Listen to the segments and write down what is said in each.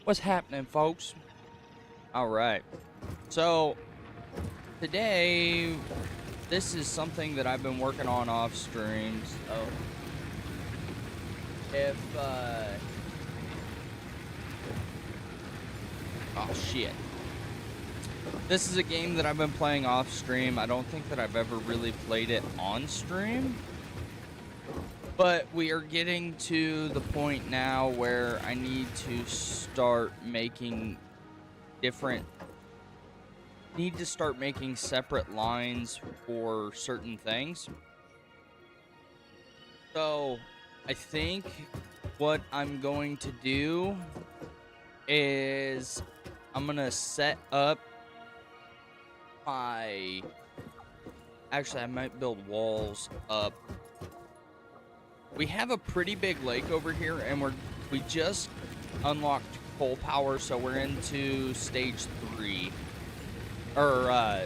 What's happening, folks? All right. So, today, this is something that I've been working on off stream. So, if, oh, shit. This is a game that I've been playing off stream. I don't think that I've ever really played it on stream. But we are getting to the point now where I need to start making separate lines for certain things. So I think what I'm going to do is I'm going to set up actually I might build walls up. We have a pretty big lake over here, and we just unlocked coal power, so we're into stage 3. Or,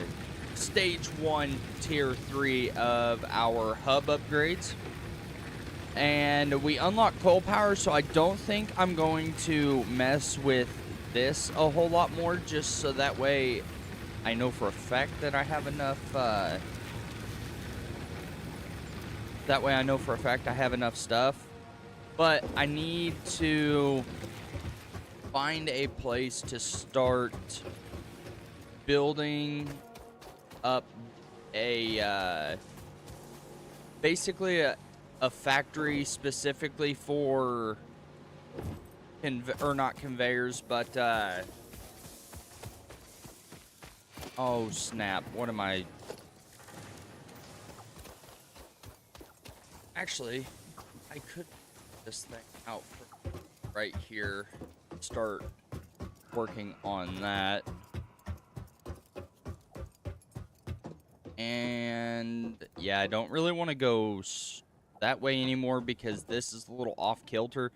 stage 1, tier 3 of our hub upgrades. And we unlocked coal power, so I don't think I'm going to mess with this a whole lot more, just so that way I know for a fact that I have enough, stuff. But I need to find a place to start building up basically a factory specifically for not conveyors, but oh snap, what am I? Actually, I could put this thing out right here, start working on that. And yeah, I don't really want to go that way anymore because this is a little off kilter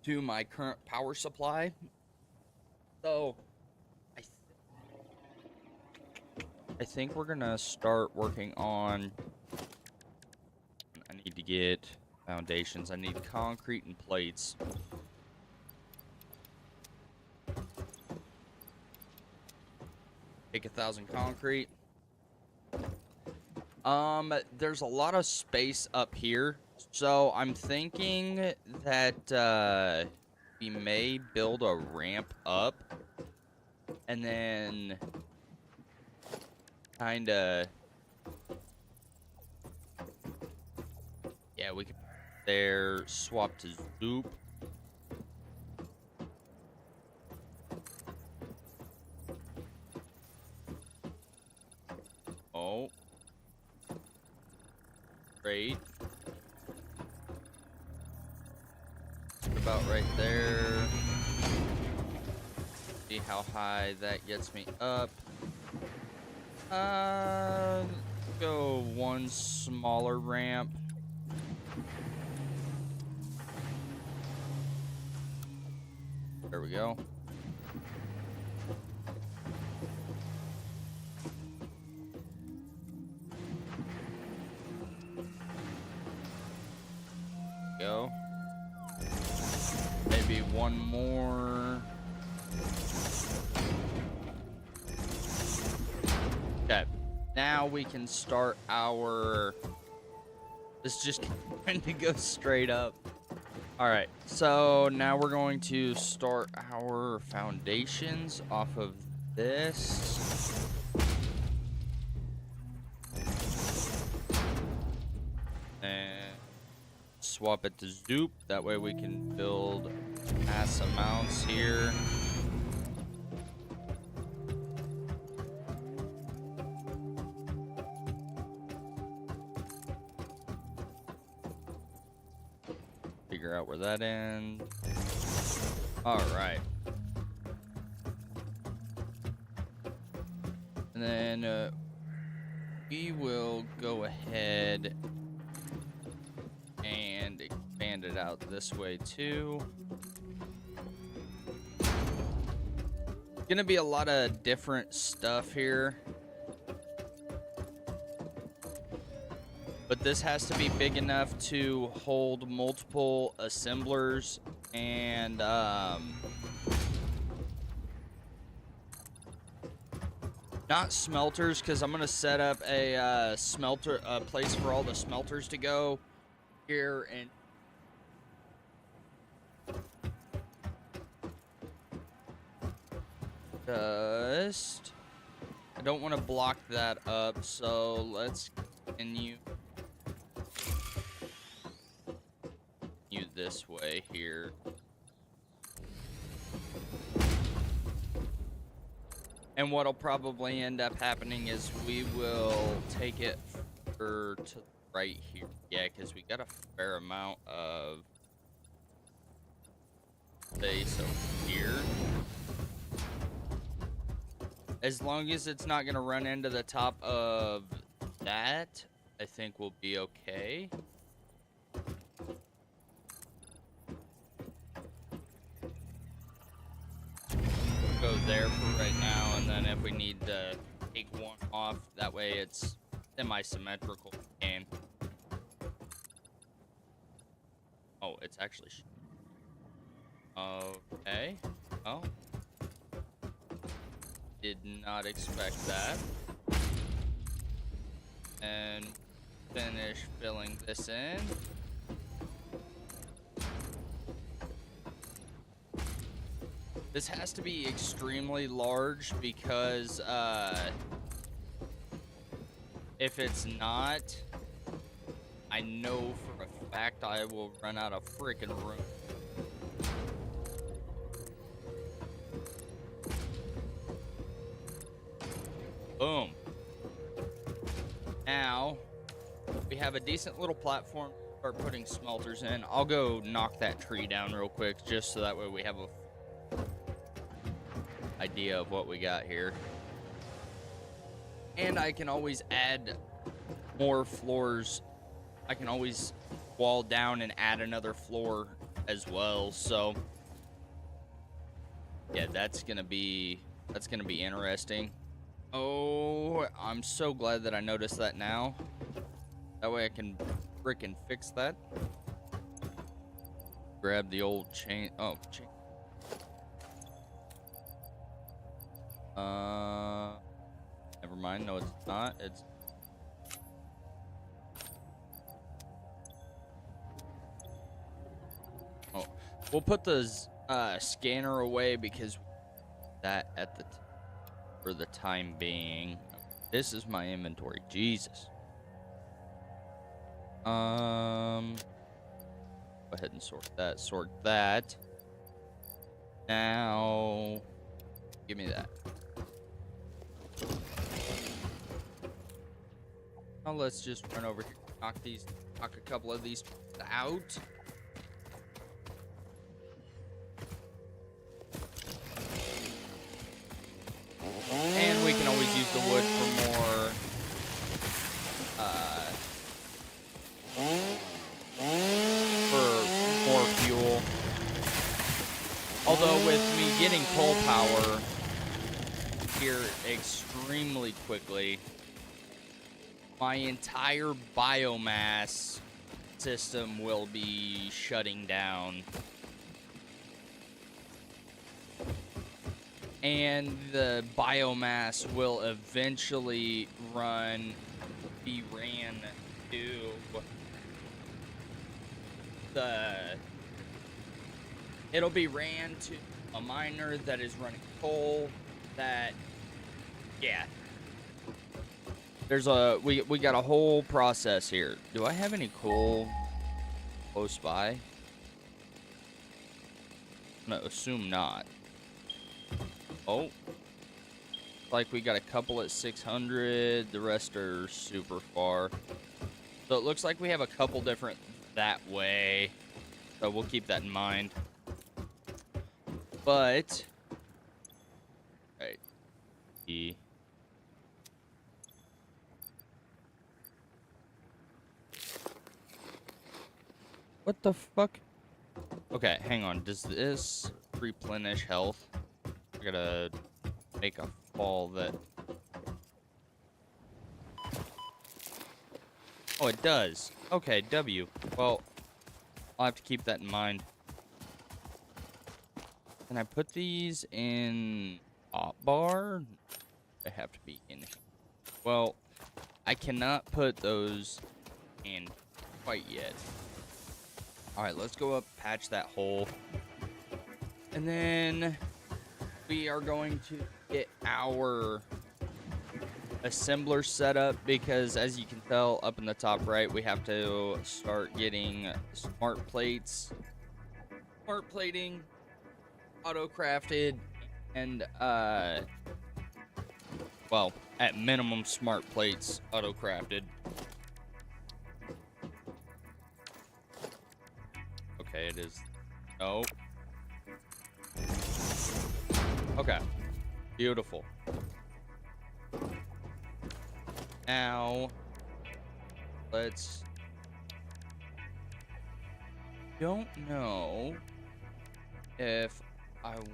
to my current power supply. So I think we're gonna start working on. I need to get foundations. I need concrete and plates. Take 1,000 concrete. There's a lot of space up here, so I'm thinking that we may build a ramp up and then kinda, yeah, we could there swap to Zoop. Oh. Great. About right there. See how high that gets me up. Go one smaller ramp. There we go. Go. Maybe one more. Okay. Now we can start our. This is just going to go straight up. Alright, so now we're going to start our foundations off of this. And swap it to Zoop. That way we can build mass amounts here. Figure out where that ends. All right. And then we will go ahead and expand it out this way too. Gonna be a lot of different stuff here. But this has to be big enough to hold multiple assemblers And not smelters, because I'm gonna set up a place for all the smelters to go here, and I don't want to block that up, so let's continue this way here. And what'll probably end up happening is we will take it to the right here. Yeah, because we got a fair amount of space over here. As long as it's not going to run into the top of that, I think we'll be okay. We'll go there for right now, and then if we need to take one off, that way it's semi-symmetrical game. Oh, it's actually... Okay. Oh. Did not expect that. And finish filling this in. This has to be extremely large because if it's not, I know for a fact I will run out of freaking room. Boom. Now, we have a decent little platform to start putting smelters in. I'll go knock that tree down real quick, just so that way we have a idea of what we got here. And I can always add more floors. I can always wall down and add another floor as well. So, yeah, that's gonna be interesting. Oh, I'm so glad that I noticed that now. That way I can frickin' fix that. Grab the old chain. Oh, chain. Never mind. No, it's not. It's... Oh, we'll put the scanner away because that at the... for the time being. This is my inventory. Jesus. Go ahead and sort that. Sort that. Now, give me that. Now let's just run over here, knock a couple of these out. And we can always use the wood for more fuel. Although with me getting coal power here extremely quickly, my entire biomass system will be shutting down. And the biomass will eventually be ran to it'll be ran to a miner that is running coal that, yeah. We got a whole process here. Do I have any coal close by? I'm gonna assume not. Oh, like we got a couple at 600. The rest are super far. So it looks like we have a couple different that way. So we'll keep that in mind. But, right. What the fuck? Okay, hang on. Does this replenish health? I gotta make a fall that... Oh, it does. Okay, W. Well, I'll have to keep that in mind. Can I put these in hot bar? They have to be in here. Well, I cannot put those in quite yet. All right, let's go up, patch that hole. And then we are going to get our assembler set up because, as you can tell up in the top right, we have to start getting smart plates, smart plating, auto crafted, and well, at minimum smart plates auto crafted. Okay, it is. No. Okay, beautiful. Now let's, don't know if I want,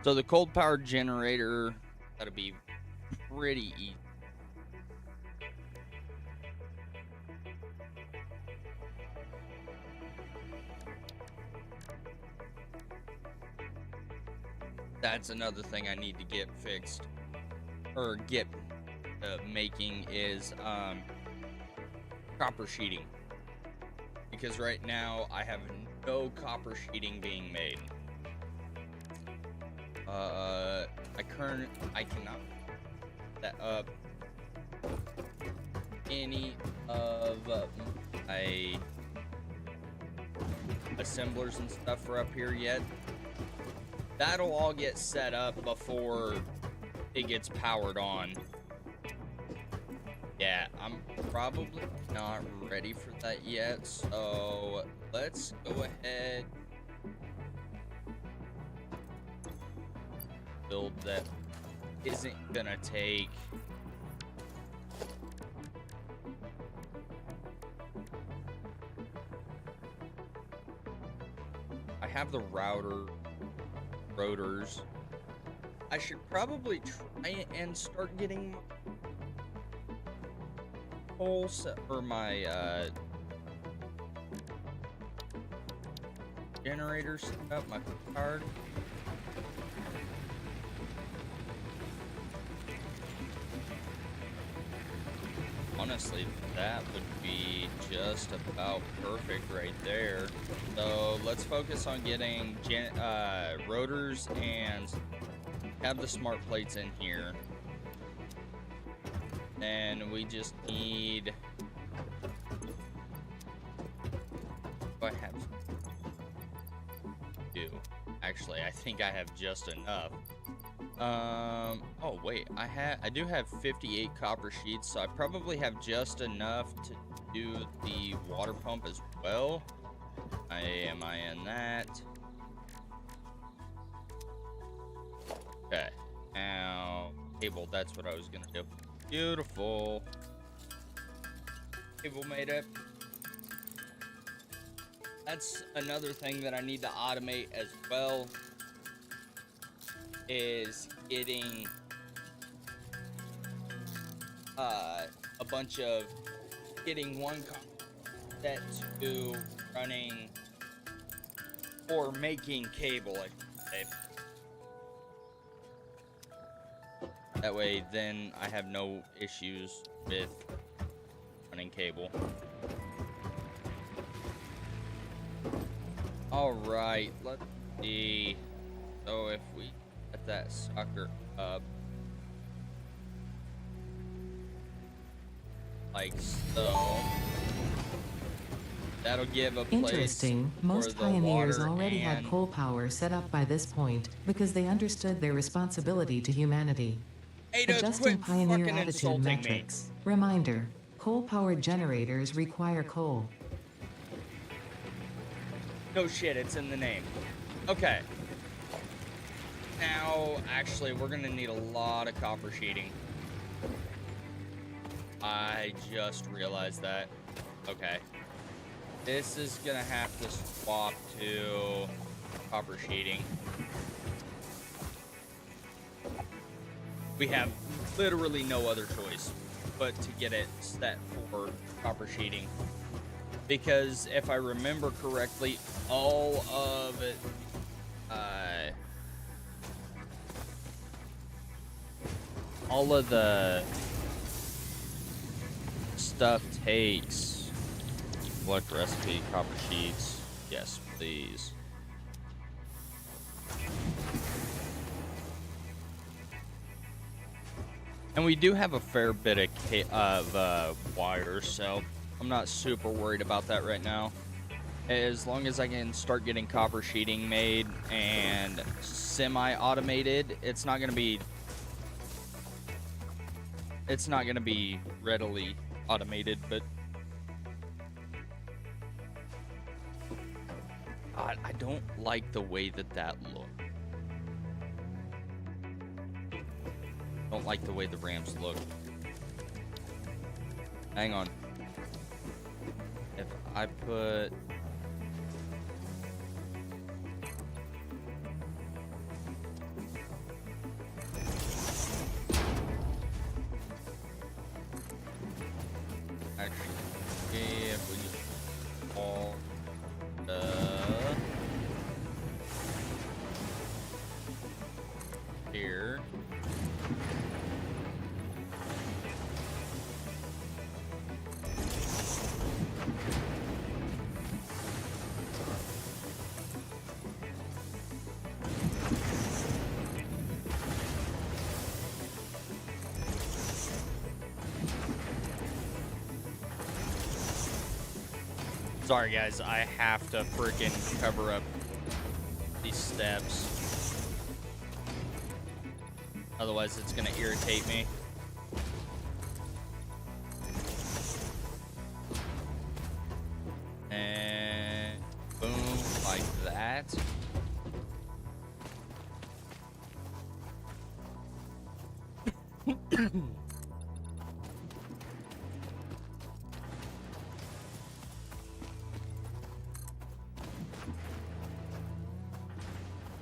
so the cold power generator, that'll be pretty easy. That's another thing I need to get fixed, or get making, is copper sheeting, because right now I have no copper sheeting being made. I cannot set up any of my assemblers and stuff for up here yet. That'll all get set up before it gets powered on. Yeah, I'm probably not ready for that yet, so let's go ahead. Build that isn't gonna take I have the rotors. I should probably try and start getting whole set for my generator set up, my card. Honestly, that would be just about perfect right there. So let's focus on getting rotors and have the smart plates in here. And we just need, I have two. Actually, I think I have just enough. Oh wait, I do have 58 copper sheets, so I probably have just enough to do the water pump as well. Am I in that? Okay. Now, cable, that's what I was gonna do. Beautiful. Cable made it. That's another thing that I need to automate as well, is getting a bunch of getting one set to running or making cable, I should say. That way then I have no issues with running cable. Alright, let's see. So if we set that sucker up like so, that'll give a place. Interesting. Most pioneers already had coal power set up by this point because they understood their responsibility to humanity. Adjusting pioneer attitude metrics. Reminder: coal-powered generators require coal. No shit, it's in the name. Okay. Now, actually, we're gonna need a lot of copper sheeting. I just realized that. Okay. This is gonna have to swap to copper sheeting. We have literally no other choice. but to get it set for copper sheeting. Because if I remember correctly, all of it, all of the stuff takes select recipe, copper sheets. Yes, please. And we do have a fair bit of wire, so I'm not super worried about that right now. As long as I can start getting copper sheeting made and semi-automated, it's not gonna be readily automated, but I don't like the way that looked. Don't like the way the ramps look. Hang on. If I put... Actually, if we just all here. Sorry guys, I have to freaking cover up these steps. Otherwise it's gonna irritate me. And boom, like that.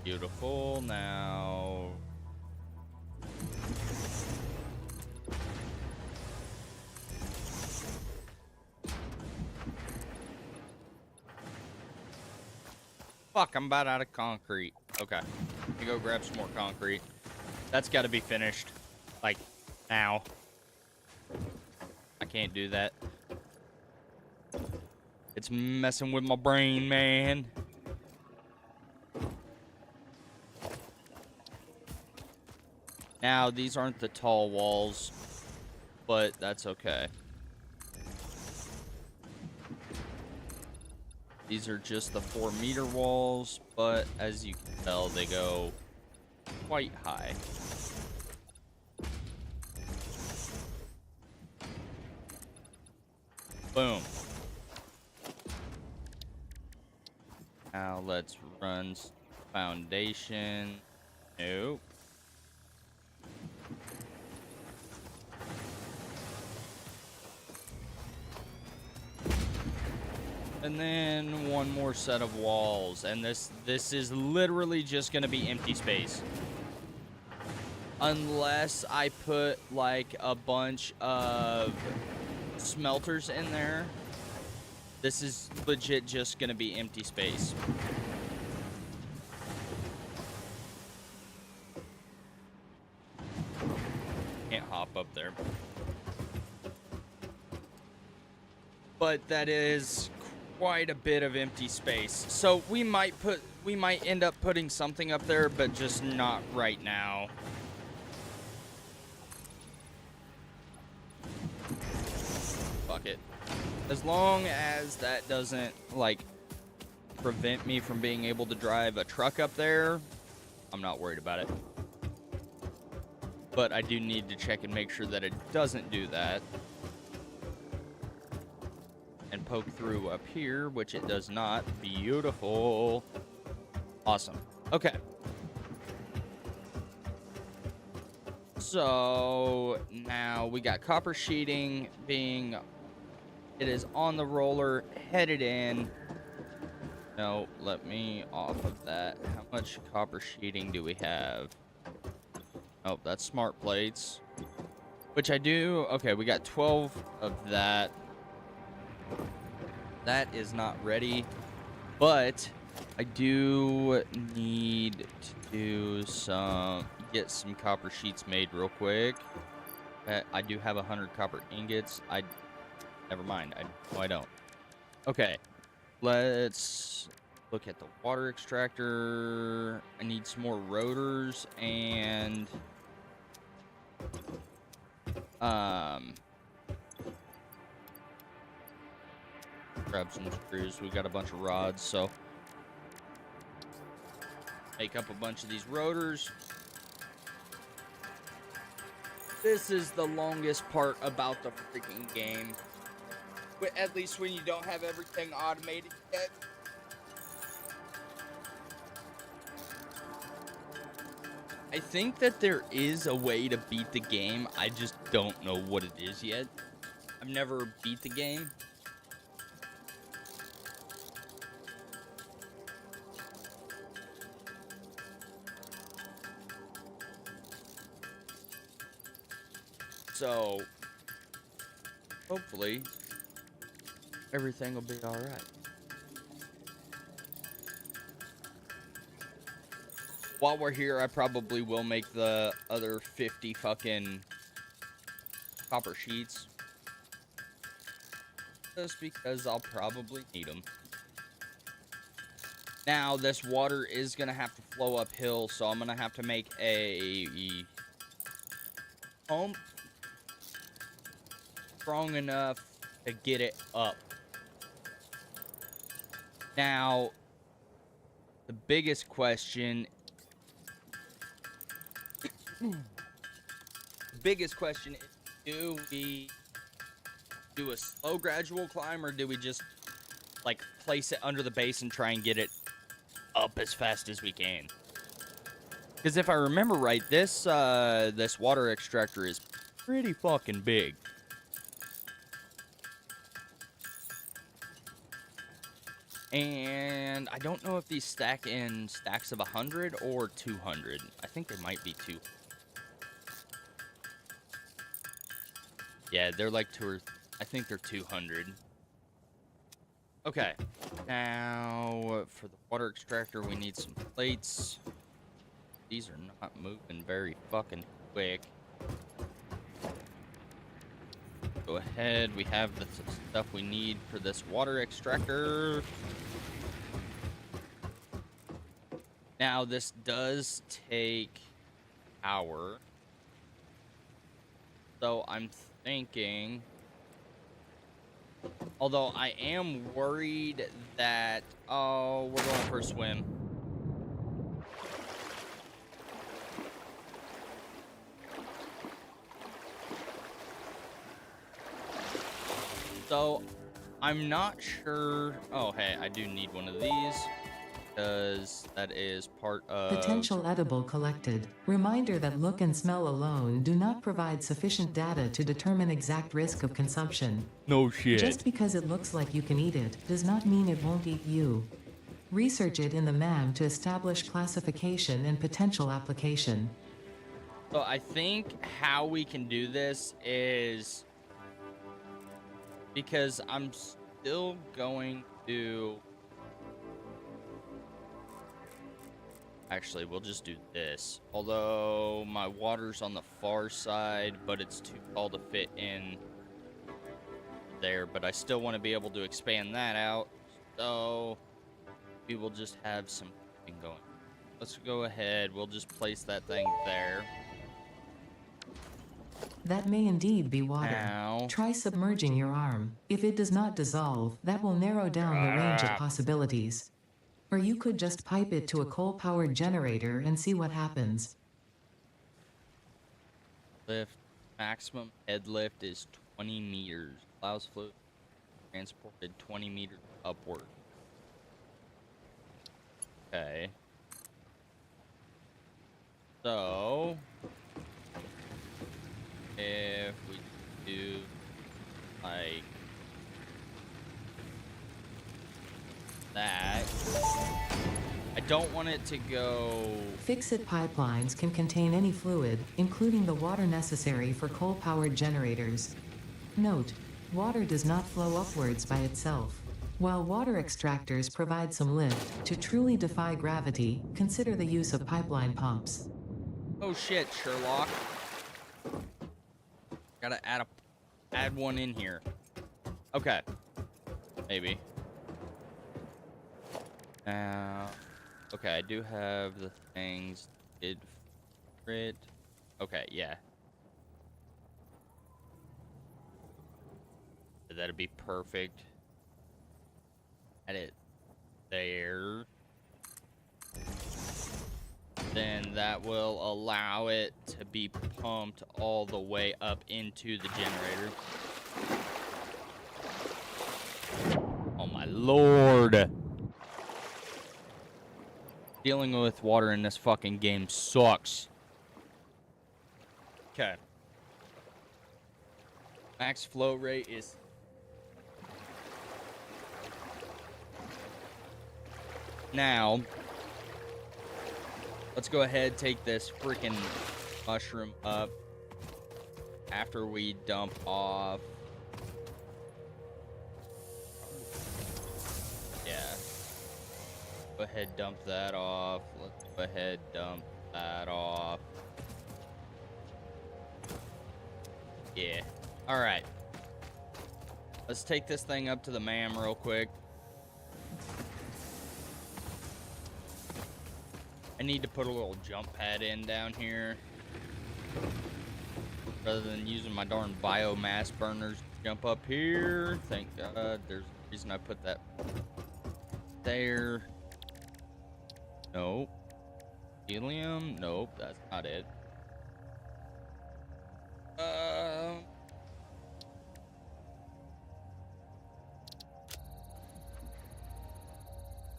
Beautiful. Now fuck, I'm about out of concrete. Okay, let me go grab some more concrete. That's got to be finished, like, now. I can't do that. It's messing with my brain, man. Now, these aren't the tall walls, but that's okay. These are just the 4-meter walls, but as you can tell, they go quite high. Boom. Now let's run foundation. Nope. And then one more set of walls, and this is literally just gonna be empty space. Unless I put like a bunch of smelters in there, this is legit just gonna be empty space. Can't hop up there. But that is quite a bit of empty space. So we might end up putting something up there, but just not right now. Fuck it. As long as that doesn't, like, prevent me from being able to drive a truck up there, I'm not worried about it. But I do need to check and make sure that it doesn't do that. And poke through up here, which it does not. Beautiful. Awesome. Okay. So now we got copper sheeting being, it is on the roller, headed in. No, let me off of that. How much copper sheeting do we have? Oh, that's smart plates. Which I do. Okay, we got 12 of that. That is not ready. But I do need to get some copper sheets made real quick. I do have 100 copper ingots. Never mind. No, I don't. Okay, let's look at the water extractor. I need some more rotors and grab some screws. We got a bunch of rods, so make up a bunch of these rotors. This is the longest part about the freaking game. At least when you don't have everything automated yet. I think that there is a way to beat the game. I just don't know what it is yet. I've never beat the game. So, hopefully, everything will be alright. While we're here, I probably will make the other 50 fucking copper sheets. Just because I'll probably need them. Now, this water is going to have to flow uphill, so I'm going to have to make a pump strong enough to get it up. Now, the biggest question is, do we do a slow gradual climb, or do we just like place it under the base and try and get it up as fast as we can? Because if I remember right, this water extractor is pretty fucking big. And I don't know if these stack in stacks of 100 or 200. I think they might be 2. Yeah, they're like I think they're 200. Okay. Now, for the water extractor, we need some plates. These are not moving very fucking quick. Go ahead. We have the stuff we need for this water extractor. Now, this does take power. So, I'm thinking... Although, I am worried that... Oh, we're going for a swim. So, I'm not sure... Oh, hey, I do need one of these. Because that is part of... Potential edible collected. Reminder that look and smell alone do not provide sufficient data to determine exact risk of consumption. No shit. Just because it looks like you can eat it, does not mean it won't eat you. Research it in the MAM to establish classification and potential application. So I think how we can do this is... Because I'm still going to... Actually, we'll just do this. Although my water's on the far side, but it's too tall to fit in there. But I still want to be able to expand that out. So we will just have some thing going. Let's go ahead. We'll just place that thing there. That may indeed be water. Now, try submerging your arm. If it does not dissolve, that will narrow down the range of possibilities. Or you could just pipe it to a coal-powered generator and see what happens. Lift. Maximum head lift is 20 meters. Allows fluid transported 20 meters upward. Okay. So, if we do like that, I don't want it to go... Fix-it pipelines can contain any fluid, including the water necessary for coal-powered generators. Note: water does not flow upwards by itself. While water extractors provide some lift, to truly defy gravity, consider the use of pipeline pumps. Oh shit, Sherlock. Gotta add one in here. Okay. Maybe. Okay, I do have the things. Okay, yeah. That'd be perfect. Add it there. Then that will allow it to be pumped all the way up into the generator. Oh my lord. Dealing with water in this fucking game sucks. Okay. Max flow rate is... Now, let's go ahead, take this freaking mushroom up after we dump off. Yeah. Go ahead, dump that off. Let's go ahead, dump that off. Yeah. All right. Let's take this thing up to the MAM real quick. I need to put a little jump pad in down here. Rather than using my darn biomass burners to jump up here. Thank God. There's a reason I put that there. Nope. Helium? Nope, that's not it.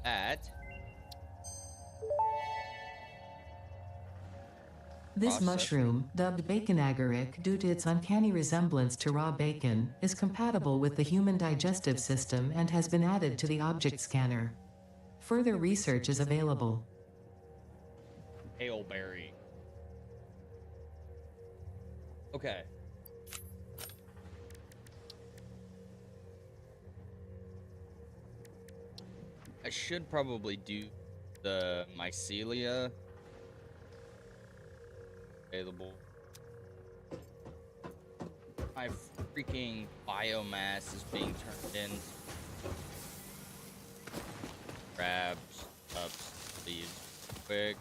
That. This mushroom, dubbed bacon agaric due to its uncanny resemblance to raw bacon, is compatible with the human digestive system and has been added to the object scanner. Further research is available. Hailberry. Okay. I should probably do the mycelia. Available. My freaking biomass is being turned in. Grab up these quick.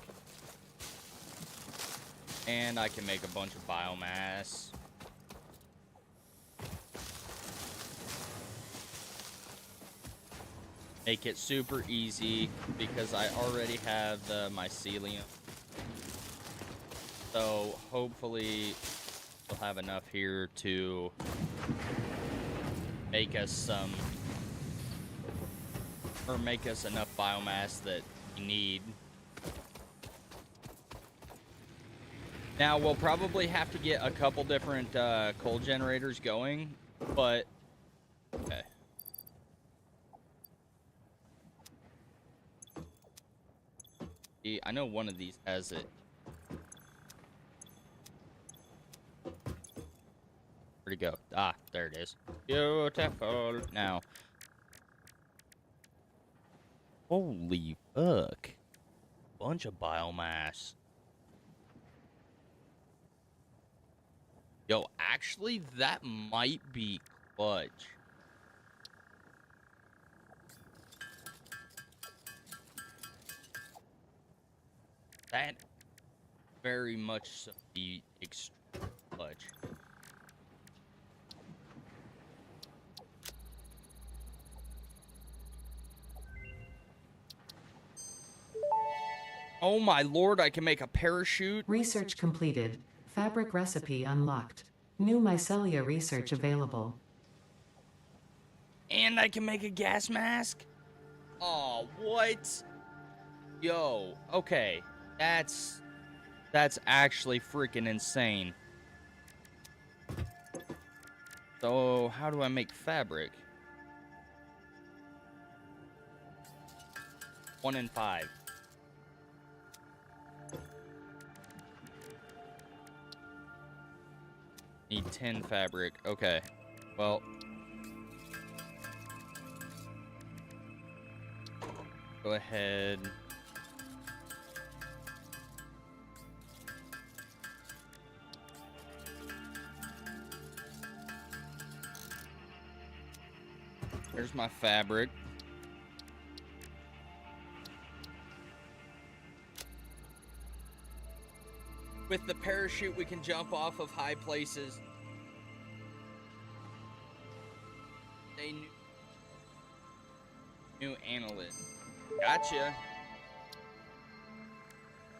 And I can make a bunch of biomass. Make it super easy because I already have the mycelium. So hopefully we'll have enough here to make us some, or make us enough biomass that we need. Now we'll probably have to get a couple different coal generators going, but okay. See, I know one of these has it. Where'd it go? Ah, there it is. Beautiful. Now. Holy fuck. Bunch of biomass. Yo, actually, that might be clutch. That very much so be extreme clutch. Oh my lord, I can make a parachute. Research completed. Fabric recipe unlocked. New mycelia research available. And I can make a gas mask? Oh, what? Yo, okay. That's actually freaking insane. So, how do I make fabric? 1 in 5. Need 10 fabric. Okay. Well. Go ahead. There's my fabric. With the parachute, we can jump off of high places. They new analyst. Gotcha.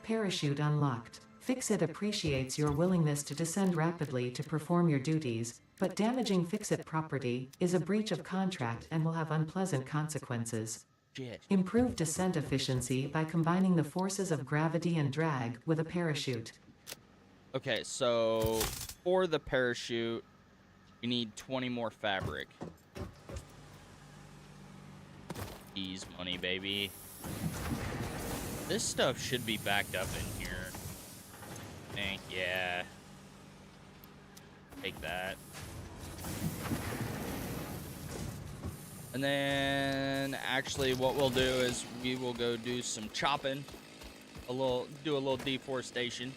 Parachute unlocked. Fix-It appreciates your willingness to descend rapidly to perform your duties, but damaging Fix-It property is a breach of contract and will have unpleasant consequences. Shit. Improve descent efficiency by combining the forces of gravity and drag with a parachute. Okay, so for the parachute, we need 20 more fabric. Ease money, baby. This stuff should be backed up in here. I think, yeah. Take that. And then, actually, what we'll do is we will go do some chopping. Do a little deforestation.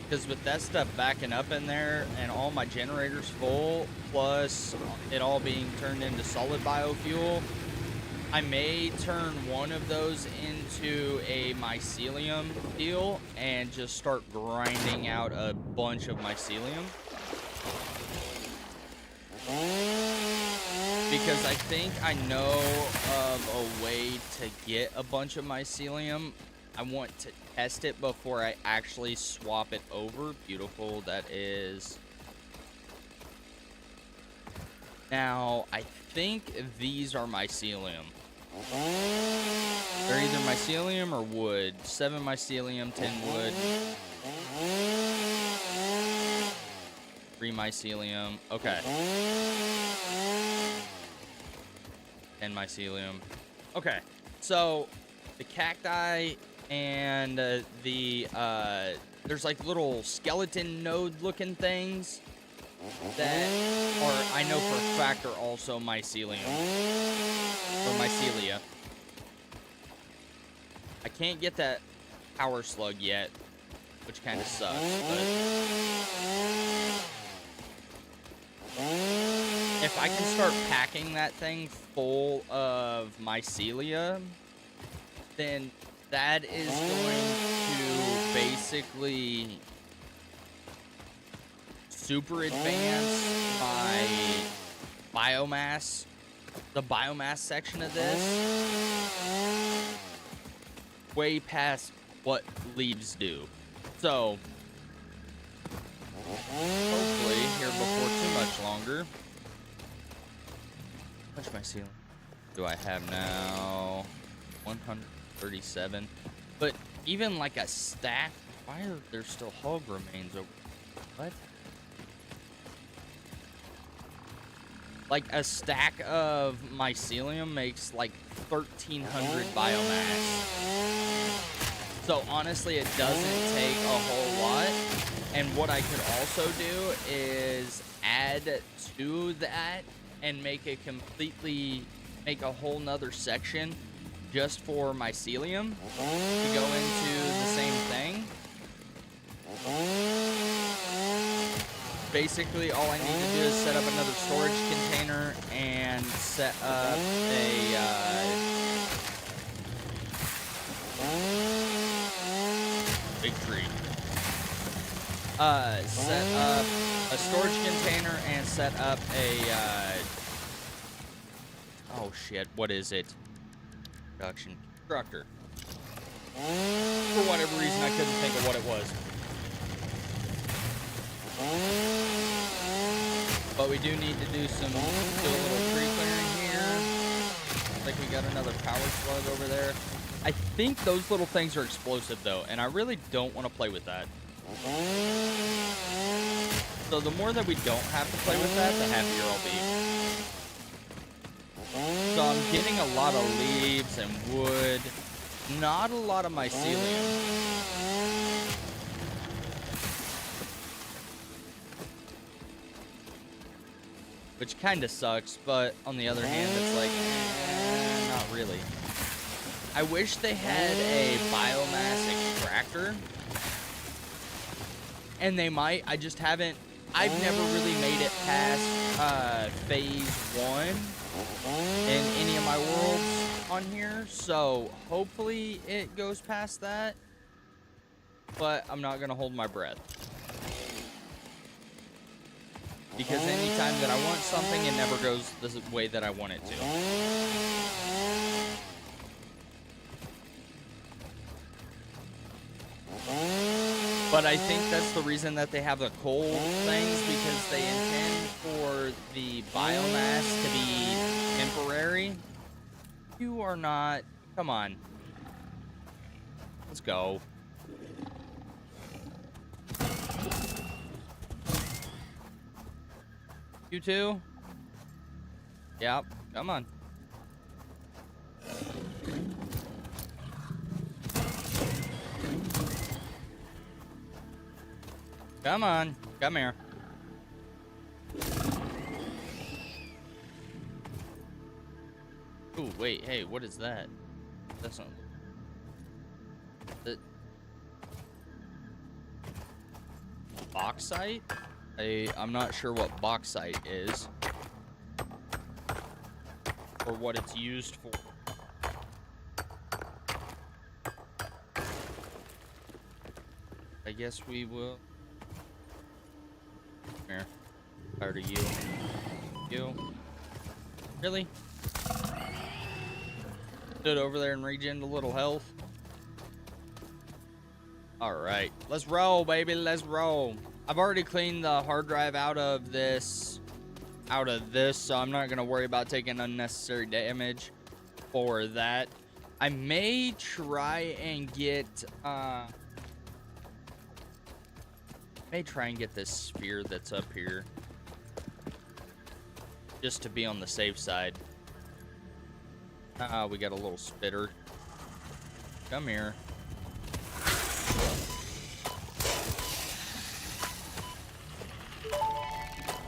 Because with that stuff backing up in there and all my generators full, plus it all being turned into solid biofuel, I may turn one of those into a mycelium deal and just start grinding out a bunch of mycelium. Because I think I know of a way to get a bunch of mycelium. I want to test it before I actually swap it over. Beautiful, that is. Now, I think these are mycelium. They're either mycelium or wood. 7 mycelium, 10 wood. 3 mycelium. Okay. 10 mycelium. Okay. So, the cacti and there's like little skeleton node looking things that are, I know for a fact, are also mycelium. Or mycelia. I can't get that power slug yet, which kind of sucks, but if I can start packing that thing full of mycelia, then that is going to basically super advance my biomass, the biomass section of this, way past what leaves do. So, hopefully, here before too much longer. How much mycelium do I have now? 137. But even like a stack, why are there still hog remains over? What? Like a stack of mycelium makes like 1,300 biomass. So honestly, it doesn't take a whole lot. And what I could also do is add to that and make a whole nother section just for mycelium to go into the same thing. Basically, all I need to do is set up another storage container and set up a big tree. Set up a storage container and set up a oh shit, what is it? Production constructor. For whatever reason, I couldn't think of what it was. But we do need to do a little tree clearing here. Looks like we got another power slug over there. I think those little things are explosive though, and I really don't want to play with that. So the more that we don't have to play with that, the happier I'll be. So I'm getting a lot of leaves and wood, not a lot of mycelium. which kind of sucks, but on the other hand, it's like, not really. I wish they had a biomass extractor, and they might. I just haven't. I've never really made it past phase 1 in any of my worlds on here, so hopefully it goes past that, but I'm not gonna hold my breath, because anytime that I want something, it never goes the way that I want it to. But I think that's the reason that they have the coal things, because they intend for the biomass to be temporary. You are not... Come on. Let's go. You too? Yep. Come on. Come on. Come here. Ooh, wait. Hey, what is that? That's not... Bauxite? I'm not sure what bauxite is. Or what it's used for. I guess we will... Here. Tired of you. You. Really? Stood over there and regened a little health. Alright. Let's roll, baby. Let's roll. I've already cleaned the hard drive out of this, so I'm not going to worry about taking unnecessary damage for that. I may try and get, this sphere that's up here, just to be on the safe side. We got a little spitter. Come here.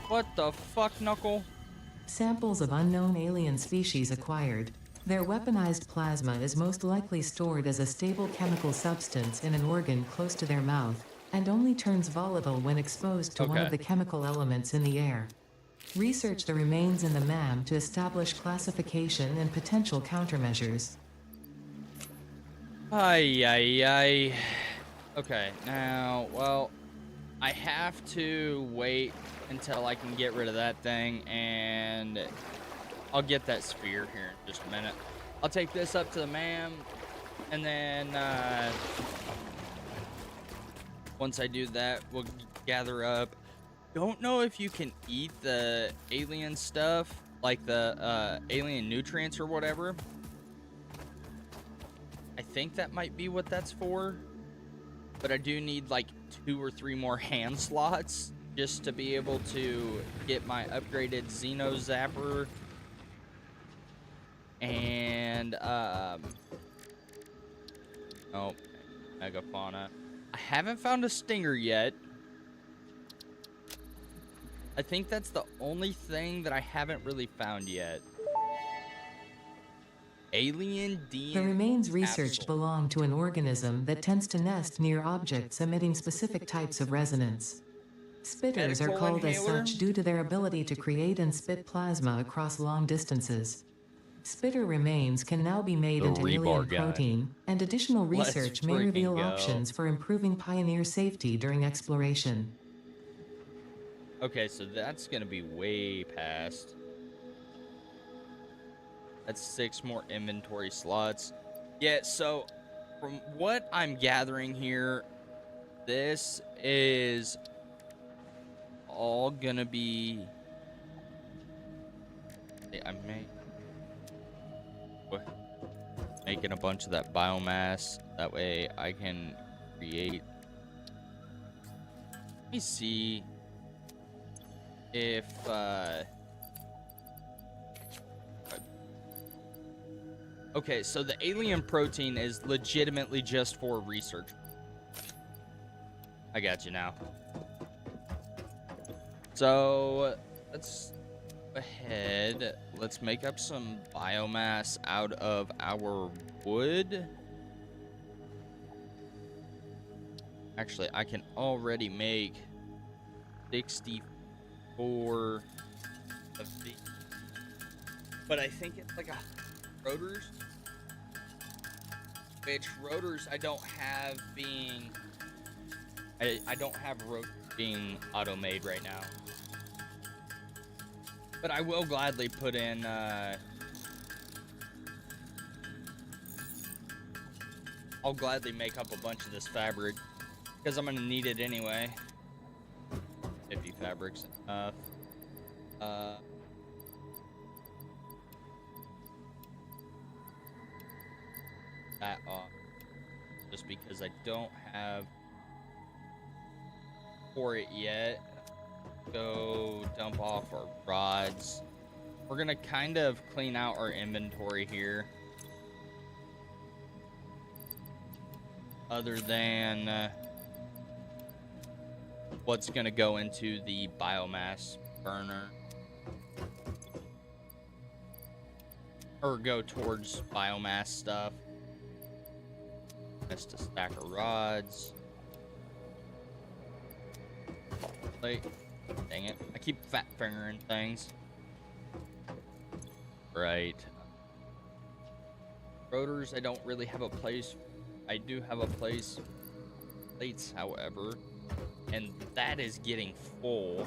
What the fuck, Knuckle? Samples of unknown alien species acquired. Their weaponized plasma is most likely stored as a stable chemical substance in an organ close to their mouth, and only turns volatile when exposed to one of the chemical elements in the air. Research the remains in the MAM to establish classification and potential countermeasures. Ay, ay, ay. Okay, now, well, I have to wait until I can get rid of that thing, and I'll get that sphere here in just a minute. I'll take this up to the MAM, and then, once I do that, we'll gather up. Don't know if you can eat the alien stuff, like the alien nutrients or whatever. I think that might be what that's for, but I do need like 2 or 3 more hand slots just to be able to get my upgraded Xeno Zapper and oh, Megafauna. I haven't found a stinger yet. I think that's the only thing that I haven't really found yet. Alien DNA. The remains researched belong to an organism that tends to nest near objects emitting specific types of resonance. Spitters are called as such due to their ability to create and spit plasma across long distances. Spitter remains can now be made into alien protein, and additional research may reveal options for improving Pioneer safety during exploration. Okay, so that's gonna be way past. That's 6 more inventory slots. Yeah, so from what I'm gathering here, this is all gonna be... I may... making a bunch of that biomass. That way I can create... Let me see if... Okay, so the alien protein is legitimately just for research. I got you now. So, let's ahead. Let's make up some biomass out of our wood. Actually, I can already make 64 of these. But I think it's like a rotors. Which rotors I don't have being... I don't have rotors being auto-made right now. But I will gladly put in... I'll gladly make up a bunch of this fabric. Because I'm going to need it anyway. 50 fabrics enough. That off. Just because I don't have for it yet. Go dump off our rods. We're going to kind of clean out our inventory here. Other than what's going to go into the biomass burner. Or go towards biomass stuff. Missed a stack of rods. Like, dang it. I keep fat fingering things. Right. Rotors, I don't really have a place. I do have a place for plates, however. And that is getting full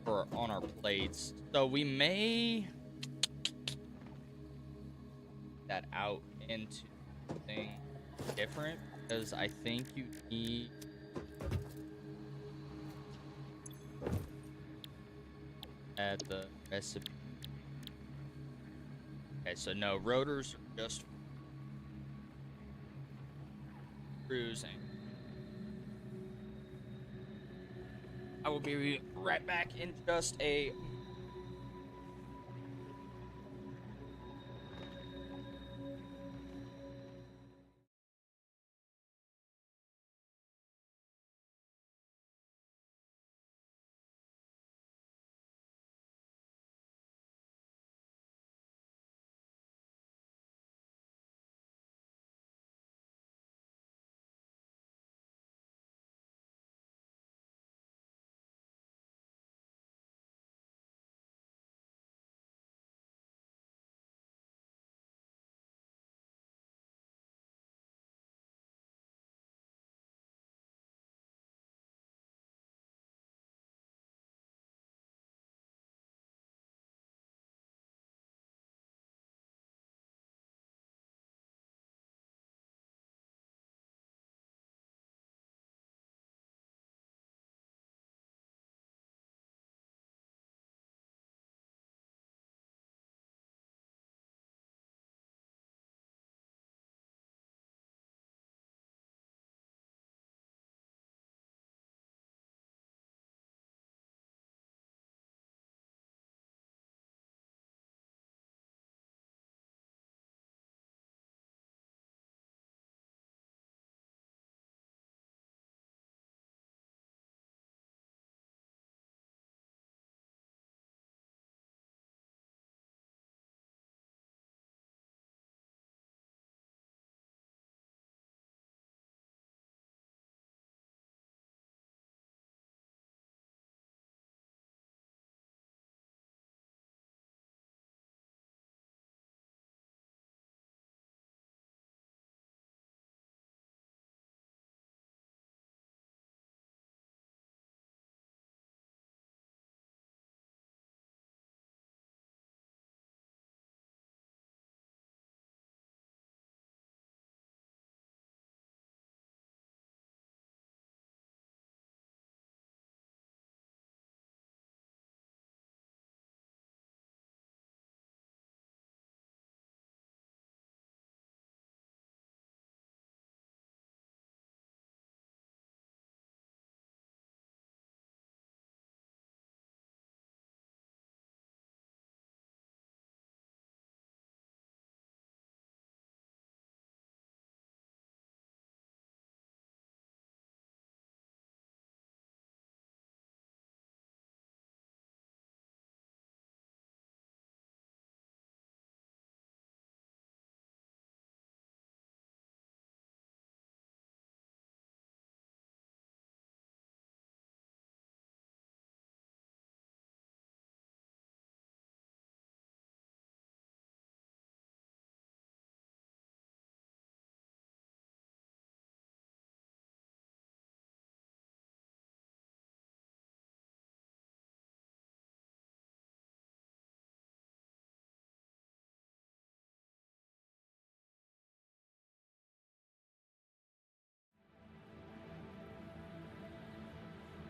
for on our plates. So we may that out into something different, because I think you need add the recipe. Okay, so no, rotors are just cruising. I will be right back in just a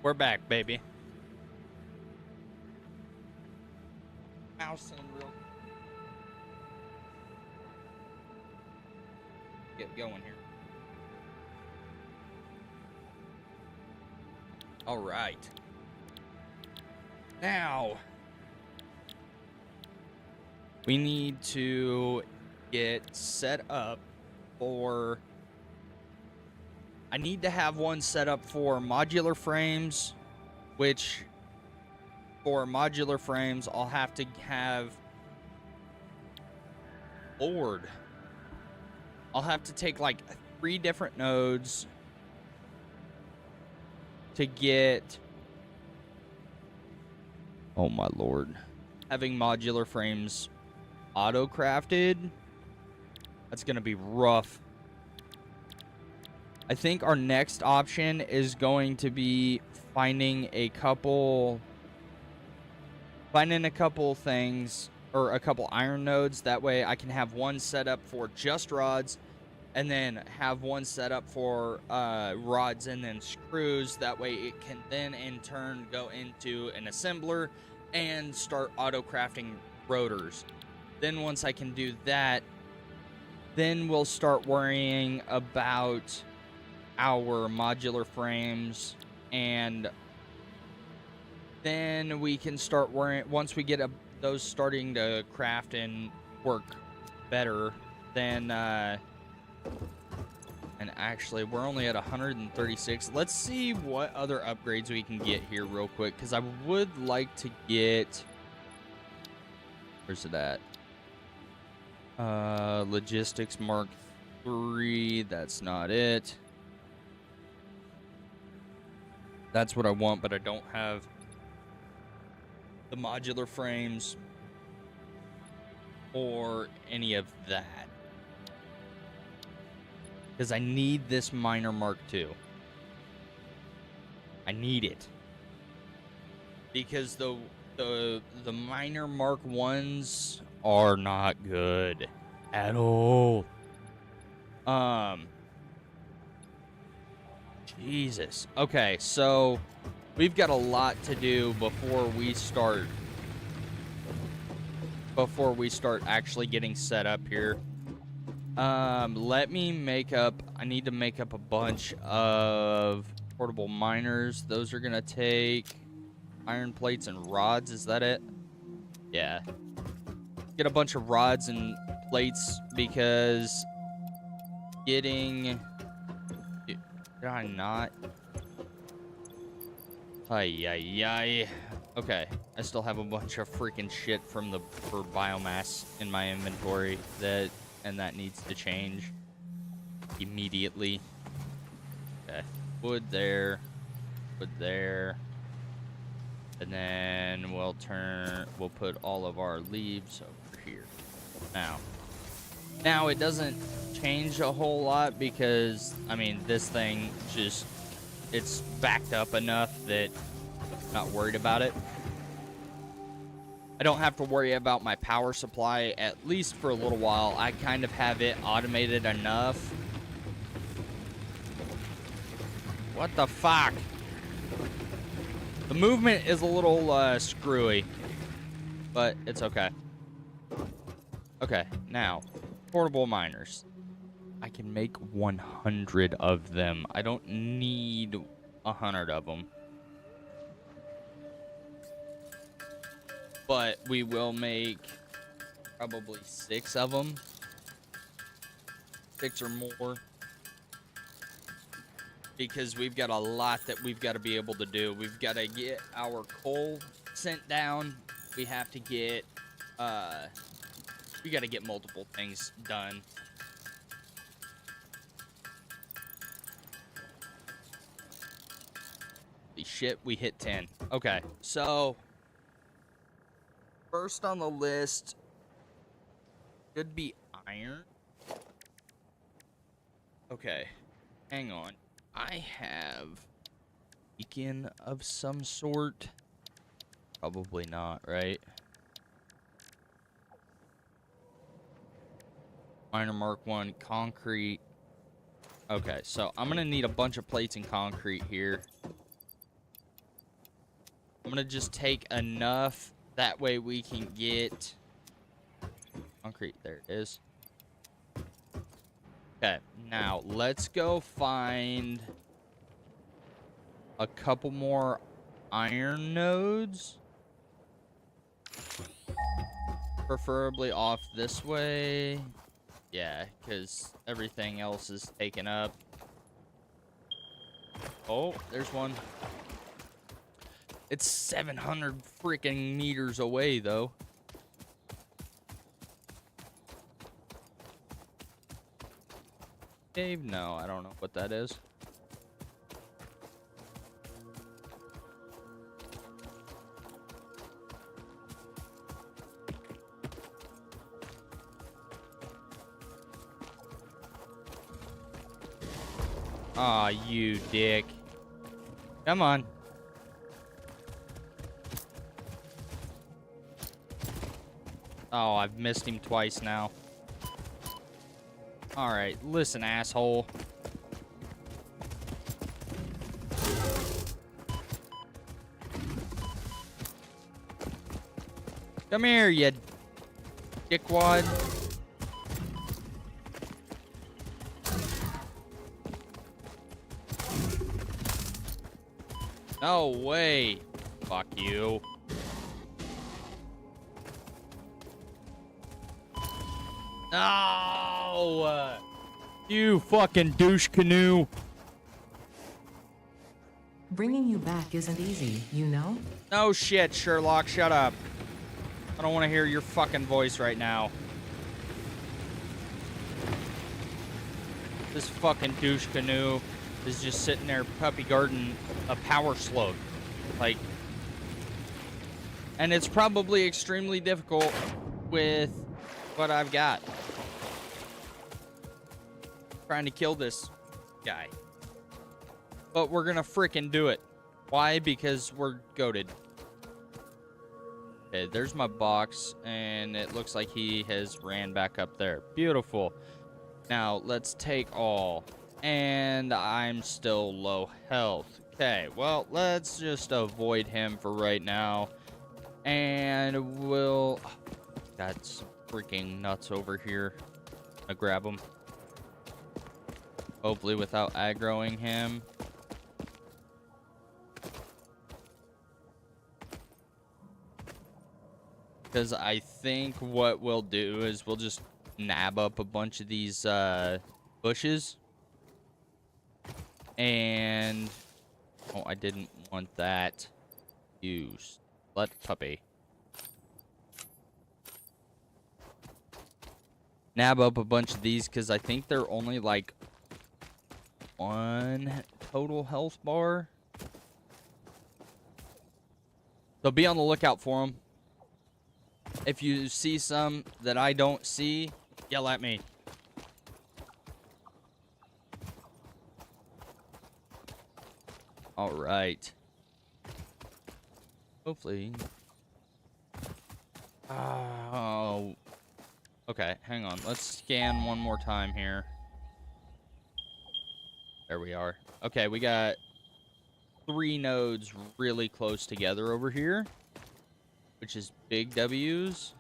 We're back, baby. Mouse in real. Get going here. All right. Now we need to get set up for. I need to have one set up for modular frames, which for modular frames, I'll have to have. Lord. I'll have to take like 3 different nodes to get. Oh my lord. Having modular frames auto crafted. That's going to be rough. I think our next option is going to be finding a couple things or a couple iron nodes. That way I can have one set up for just rods and then have one set up for rods and then screws. That way it can then in turn go into an assembler and start auto crafting rotors. Then once I can do that, then we'll start worrying about our modular frames, and then we can start worrying once we get those starting to craft and work better. Then and actually we're only at 136. Let's see what other upgrades we can get here real quick, because I would like to get, where's it at? Logistics Mark 3. That's not it. That's what I want, but I don't have the modular frames or any of that. Because I need this miner Mark II. I need it. Because the miner Mark 1s are not good at all. Jesus. Okay, so we've got a lot to do before we start actually getting set up here. Let me make up, I need to make up a bunch of portable miners. Those are gonna take iron plates and rods. Is that it? Yeah. Get a bunch of rods and plates, because getting... Did I not? Ay. Okay, I still have a bunch of freaking shit for biomass in my inventory and that needs to change immediately. Okay, wood there, and then we'll put all of our leaves over here. Now it doesn't change a whole lot, because I mean this thing just, it's backed up enough that I'm not worried about it. I don't have to worry about my power supply, at least for a little while. I kind of have it automated enough. What the fuck? The movement is a little screwy, but it's okay. Okay, now, portable miners. I can make 100 of them. I don't need 100 of them. But we will make probably 6 of them. 6 or more. Because we've got a lot that we've got to be able to do. We've got to get our coal sent down. We have to get, we got to get multiple things done. Holy shit, we hit 10. Okay, so first on the list should be iron. Okay, hang on. I have beacon of some sort. Probably not, right? Miner Mark 1, concrete. Okay, so I'm gonna need a bunch of plates and concrete here. gonna just take enough. That way we can get concrete. There it is. Okay, now let's go find a couple more iron nodes. Preferably off this way. Yeah, because everything else is taken up. Oh, there's one. It's 700 freaking meters away, though. Cave? No, I don't know what that is. Aw, you dick. Come on. Oh, I've missed him twice now. Alright, listen, asshole. Come here, you dickwad. No way. Fuck you. No! You fucking douche canoe. Bringing you back isn't easy, you know? No shit, Sherlock. Shut up. I don't want to hear your fucking voice right now. This fucking douche canoe is just sitting there puppy guarding a power slug. Like, and it's probably extremely difficult with what I've got. Trying to kill this guy. But we're gonna frickin' do it. Why? Because we're goated. Okay, there's my box, and it looks like he has ran back up there. Beautiful. Now, let's take all. And I'm still low health. Okay, well, let's just avoid him for right now. And we'll... Got some freaking nuts over here. I'll grab him. Hopefully without aggroing him. Because I think what we'll do is we'll just nab up a bunch of these bushes. And... Oh, I didn't want that. You slut puppy. Nab up a bunch of these because I think they're only like 1 total health bar. So be on the lookout for them. If you see some that I don't see, yell at me. All right. Hopefully. Oh. Okay, hang on. Let's scan one more time here. There we are. Okay, we got 3 nodes really close together over here, which is big W's.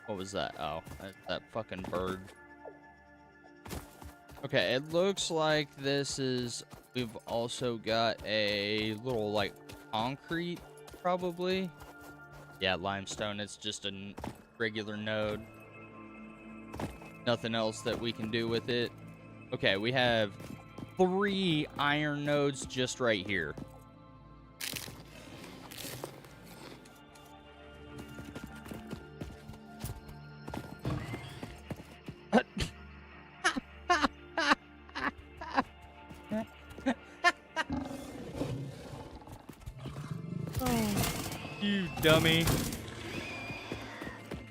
What was that? Oh, that fucking bird. Okay, it looks like this is... We've also got a little, like, concrete, probably. Yeah, limestone. It's just a regular node. Nothing else that we can do with it. Okay, we have 3 iron nodes just right here. You dummy.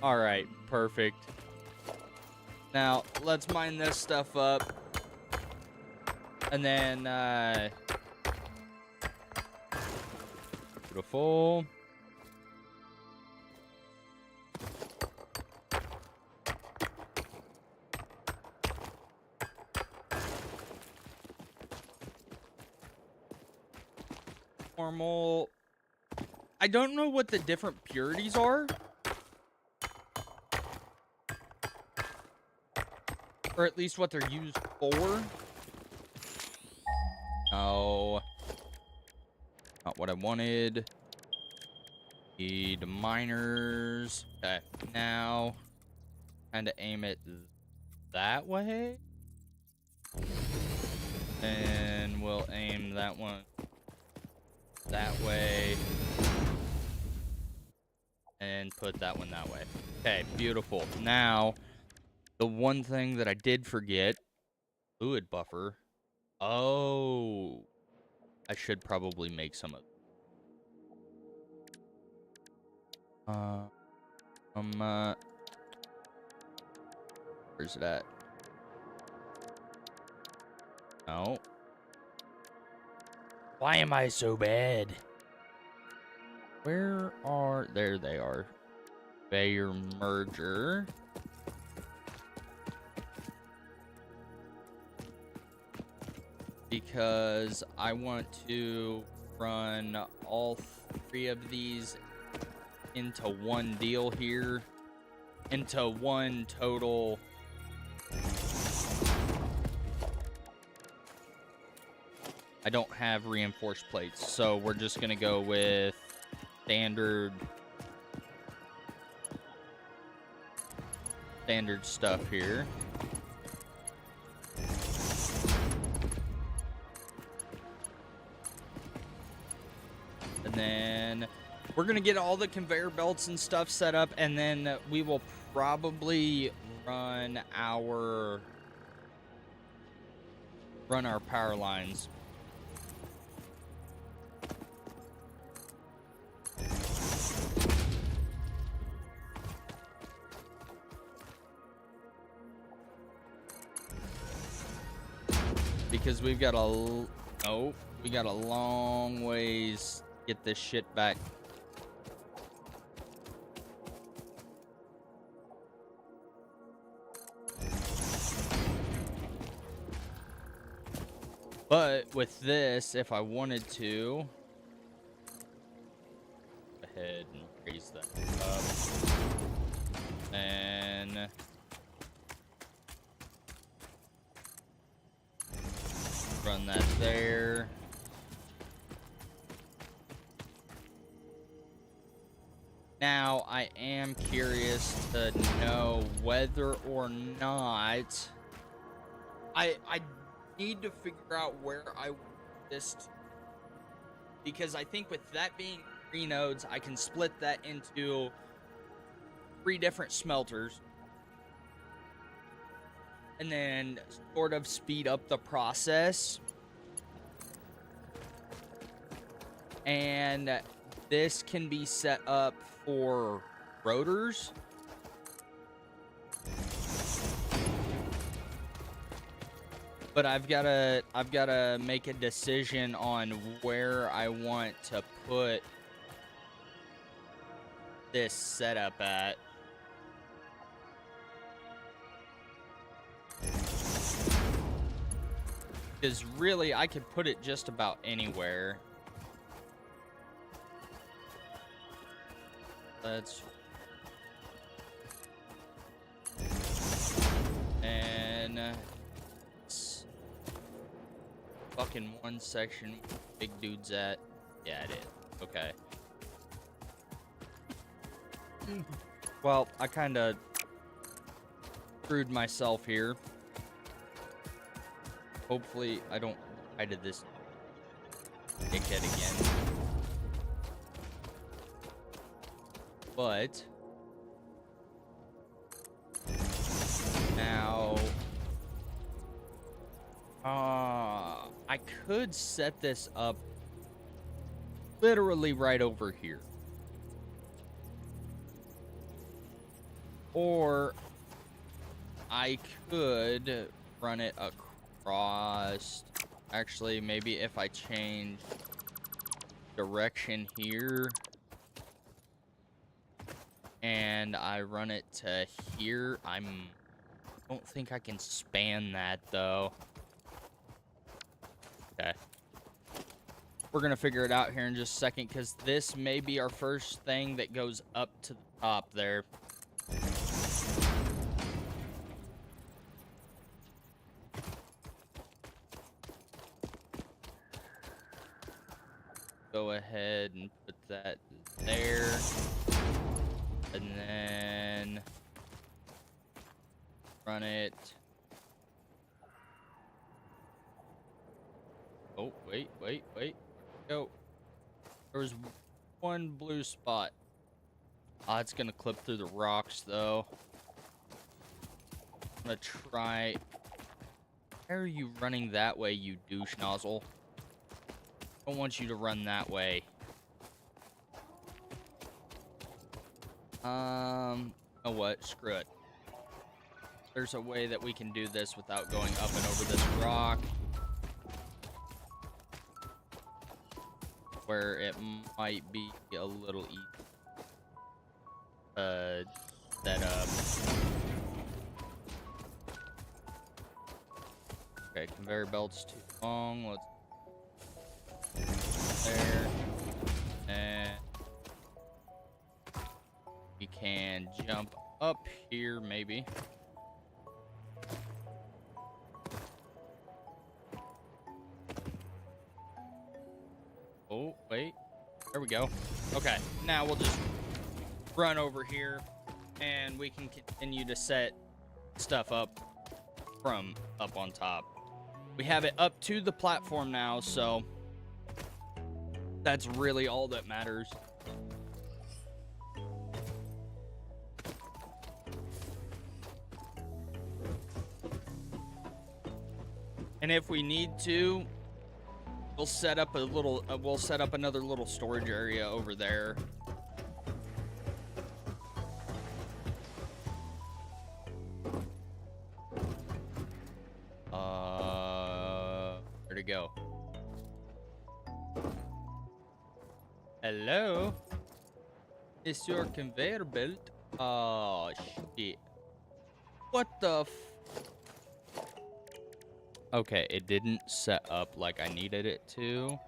Alright, perfect. Now, let's mine this stuff up. And then, beautiful. normal. I don't know what the different purities are. Or at least what they're used for. No. Not what I wanted. Need miners. Okay, now kind of aim it that way. And we'll aim that one that way. And put that one that way. Okay, beautiful. Now, the one thing that I did forget, fluid buffer. Oh, I should probably make some of. Where's it at? No. Why am I so bad? Where are... There they are. Conveyor merger. Because I want to run all 3 of these into one deal here. Into one total... I don't have reinforced plates, so we're just gonna go with standard stuff here. And then we're gonna get all the conveyor belts and stuff set up, and then we will probably run our power lines. Because we've got we got a long ways to get this shit back. But with this, if I wanted to, go ahead and raise that up. And run that there. Now, I am curious to know whether or not I need to figure out where I want this to, because I think with that being 3 nodes, I can split that into 3 different smelters and then sort of speed up the process. And this can be set up for rotors. But I've gotta make a decision on where I want to put this setup at. Because really, I could put it just about anywhere. Let's... And... fucking one section big dude's at. Yeah, it is. Okay. Well, I kind of screwed myself here. Hopefully, I don't die to this dickhead again. But now, I could set this up literally right over here. Or I could run it across. Actually, maybe if I change direction here and I run it to here, I don't think I can span that though. Okay. We're going to figure it out here in just a second because this may be our first thing that goes up to the top there. Go ahead and put that there. And then run it. Oh, wait. Go. There was one blue spot. Ah, it's gonna clip through the rocks though. I'm gonna try. Why are you running that way, you douche nozzle? I don't want you to run that way. Oh what? Screw it. There's a way that we can do this without going up and over this rock. Where it might be a little easy. Set up. Okay, conveyor belt's too long. Let's there. And we can jump up here, maybe. Oh, wait. There we go. Okay, now we'll just run over here and we can continue to set stuff up from up on top. We have it up to the platform now, so that's really all that matters. And if we need to, we'll set up a little, we'll set up another little storage area over there. Where to go? Hello? It's your conveyor belt. Oh, shit. What the f... Okay, it didn't set up like I needed it to.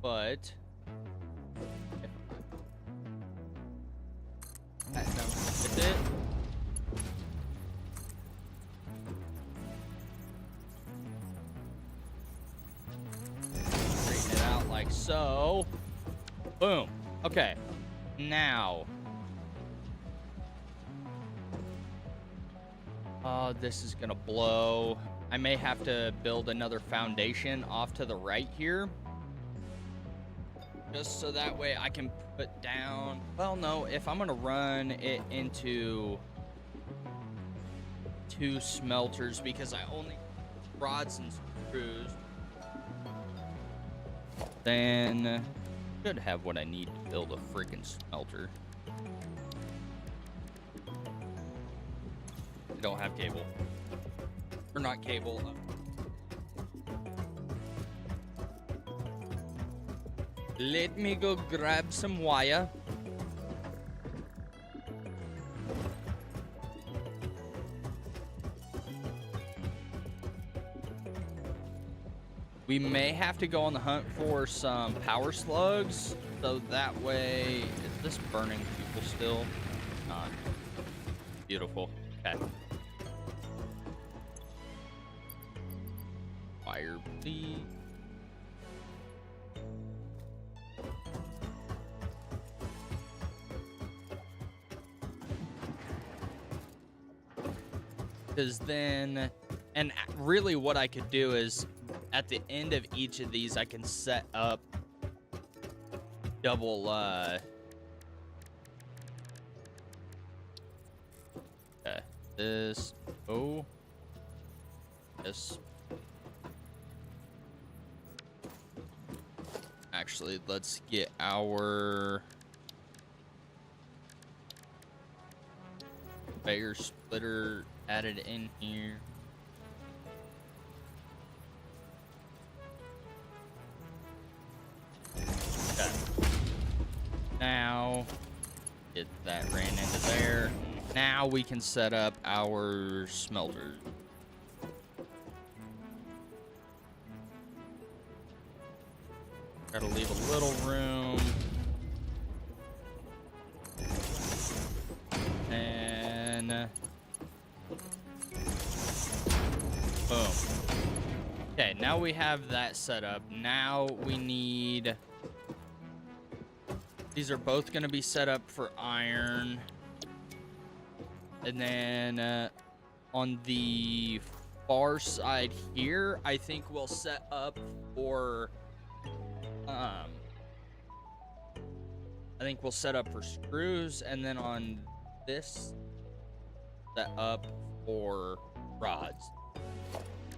But... that sounds with it. Straighten it out like so. Boom. Okay. Now... oh, this is gonna blow. I may have to build another foundation off to the right here. Just so that way I can put down... well, no, if I'm gonna run it into 2 smelters because I only rods and screws, then should have what I need to build a freaking smelter. I don't have cable. Or not cable. Let me go grab some wire. We may have to go on the hunt for some power slugs, so that way... is this burning people still? Not. Beautiful. Okay. Fire, please. Because then, and really what I could do is at the end of each of these, I can set up double, this, oh, this. Actually, let's get our conveyor splitter added in here. Okay. Now, get that ran into there. Now we can set up our smelters. Gotta leave a little room. And boom. Okay, now we have that set up. Now we need... These are both going to be set up for iron. And then on the far side here, I think we'll set up for... I think we'll set up for screws. And then on this, set up for rods.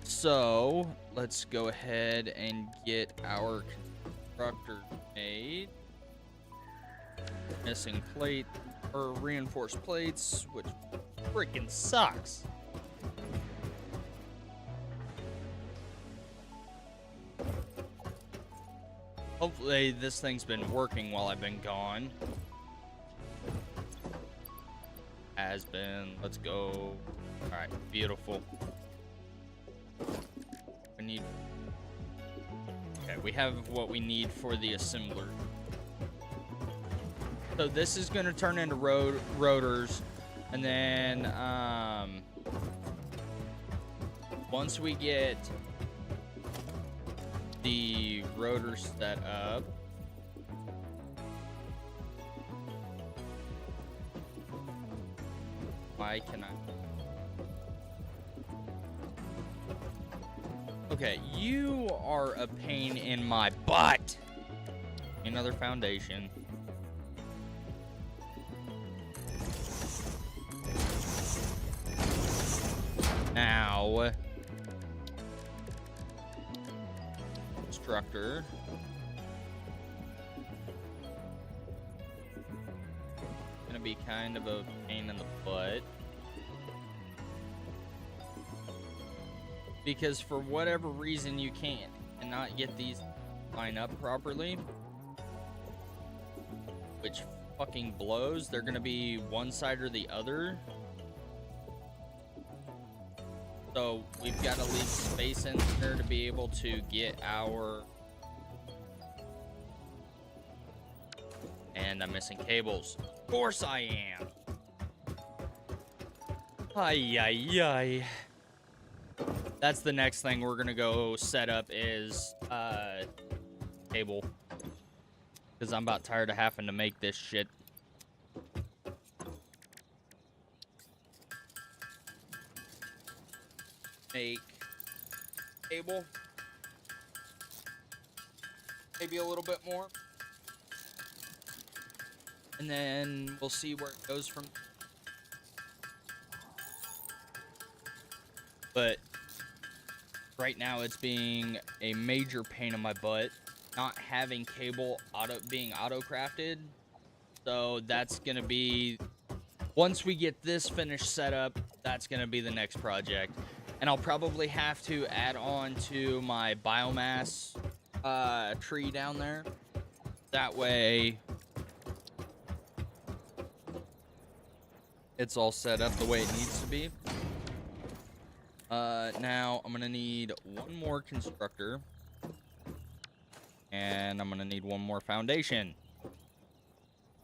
So, let's go ahead and get our constructor made. Missing plate, or reinforced plates, which freaking sucks. Hopefully this thing's been working while I've been gone. Has been. Let's go. Alright, beautiful. We need... Okay, we have what we need for the assembler. So this is going to turn into rotors, and then once we get the rotors set up, why can I? Okay, you are a pain in my butt. Another foundation. Now, constructor. Gonna be kind of a pain in the butt. Because for whatever reason you cannot get these line up properly. Which fucking blows. They're gonna be one side or the other. So we've got to leave space in there to be able to get our... And I'm missing cables. Of course I am. Ay, ay, ay. That's the next thing we're going to go set up is cable. Because I'm about tired of having to make this shit. Make cable, maybe a little bit more, and then we'll see where it goes from. But right now it's being a major pain in my butt not having cable being auto crafted. So that's gonna be, once we get this finished set up, that's gonna be the next project. And I'll probably have to add on to my biomass tree down there. That way, it's all set up the way it needs to be. Now, I'm going to need one more constructor. And I'm going to need one more foundation.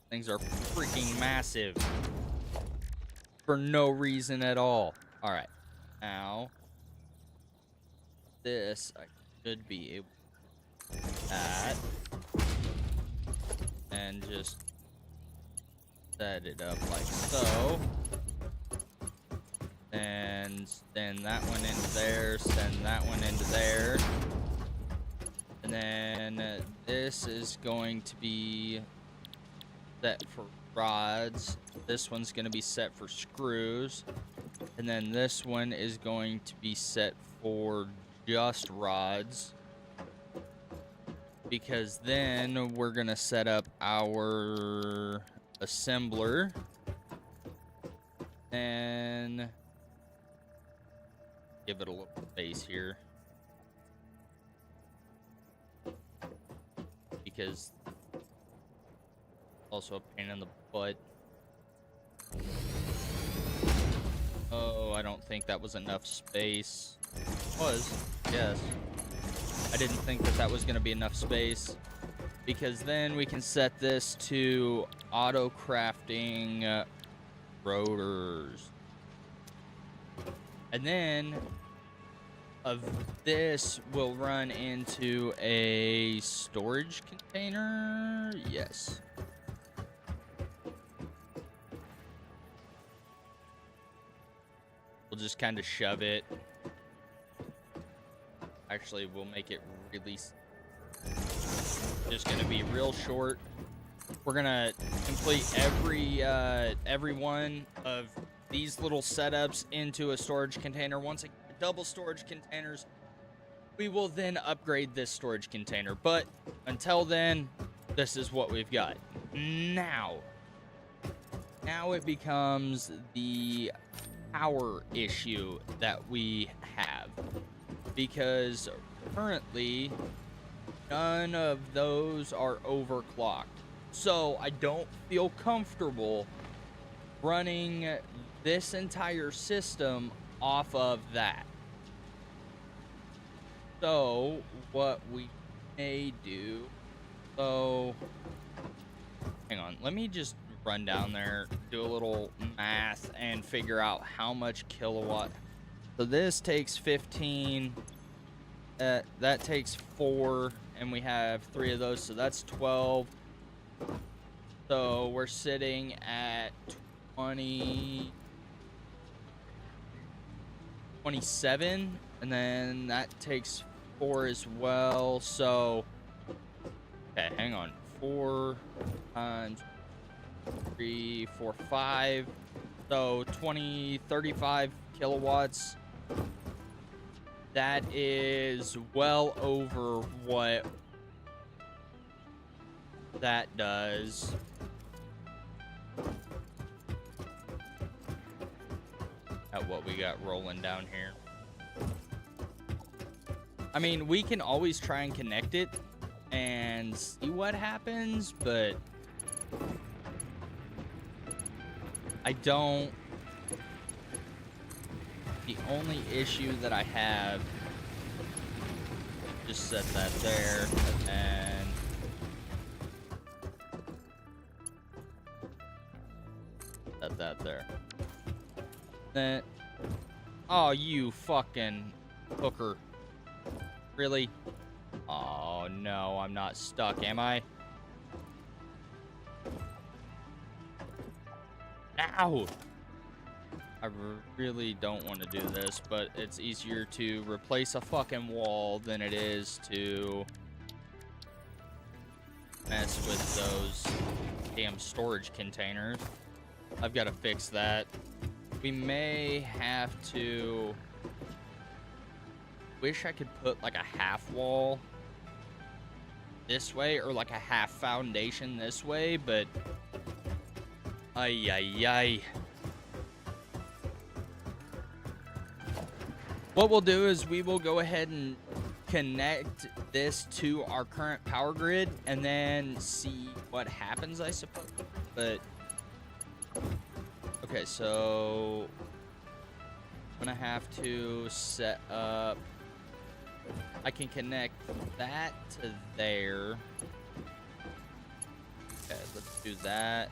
Things are freaking massive. For no reason at all. Alright. Now, this I should be able to do that, and just set it up like so, and send that one into there, send that one into there, and then this is going to be set for rods, this one's going to be set for screws. And then this one is going to be set for just rods. Because then we're going to set up our assembler. And give it a little space here. Because also a pain in the butt. Oh, I don't think that was enough space. Was, yes. I didn't think that that was going to be enough space, because then we can set this to auto crafting rotors. And then of this will run into a storage container. Yes. We'll just kind of shove it. Actually, we'll make it really just gonna be real short. We're gonna complete every one of these little setups into a storage container. Once again, double storage containers, we will then upgrade this storage container. But until then, this is what we've got. Now it becomes the power issue that we have, because currently none of those are overclocked. So I don't feel comfortable running this entire system off of that. So what we may do, so hang on, let me just run down there, do a little math, and figure out how much kilowatt. So this takes 15, that takes 4, and we have 3 of those, so that's 12. So we're sitting at 27, and then that takes 4 as well. So okay, hang on, 4 times 3, 4, 5, so 35 kilowatts. That is well over what that does. At what we got rolling down here. I mean, we can always try and connect it and see what happens, but I don't. The only issue that I have, just set that there, and set that there. Then, oh, you fucking hooker. Really? Oh, no, I'm not stuck, am I? Ow! I really don't want to do this, but it's easier to replace a fucking wall than it is to mess with those damn storage containers. I've got to fix that. We may have to... Wish I could put like a half wall this way, or like a half foundation this way, but... Ay, ay, ay. What we'll do is we will go ahead and connect this to our current power grid and then see what happens, I suppose. But okay, so I'm gonna have to set up, I can connect that to there. Okay, let's do that,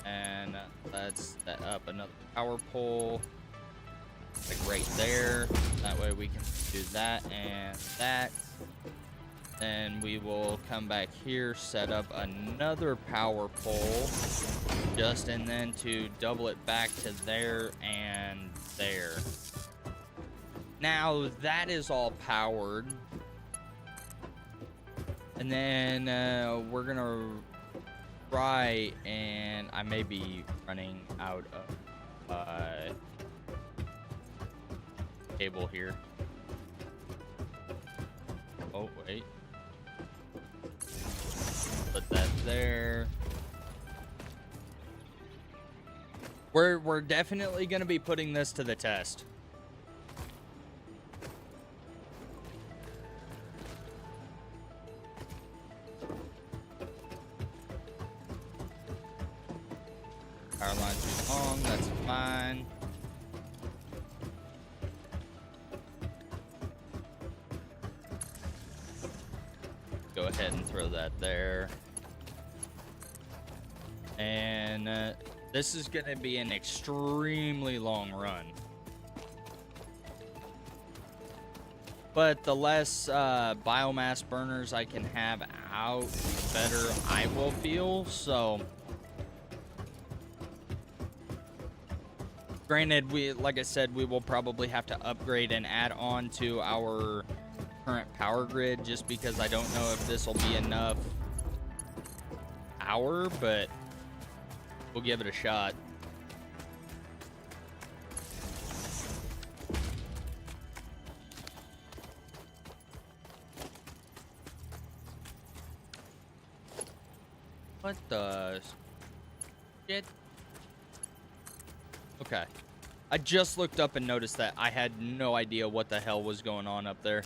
and let's set up another power pole. Like right there. That way we can do that and that. Then we will come back here, set up another power pole, and then to double it back to there and there. Now that is all powered. And then we're gonna try, and I may be running out of cable here. Oh, wait. Put that there. We're definitely going to be putting this to the test. Power line too long, that's fine. ahead and throw that there. And this is going to be an extremely long run. But the less biomass burners I can have out, the better I will feel. So, granted, like I said, we will probably have to upgrade and add on to our current power grid just because I don't know if this will be enough power, but we'll give it a shot. What the shit? Okay. I just looked up and noticed that I had no idea what the hell was going on up there.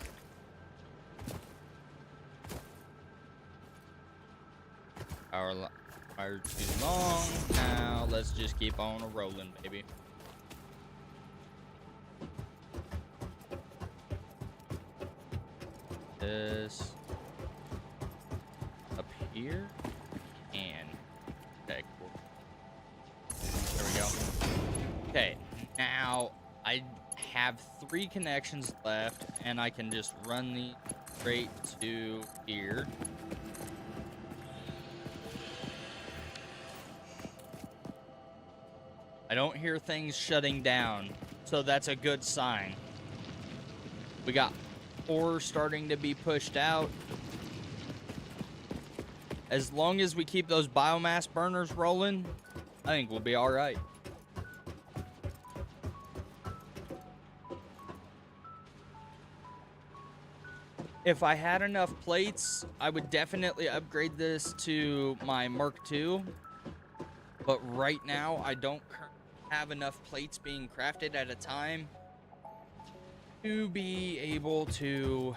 Power too long. Now let's just keep on rolling, baby. This up here. And okay, cool. There we go. Okay, now I have 3 connections left, and I can just run these straight to here. I don't hear things shutting down, so that's a good sign. We got ore starting to be pushed out. As long as we keep those biomass burners rolling, I think we'll be all right. If I had enough plates, I would definitely upgrade this to my Mark II. But right now, I don't have enough plates being crafted at a time to be able to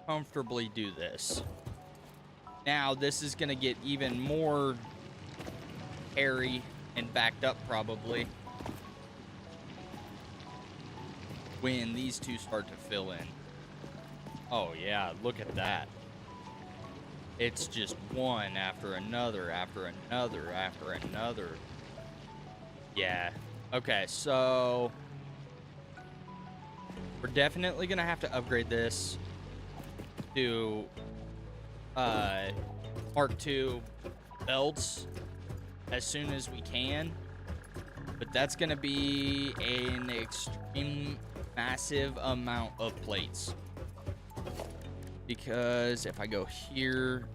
comfortably do this. Now, this is going to get even more hairy and backed up probably when these two start to fill in. Oh yeah, look at that. It's just one after another, after another, after another. Yeah. Okay, so we're definitely going to have to upgrade this to Mark II belts as soon as we can. But that's going to be an extreme massive amount of plates. Because if I go here,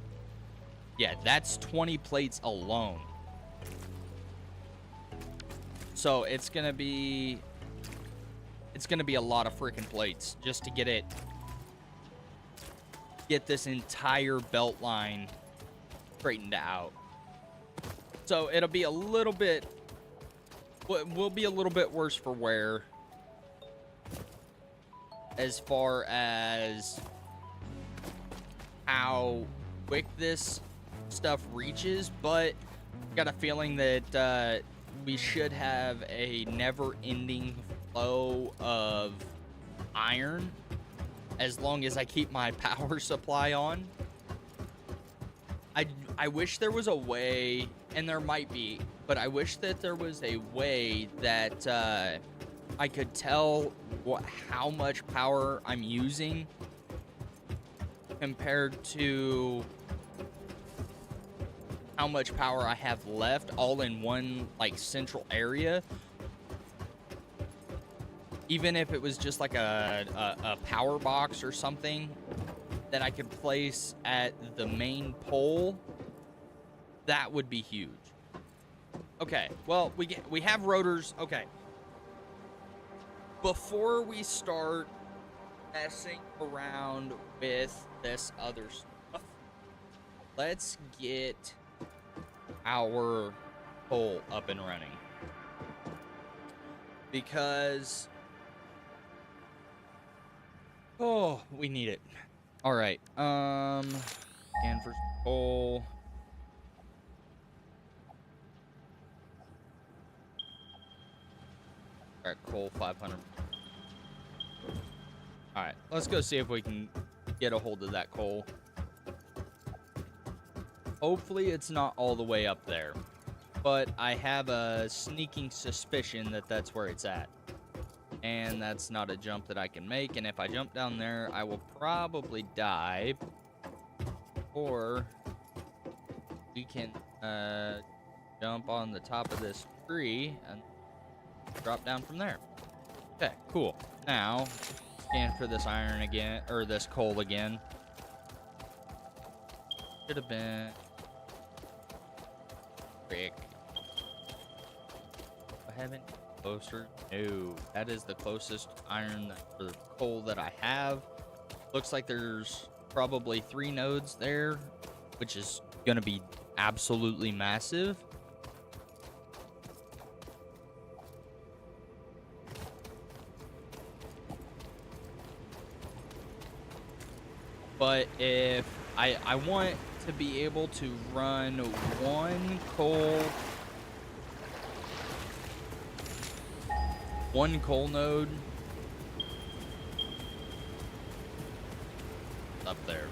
yeah, that's 20 plates alone. So it's going to be a lot of freaking plates just to get this entire belt line straightened out. So it'll be a little bit, will be a little bit worse for wear as far as how quick this stuff reaches, but got a feeling that we should have a never-ending flow of iron as long as I keep my power supply on. I wish there was a way, and there might be, but I wish that there was a way that I could tell how much power I'm using compared to how much power I have left all in one like central area. Even if it was just like a power box or something that I could place at the main pole, that would be huge. Okay, well, we have rotors. Okay. Before we start messing around with this other stuff, let's get our pole up and running. Because we need it. All right. And for coal. All right, coal 500. All right, let's go see if we can get a hold of that coal. Hopefully it's not all the way up there. But I have a sneaking suspicion that that's where it's at. And that's not a jump that I can make. And if I jump down there, I will probably die. Or we can jump on the top of this tree and drop down from there. Okay, cool. Now, scan for this iron again, or this coal again. Should have been... Frick. I haven't... Closer? No. That is the closest iron or coal that I have. Looks like there's probably 3 nodes there, which is going to be absolutely massive. But if I want to be able to run 1 coal node up there.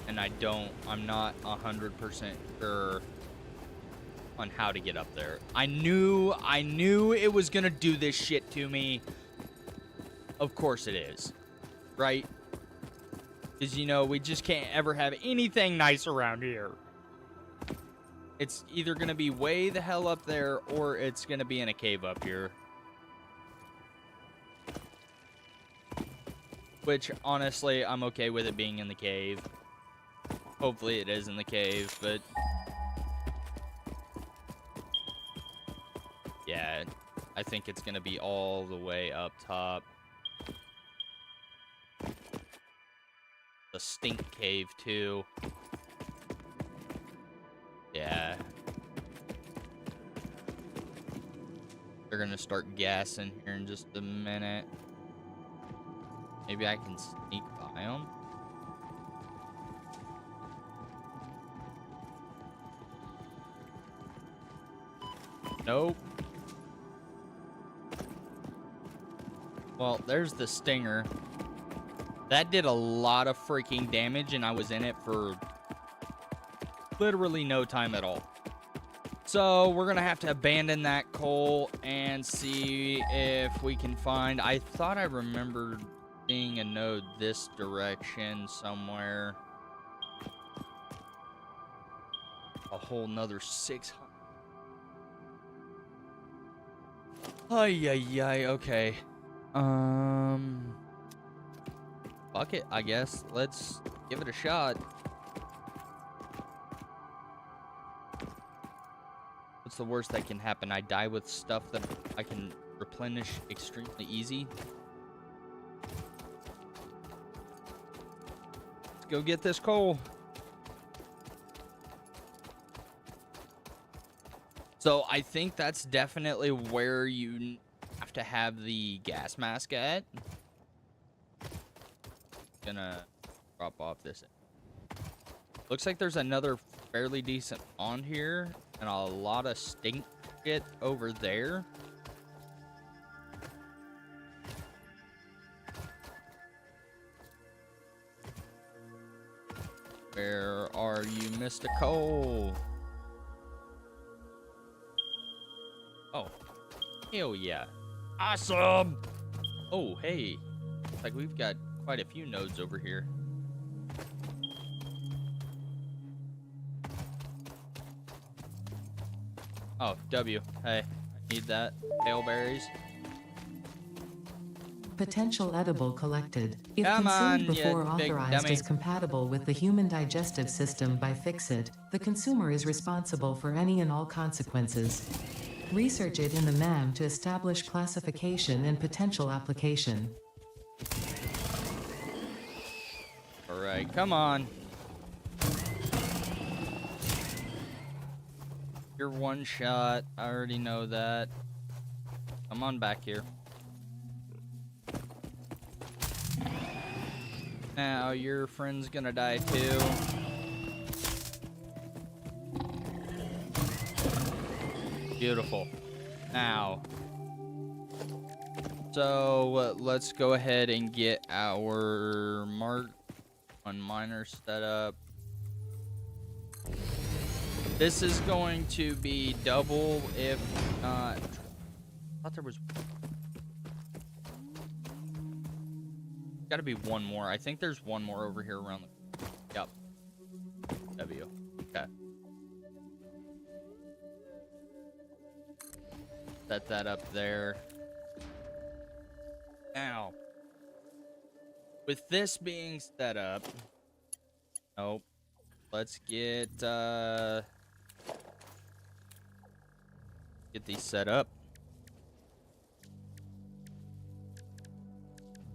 And I'm not 100% sure on how to get up there. I knew it was gonna do this shit to me. Of course it is, right? Because, you know, we just can't ever have anything nice around here. It's either going to be way the hell up there, or it's going to be in a cave up here. Which, honestly, I'm okay with it being in the cave. Hopefully it is in the cave, but... yeah, I think it's going to be all the way up top. The stink cave, too. Yeah. They're gonna start gassing here in just a minute. Maybe I can sneak by them. Nope. Well, there's the stinger. That did a lot of freaking damage, and I was in it for literally no time at all. So we're gonna have to abandon that coal and see if we can find... I thought I remembered seeing a node this direction somewhere. A whole nother 600. Ay, ay, ay, okay. Fuck it, I guess. Let's give it a shot. What's the worst that can happen? I die with stuff that I can replenish extremely easy. Let's go get this coal. So I think that's definitely where you have to have the gas mask at. Gonna drop off this. Looks like there's another fairly decent pond here and a lot of stink shit over there. Where are you, Mr. Cole? Oh, hell yeah. Awesome. Oh, hey. Looks like we've got quite a few nodes over here. Oh, W. Hey, I need that. Pale berries. Potential edible collected. If Come consumed on, you before big authorized dummy. is compatible with the human digestive system by Fix-It, the consumer is responsible for any and all consequences. Research it in the MAM to establish classification and potential application. Alright, come on. You're one shot. I already know that. Come on back here. Now your friend's gonna die too. Beautiful. Now. So let's go ahead and get our Mark 1 miner set up. This is going to be double, if not. I thought there was. Gotta be one more. I think there's one more over here around the. Yep. W. Okay. Set that up there. Now, with this being set up, nope. Let's get these set up.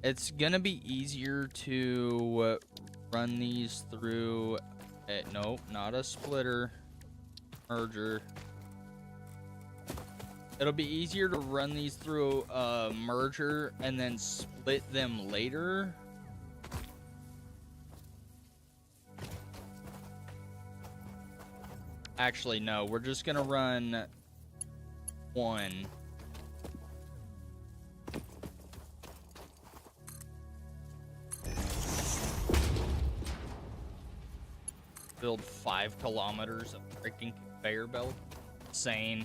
It's gonna be easier to run these through. Nope, not a splitter. Merger. It'll be easier to run these through a merger and then split them later. Actually, no. We're just gonna run one. Build 5 kilometers of freaking conveyor belt. Insane.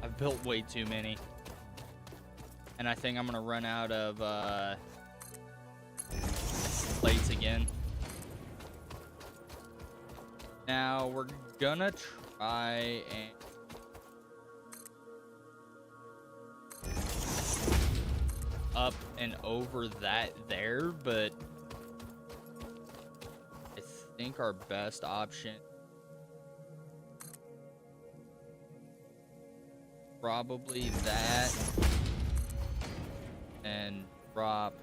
I've built way too many. And I think I'm gonna run out of plates again. Now we're gonna try and up and over that there, but I think our best option probably that. And drop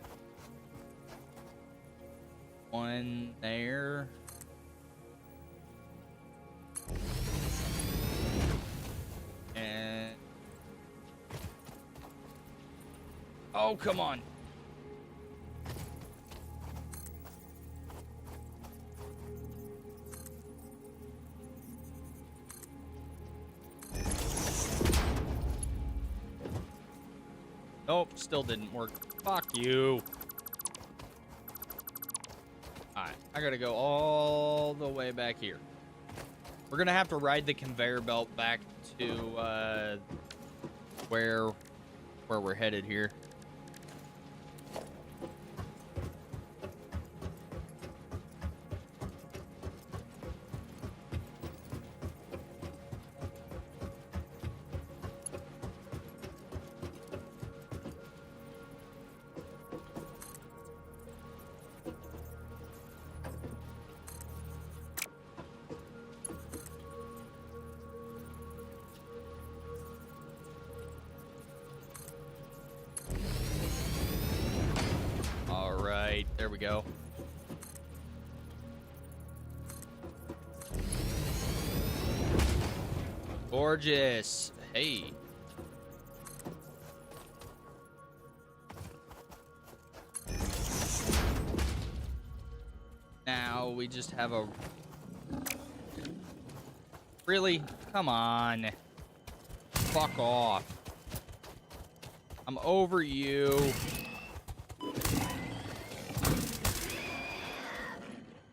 one there. And oh, come on. Nope, still didn't work. Fuck you. Alright, I gotta go all the way back here. We're gonna have to ride the conveyor belt back to where we're headed here. There we go. Gorgeous. Hey. Now we just have a... Really? Come on. Fuck off. I'm over you.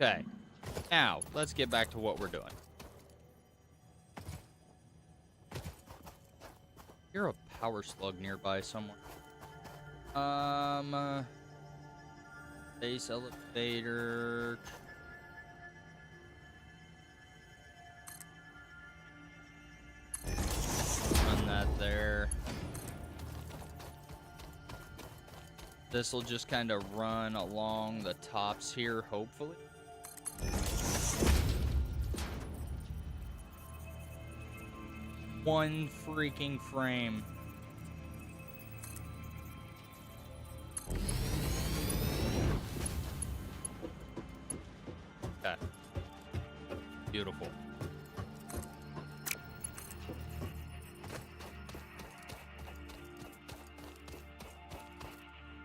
Okay, now let's get back to what we're doing. You're a power slug nearby somewhere. Base elevator. Run that there. This will just kind of run along the tops here, hopefully. One freaking frame. Okay. Beautiful.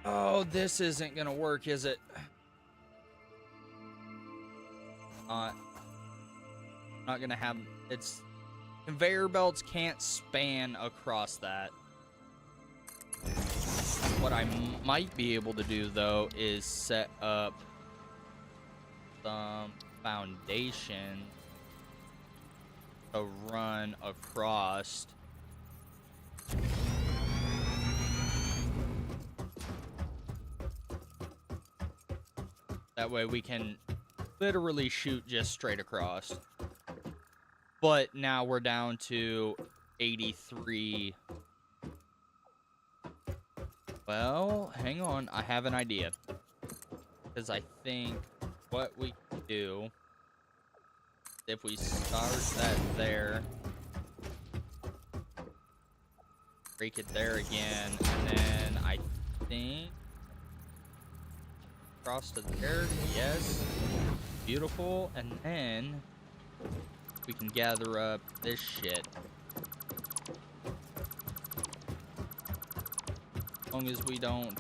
Oh, this isn't gonna work, is it? Not gonna have it's conveyor belts can't span across that. What I might be able to do though is set up some foundation to run across. That way we can literally shoot just straight across. But now we're down to 83. Well, hang on. I have an idea. Because I think what we can do, if we start that there, break it there again, and then I think across to there, yes, beautiful, and then we can gather up this shit. As long as we don't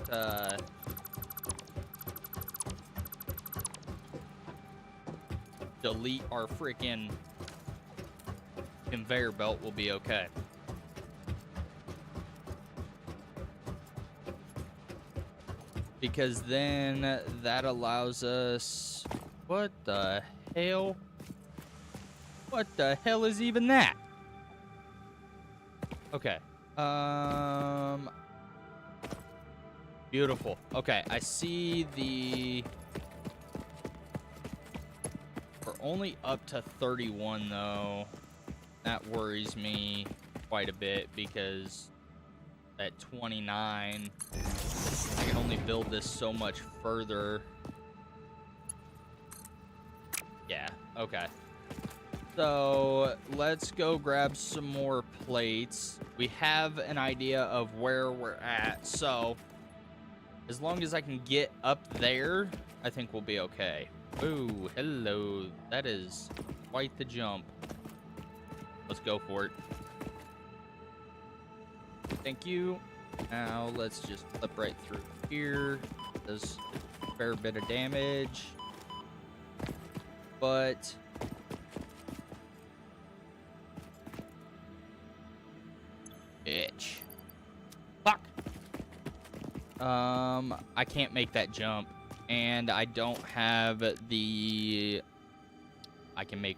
delete our freaking conveyor belt, will be okay. Because then that allows us... What the hell? What the hell is even that? Okay. Beautiful. Okay, I see the... We're only up to 31, though. That worries me quite a bit, because at 29... I can only build this so much further. Yeah, okay. So, let's go grab some more plates. We have an idea of where we're at, so as long as I can get up there, I think we'll be okay. Ooh, hello. That is quite the jump. Let's go for it. Thank you. Now, let's just flip right through here. Does a fair bit of damage. But... Bitch. Fuck! I can't make that jump. And I don't have the... I can make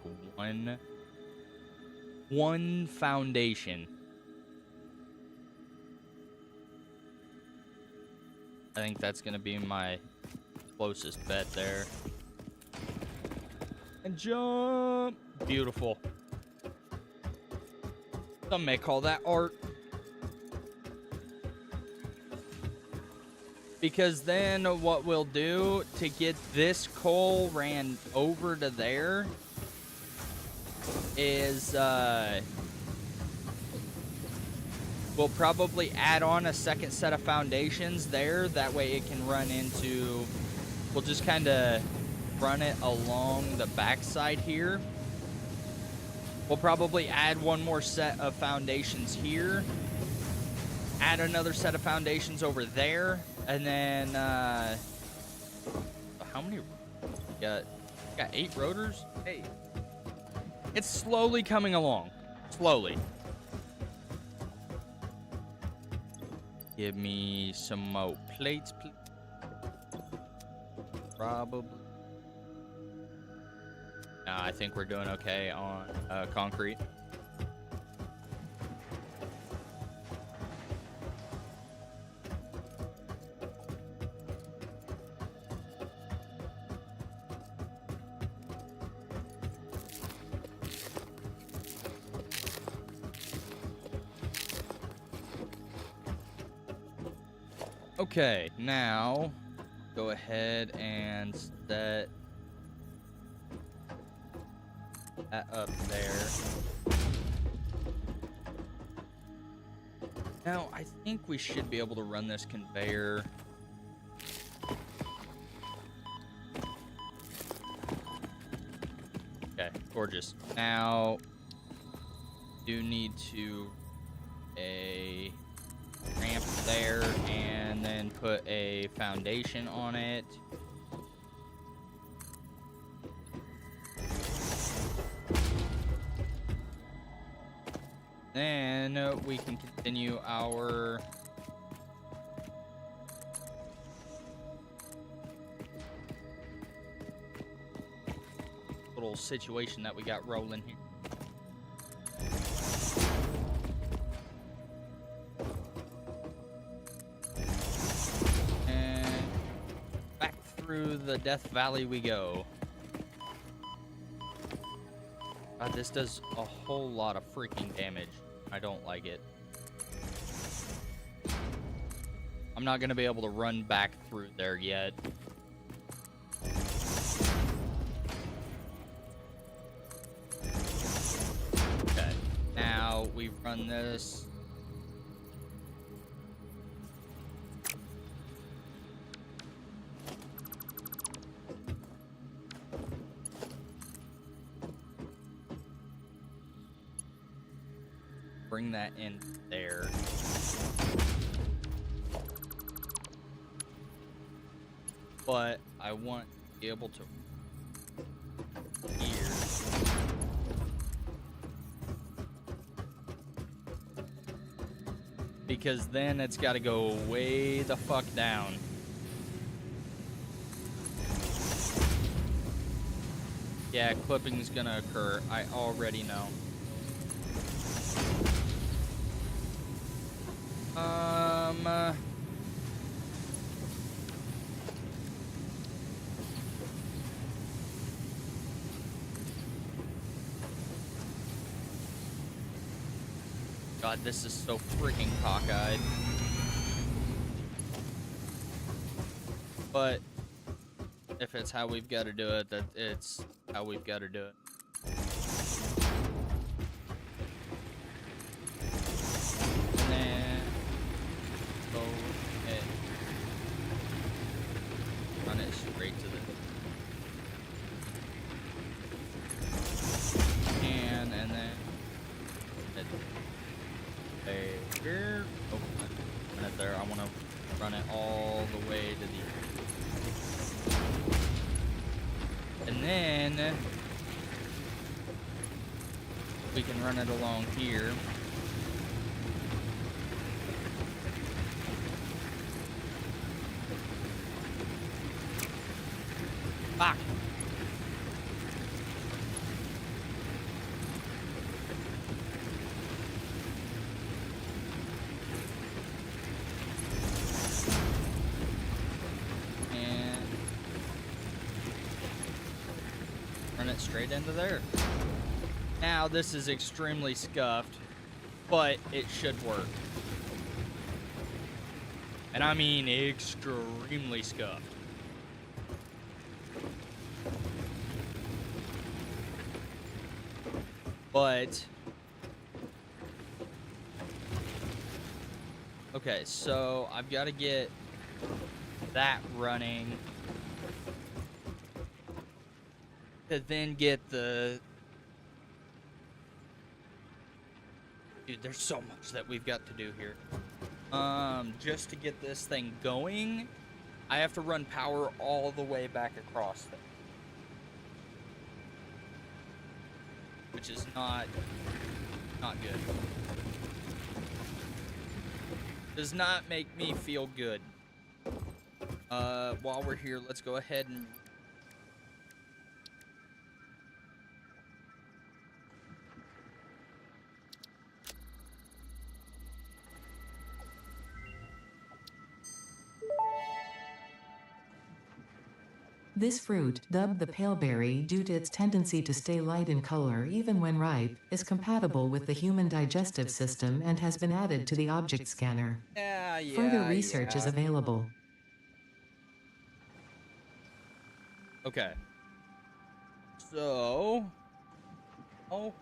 one foundation. I think that's going to be my closest bet there. And jump! Beautiful. Some may call that art. Because then what we'll do to get this coal ran over to there is we'll probably add on a second set of foundations there. That way it can run into... We'll just kind of run it along the backside here. We'll probably add one more set of foundations here. Add another set of foundations over there. And then, how many? Got 8 rotors? Hey. It's slowly coming along. Slowly. Give me some more plates, please. Probably. Nah, I think we're doing okay on concrete. Okay, now go ahead and set that up there. Now, I think we should be able to run this conveyor. Okay, gorgeous. Now, do need to a ramp there and then put a foundation on it. Then we can continue our little situation that we got rolling here. And back through the Death Valley we go. God, this does a whole lot of freaking damage. I don't like it. I'm not gonna be able to run back through there yet. Okay, now we run this. Bring that in there. But I want to be able to here. Because then it's got to go way the fuck down. Yeah, clipping's gonna occur. I already know. God, this is so freaking cockeyed. But if it's how we've got to do it, that it's how we've got to do it. And then go ahead. Run it straight to the and then there. Oh, run it there. I want to run it all the way to the. And then we can run it along here. Fuck. Straight into there. Now this is extremely scuffed, but it should work. And I mean extremely scuffed. But okay, so I've got to get that running. To then get the... Dude, there's so much that we've got to do here. Just to get this thing going, I have to run power all the way back across there. Which is not good. Does not make me feel good. While we're here, let's go ahead and... This fruit, dubbed the paleberry due to its tendency to stay light in color even when ripe, is compatible with the human digestive system and has been added to the object scanner. Further research is available. Okay. So... Oh.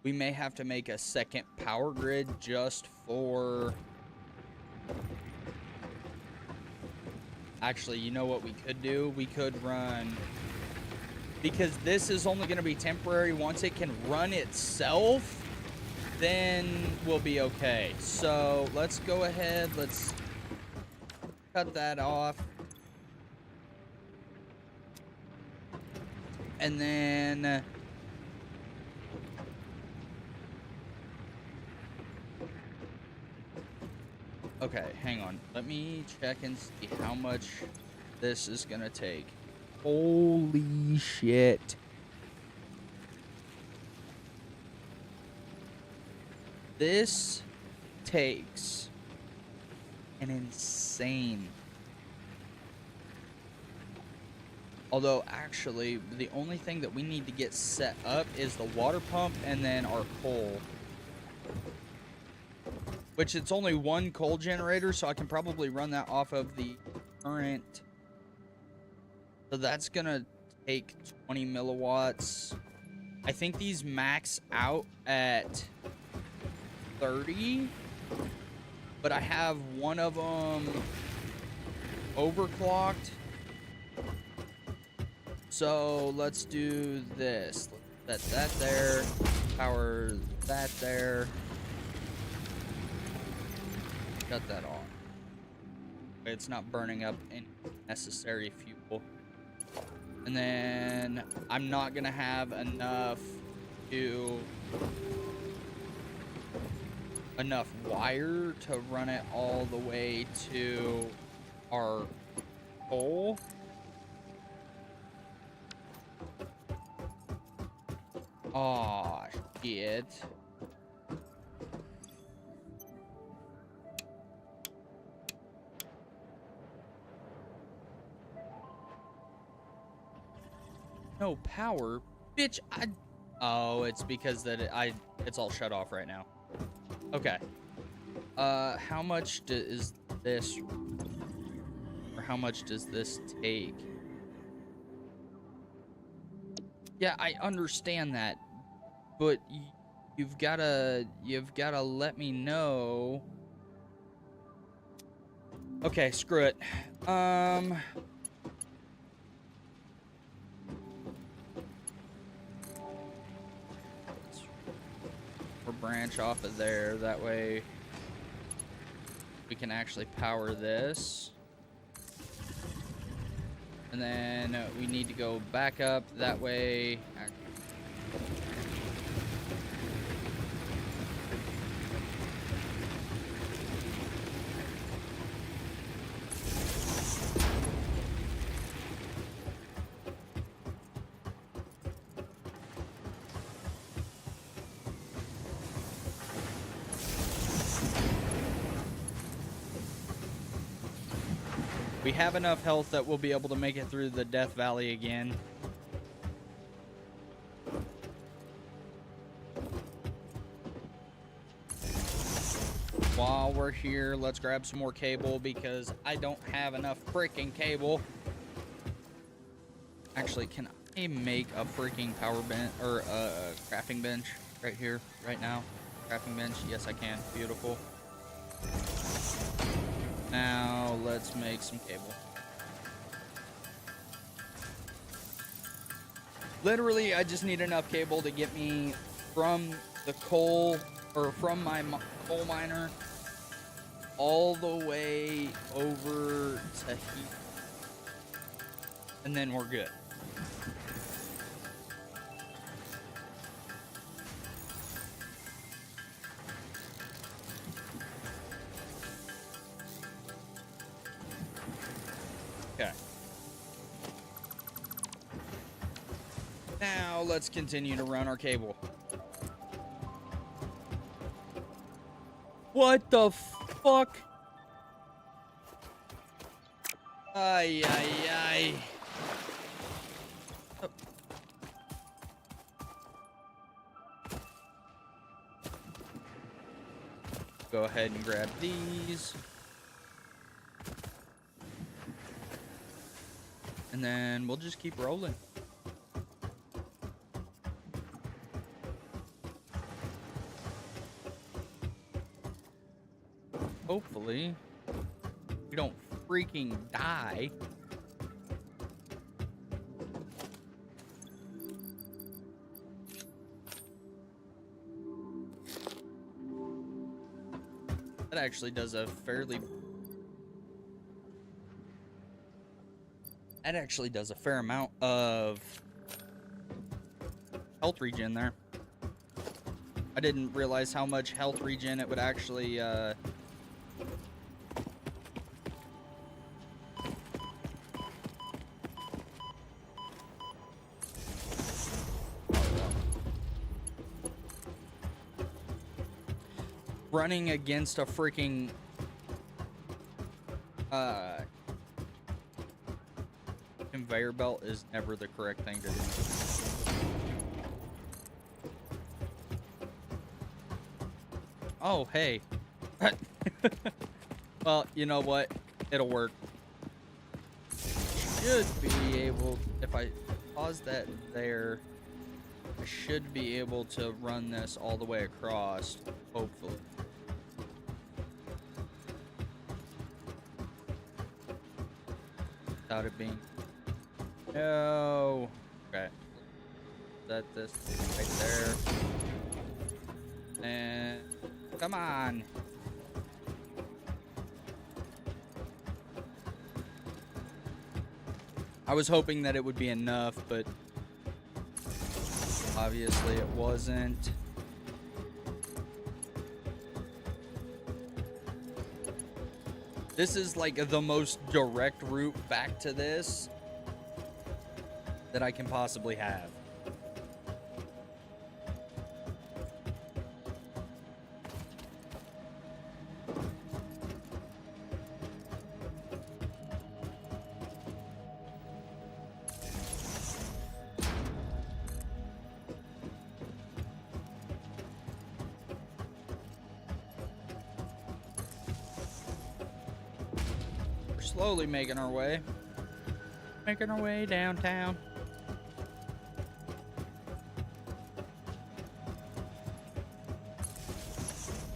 We may have to make a second power grid just for... Actually, you know what we could do? We could run... Because this is only going to be temporary. Once it can run itself, then we'll be okay. So, let's go ahead. Let's cut that off. And then okay, hang on. Let me check and see how much this is gonna take. Holy shit. This takes an insane. Although, actually, the only thing that we need to get set up is the water pump and then our coal. Which, it's only one coal generator, so I can probably run that off of the current. So that's gonna take 20 milliwatts. I think these max out at 30. But I have one of them overclocked. So let's do this. Let's set that there. Power that there. Shut that off. It's not burning up any necessary fuel. And then I'm not gonna have enough wire to run it all the way to our coal. Aw, shit. No power? Bitch, oh, it's because it's all shut off right now. Okay. How much is this, or how much does this take? Yeah, I understand that, but you've gotta let me know. Okay, screw it. We'll branch off of there. That way we can actually power this. And then we need to go back up that way. We have enough health that we'll be able to make it through the Death Valley again. While we're here, let's grab some more cable because I don't have enough freaking cable. Actually, can I make a freaking power bench or a crafting bench right here, right now? Crafting bench, yes I can. Beautiful. Now, let's make some cable. Literally, I just need enough cable to get me from the coal, or from my coal miner, all the way over to here. And then we're good. Okay. Now let's continue to run our cable. What the fuck? Ay, ay, ay. Oh. Go ahead and grab these. And then we'll just keep rolling. Hopefully, we don't freaking die. That actually does a fairly... That actually does a fair amount of health regen there. I didn't realize how much health regen it would actually, running against a freaking, conveyor belt is never the correct thing to do. Oh, hey. Well, you know what? It'll work. Should be able, if I pause that there, I should be able to run this all the way across, hopefully. Without it being... No. Okay. Set this right there. And... Come on. I was hoping that it would be enough, but obviously it wasn't. This is like the most direct route back to this that I can possibly have. Slowly making our way downtown.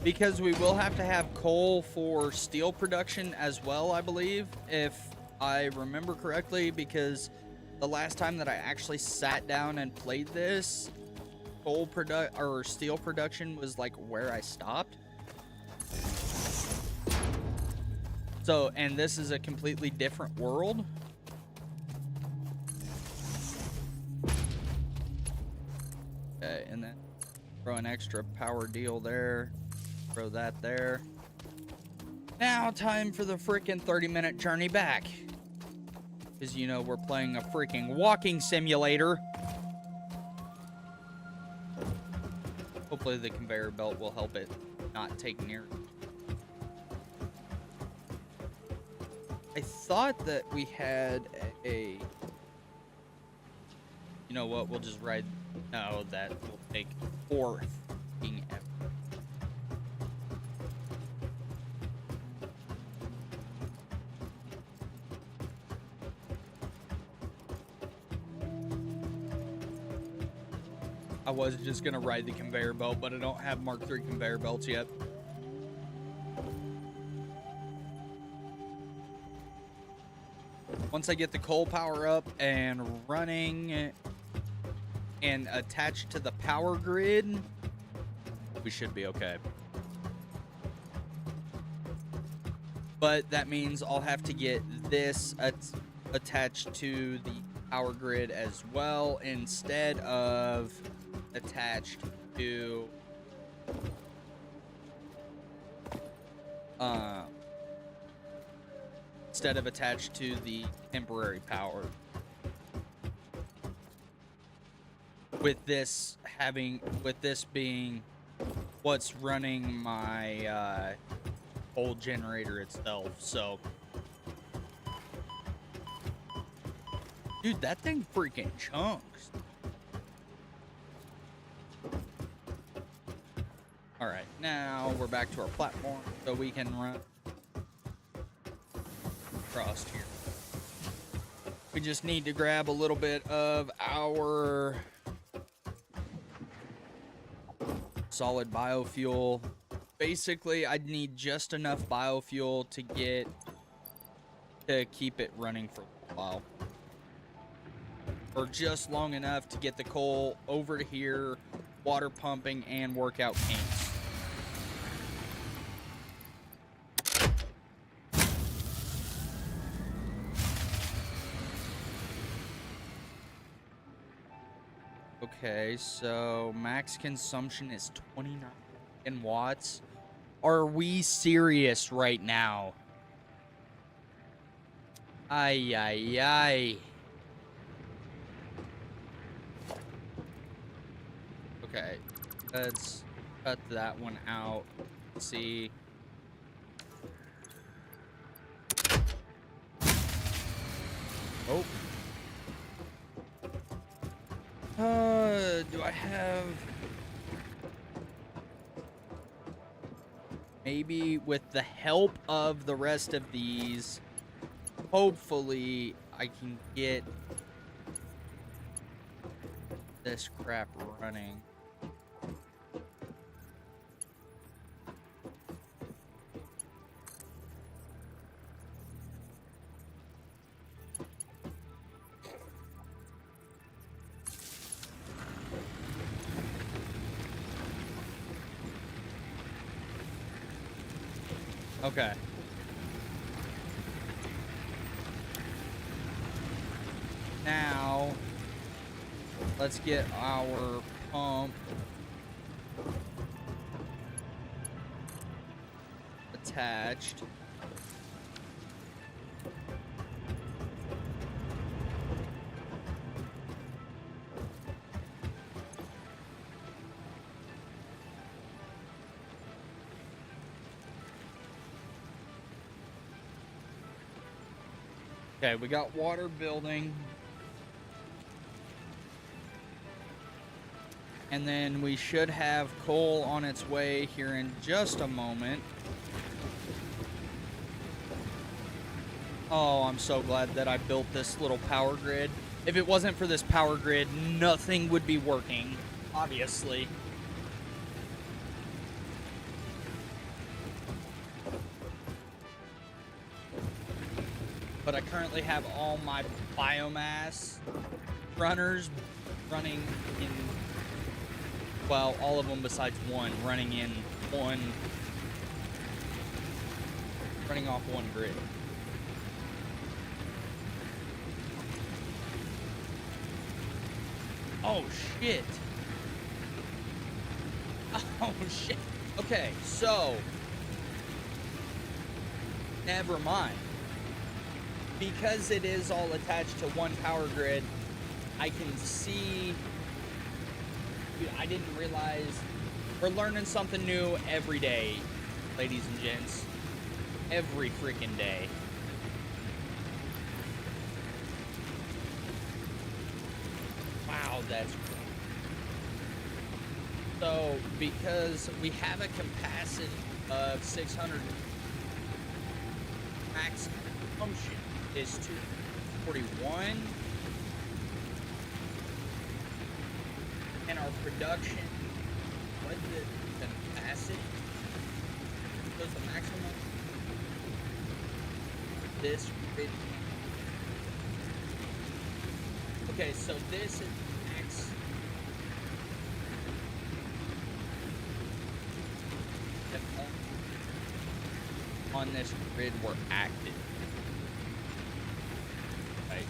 Because we will have to have coal for steel production as well, I believe, if I remember correctly, because the last time that I actually sat down and played this, steel production was like where I stopped. So, and this is a completely different world. Okay, and then throw an extra power deal there. Throw that there. Now, time for the freaking 30-minute journey back. Because, you know, we're playing a freaking walking simulator. Hopefully the conveyor belt will help it not take near. I thought that we had a... You know what? We'll just ride... No, that will take 4 fucking ever. I was just gonna ride the conveyor belt, but I don't have Mark III conveyor belts yet. Once I get the coal power up and running and attached to the power grid, we should be okay. But that means I'll have to get this attached to the power grid as well, instead of attached to the temporary power. With this being what's running my coal generator itself. So, dude, that thing freaking chunks. All right, now we're back to our platform, so we can run across here. We just need to grab a little bit of our solid biofuel. Basically, I'd need just enough biofuel to keep it running for a while. Or just long enough to get the coal over to here, water pumping, and work out kinks. Okay, so max consumption is 29 watts. Are we serious right now? Ay, ay, ay. Okay, let's cut that one out. Let's see. Oh. Do I have... Maybe with the help of the rest of these, hopefully I can get this crap running. Okay. Now, let's get our pump attached. Okay, we got water building. And then we should have coal on its way here in just a moment. Oh, I'm so glad that I built this little power grid. If it wasn't for this power grid, nothing would be working, obviously. But I currently have all my biomass runners running in, well, all of them besides one running off one grid. Oh shit. Oh shit. Okay, so never mind. Because it is all attached to one power grid, I can see. Dude, I didn't realize. We're learning something new every day, ladies and gents. Every freaking day. Wow, that's cool. So, because we have a capacity of 600, max consumption is 241, and our production, what the capacity, so the maximum, this grid. Okay, so this is max. On this grid, we're active. Right.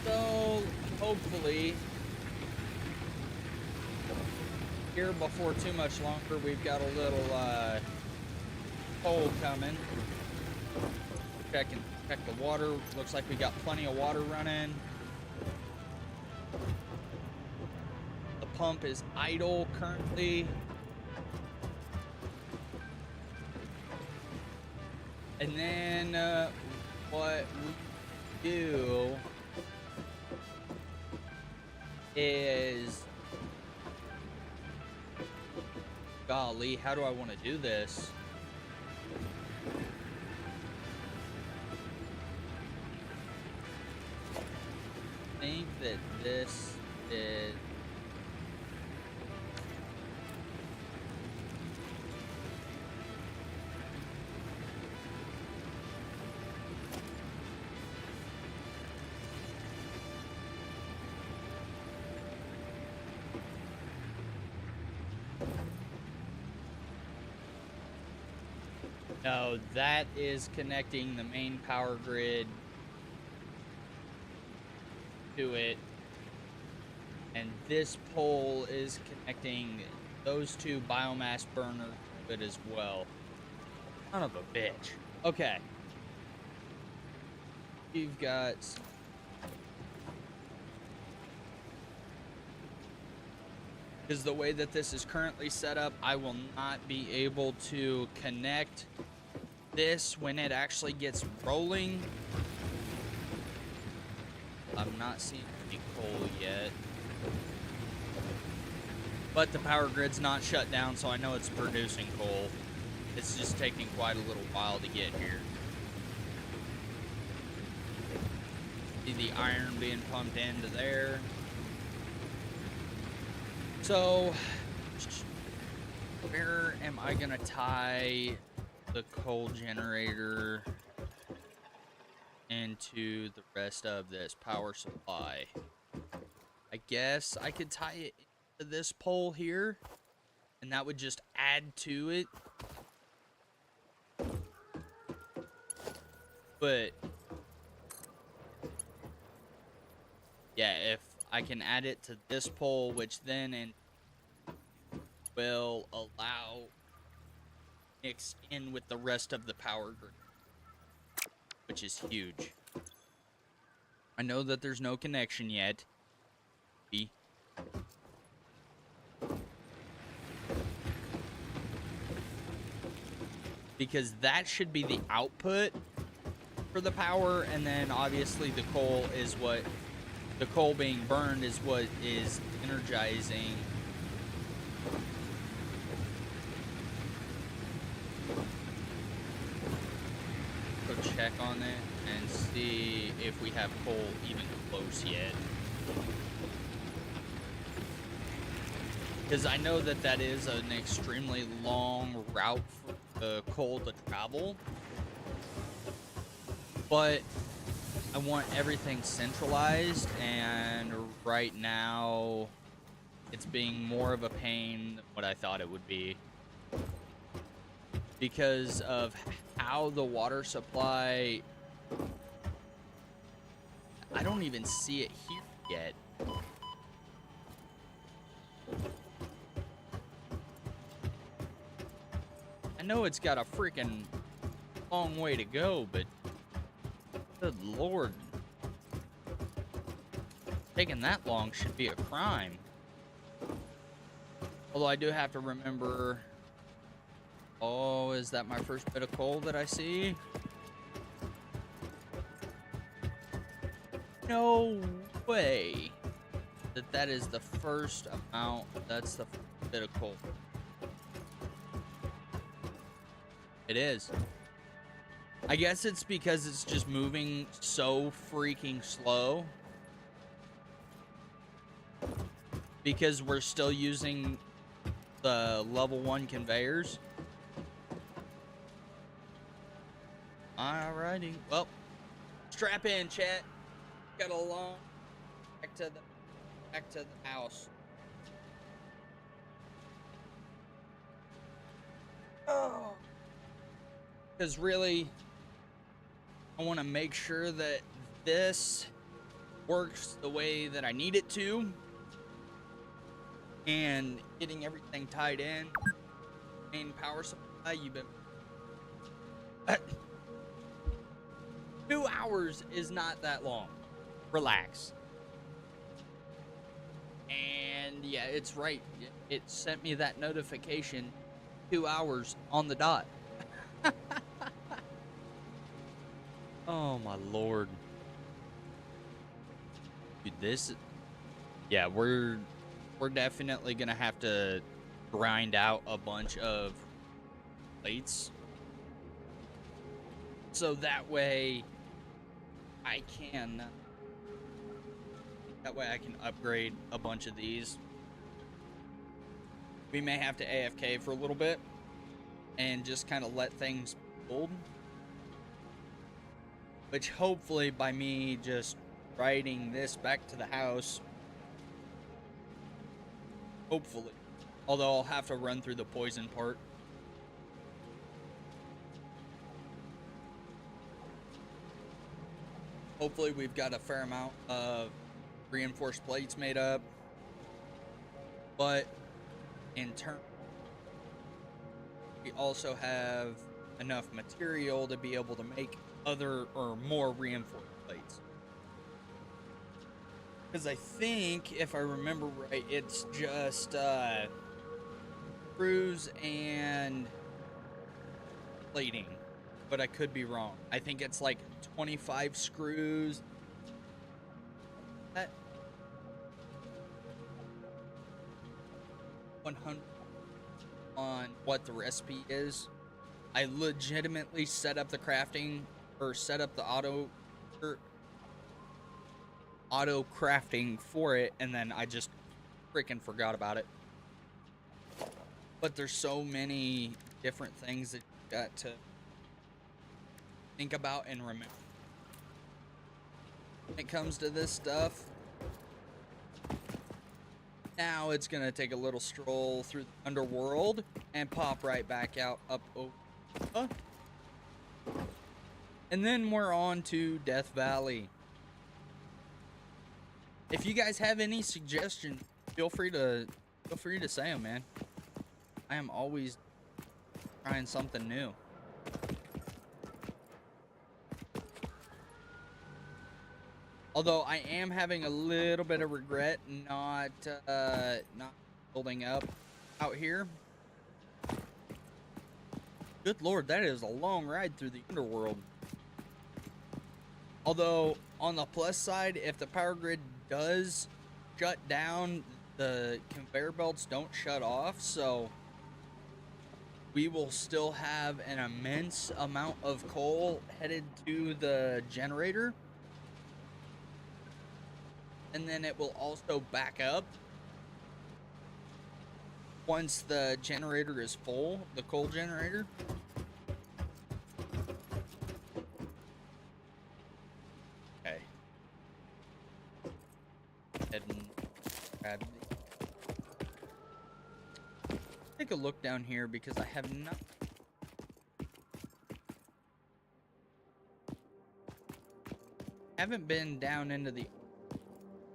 So hopefully, here before too much longer, we've got a little coal coming. Check the water. Looks like we got plenty of water running. The pump is idle currently. And then what we do is, golly, how do I want to do this? I think that this is... No, that is connecting the main power grid to it. And this pole is connecting those two biomass burners to it as well. Son of a bitch. Okay. You've got... Because the way that this is currently set up, I will not be able to connect this when it actually gets rolling. I'm not seeing any coal yet. But the power grid's not shut down, so I know it's producing coal. It's just taking quite a little while to get here. See the iron being pumped into there. So, where am I gonna tie the coal generator into the rest of this power supply? I guess I could tie it into this pole here, and that would just add to it. But yeah, if I can add it to this pole, which then will allow mix in with the rest of the power grid, which is huge. I know that there's no connection yet. Because that should be the output for the power, and then obviously the coal is what... The coal being burned is what is energizing. Go check on it and see if we have coal even close yet. Because I know that that is an extremely long route for the coal to travel. But I want everything centralized, and right now it's being more of a pain than what I thought it would be. Because of how the water supply... I don't even see it here yet. I know it's got a freaking long way to go, but good lord. Taking that long should be a crime. Although I do have to remember... Oh, is that my first bit of coal that I see? No way that that is the first amount. That's the first bit of coal. It is. I guess it's because it's just moving so freaking slow. Because we're still using the level 1 conveyors. Alrighty. Well, strap in, chat. Got a long back to the house. Oh. Because really, I want to make sure that this works the way that I need it to. And getting everything tied in. Main power supply, you've been... 2 hours is not that long. Relax. And yeah, it's right. It sent me that notification 2 hours on the dot. Oh my lord. Dude, this... Yeah, we're definitely gonna have to grind out a bunch of plates. So that way I can upgrade a bunch of these. We may have to AFK for a little bit and just kind of let things build. Which hopefully by me just riding this back to the house, hopefully, although I'll have to run through the poison part. Hopefully we've got a fair amount of reinforced plates made up. But in turn, we also have enough material to be able to make other or more reinforced plates. Because I think, if I remember right, it's just screws and plating. But I could be wrong. I think it's like 25 screws. 100 on what the recipe is. I legitimately set up the crafting, or set up the auto crafting for it, and then I just freaking forgot about it. But there's so many different things that you got to think about and remember when it comes to this stuff. Now it's gonna take a little stroll through the underworld and pop right back out up over. And then we're on to Death Valley. If you guys have any suggestions, feel free to say them, man. I am always trying something new. Although I am having a little bit of regret not building up out here. Good Lord, that is a long ride through the underworld. Although, on the plus side, if the power grid does shut down, the conveyor belts don't shut off, so we will still have an immense amount of coal headed to the generator. And then it will also back up once the generator is full, the coal generator. Okay. Head and grab the... Take a look down here because I have not... haven't been down into the...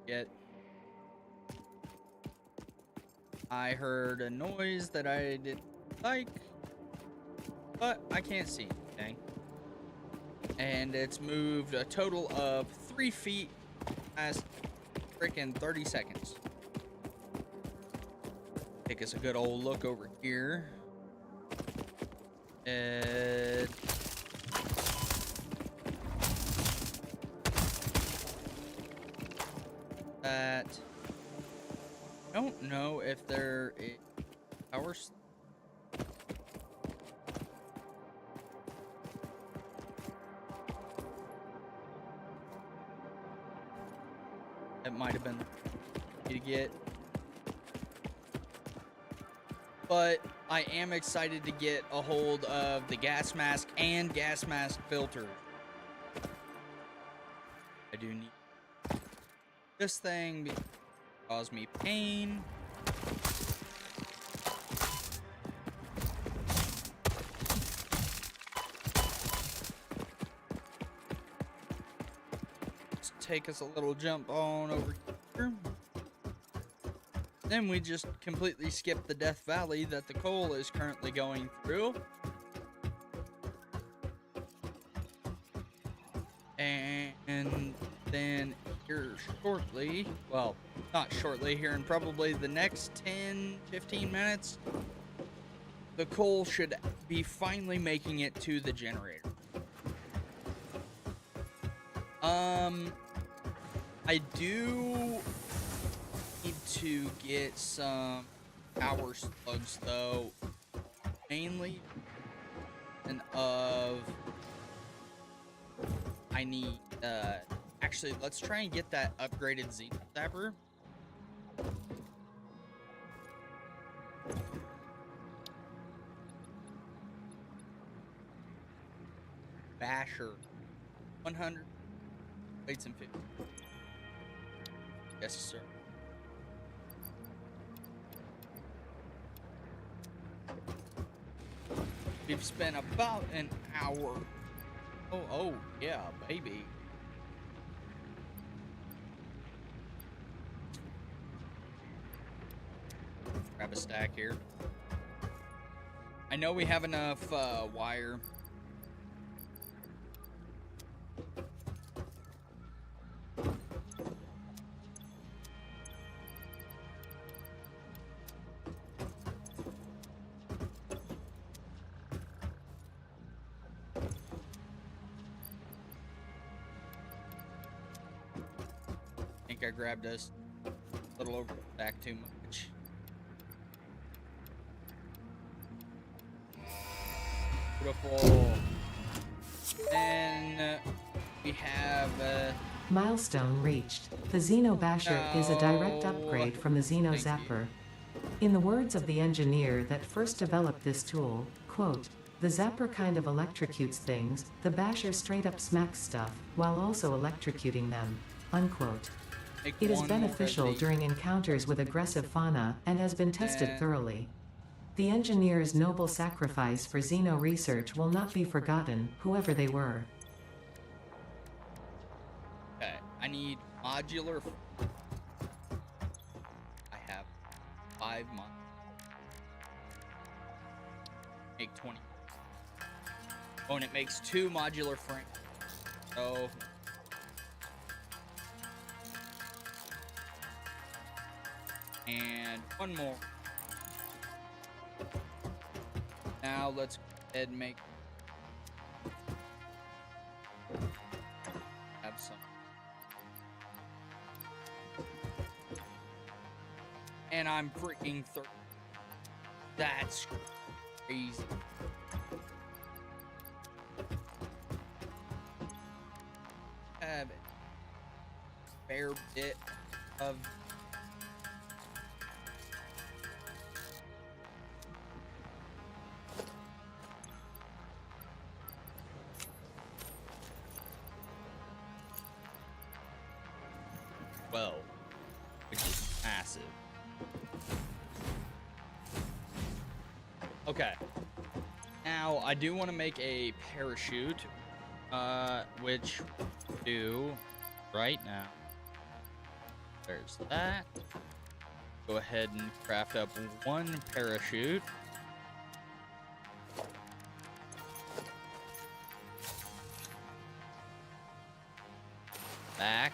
yet. I heard a noise that I didn't like, but I can't see anything. And it's moved a total of 3 feet past freaking 30 seconds. Take us a good old look over here. And that, I don't know if there is power. It might have been to get, but I am excited to get a hold of the gas mask and gas mask filter. I do need this thing because it caused me pain. Let's take us a little jump on over here. Then we just completely skip the Death Valley that the coal is currently going through. And then here shortly, well, not shortly, here in probably the next 10-15 minutes, the coal should be finally making it to the generator. I do need to get some power slugs though, mainly, and I need, actually, let's try and get that upgraded Zenith Zapper. Basher. 100 plates and 50. Yes, sir. We've spent about an hour. Oh, yeah, baby. grab a stack here. I know we have enough wire. I think I grabbed us a little over back too much. Beautiful. Then we have Milestone reached. The Xeno Basher is a direct upgrade from the Xeno Zapper. In the words of the engineer that first developed this tool, quote, "The Zapper kind of electrocutes things, the Basher straight up smacks stuff, while also electrocuting them," unquote. It is beneficial during encounters with aggressive fauna, and has been tested thoroughly. The engineer's noble sacrifice for Xeno research will not be forgotten, whoever they were. Okay, I need modular. I have 5 months. Make 20. Oh, and it makes 2 modular frames. So and 1 more. Now let's go ahead and make have some. And I'm freaking thirsty. That's crazy. Have a fair bit of which is massive. Okay. Now, I do want to make a parachute, which we'll do right now. There's that. Go ahead and craft up 1 parachute. Back.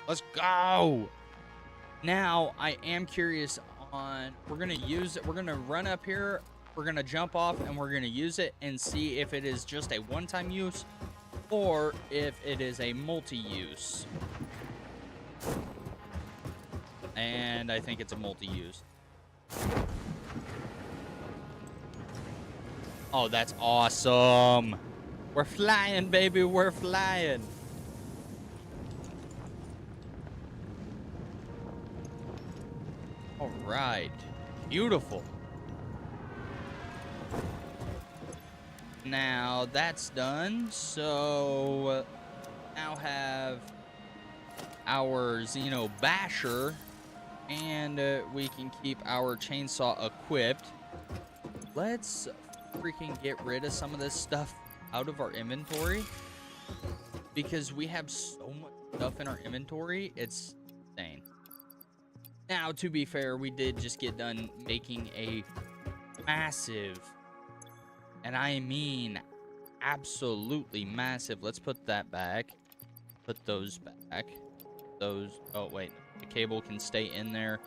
Let's go! Now, I am curious on... We're going to use it. We're going to run up here. We're going to jump off, and we're going to use it and see if it is just a one-time use or if it is a multi-use. And I think it's a multi-use. Oh, that's awesome. We're flying, baby. We're flying. All right. Beautiful. Now that's done. So now have our Xeno Basher, and we can keep our chainsaw equipped. Let's freaking get rid of some of this stuff out of our inventory, because we have so much stuff in our inventory. It's insane. Now, to be fair, we did just get done making a massive, and I mean absolutely massive. Let's put that back. Put those back. Those, oh wait, the cable can stay in there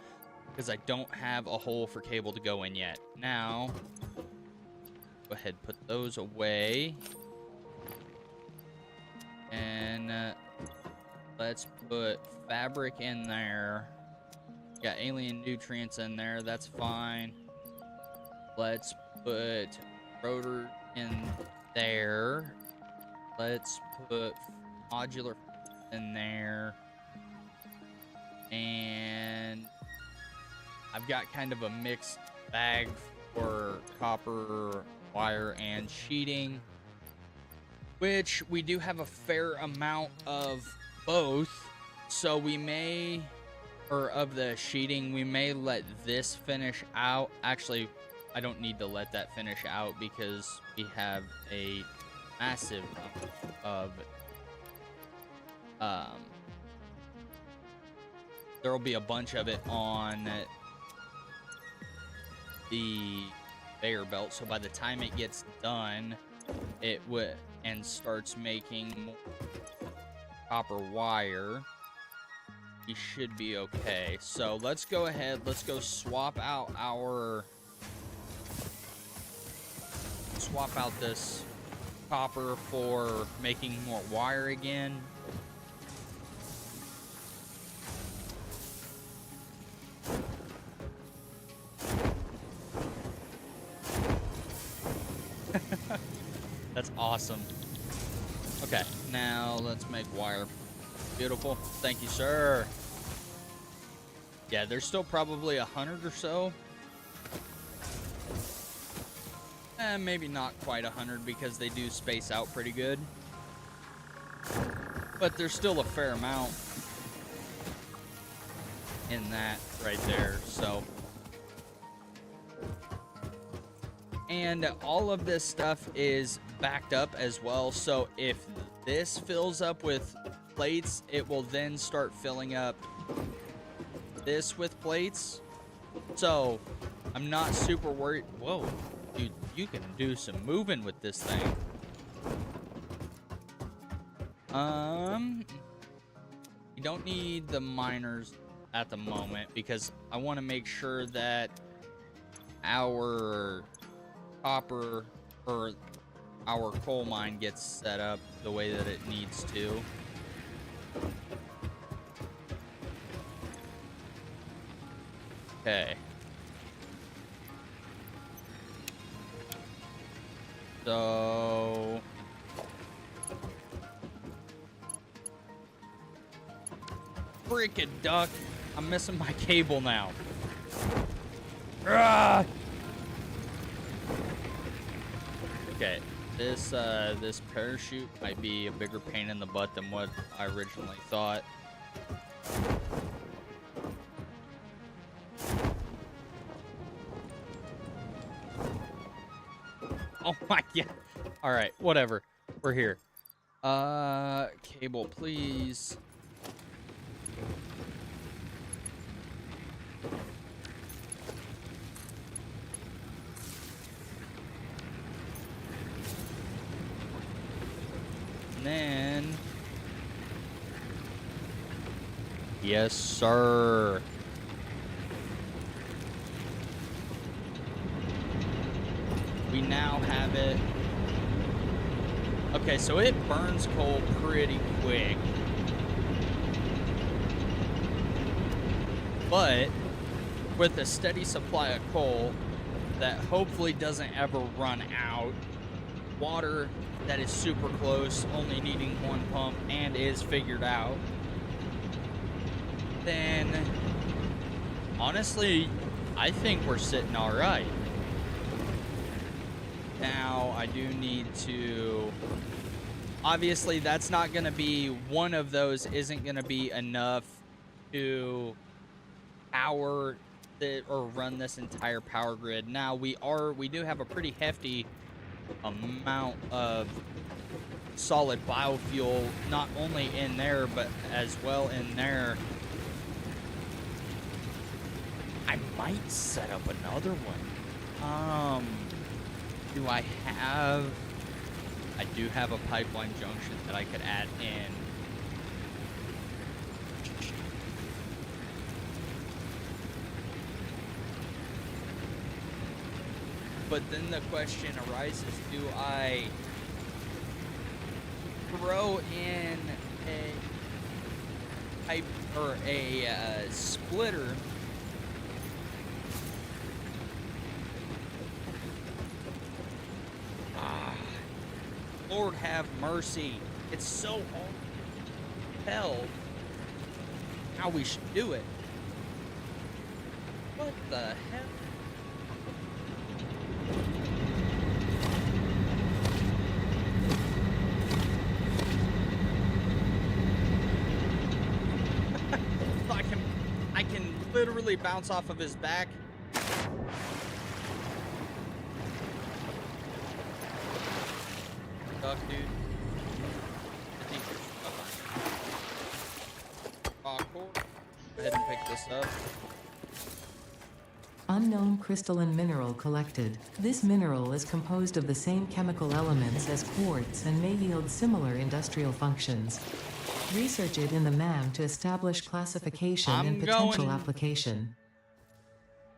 because I don't have a hole for cable to go in yet. Now, go ahead, put those away. And let's put fabric in there. Got alien nutrients in there, that's fine. Let's put rotor in there. Let's put modular in there. And I've got kind of a mixed bag for copper, wire, and sheeting, which we do have a fair amount of both. So we may, or of the sheeting, we may let this finish out. Actually, I don't need to let that finish out because we have a massive amount of there will be a bunch of it on the conveyor belt, so by the time it gets done, it would and starts making more copper wire, we should be okay. So let's go ahead, let's go swap out this copper for making more wire again. That's awesome. Okay, now let's make wire. Beautiful. Thank you, sir. Yeah, there's still probably 100 or so. Maybe not quite 100 because they do space out pretty good. But there's still a fair amount in that right there, so. And all of this stuff is backed up as well, so if this fills up with plates, it will then start filling up this with plates. So I'm not super worried. Whoa, dude, you can do some moving with this thing. You don't need the miners at the moment because I want to make sure that our copper or our coal mine gets set up the way that it needs to. Okay. So frickin' duck. I'm missing my cable now. Ah! Okay, this parachute might be a bigger pain in the butt than what I originally thought. Oh my god. All right, whatever. We're here. Cable, please. And then, yes, sir. We now have it. Okay, so it burns coal pretty quick. But with a steady supply of coal that hopefully doesn't ever run out, water that is super close, only needing one pump and is figured out, then honestly, I think we're sitting all right. Now, I do need to, obviously that's not going to be, one of those isn't going to be enough to power or run this entire power grid. Now, we do have a pretty hefty amount of solid biofuel, not only in there, but as well in there. I might set up another one. Do I have... I do have a pipeline junction that I could add in. But then the question arises, do I throw in a pipe or a splitter Lord have mercy. It's so hard to tell how we should do it. What the hell? I can literally bounce off of his back. Duck, dude. I think you're stuck on. Go ahead and pick this up. Unknown crystalline mineral collected. This mineral is composed of the same chemical elements as quartz and may yield similar industrial functions. Research it in the MAM to establish classification and potential application.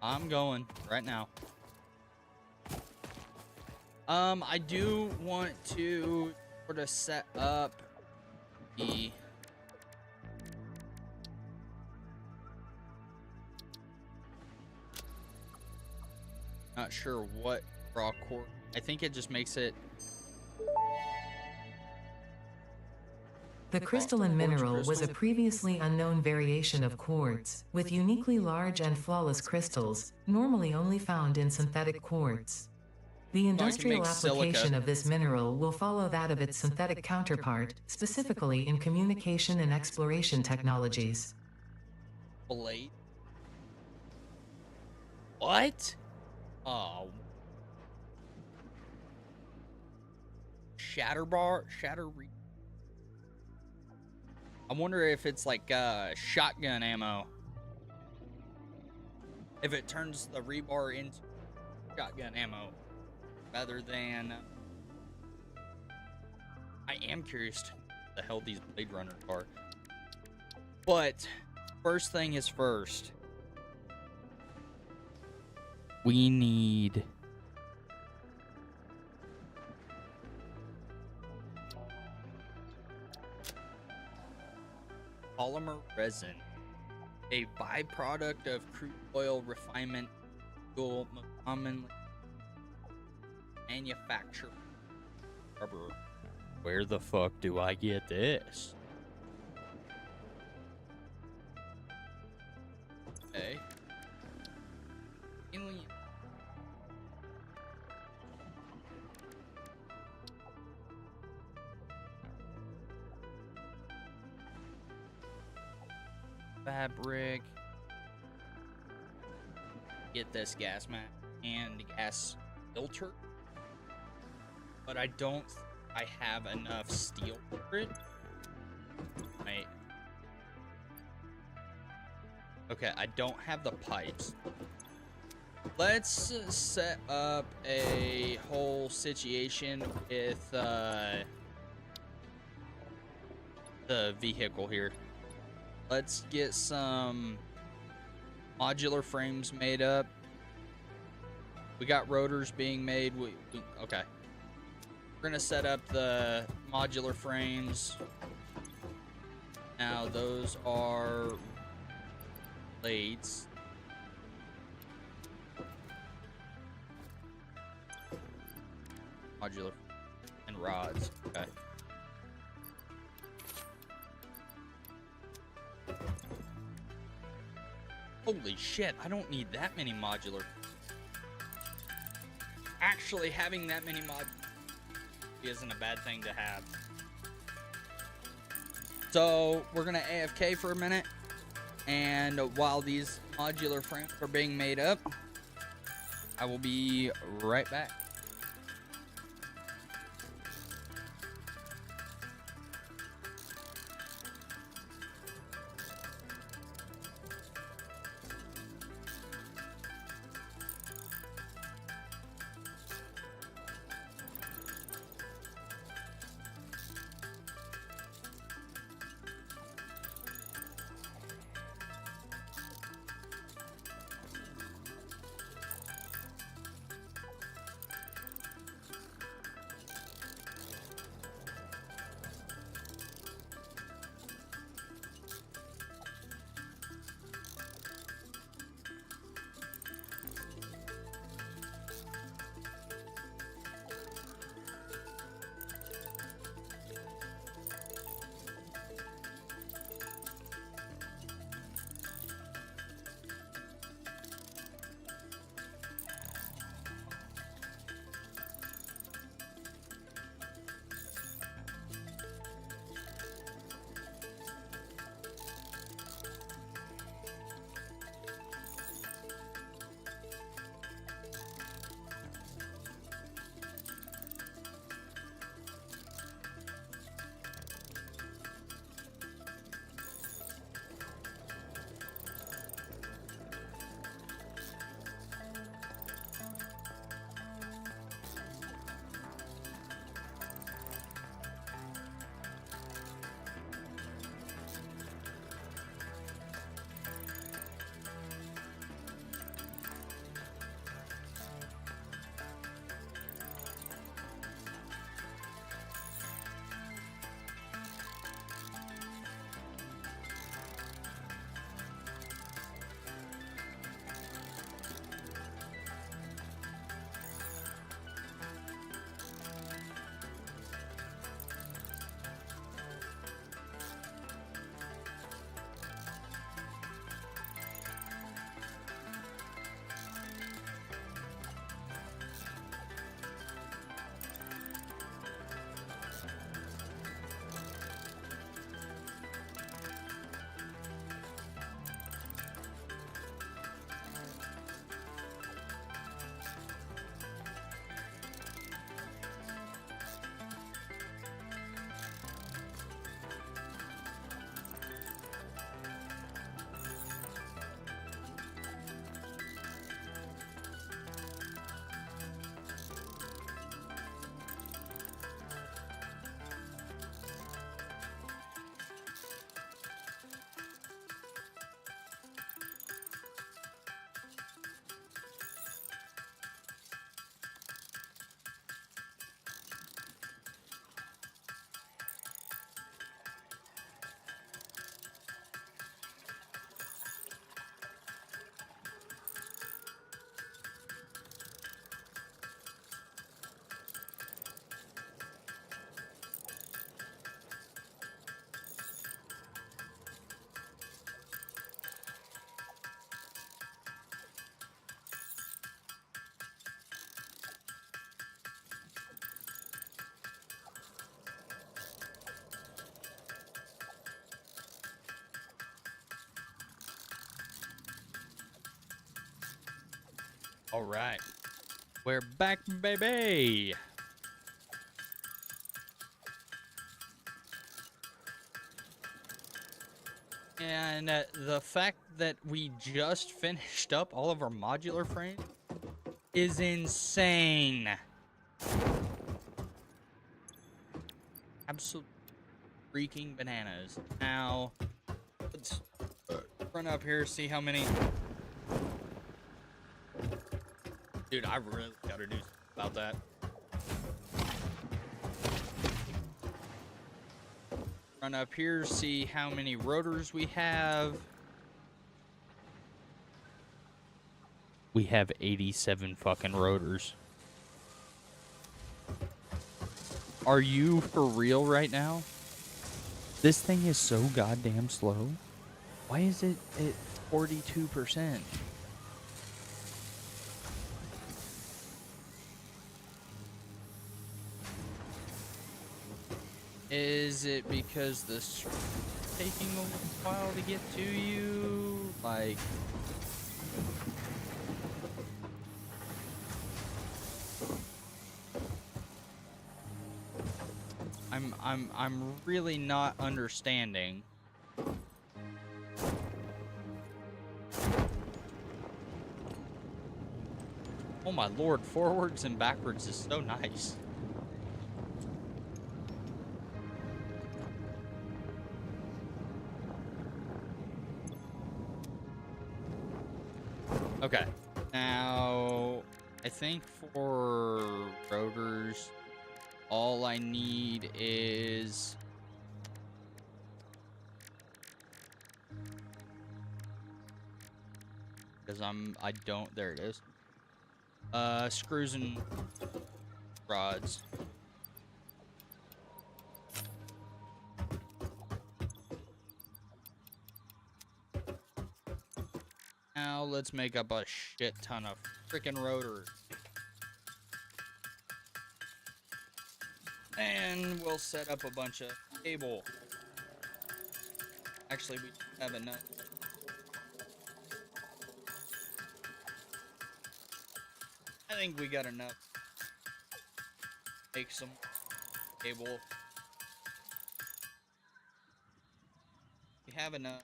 I'm going right now. I do want to sort of set up the not sure what raw core. I think it just makes it. The crystalline mineral was a previously unknown variation of quartz, with uniquely large and flawless crystals, normally only found in synthetic quartz. The industrial application of this mineral will follow that of its synthetic counterpart, specifically in communication and exploration technologies. Blade? What? Oh. Shatter. I wonder if it's like shotgun ammo. If it turns the rebar into shotgun ammo rather than. I am curious to what the hell these Blade Runners are. But first thing is first. We need polymer resin, a byproduct of crude oil refinement, fuel commonly manufactured rubber. Where the fuck do I get this? Okay. Fabric. Get this gas mask and gas filter. But I don't I have enough steel for it. Wait. Okay, I don't have the pipes. Let's set up a whole situation with the vehicle here. Let's get some modular frames made up. We got rotors being made. Okay. We're gonna set up the modular frames. Now those are blades. Modular and rods. Okay. Holy shit, I don't need that many modular. Actually, having that many modular isn't a bad thing to have. So, we're gonna AFK for a minute. And while these modular frames are being made up, I will be right back. All right. We're back, baby. And the fact that we just finished up all of our modular frames is insane. Absolute freaking bananas. Now, let's run up here, see how many. Dude, I really gotta do something about that. Run up here, see how many rotors we have. We have 87 fucking rotors. Are you for real right now? This thing is so goddamn slow. Why is it at 42%? Is it because the screen's taking a while to get to you? Like, I'm really not understanding. Oh my lord, forwards and backwards is so nice. Okay, now I think for rotors, all I need is because there it is. Screws and rods. Now let's make up a shit ton of freaking rotors. And we'll set up a bunch of cable. Actually, we have enough. I think we got enough. Make some cable. We have enough.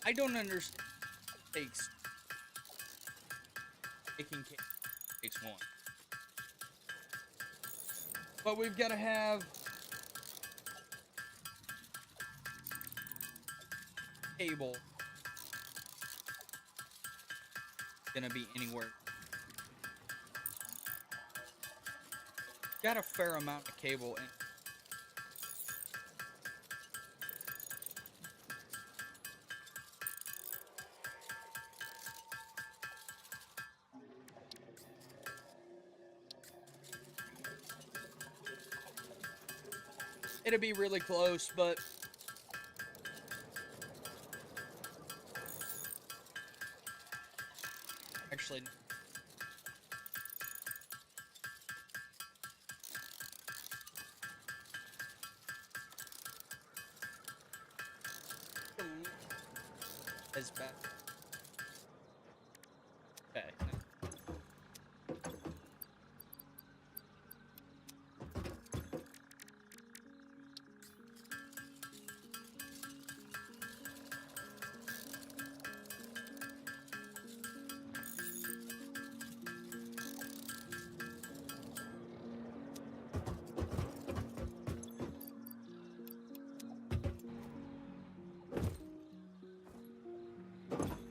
I don't understand. Making cake takes one. But we've got to have cable. Gonna be anywhere. Got a fair amount of cable in. It'll be really close, but actually as bad. Okay.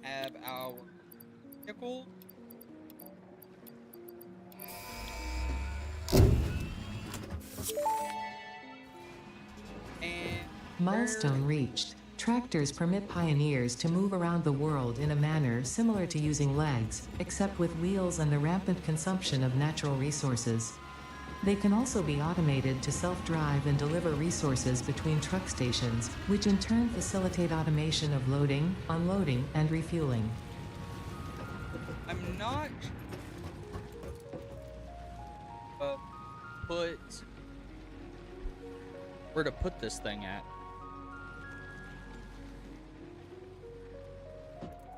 Have our pickle. And Milestone reached. Tractors permit pioneers to move around the world in a manner similar to using legs, except with wheels and the rampant consumption of natural resources. They can also be automated to self-drive and deliver resources between truck stations, which in turn facilitate automation of loading, unloading, and refueling. I'm not put where to put this thing at.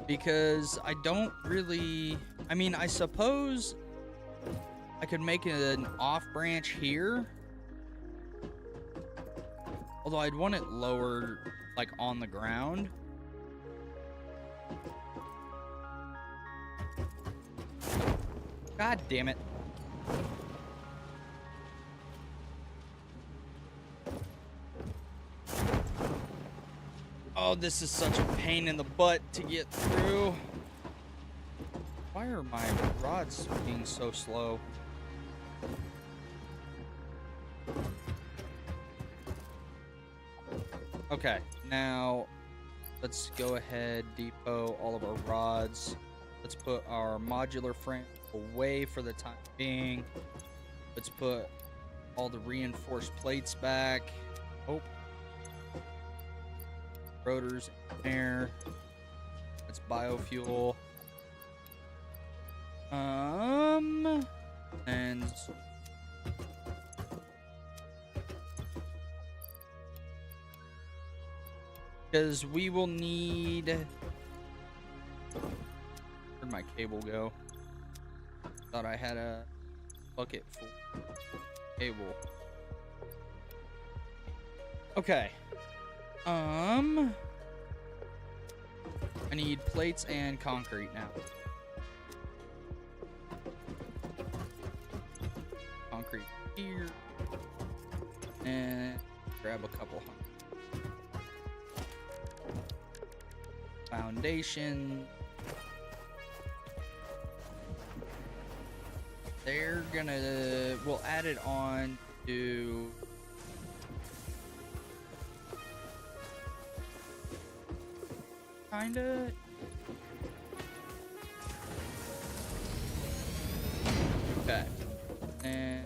Because I don't really, I mean, I suppose I could make an off branch here. Although I'd want it lower, like on the ground. God damn it. Oh, this is such a pain in the butt to get through. Why are my rods being so slow? Okay, now let's go ahead, depot all of our rods. Let's put our modular frame away for the time being. Let's put all the reinforced plates back. Oh. Rotors in there. That's biofuel. And because we will need, where'd my cable go? Thought I had a bucket full cable. Okay. I need plates and concrete now. Concrete here. And grab a couple hundred. Foundation. They're gonna, we'll add it on to kinda. Okay. And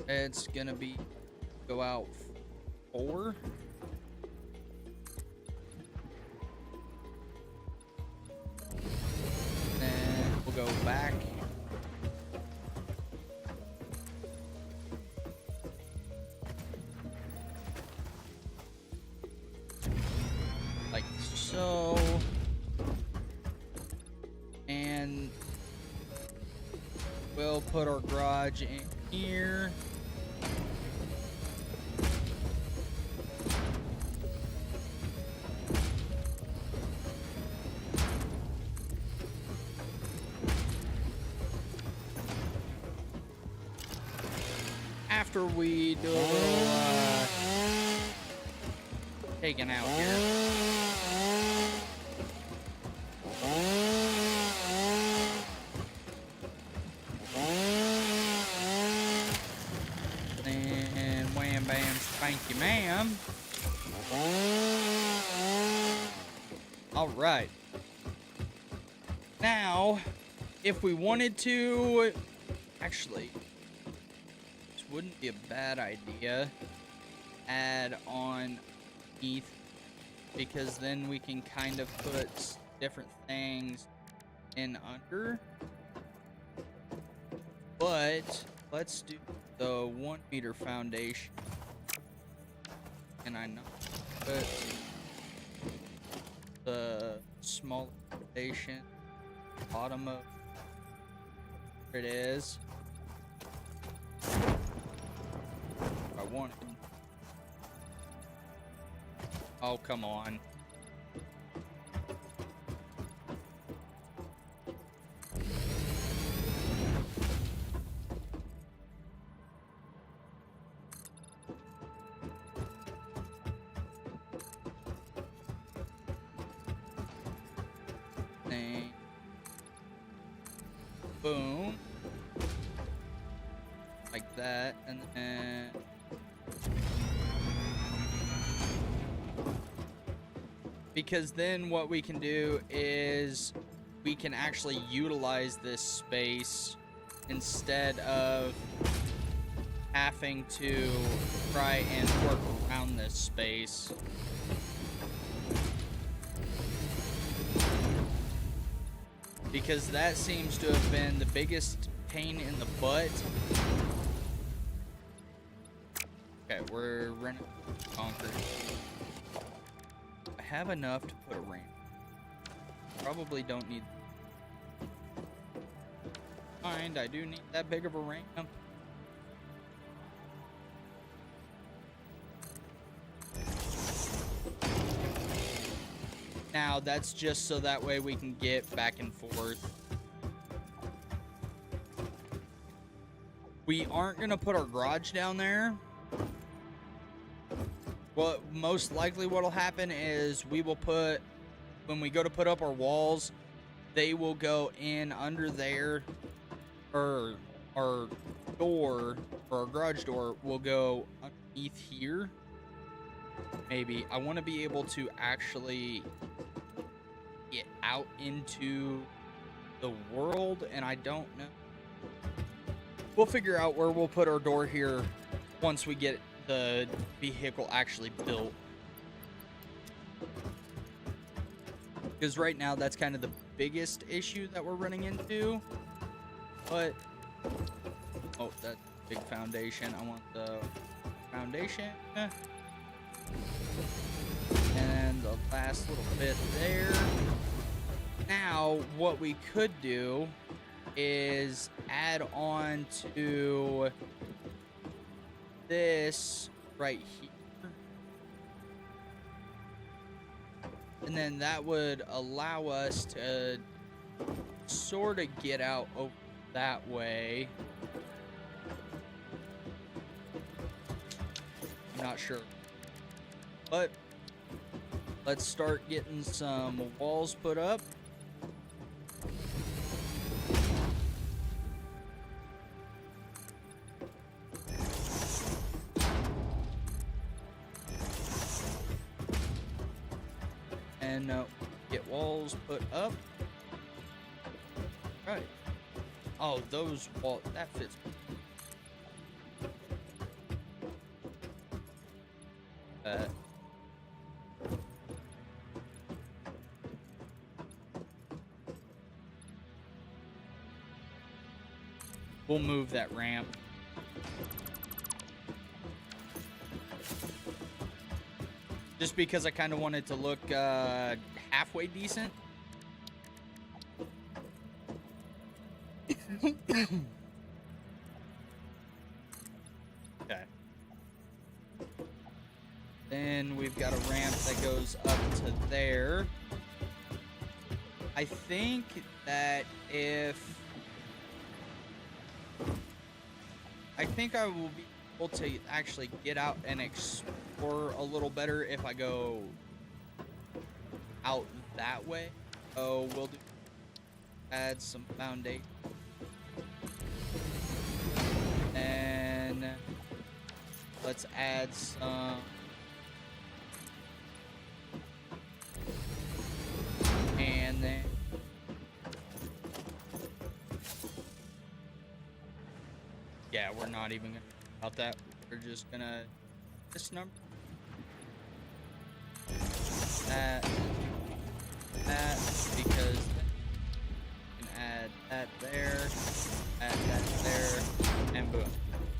it's gonna be go out 4. Then we'll go back. Like so. And we'll put our garage in here. After we do a little taking out here. And wham bam spank you ma'am. All right. Now, if we wanted to, actually, wouldn't be a bad idea. Add on ETH, because then we can kind of put different things in under. But let's do the 1 meter foundation. Can I not put the small foundation bottom of where it is? I want it. Oh, come on. Thing. Boom. Like that, and then Because then what we can do is we can actually utilize this space instead of having to try and work around this space. Because that seems to have been the biggest pain in the butt. Okay, we're running concrete. I have enough to put a ramp. Probably don't need. Mind, I do need that big of a ramp. Now, that's just so that way we can get back and forth. We aren't going to put our garage down there. Well, most likely what'll happen is we will put, when we go to put up our walls, they will go in under there, or our door, or our garage door will go underneath here. Maybe. I want to be able to actually get out into the world, and I don't know. We'll figure out where we'll put our door here once we get the vehicle actually built. Because right now that's kind of the biggest issue that we're running into. But oh, that big foundation. I want the foundation. And the last little bit there. Now, what we could do is add on to this right here. And then that would allow us to sort of get out over that way. I'm not sure. But let's start getting some walls put up. And get walls put up. Right. Oh, those walls, that fits. We'll move that ramp. Just because I kind of wanted to look halfway decent. Okay. Then we've got a ramp that goes up to there. I think that I think I will be able to actually get out and explore a little better if I go out that way. So we'll add some foundation. And let's add some and then yeah, we're not even gonna about that. We're just gonna this number that because we can add that there, add that there, and boom.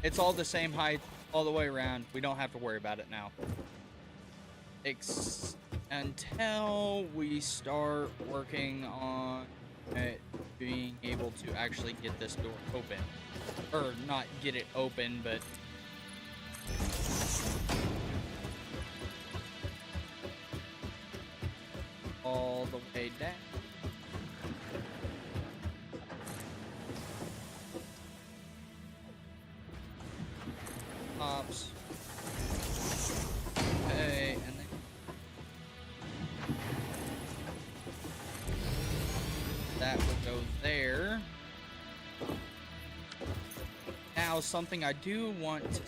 It's all the same height all the way around. We don't have to worry about it now. Until we start working on it being able to actually get this door open. Or not get it open, but all the way down. Pops. Okay, and then that will go there. Now, something I do want to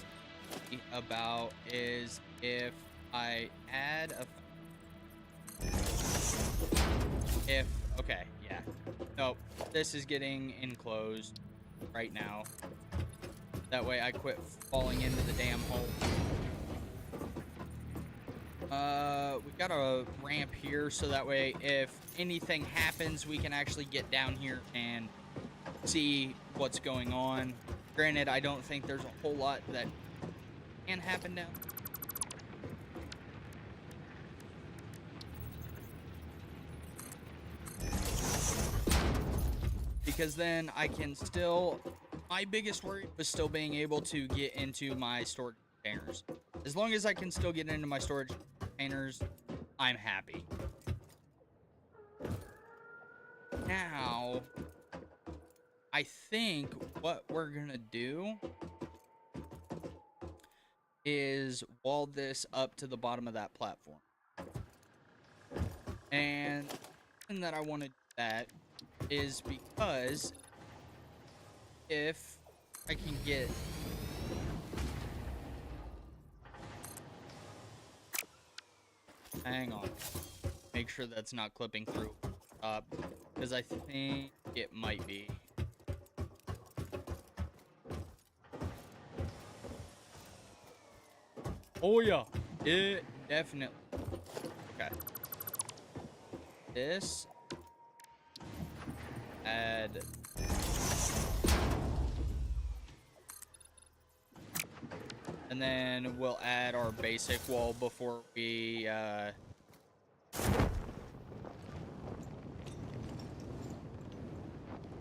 speak about is if I add a if... Okay, yeah. Nope. This is getting enclosed right now. That way I quit falling into the damn hole. We got a ramp here, so that way if anything happens, we can actually get down here and see what's going on. Granted, I don't think there's a whole lot that can happen down. Because then I can still... My biggest worry was still being able to get into my storage containers. As long as I can still get into my storage containers, I'm happy. Now, I think what we're gonna do is wall this up to the bottom of that platform. And the reason that I want to do that is because if I can get... Hang on. Make sure that's not clipping through. Because I think it might be. Oh yeah, it definitely. Okay. This. Add. And then we'll add our basic wall before we,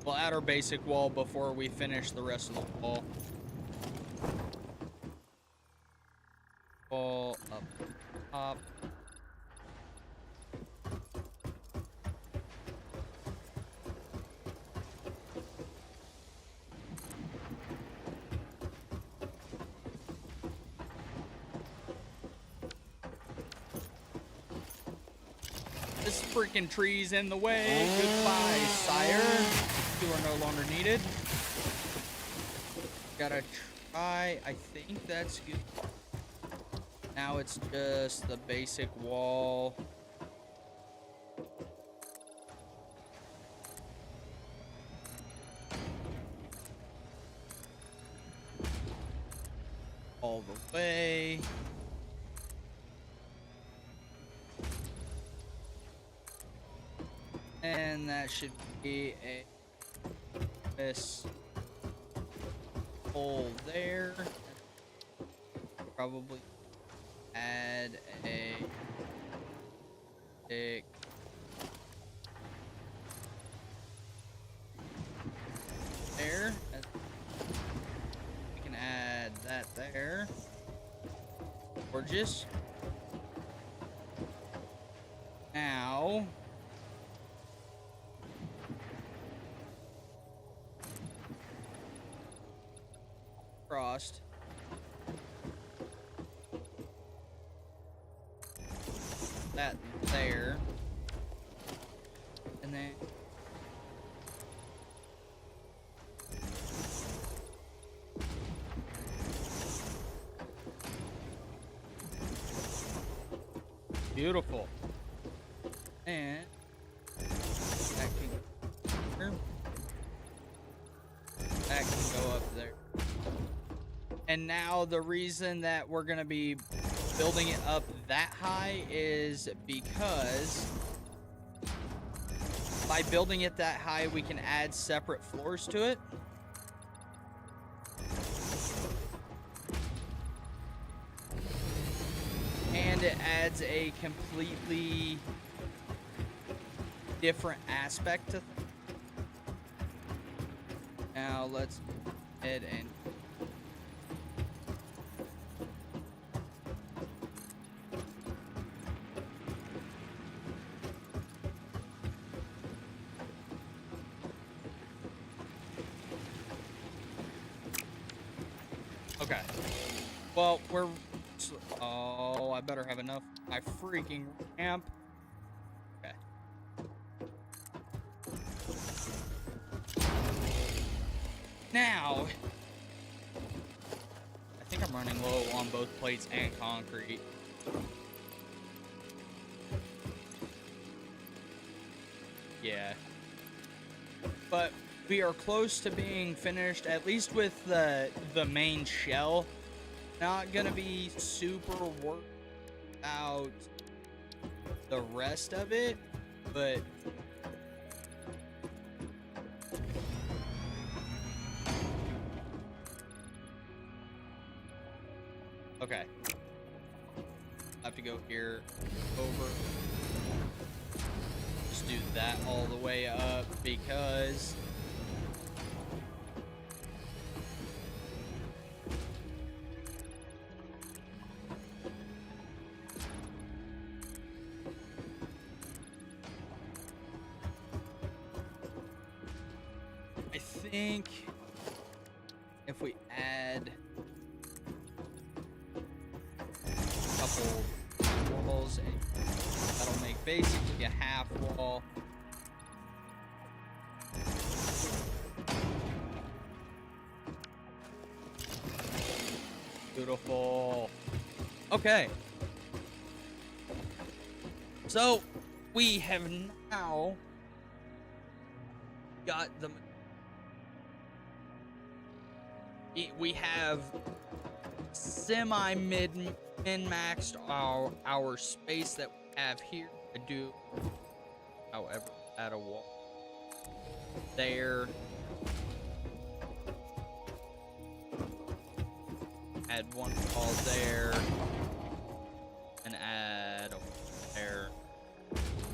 we'll add our basic wall before we finish the rest of the wall. Wall up top. This freaking tree's in the way. Goodbye, sire. You are no longer needed. Gotta try. I think that's good. Now it's just the basic wall. All the way. And that should be a this hole there. Probably add a stick there. We can add that there. Gorgeous. Now crossed. That there. And then beautiful. And that can go up there. And now the reason that we're going to be building it up that high is because by building it that high, we can add separate floors to it. And it adds a completely different aspect to things. Now let's head and okay. Well, we're... Oh, I better have enough. My freaking ramp. Okay. Now, I think I'm running low on both plates and concrete. we are close to being finished, at least with the main shell. Not gonna be super worked out the rest of it, but okay. I have to go here, over. Just do that all the way up because I think if we add a couple walls, and that'll make basically a half wall. Beautiful. Okay. So we have now got the. We have min-maxed our space that we have here. I do, however, add a wall there. Add one wall there. And add a wall there.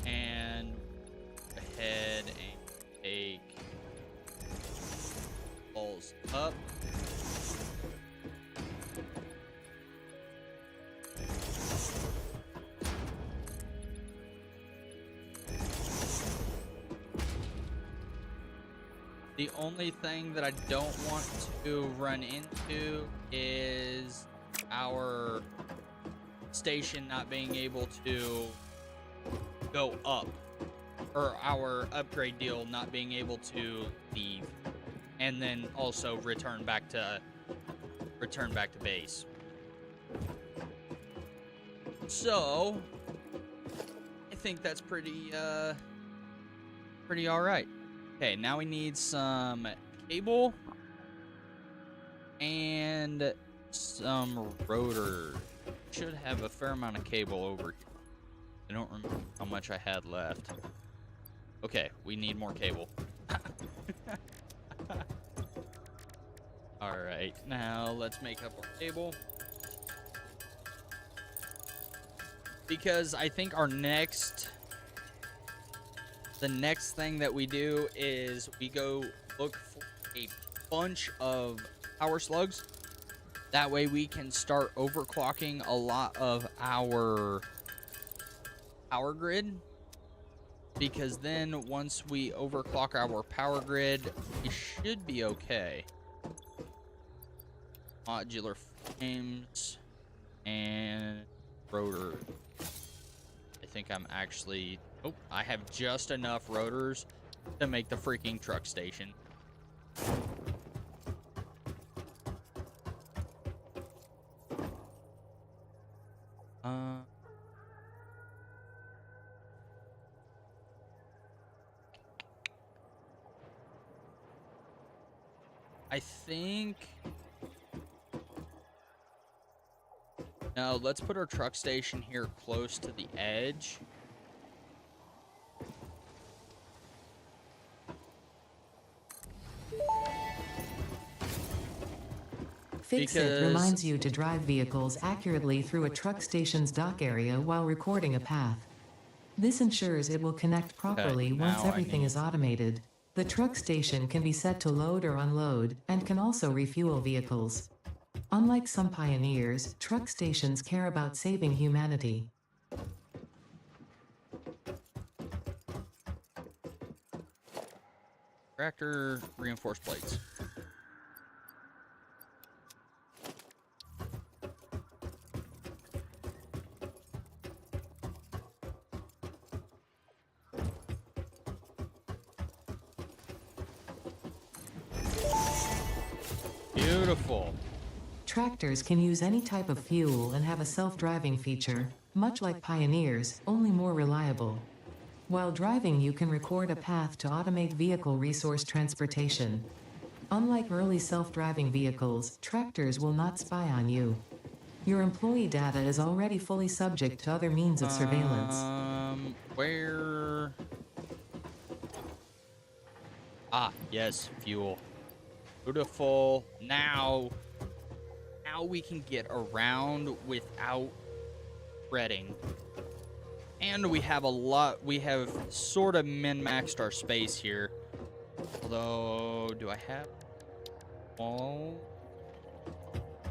And go ahead and take walls up. The only thing that I don't want to run into is our station not being able to go up, or our upgrade deal not being able to leave, and then also return back to base. So I think that's pretty all right. Okay, now we need some cable and some rotor. Should have a fair amount of cable over here. I don't remember how much I had left. Okay, we need more cable. All right, now let's make up our cable. Because I think the next thing that we do is we go look for a bunch of power slugs. That way we can start overclocking a lot of our power grid. Because then once we overclock our power grid, we should be okay. Modular frames and rotor. I think I'm actually... Oh, I have just enough rotors to make the freaking truck station. I think... No, let's put our truck station here close to the edge. Fix-It reminds you to drive vehicles accurately through a truck station's dock area while recording a path. This ensures it will connect properly once everything is automated. The truck station can be set to load or unload, and can also refuel vehicles. Unlike some pioneers, truck stations care about saving humanity. Tractor reinforced plates. Beautiful. Tractors can use any type of fuel and have a self-driving feature, much like pioneers, only more reliable. While driving, you can record a path to automate vehicle resource transportation. Unlike early self-driving vehicles, tractors will not spy on you. Your employee data is already fully subject to other means of surveillance. Where? Ah, yes, fuel. Beautiful. Now we can get around without fretting. And we have sort of min-maxed our space here. Although, do I have wall?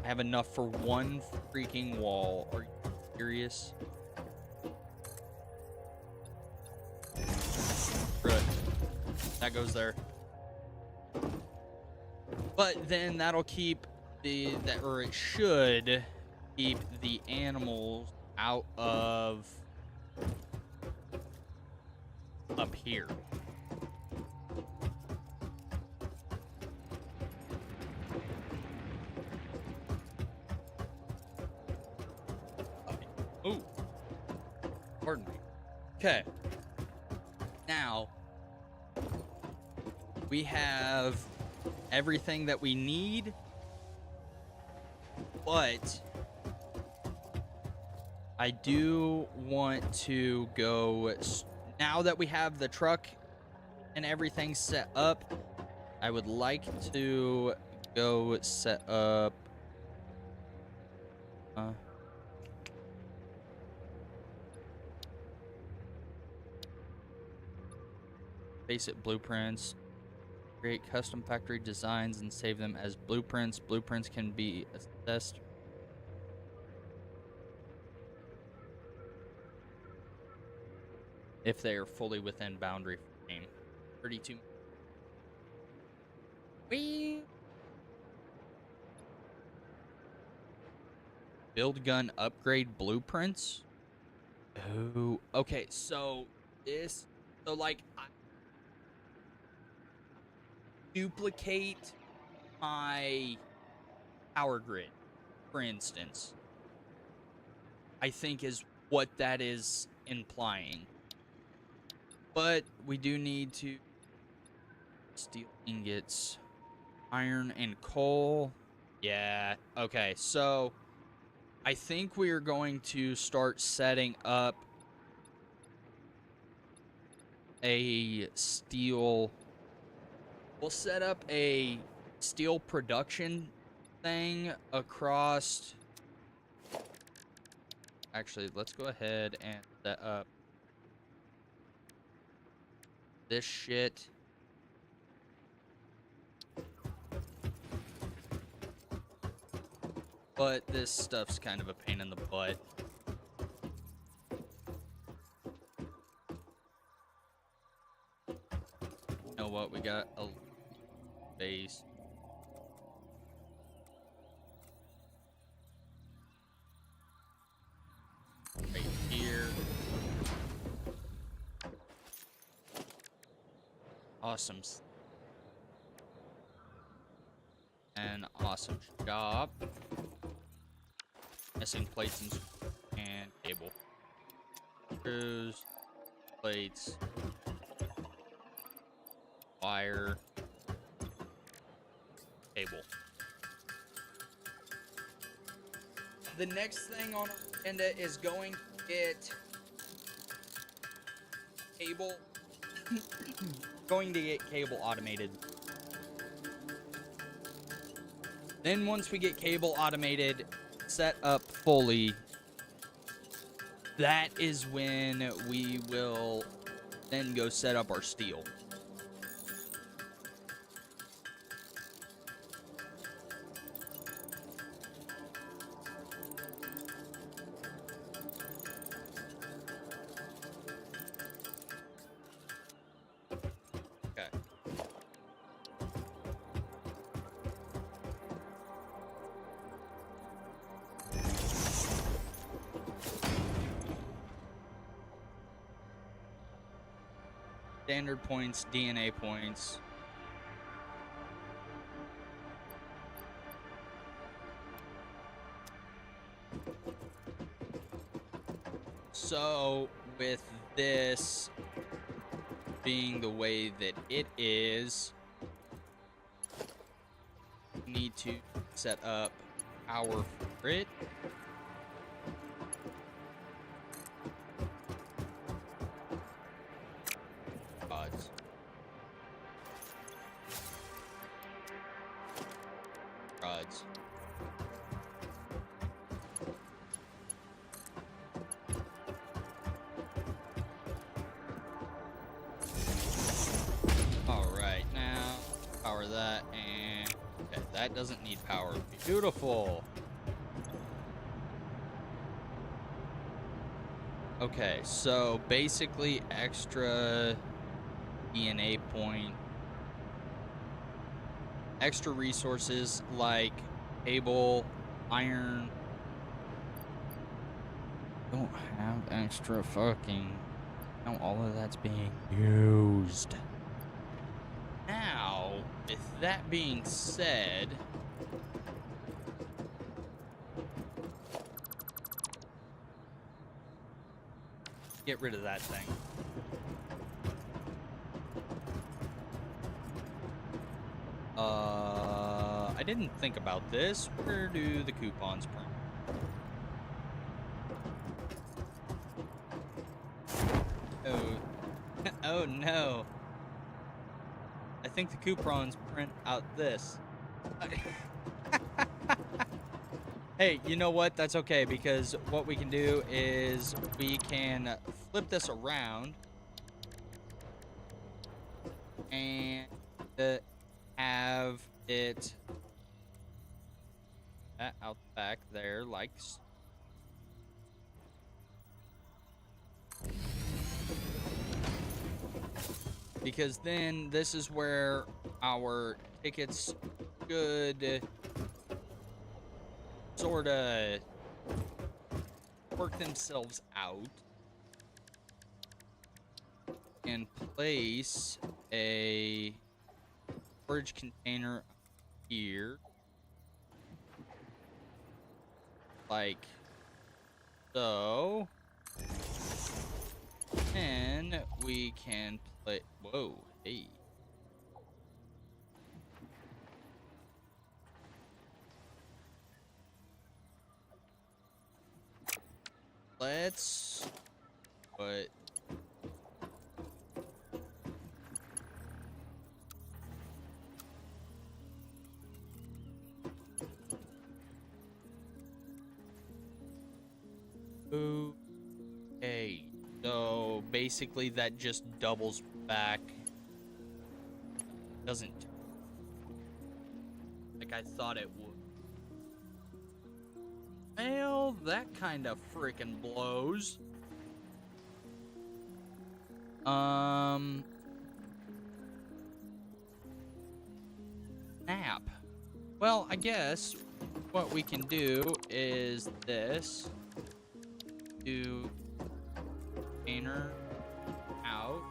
I have enough for one freaking wall. Are you serious? Good. That goes there. But then that'll keep it should keep the animals out of up here. Ooh. Pardon me. Okay. Now we have everything that we need, but I do want to go, now that we have the truck and everything set up, I would like to go set up basic blueprints, create custom factory designs and save them as blueprints. Blueprints can be assessed if they are fully within boundary frame. 32. Whee! Build gun upgrade blueprints. Oh, okay. So like, I duplicate my power grid, for instance, I think is what that is implying. But we do need to steel ingots, iron and coal. Yeah, okay. So I think we are going to start setting up a steel. We'll set up a steel production thing across. Actually, let's go ahead and set up this shit. But this stuff's kind of a pain in the butt. You know what? We got a base. Right here. Awesome. An awesome job. Missing plates and cable. Screws, plates, wire, cable. The next thing on our agenda is going to get cable. Going to get cable automated. Then once we get cable automated, set up fully, that is when we will then go set up our steel. Okay. Standard points, DNA points. So with this, being the way that it is, we need to set up power for it. Odds. Rods. Alright, now power that, and okay, that doesn't need power. Beautiful. Okay, so basically extra DNA point, extra resources like cable, iron. Don't have extra fucking. Now all of that's being used. Now, with that being said, get rid of that thing. I didn't think about this. Where do the coupons print? Oh, oh no. I think the coupons print out this. Hey, you know what? That's okay, because what we can do is we can flip this around and have it out the back there, like because then this is where our tickets should sort of work themselves out and place a storage container here, like so. And we can play. Whoa, hey. Let's put okay. So basically that just doubles back. Doesn't like I thought it would. Well, that kind of freaking blows. Snap. Well, I guess what we can do is this. Do container out.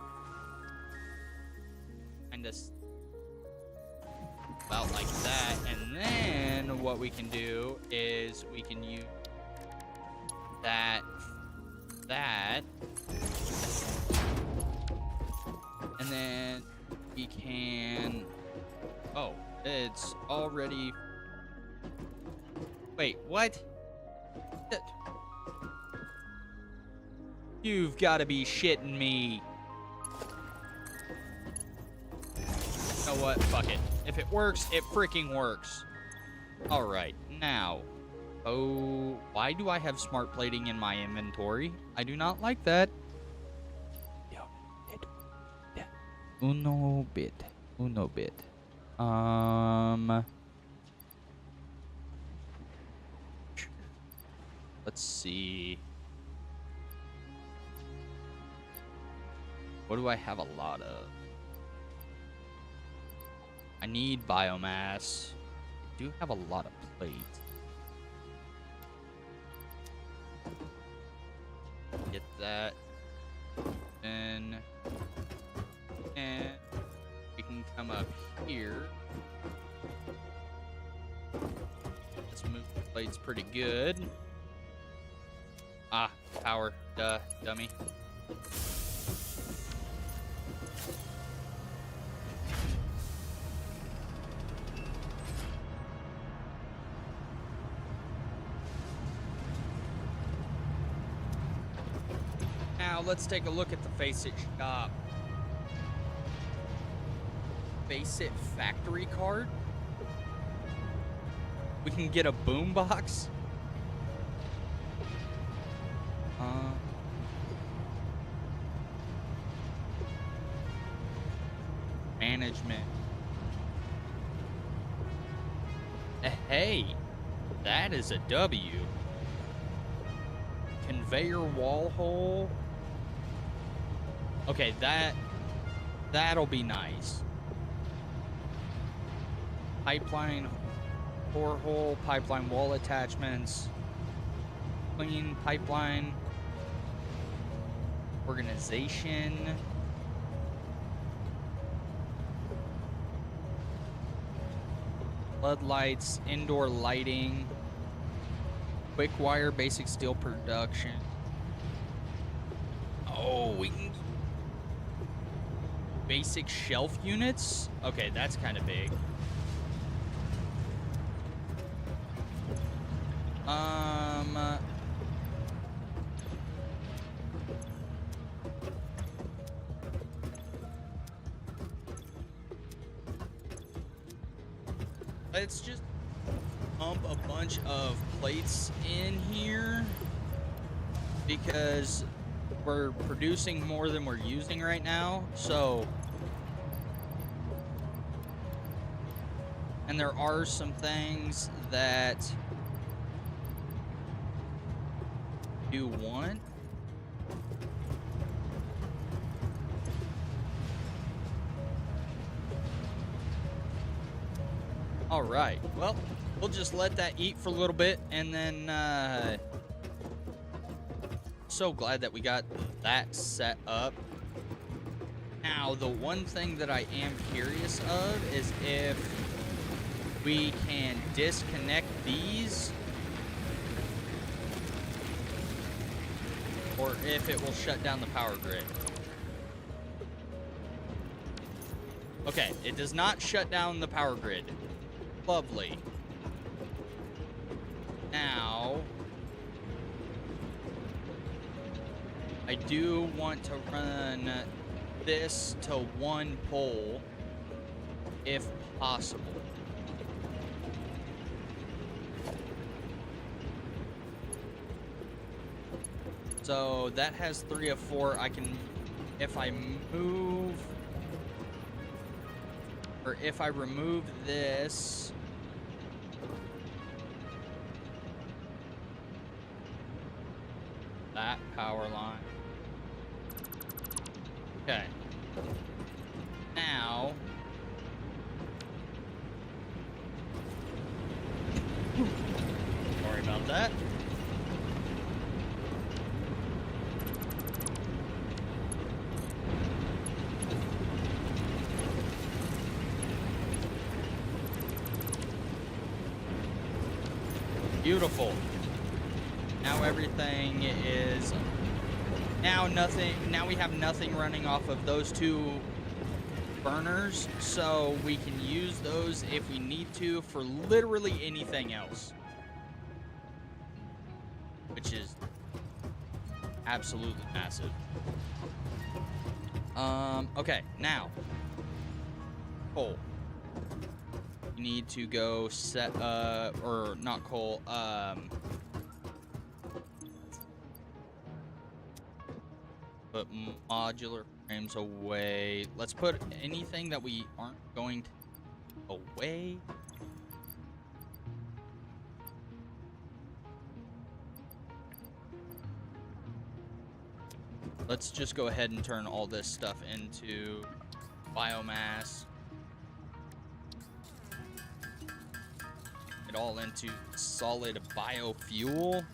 Kind of about like that, and then what we can do is we can use that, and then we can, oh, it's already, wait, what? You've got to be shitting me. You know what? Fuck it. If it works, it freaking works. Alright, now. Oh, why do I have smart plating in my inventory? I do not like that. Uno bit. Let's see. What do I have a lot of? I need biomass. I do have a lot of plates. Get that. Then and we can come up here. Let's move the plates pretty good. Ah, power, duh, dummy. let's take a look at the Face It shop. Face It factory card. We can get a boombox. Management. Hey, that is a W. Conveyor wall hole. Okay, that'll be nice. Pipeline core hole, pipeline wall attachments, clean pipeline organization. Floodlights, indoor lighting, quick wire, basic steel production. Oh, we can basic shelf units. Okay, that's kind of big. Let's just pump a bunch of plates in here because we're producing more than we're using right now. So, and there are some things that you want. All right, well, we'll just let that eat for a little bit, and then so glad that we got that set up. Now, the one thing that I am curious of is if we can disconnect these, or if it will shut down the power grid. Okay, it does not shut down the power grid. Lovely. Now, I do want to run this to one pole if possible. So that has 3 of 4. I can, if I move, or if I remove this, that power line. Okay. Now, sorry about that. Beautiful. Now everything is now we have nothing running off of those 2 burners, so we can use those if we need to for literally anything else, which is absolutely massive. Okay, now coal. You need to go set or not coal, put modular frames away. Let's put anything that we aren't going to away. Let's just go ahead and turn all this stuff into biomass. It all into solid biofuel.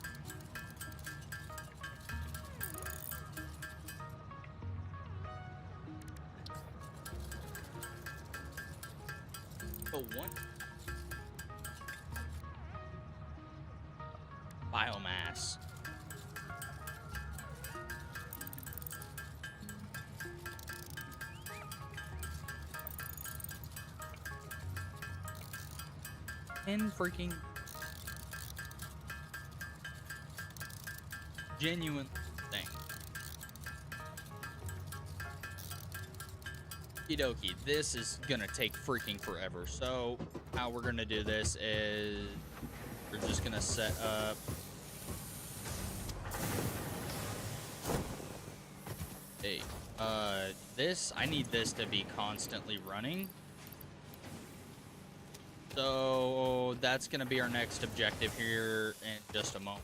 So one biomass. And freaking genuine thing. Okie dokie, this is gonna take freaking forever. So how we're gonna do this is we're just gonna set up this. I need this to be constantly running. So that's gonna be our next objective here in just a moment.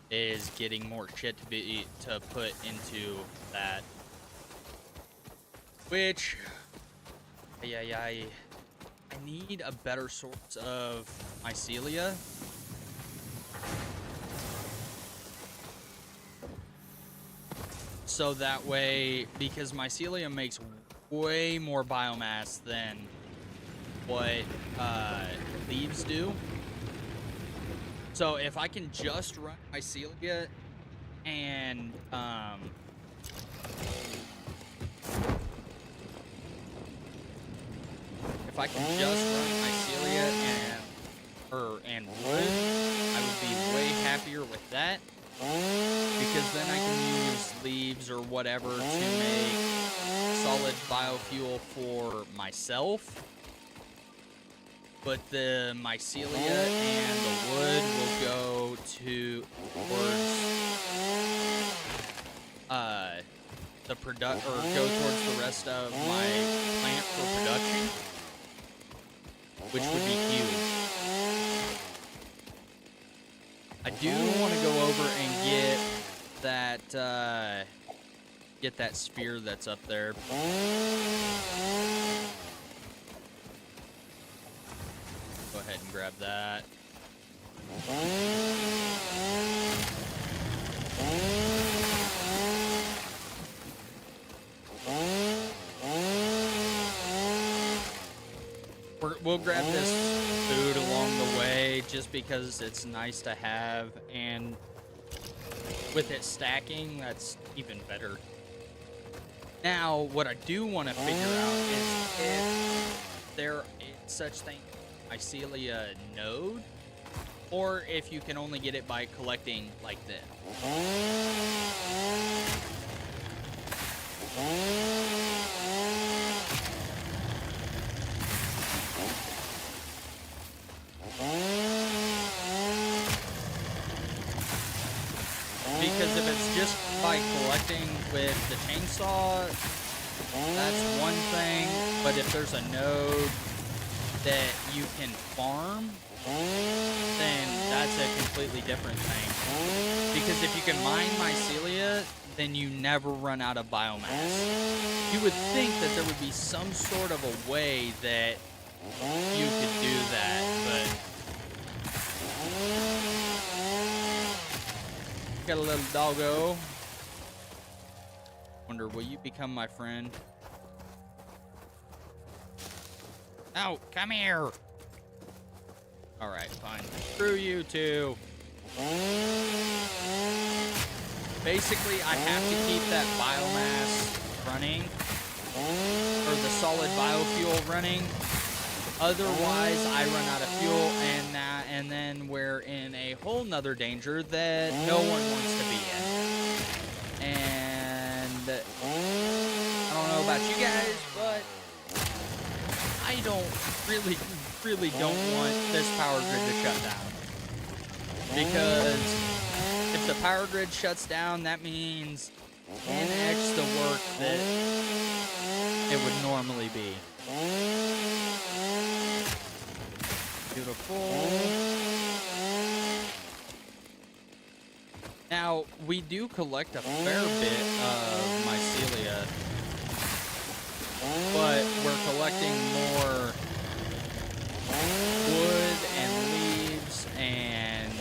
Is getting more shit to put into that. Which I need a better source of mycelia. So that way, because mycelium makes way more biomass than what leaves do. So if I can just run mycelia and if I can just run mycelia and wood, I would be way happier with that. Because then I can use leaves or whatever to make solid biofuel for myself. But the mycelia and the wood will go towards go towards the rest of my plant for production, which would be huge. I do want to go over and get that spear that's up there. Go ahead and grab that. We'll grab this food along the way just because it's nice to have, and with it stacking, that's even better. Now, what I do want to figure out is if there is such thing as mycelia node, or if you can only get it by collecting like this. Because if it's just by collecting with the chainsaw, that's one thing. But if there's a node that you can farm, then that's a completely different thing. Because if you can mine mycelia, then you never run out of biomass. You would think that there would be some sort of a way that you could do that, but got a little doggo. Wonder, will you become my friend? Oh, come here. All right, fine. Screw you two. Basically, I have to keep that biomass running, or the solid biofuel running. Otherwise, I run out of fuel, and then we're in a whole nother danger that no one wants to be in. And I don't know about you guys, but I don't really don't want this power grid to shut down. Because if the power grid shuts down, that means 10x the work that it would normally be. Beautiful. Now, we do collect a fair bit of mycelia, but we're collecting more wood and leaves and,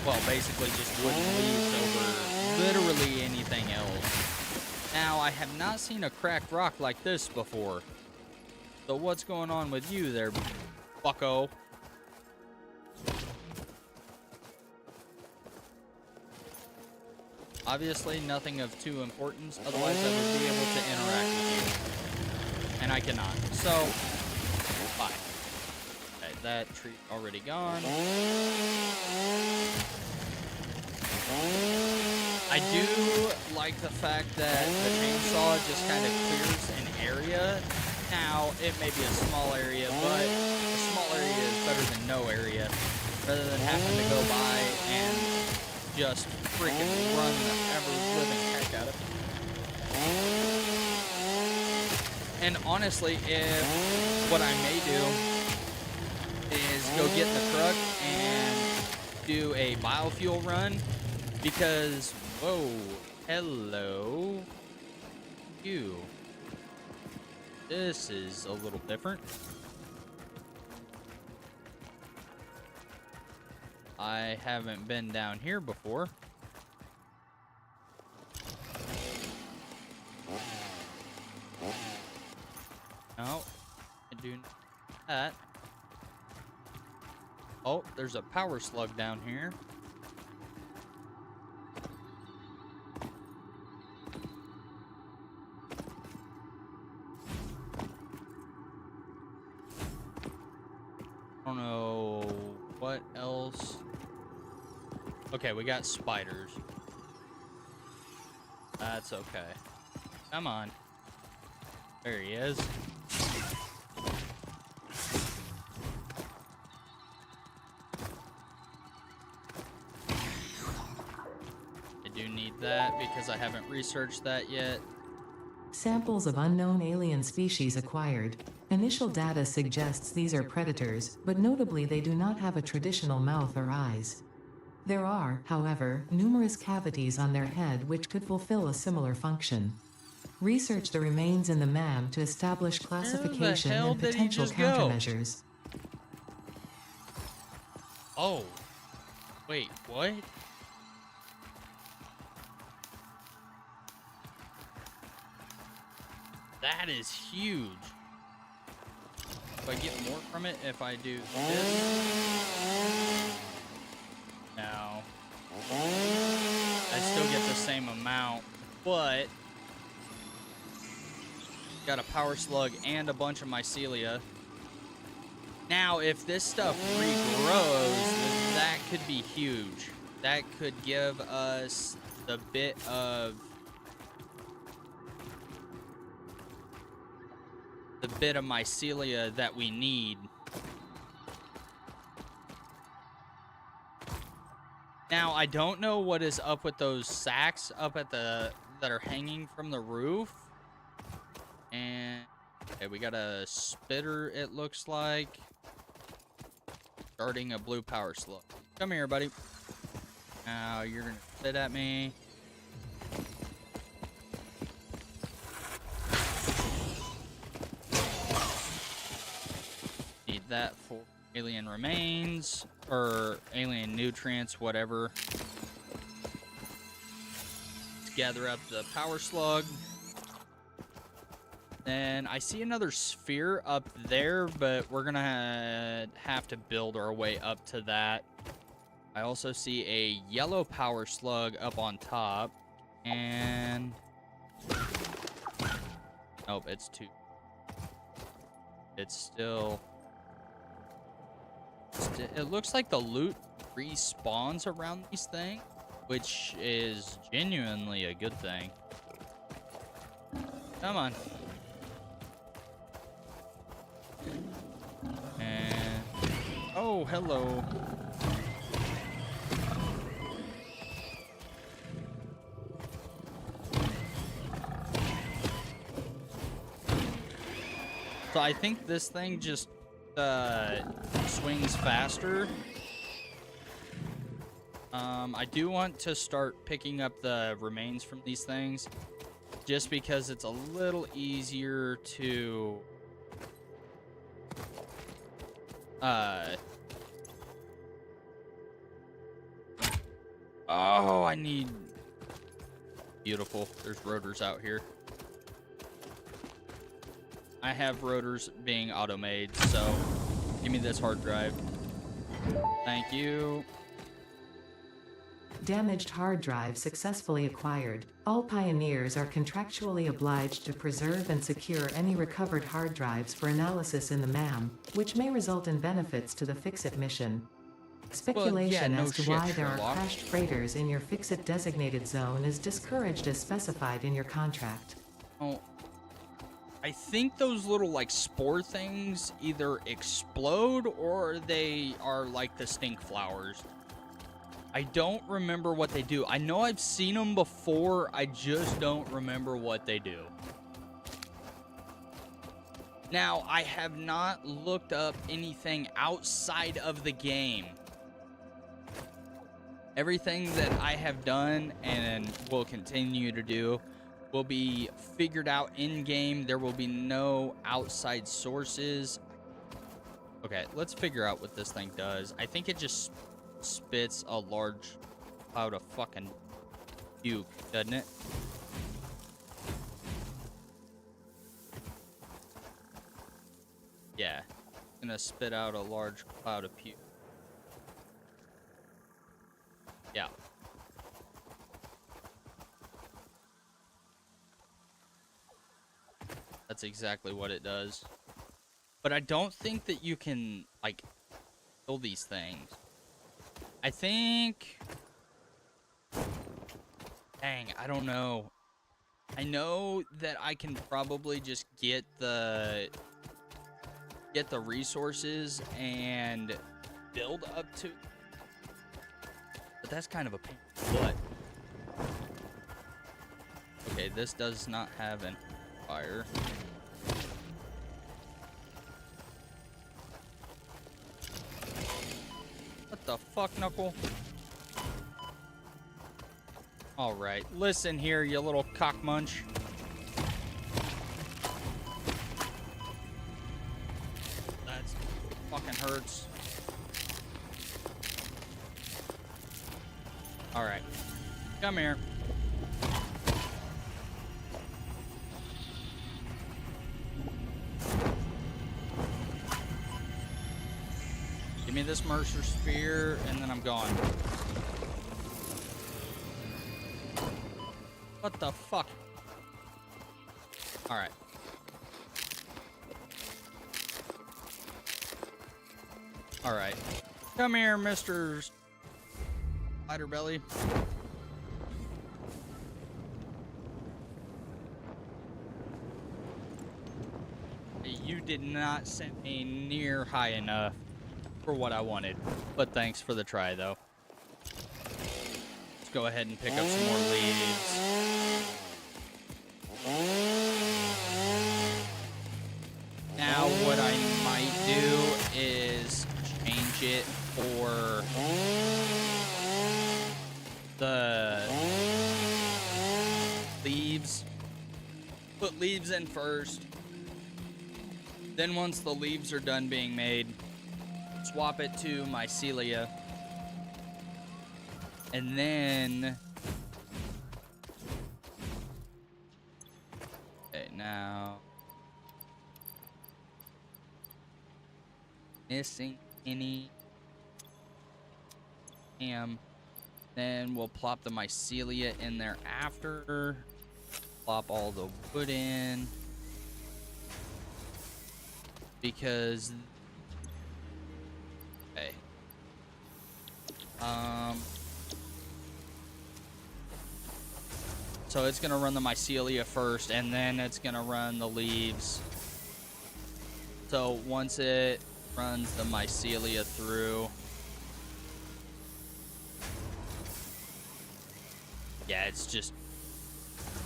well, basically just wood and leaves over literally anything else. Now, I have not seen a cracked rock like this before. So what's going on with you there, bucko? Obviously, nothing of too importance. Otherwise, I would be able to interact with you. And I cannot. So, bye. Okay, that tree already gone. I I do like the fact that the chainsaw just kind of clears an area. Now, it may be a small area, but a small area is better than no area. Rather than having to go by and just freaking run the ever-living heck out of it. And honestly, what I may do is go get in the truck and do a biofuel run, because, whoa, hello, you. This is a little different. I haven't been down here before. No, I do that. Oh, there's a power slug down here. I don't know what else. Okay, we got spiders. That's okay. Come on. There he is. I do need that because I haven't researched that yet. Samples of unknown alien species acquired. Initial data suggests these are predators, but notably they do not have a traditional mouth or eyes. There are, however, numerous cavities on their head which could fulfill a similar function. Research the remains in the MAM to establish classification and potential countermeasures. Oh. Wait, what? That is huge. Do I get more from it if I do this? No. I still get the same amount, but got a power slug and a bunch of mycelia. Now, if this stuff regrows, then that could be huge. That could give us the bit of mycelia that we need. Now, I don't know what is up with those sacks up at that are hanging from the roof. And okay, we got a spitter, it looks like. Starting a blue power slug. Come here, buddy. Now you're gonna spit at me. Need that for alien remains or alien nutrients, whatever. Let's gather up the power slug. Then I see another sphere up there, but we're gonna have to build our way up to that. I also see a yellow power slug up on top, and nope, it's too. It's still. It looks like the loot respawns around these things, which is genuinely a good thing. Come on. And oh, hello. So I think this thing just swings faster. I do want to start picking up the remains from these things, just because it's a little easier to oh, I need beautiful. There's rotors out here. I have rotors being auto-made, so give me this hard drive. Thank you. Damaged hard drive successfully acquired. All pioneers are contractually obliged to preserve and secure any recovered hard drives for analysis in the MAM, which may result in benefits to the Fix-It mission. Speculation no as to shit, why there are Sherlock. crashed freighters in your fix-it designated zone is discouraged as specified in your contract. Oh, I think those little, like, spore things either explode or they are like the stink flowers. I don't remember what they do. I know I've seen them before. I just don't remember what they do. Now, I have not looked up anything outside of the game. Everything that I have done and will continue to do will be figured out in-game. There will be no outside sources. Okay, let's figure out what this thing does. I think it just spits a large cloud of fucking puke, doesn't it? Yeah, it's gonna spit out a large cloud of puke. Yeah. That's exactly what it does. But I don't think that you can, like, kill these things. I think... Dang, I don't know. I know that I can probably just get the resources and build up to... But that's kind of a pain in the butt. Okay, this does not have an fire. What the fuck, Knuckle? Alright, listen here, you little cock munch. That fucking hurts. Alright, come here. Give me this Mercer Spear, and then I'm gone. What the fuck? Alright. Alright. Come here, Mr. Spider Belly. You did not send me near high enough for what I wanted. But thanks for the try, though. Let's go ahead and pick up some more leaves. Now, what I might do is change it for the leaves. Put leaves in first. Then once the leaves are done being made, swap it to mycelia. And then... Okay, now... Missing any... Then we'll plop the mycelia in there after. Plop all the wood in. Because... Okay. So it's gonna run the mycelia first, and then it's gonna run the leaves. So once it runs the mycelia through... Yeah, it's just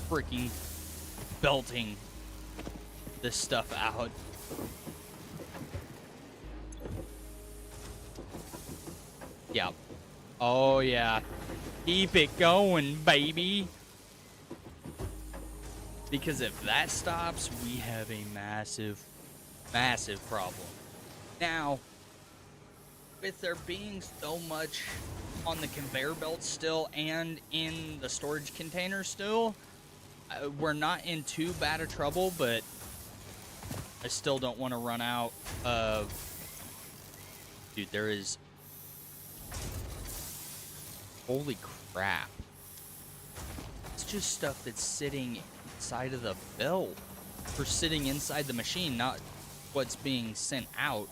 freaking belting this stuff out. Yeah. Oh, yeah. Keep it going, baby. Because if that stops, we have a massive, massive problem. Now, with there being so much on the conveyor belt still and in the storage container still, we're not in too bad of trouble, but I still don't want to run out of... Dude, there is... Holy crap. It's just stuff that's sitting inside of the belt, or sitting inside the machine, not what's being sent out.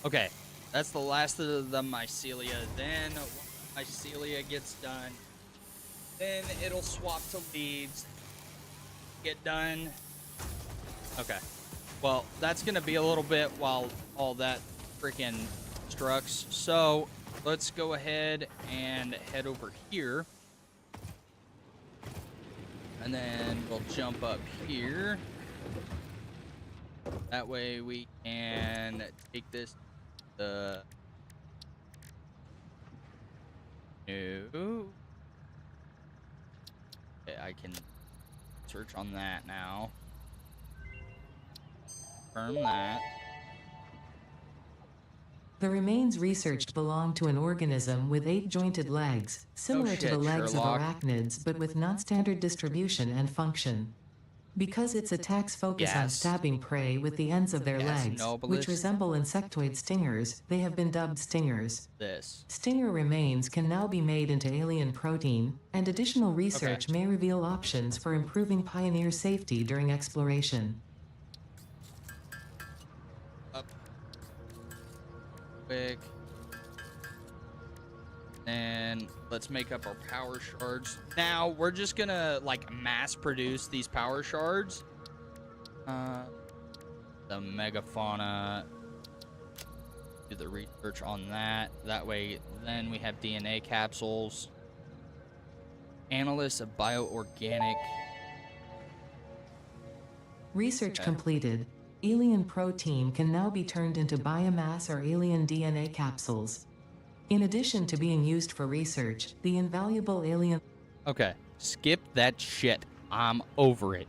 Okay, That's the last of the mycelia. Then when mycelia gets done, then it'll swap to leaves. Get done. Okay. Well, that's going to be a little bit while all that freaking structs. So let's go ahead and head over here. And then we'll jump up here. That way we can take this. No. Okay, I can search on that now. Confirm that. The remains researched belong to an organism with 8 jointed legs, similar to the legs Sherlock. of arachnids but with non-standard distribution and function. Because its attacks focus on stabbing prey with the ends of their legs, which resemble insectoid stingers, they have been dubbed stingers. Stinger remains can now be made into alien protein, and additional research may reveal options for improving Pioneer safety during exploration. Up. Quick. And let's make up our power shards. Now, we're just gonna, like, mass produce these power shards. The megafauna. Do the research on that. That way, then we have DNA capsules. Analysts of bioorganic. Research completed. Alien protein can now be turned into biomass or alien DNA capsules. In addition to being used for research, the invaluable alien... Okay, skip that shit. I'm over it.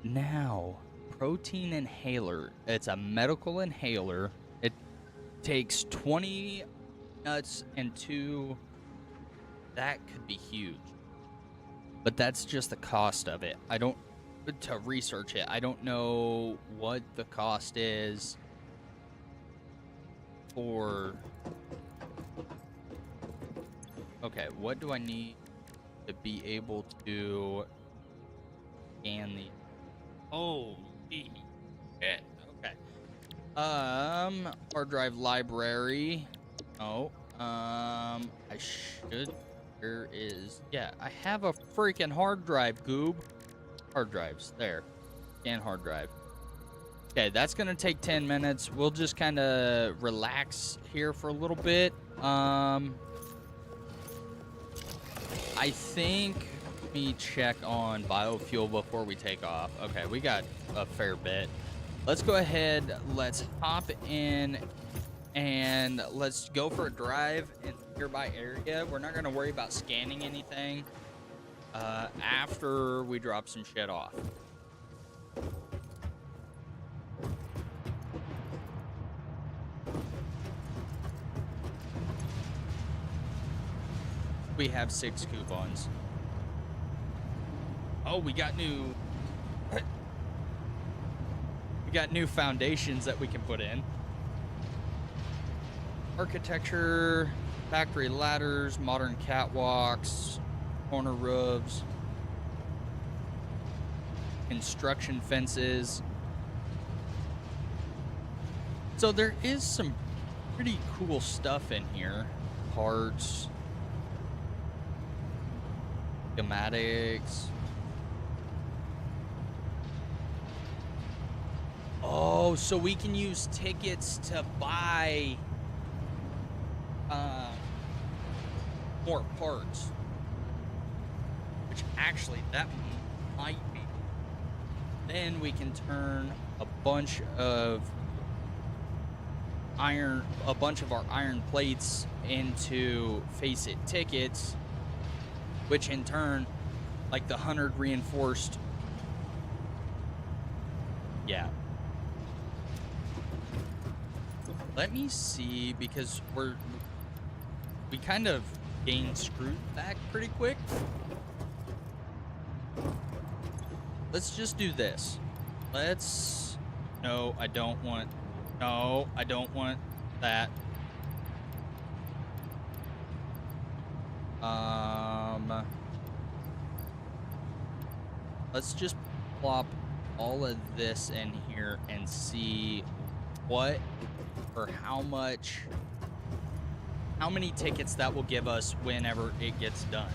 Now, protein inhaler. It's a medical inhaler. It takes 20 nuts and 2... That could be huge. But that's just the cost of it. I don't... To research it. I don't know what the cost is for... Okay, what do I need to be able to scan the... Holy shit. Okay. Hard drive library. Oh. I should... There is... Yeah, I have a freaking hard drive, goob. Hard drives. There. Scan hard drive. Okay, that's gonna take 10 minutes. We'll just kind of relax here for a little bit. I think let me check on biofuel before we take off. Okay, we got a fair bit. Let's go ahead. Let's hop in and let's go for a drive in the nearby area. We're not going to worry about scanning anything after we drop some shit off. We have 6 coupons. Oh, we got new foundations that we can put in. Architecture, factory ladders, modern catwalks, corner roofs, construction fences. So there is some pretty cool stuff in here. Parts, schematics. Oh, so we can use tickets to buy more parts. Which actually, that might be. Then we can turn a bunch of our iron plates into Face It tickets, which in turn, like the 100 reinforced. Yeah. Let me see, because we kind of gained screwed back pretty quick. Let's just do this. No, I don't want that. Let's just plop all of this in here and see what for how many tickets that will give us whenever it gets done.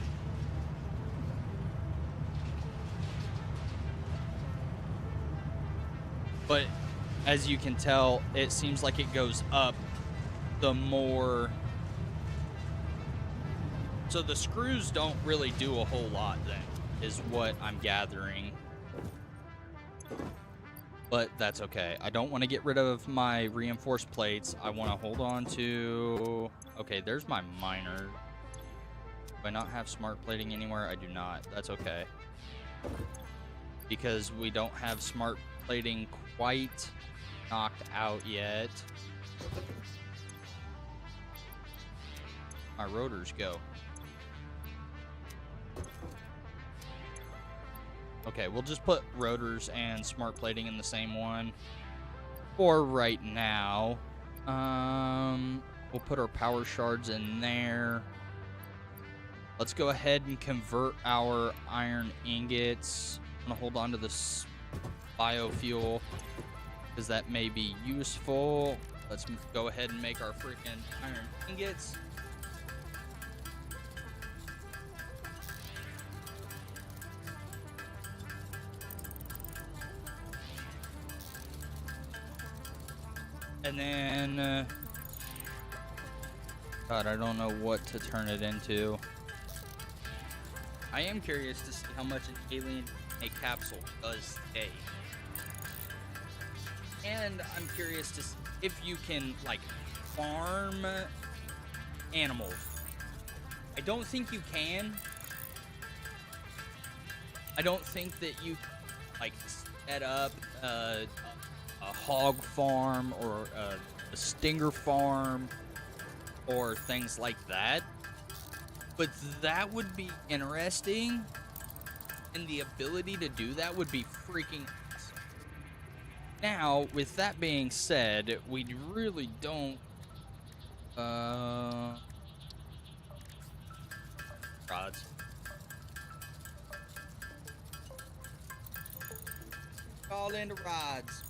But as you can tell, it seems like it goes up the more. So the screws don't really do a whole lot then, is what I'm gathering. But that's okay. I don't want to get rid of my reinforced plates. I want to hold on to... Okay, there's my miner. Do I not have smart plating anywhere? I do not. That's okay. Because we don't have smart plating quite knocked out yet. My rotors go. Okay, we'll just put rotors and smart plating in the same one for right now. We'll put our power shards in there. Let's go ahead and convert our iron ingots. I'm gonna hold on to this biofuel because that may be useful. Let's go ahead and make our freaking iron ingots. And then, God, I don't know what to turn it into. I am curious to see how much an alien a capsule does today. And I'm curious to see if you can, like, farm animals. I don't think you can. I don't think that you, like, set up a hog farm or a stinger farm or things like that. But that would be interesting, and the ability to do that would be freaking awesome. Now, with that being said, we really don't rods. Call into rods.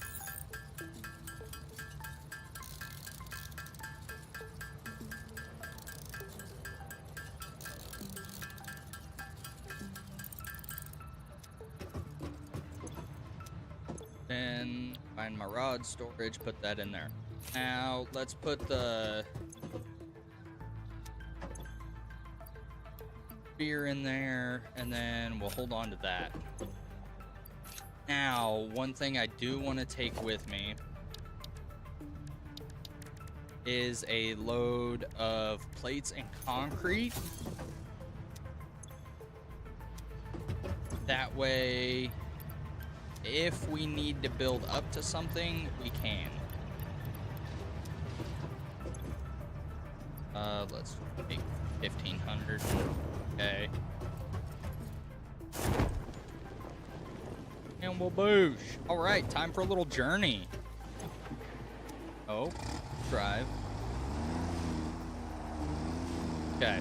Then find my rod storage, put that in there. Now let's put the spear in there, and then we'll hold on to that. Now, one thing I do want to take with me is a load of plates and concrete. That way, if we need to build up to something, we can. Let's make 1,500. Okay. And we'll boosh. All right, time for a little journey. Oh, drive. Okay.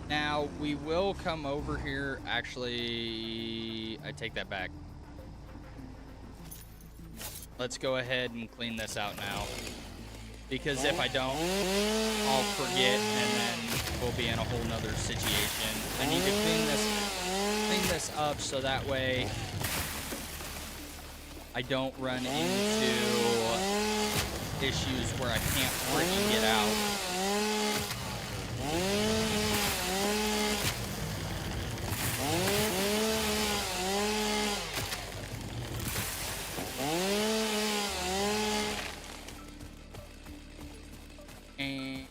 Now, we will come over here. Actually, I take that back. Let's go ahead and clean this out now. Because if I don't, I'll forget, and then we'll be in a whole nother situation. I need to clean this up so that way I don't run into issues where I can't freaking get out. And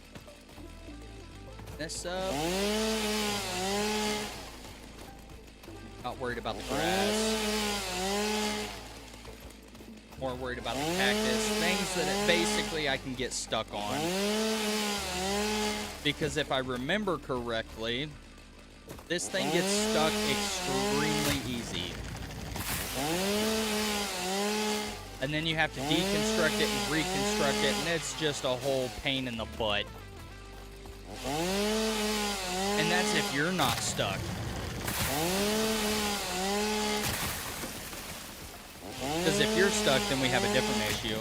this up. Not worried about the grass. More worried about the cactus. Things that basically I can get stuck on. Because if I remember correctly, this thing gets stuck extremely easy. And then you have to deconstruct it and reconstruct it, and it's just a whole pain in the butt. And that's if you're not stuck. Because if you're stuck, then we have a different issue.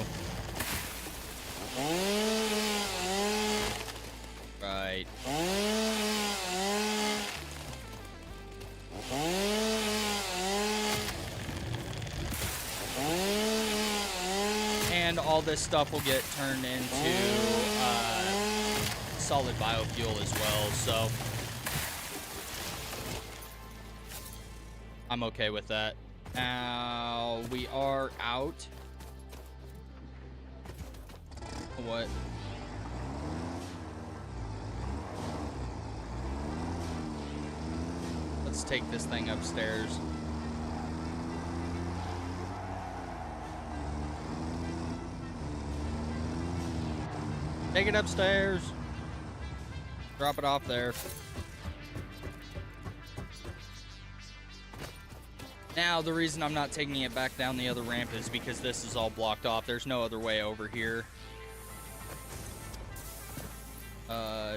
Right. And all this stuff will get turned into solid biofuel as well, so I'm okay with that. Now we are out. What? Let's take this thing upstairs. Take it upstairs. Drop it off there. Now, the reason I'm not taking it back down the other ramp is because this is all blocked off. There's no other way over here.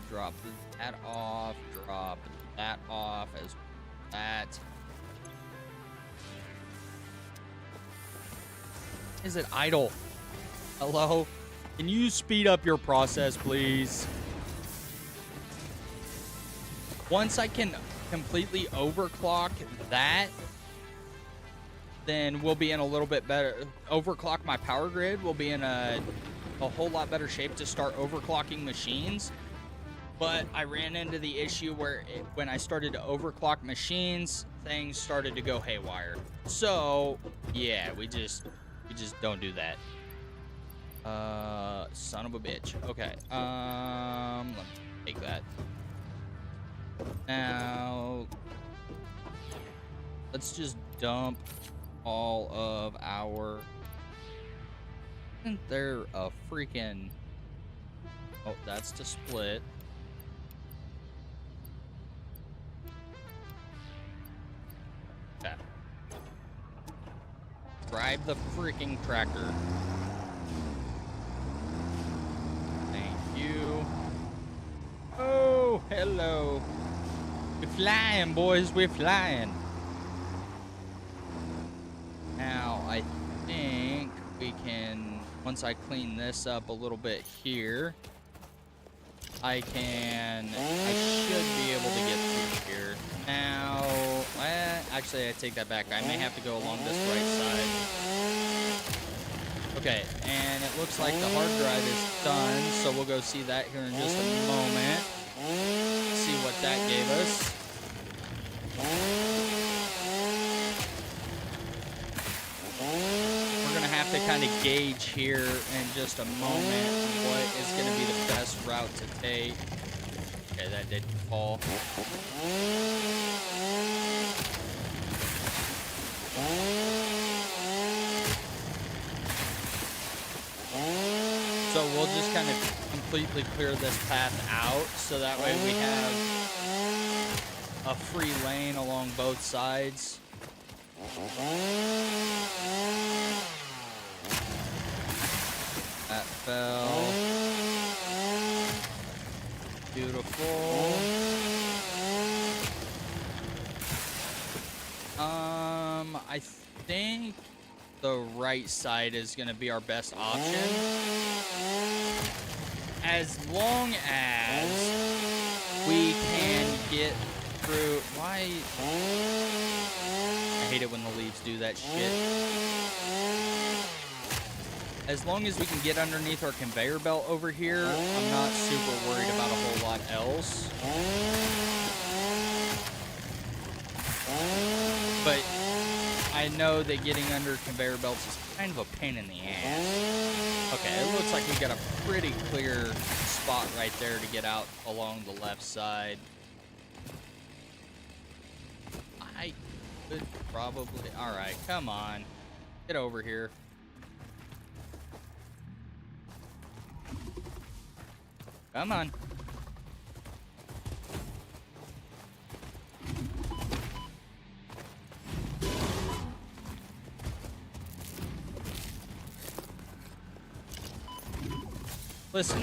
Drop that off. Drop that off as that. Is it idle? Hello? Can you speed up your process, please? Once I can completely overclock that, then we'll be in a little bit better. Overclock my power grid, we'll be in a whole lot better shape to start overclocking machines. But I ran into the issue where when I started to overclock machines, things started to go haywire. So yeah, we just don't do that. Son of a bitch. Okay. Let me take that. Now, let's just dump all of our... Isn't there a freaking... Oh, that's to split. Okay. Drive the freaking tractor. Oh, hello. We're flying, boys. We're flying. Now, I think we can, once I clean this up a little bit here, I should be able to get through here. Now, actually, I take that back. I may have to go along this right side. Okay, and it looks like the hard drive is done, so we'll go see that here in just a moment. See what that gave us. We're going to have to kind of gauge here in just a moment what is going to be the best route to take. Okay, that didn't fall. So we'll just kind of completely clear this path out so that way we have a free lane along both sides. That fell. Beautiful. I think the right side is going to be our best option. As long as we can get through... Why? I hate it when the leaves do that shit. As long as we can get underneath our conveyor belt over here, I'm not super worried about a whole lot else. But I know that getting under conveyor belts is kind of a pain in the ass. Okay, it looks like we got a pretty clear spot right there to get out along the left side. I could probably... Alright, come on. Get over here. Come on. Listen.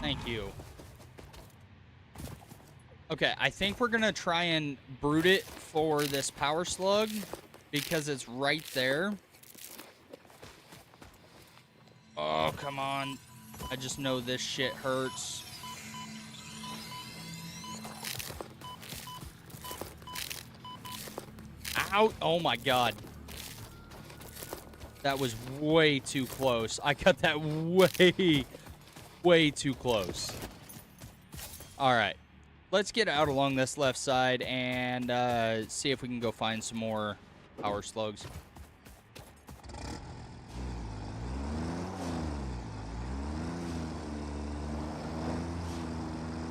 Thank you. Okay, I think we're gonna try and brood it for this power slug because it's right there. Oh, come on. I just know this shit hurts. Ow. Oh, my God. That was way too close. I got that way too close. All right. Let's get out along this left side and see if we can go find some more power slugs.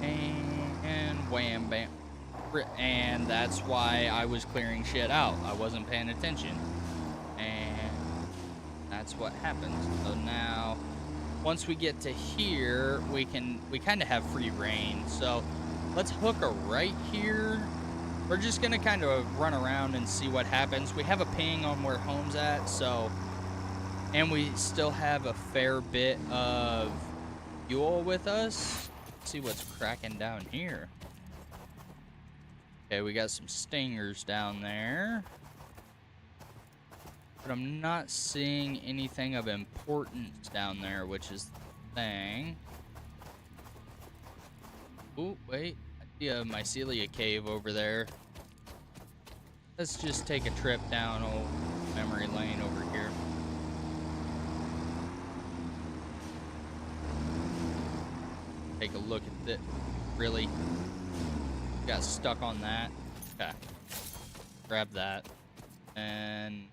And wham, bam. And that's why I was clearing shit out. I wasn't paying attention. And that's what happens. So now, once we get to here, we kind of have free reign. So let's hook a right here. We're just going to kind of run around and see what happens. We have a ping on where home's at, so... And we still have a fair bit of fuel with us. Let's see what's cracking down here. Okay, we got some stingers down there. But I'm not seeing anything of importance down there, which is the thing. Oh, wait. I see a mycelia cave over there. Let's just take a trip down old memory lane over here. Take a look at it. Really? Got stuck on that. Okay. Grab that. And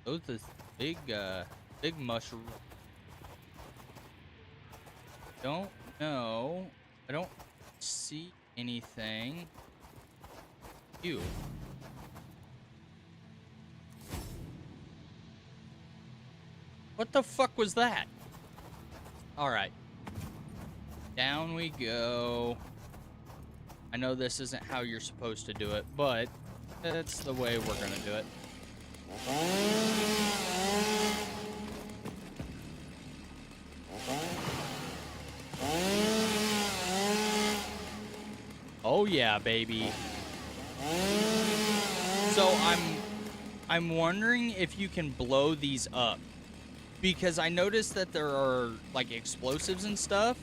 those are big mushroom. Don't know. I don't see anything. You. What the fuck was that? All right. Down we go. I know this isn't how you're supposed to do it, but that's the way we're gonna do it. Oh yeah, baby. So I'm wondering if you can blow these up, because I noticed that there are like explosives and stuff,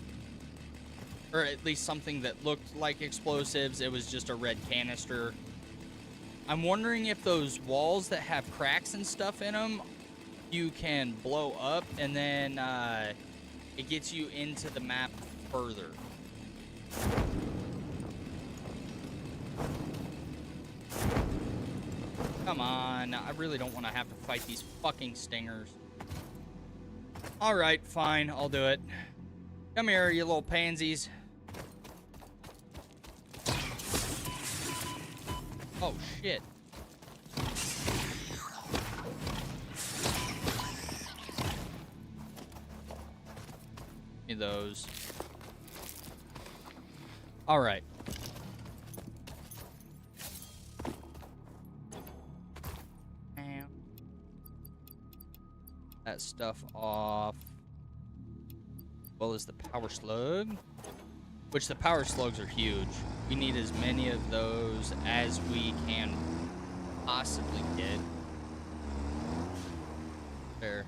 or at least something that looked like explosives. It was just a red canister. I'm wondering if those walls that have cracks and stuff in them, you can blow up, and then it gets you into the map further. Come on, I really don't want to have to fight these fucking stingers. Alright, fine, I'll do it. Come here, you little pansies. Oh, shit. Give me those. Alright. That stuff off. Well as the power slug. Which the power slugs are huge. We need as many of those as we can possibly get. There.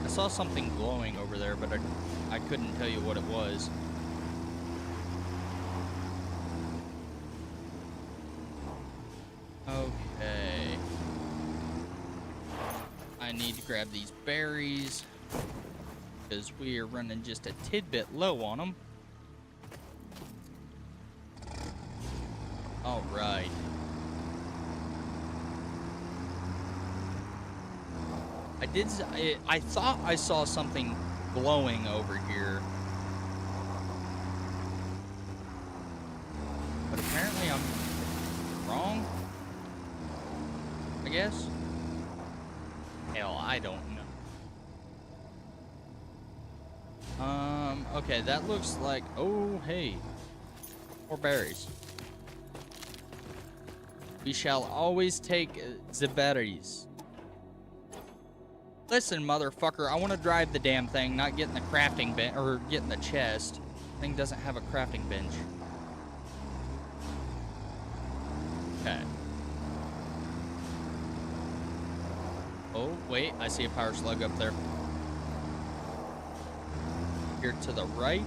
I saw something glowing over there, but I couldn't tell you what it was. Okay. I need to grab these berries, because we are running just a tidbit low on them. All right. I thought I saw something glowing over here, but apparently I'm wrong, I guess. Hell, I don't know. Okay, that looks like... Oh, hey. More berries. We shall always take the berries. Listen, motherfucker, I want to drive the damn thing, not get in the crafting bench, or get in the chest. Thing doesn't have a crafting bench. Okay. Oh, wait, I see a power slug up there. Here to the right.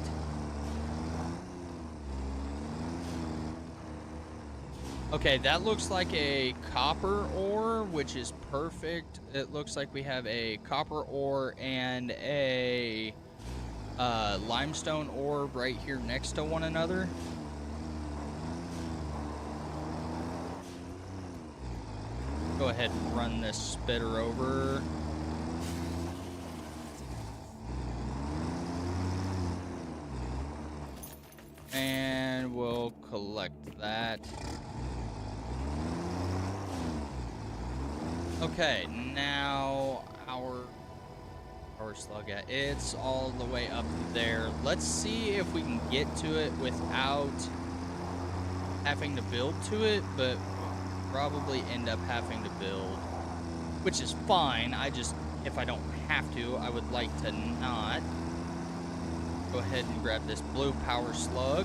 Okay, that looks like a copper ore, which is perfect. It looks like we have a copper ore and a limestone ore right here next to one another. Go ahead and run this spitter over. And we'll collect that. Okay, now our power slug, it's all the way up there. Let's see if we can get to it without having to build to it, but probably end up having to build, which is fine. If I don't have to, I would like to not. Go ahead and grab this blue power slug.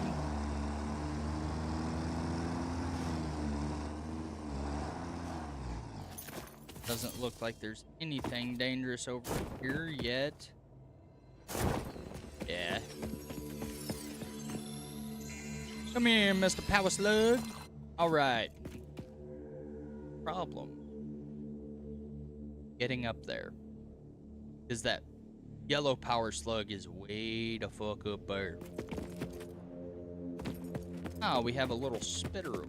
Doesn't look like there's anything dangerous over here yet. Yeah. Come here, Mr. Power Slug. All right. Problem. Getting up there. Is that yellow power slug is way the fuck up there. Oh, we have a little spitter.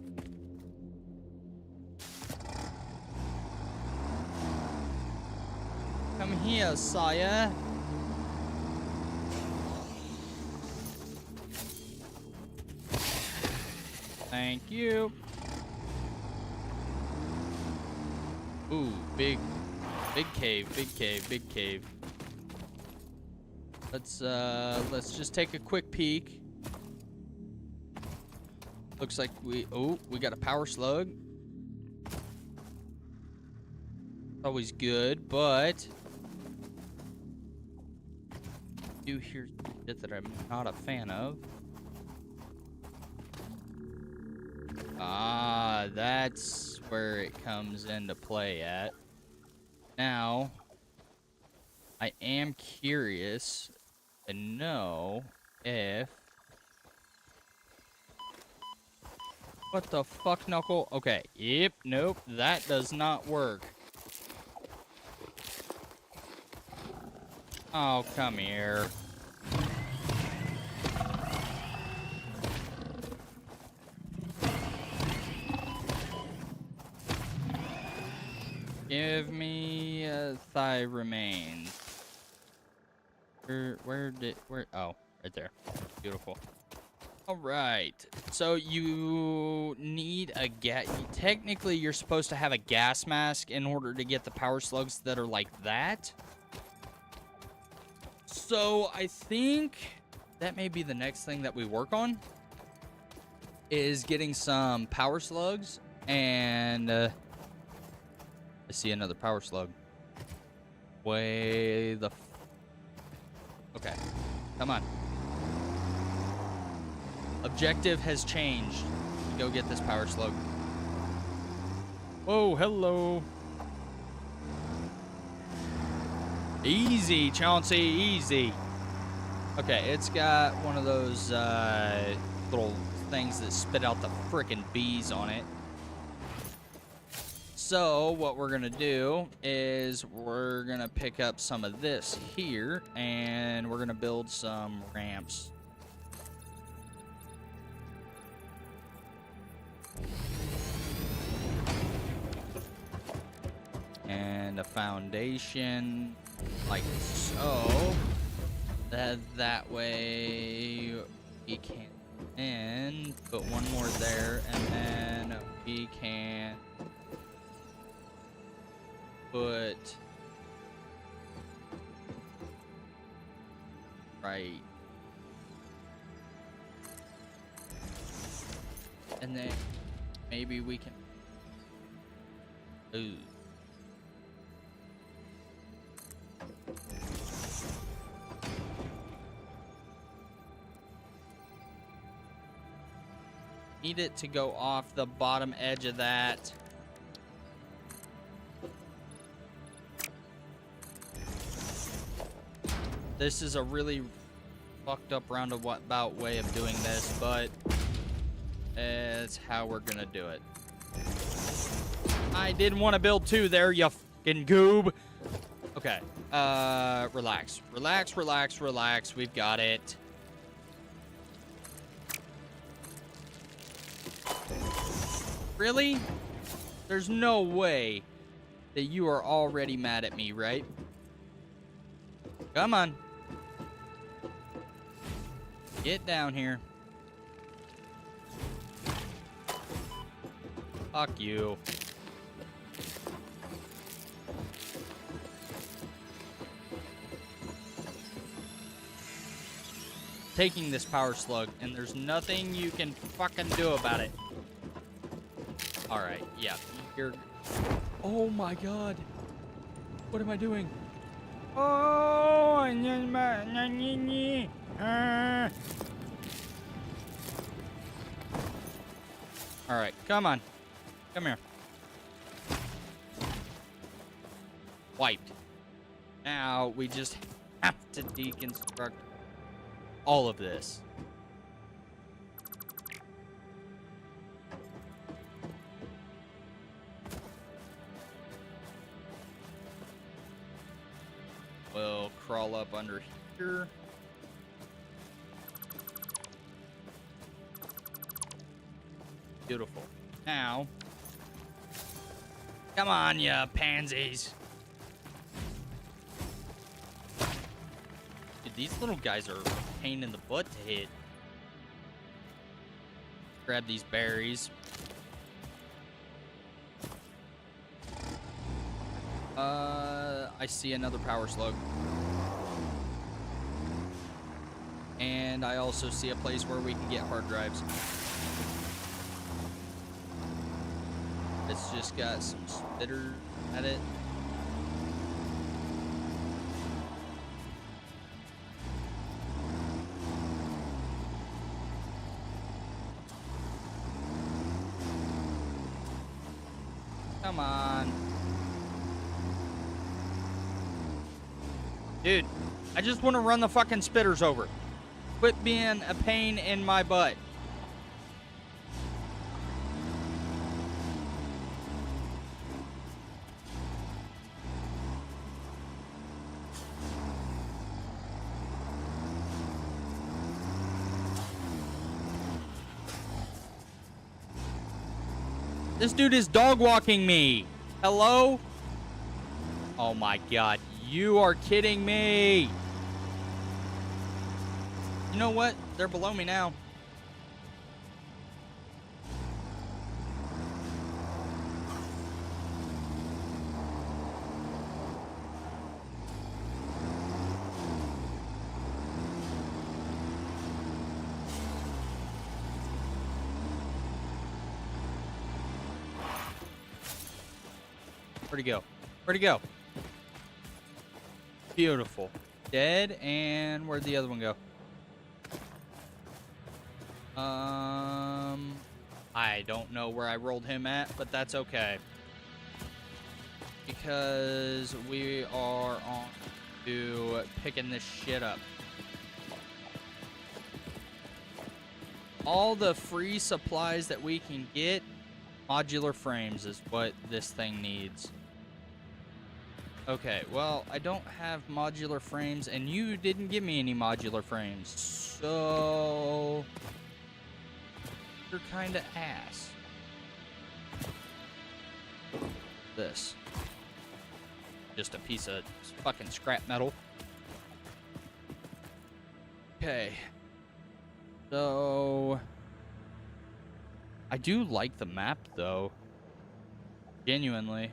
Come here, sire. Thank you. Ooh, big cave, big cave, big cave. Let's just take a quick peek. Looks like we got a power slug. Always good, but I do hear shit that I'm not a fan of. Ah, that's where it comes into play at. Now, I am curious to know if... What the fuck, Knuckle? Okay, yep, nope, that does not work. Oh, come here. Give me thigh remains. Oh, right there. Beautiful. All right. So you need a gas. Technically, you're supposed to have a gas mask in order to get the power slugs that are like that. So I think that may be the next thing that we work on, is getting some power slugs. And I see another power slug. Okay, come on. Objective has changed. Go get this power slug. Oh, hello. Easy, Chauncey, easy. Okay, it's got one of those little things that spit out the frickin' bees on it. So what we're gonna do is we're gonna pick up some of this here, and we're gonna build some ramps. And a foundation like so. That way we can then put one more there, and then we can put right, and then maybe we can need it to go off the bottom edge of that. This is a really fucked up roundabout way of doing this, but it's how we're gonna do it. I didn't want to build 2 there, you fucking goob. Okay. Relax. Relax, relax, relax. We've got it. Really? There's no way that you are already mad at me, right? Come on. Get down here. Fuck you. Taking this power slug, and there's nothing you can fucking do about it. Alright, yeah. You're... Oh my god. What am I doing? Oh, alright, come on. Come here. Wiped. Now we just have to deconstruct all of this. We'll crawl up under here. Beautiful. Now, come on, you pansies. Dude, these little guys are a pain in the butt to hit. Grab these berries. I see another power slug. And I also see a place where we can get hard drives. It's just got some spitter at it. Come on. Dude, I just want to run the fucking spitters over. Quit being a pain in my butt. This dude is dog walking me. Hello? Oh my god. You are kidding me. You know what? They're below me now. Where'd he go? Where'd he go? Beautiful. Dead, and where'd the other one go? I don't know where I rolled him at, but that's okay. Because we are on to picking this shit up. All the free supplies that we can get, modular frames is what this thing needs. Okay, well, I don't have modular frames, and you didn't give me any modular frames, so you're kind of ass. This. Just a piece of fucking scrap metal. Okay. So, I do like the map, though. Genuinely.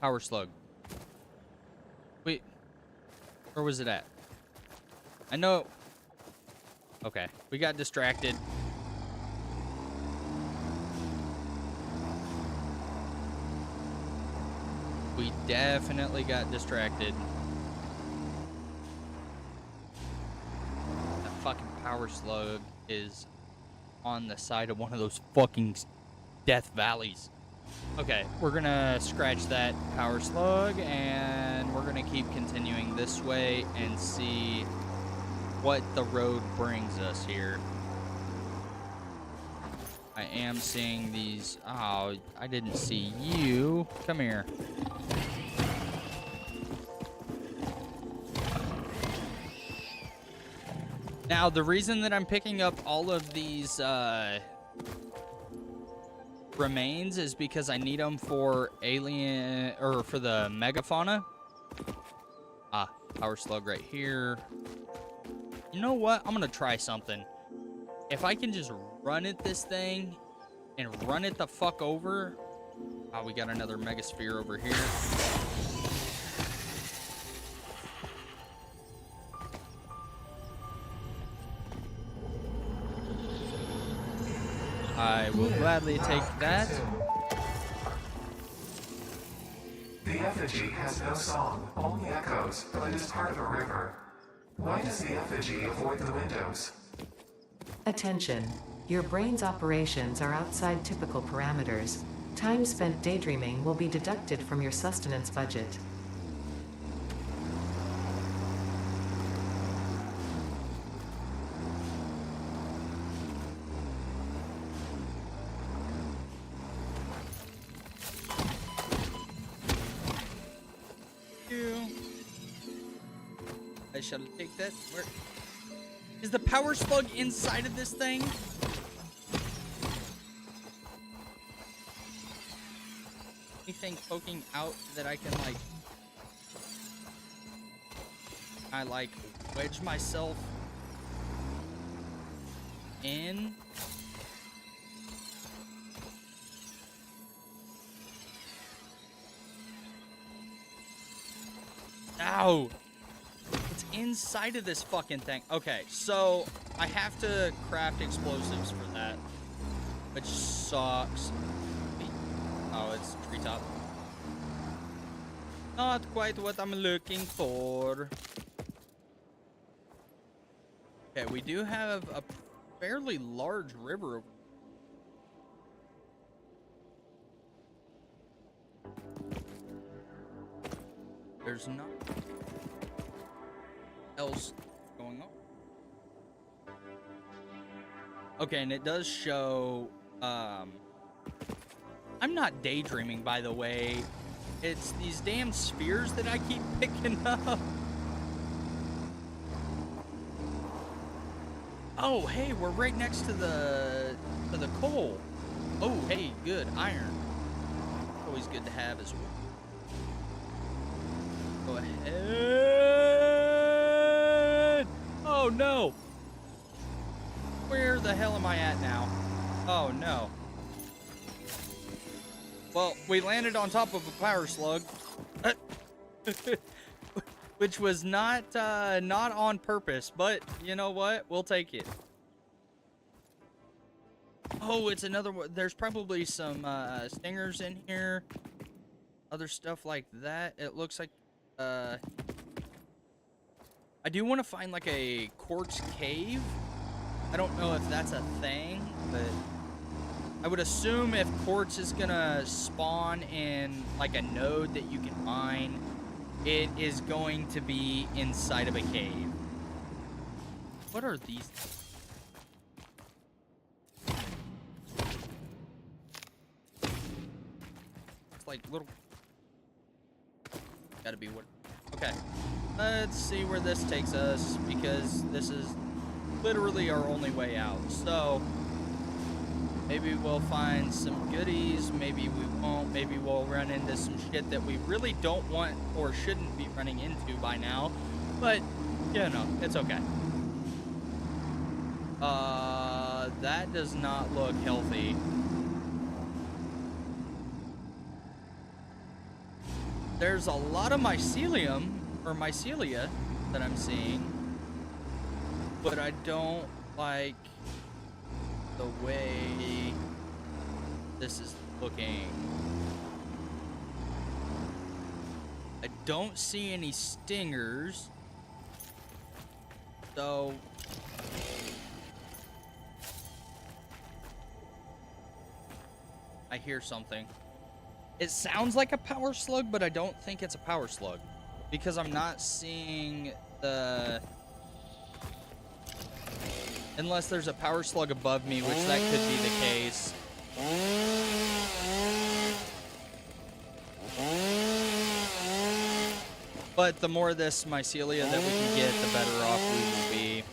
Power slug. Wait. Where was it at? I know. Okay. We got distracted. We definitely got distracted. That fucking power slug is on the side of one of those fucking death valleys. Okay, we're gonna scratch that power slug, and we're gonna keep continuing this way and see what the road brings us here. I am seeing these. Oh, I didn't see you. Come here. Now, the reason that I'm picking up all of these remains is because I need them for alien, or for the megafauna. Ah, power slug right here. You know what? I'm gonna try something. If I can just run at this thing and run it the fuck over. Oh, we got another megasphere over here. I will gladly take that. The effigy has no song, only echoes, but it is part of a river. Why does the effigy avoid the windows? Attention. Your brain's operations are outside typical parameters. Time spent daydreaming will be deducted from your sustenance budget. I shall take that. Where is the power slug inside of this thing? Anything poking out that I can like wedge myself in? Ow! It's inside of this fucking thing. Okay, so I have to craft explosives for that, which sucks. Oh, it's treetop. Not quite what I'm looking for. Okay, we do have a fairly large river over. There's not else going on. Okay, and it does show, I'm not daydreaming, by the way. It's these damn spheres that I keep picking up. Oh, hey, we're right next to the coal. Oh, hey, good, iron. Always good to have as well. Go ahead. Oh, no. Where the hell am I at now? Oh, no. Well, we landed on top of a power slug. Which was not on purpose, but you know what? We'll take it. Oh, it's another one. There's probably some stingers in here. Other stuff like that. It looks like I do want to find like a quartz cave. I don't know if that's a thing, but I would assume if quartz is gonna spawn in like a node that you can mine, it is going to be inside of a cave. What are these? It's like little. Gotta be what? Okay. Let's see where this takes us, because this is literally our only way out. So maybe we'll find some goodies, maybe we won't, maybe we'll run into some shit that we really don't want or shouldn't be running into by now. But, you know, it's okay. That does not look healthy. There's a lot of mycelium, or mycelia, that I'm seeing, but I don't like the way this is looking. I don't see any stingers, so I hear something. It sounds like a power slug, but I don't think it's a power slug. Because I'm not seeing the... Unless there's a power slug above me, which that could be the case. But the more of this mycelia that we can get, the better off we will be.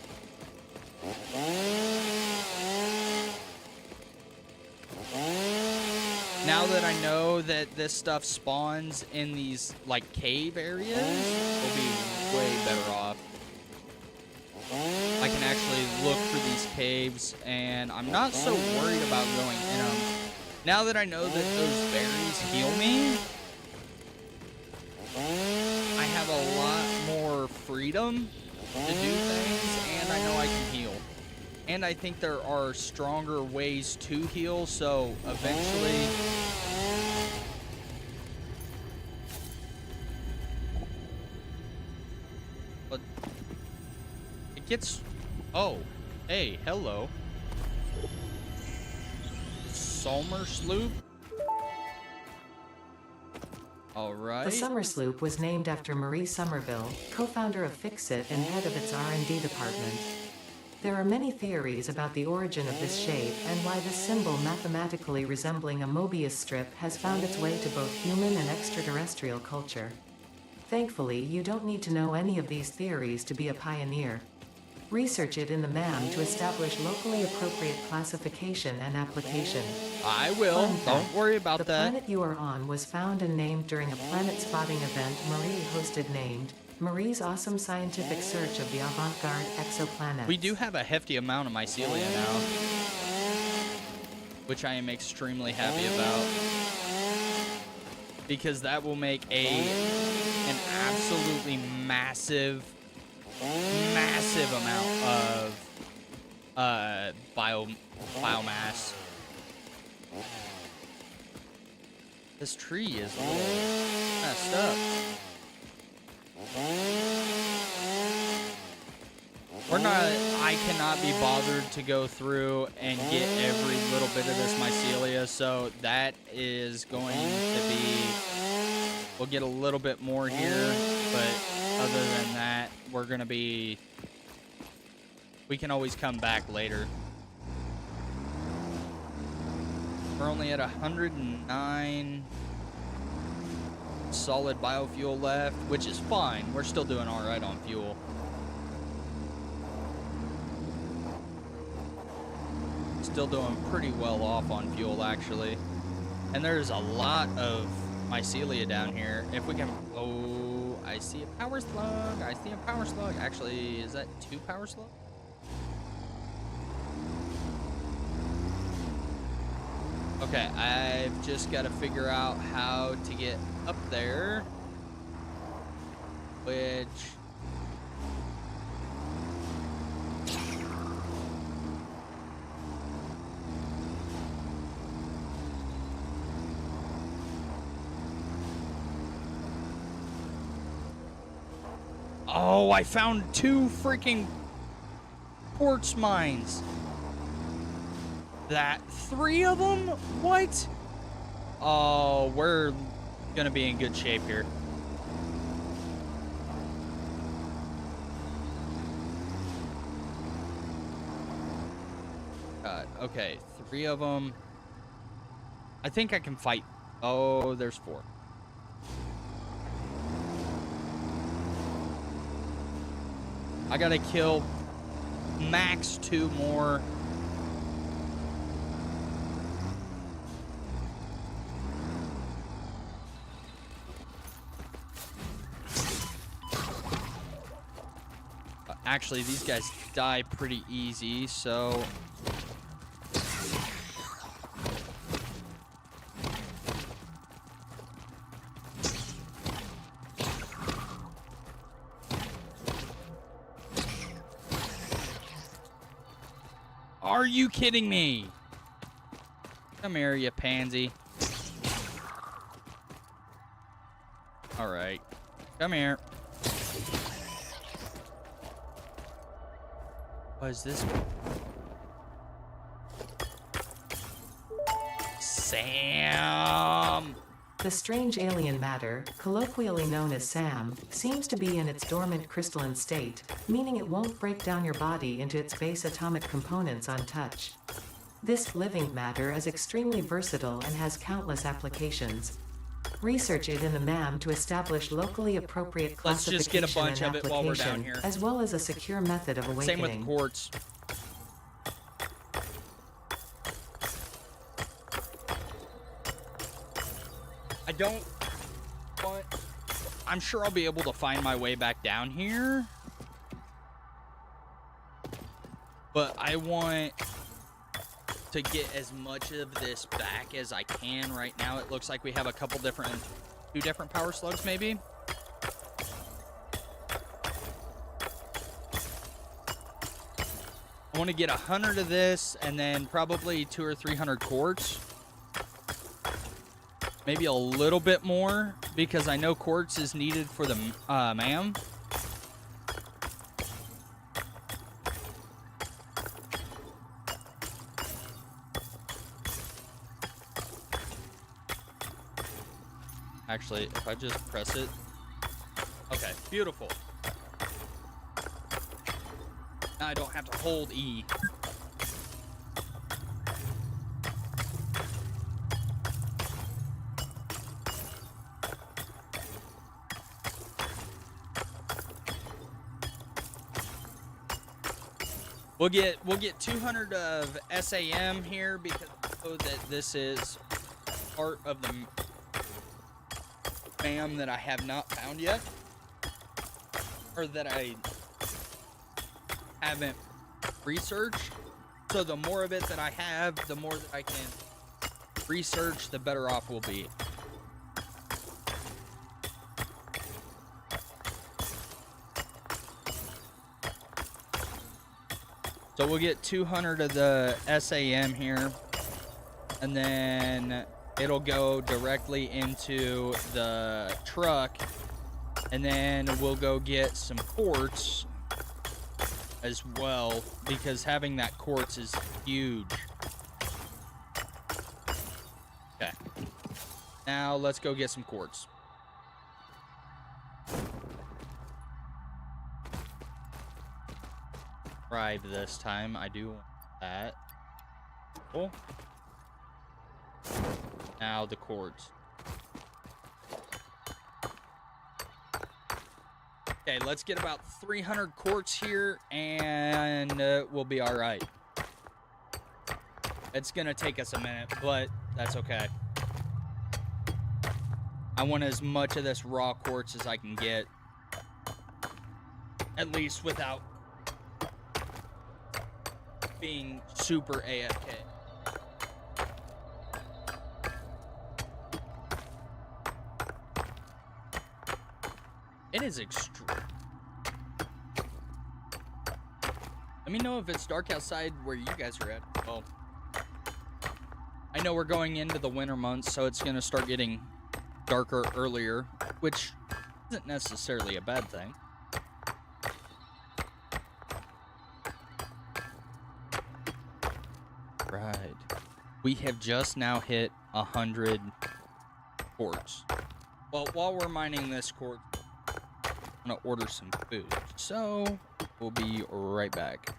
Now that I know that this stuff spawns in these, like, cave areas, we'll be way better off. I can actually look for these caves, and I'm not so worried about going in them. Now that I know that those berries heal me, I have a lot more freedom to do things, and I know I can heal. And I think there are stronger ways to heal, so eventually... But it gets... Oh, hey, hello. Summer Sloop? All right. The Summer Sloop was named after Marie Somerville, co-founder of Fixit and head of its R&D department. There are many theories about the origin of this shape and why this symbol mathematically resembling a Mobius strip has found its way to both human and extraterrestrial culture. Thankfully, you don't need to know any of these theories to be a pioneer. Research it in the MAM to establish locally appropriate classification and application. I will. Don't worry about that. The planet you are on was found and named during a planet spotting event Marie hosted named Marie's Awesome Scientific Search of the Avant-Garde Exoplanets. We do have a hefty amount of mycelia now, which I am extremely happy about, because that will make an absolutely massive amount of biomass. This tree is a little messed up. I cannot be bothered to go through and get every little bit of this mycelia, so that is going to be, we'll get a little bit more here, but other than that, we're going to be, we can always come back later. We're only at 109 solid biofuel left, which is fine. We're still doing all right on fuel. Still doing pretty well off on fuel, actually. And there's a lot of mycelia down here. If we can... Oh, I see a power slug. I see a power slug. Actually, is that 2 power slugs? Okay, I've just got to figure out how to get up there. Which... Oh, I found 2 freaking quartz mines. That 3 of them? What? Oh, we're gonna be in good shape here. God, okay, 3 of them. I think I can fight. Oh, there's 4. I gotta kill max 2 more. Actually, these guys die pretty easy, so... Are you kidding me? Come here, you pansy. All right. Come here. What is this? Sam! The strange alien matter, colloquially known as SAM, seems to be in its dormant crystalline state, meaning it won't break down your body into its base atomic components on touch. This living matter is extremely versatile and has countless applications. Research it in the MAM to establish locally appropriate Let's just get a classification bunch and of it while we're down application, here. as well as a secure method of awakening. Same with the quartz. I don't want... I'm sure I'll be able to find my way back down here. But I want to get as much of this back as I can right now. It looks like we have a couple different... 2 different power slugs, maybe? I want to get 100 of this, and then probably 200 or 300 quartz. Maybe a little bit more, because I know quartz is needed for the MAM. Actually, if I just press it. Okay, beautiful. Now I don't have to hold E. We'll get 200 of SAM here because I know that this is part of the MAM that I have not found yet, or that I haven't researched. So the more of it that I have, the more that I can research, the better off we'll be. So we'll get 200 of the SAM here, and then it'll go directly into the truck, and then we'll go get some quartz as well, because having that quartz is huge. Okay. Now let's go get some quartz. Drive this time. I do want that. Cool. Now the quartz. Okay, let's get about 300 quartz here, and we'll be all right. It's gonna take us a minute, but that's okay. I want as much of this raw quartz as I can get, at least without being super AFK. It is extreme. Let me know if it's dark outside where you guys are at. Well, I know we're going into the winter months, so it's going to start getting darker earlier, which isn't necessarily a bad thing. Right. We have just now hit 100 quartz. Well, while we're mining this quartz, I'm gonna order some food. So we'll be right back.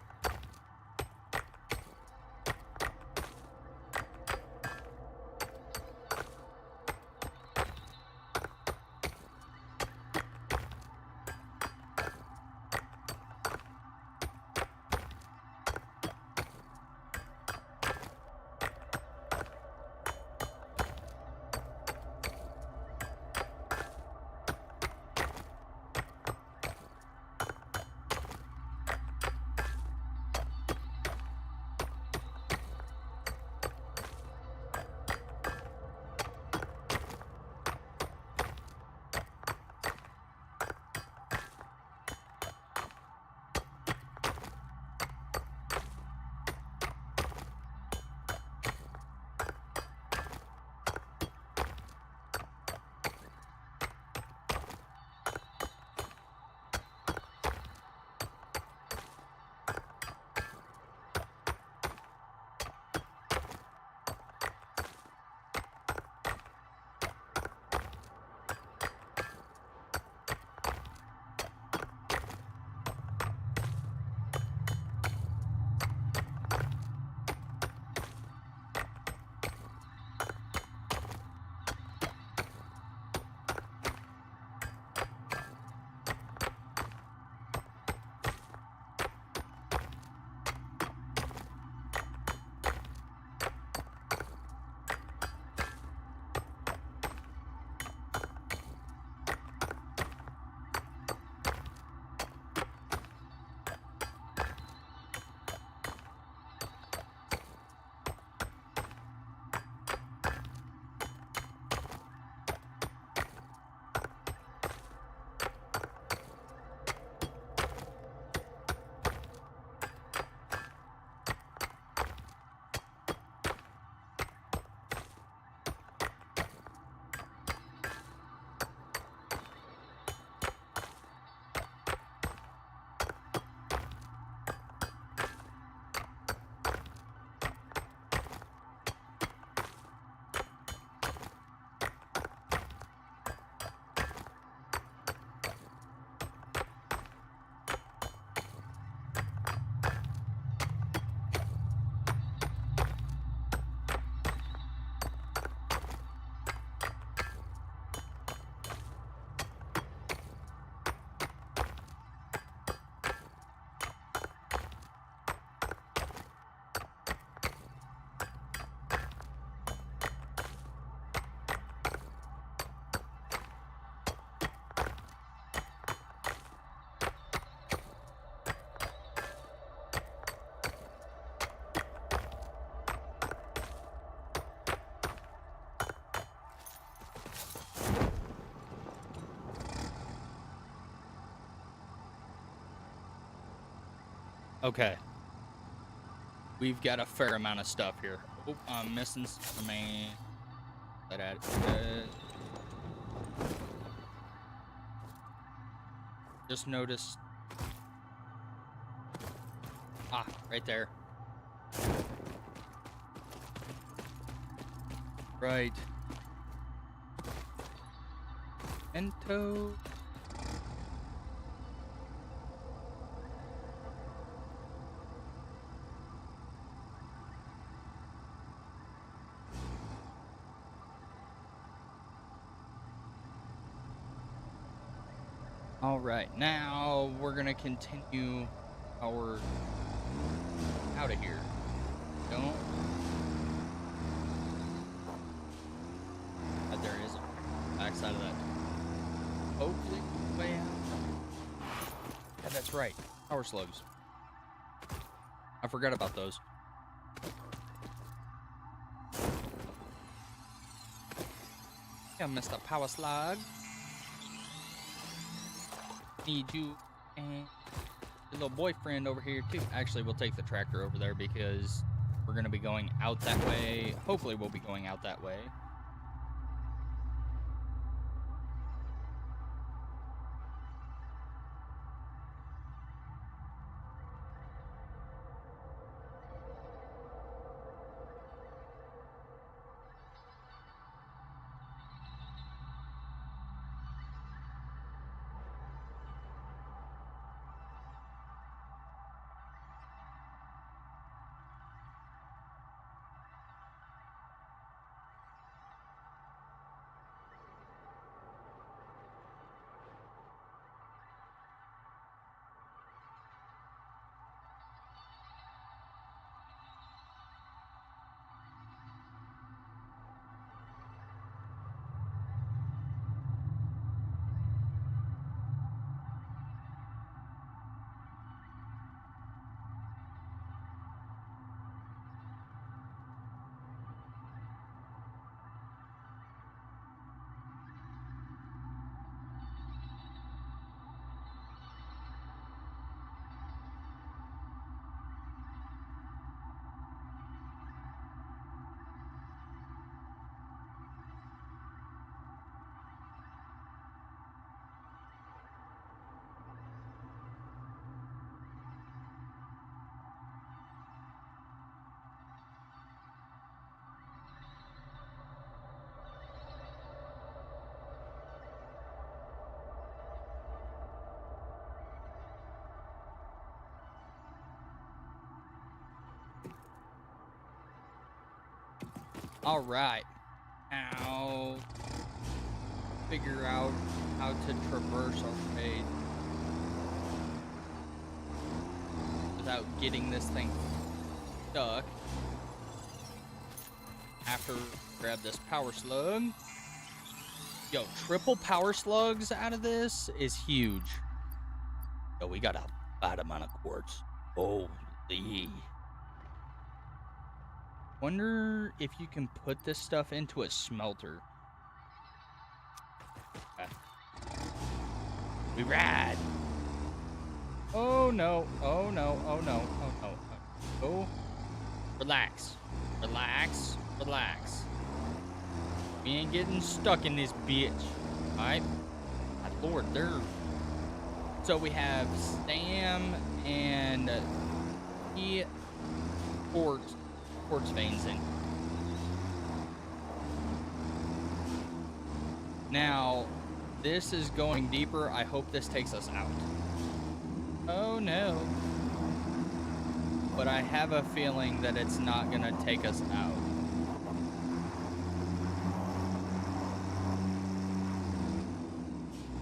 Okay. We've got a fair amount of stuff here. Oh, I'm missing some main. Just noticed. Ah, right there. Right. Ento. All right, now we're gonna continue our out of here. Don't. There is a backside of that. Hopefully, way out. Yeah, that's right. Power slugs. I forgot about those. Yeah, Mr. Power Slug. Need you and your little boyfriend over here too. Actually, we'll take the tractor over there because we're gonna be going out that way. Hopefully, we'll be going out that way. All right. Now, figure out how to traverse our way without getting this thing stuck. After grab this power slug. Yo, triple power slugs out of this is huge. Yo, we got a bad amount of quartz. Holy. Wonder if you can put this stuff into a smelter. Okay. We ride. Oh no, oh no, oh no, oh no. Oh, relax, relax, relax. We ain't getting stuck in this bitch. Alright? My lord, there. So we have Sam and he quartz veins in. Now, this is going deeper. I hope this takes us out. Oh no. But I have a feeling that it's not gonna take us out.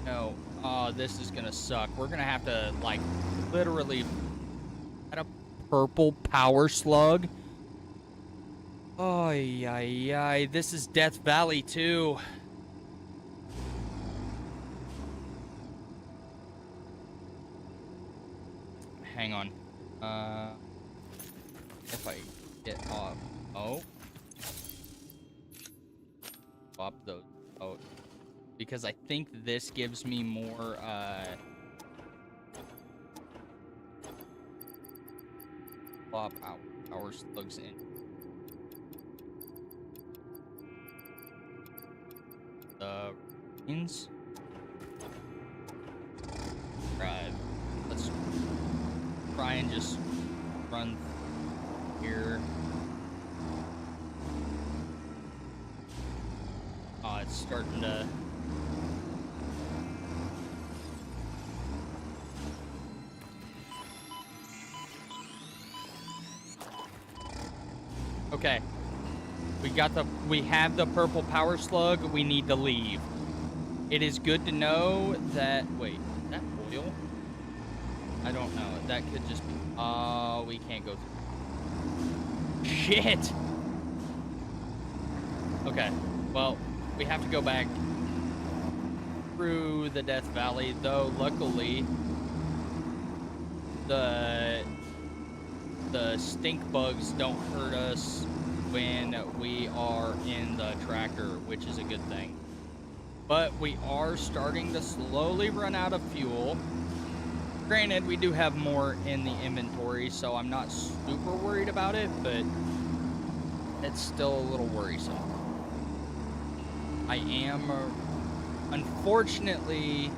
No. Oh, this is gonna suck. We're gonna have to, like, literally at a purple power slug. Oh, yeah. This is Death Valley, too. Hang on. If I get off. Oh. Swap those out. Because I think this gives me more, Plop out power slugs in. The means. Right. Let's try and just run here. Oh, it's starting to. Okay. We have the purple power slug. We need to leave. It is good to know that. Wait, is that oil? I don't know. That could just be. Oh, we can't go through. Shit! Okay. Well, we have to go back through the Death Valley, though luckily the stink bugs don't hurt us when we are in the tractor, which is a good thing. But we are starting to slowly run out of fuel. Granted, we do have more in the inventory, so I'm not super worried about it, but it's still a little worrisome. I am, unfortunately,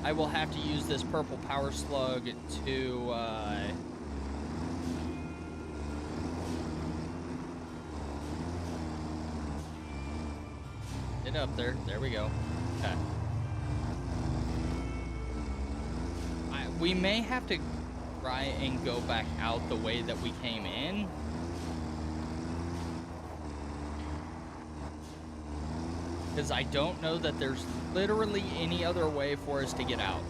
I will have to use this purple power slug to, get up there. There we go. Okay. We may have to try and go back out the way that we came in. Because I don't know that there's literally any other way for us to get out.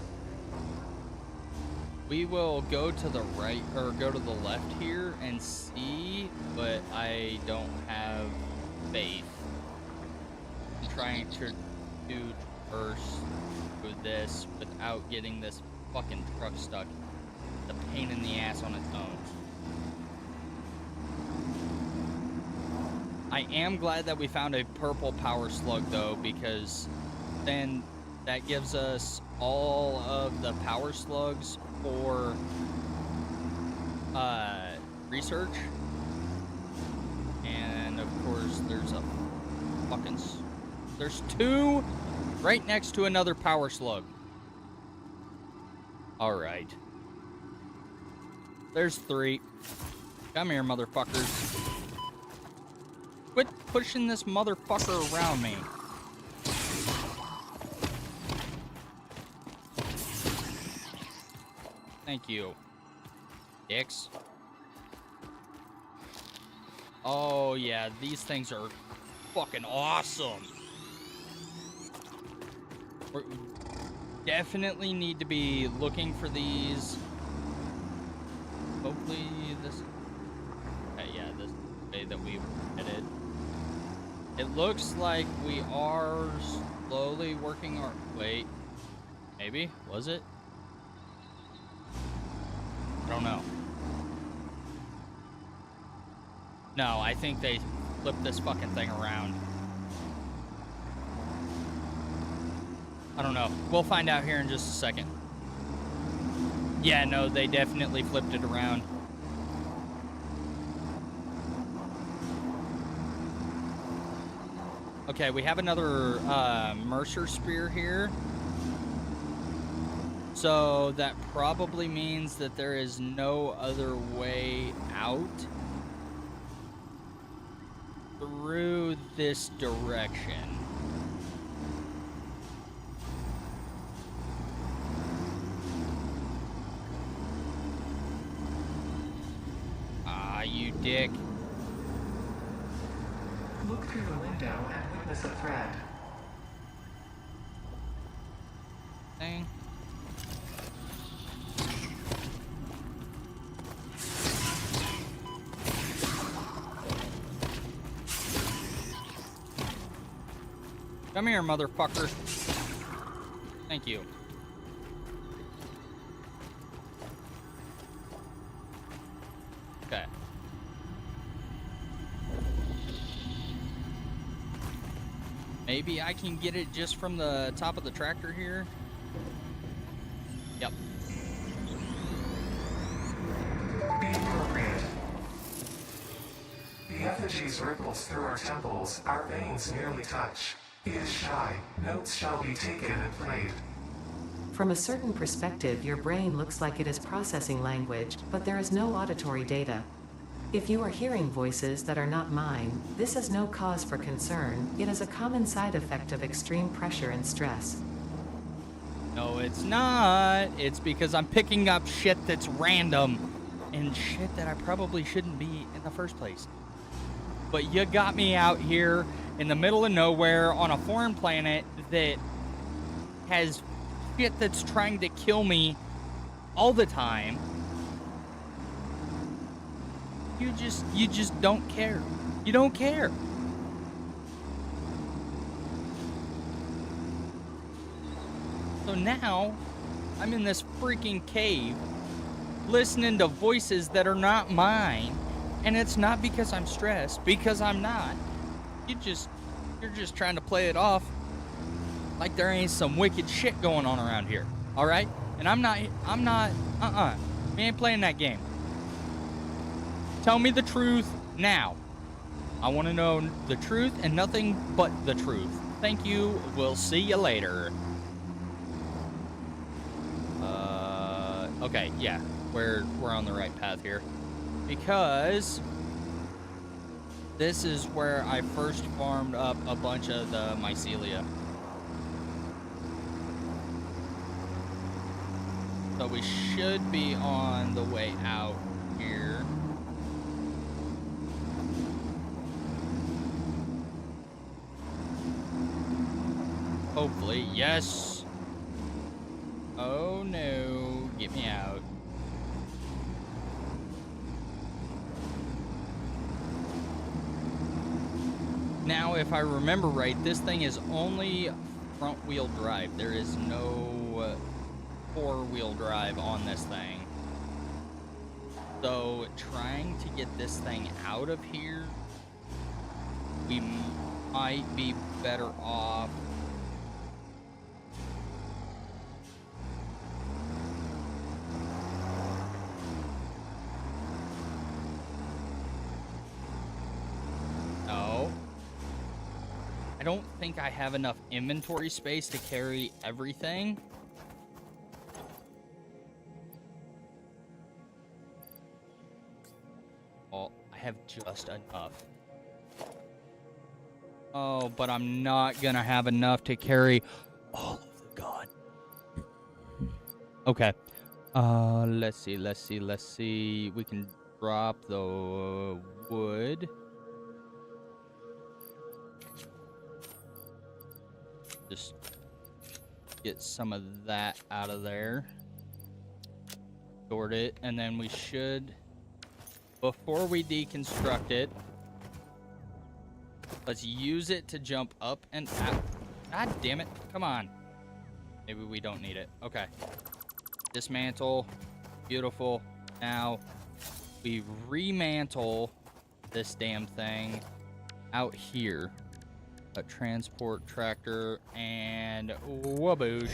We will go to the right, or go to the left here and see, but I don't have faith in trying to do traverse through this without getting this fucking truck stuck. The pain in the ass on its own. I am glad that we found a purple power slug though, because then that gives us all of the power slugs for research. And of course there's a fucking there's two right next to another power slug. All right. There's three. Come here, motherfuckers. Quit pushing this motherfucker around me. Thank you, dicks. Oh, yeah, these things are fucking awesome. We definitely need to be looking for these. Hopefully this... Okay, yeah, this is the way that we headed. It looks like we are slowly working our... Wait. Maybe? Was it? I don't know. No, I think they flipped this fucking thing around. I don't know. We'll find out here in just a second. Yeah, no, they definitely flipped it around. Okay, we have another Mercer spear here. So that probably means that there is no other way out through this direction. Ah, you dick. Look through the window and witness a threat. Thing. Come here, motherfucker. Thank you. Okay. Maybe I can get it just from the top of the tractor here. Yep. Be appropriate. effigies ripples through our temples, our veins nearly touch. He is shy, notes shall be taken and played. From a certain perspective, your brain looks like it is processing language, but there is no auditory data. If you are hearing voices that are not mine, this is no cause for concern. It is a common side effect of extreme pressure and stress. No, it's not. It's because I'm picking up shit that's random and shit that I probably shouldn't be in the first place. But you got me out here in the middle of nowhere on a foreign planet that has shit that's trying to kill me all the time. You just don't care. You don't care. So now I'm in this freaking cave listening to voices that are not mine, and it's not because I'm stressed, because I'm not. You're just trying to play it off like there ain't some wicked shit going on around here. All right? And I'm not we ain't playing that game. Tell me the truth now. I want to know the truth and nothing but the truth. Thank you. We'll see you later. Okay, yeah. We're on the right path here. Because this is where I first farmed up a bunch of the mycelia. So we should be on the way out here. Hopefully, yes. Oh no, get me out. Now, if I remember right, this thing is only front-wheel drive. There is no four-wheel drive on this thing. So, trying to get this thing out of here, we might be better off. No. I don't think I have enough inventory space to carry everything. Oh, I have just enough. Oh, but I'm not gonna have enough to carry all of the gun. Okay. Let's see. We can drop the wood. Just get some of that out of there. Sort it, and then we should, before we deconstruct it, let's use it to jump up and out. God damn it. Come on. Maybe we don't need it. Okay. Dismantle. Beautiful. Now, we remantle this damn thing out here. A transport tractor and waboosh.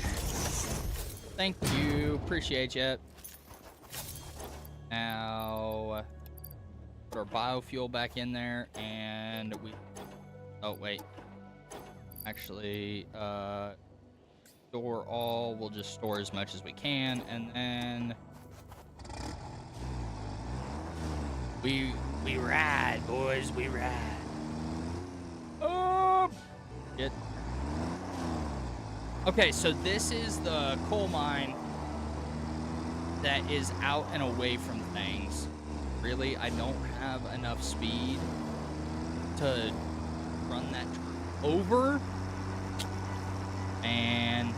Thank you. Appreciate you. Now, put our biofuel back in there and we... Oh, wait. Actually, store all. We'll just store as much as we can, and then we ride, boys. We ride. Oh, shit. Okay, so this is the coal mine that is out and away from things. Really, I don't have enough speed to run that over. And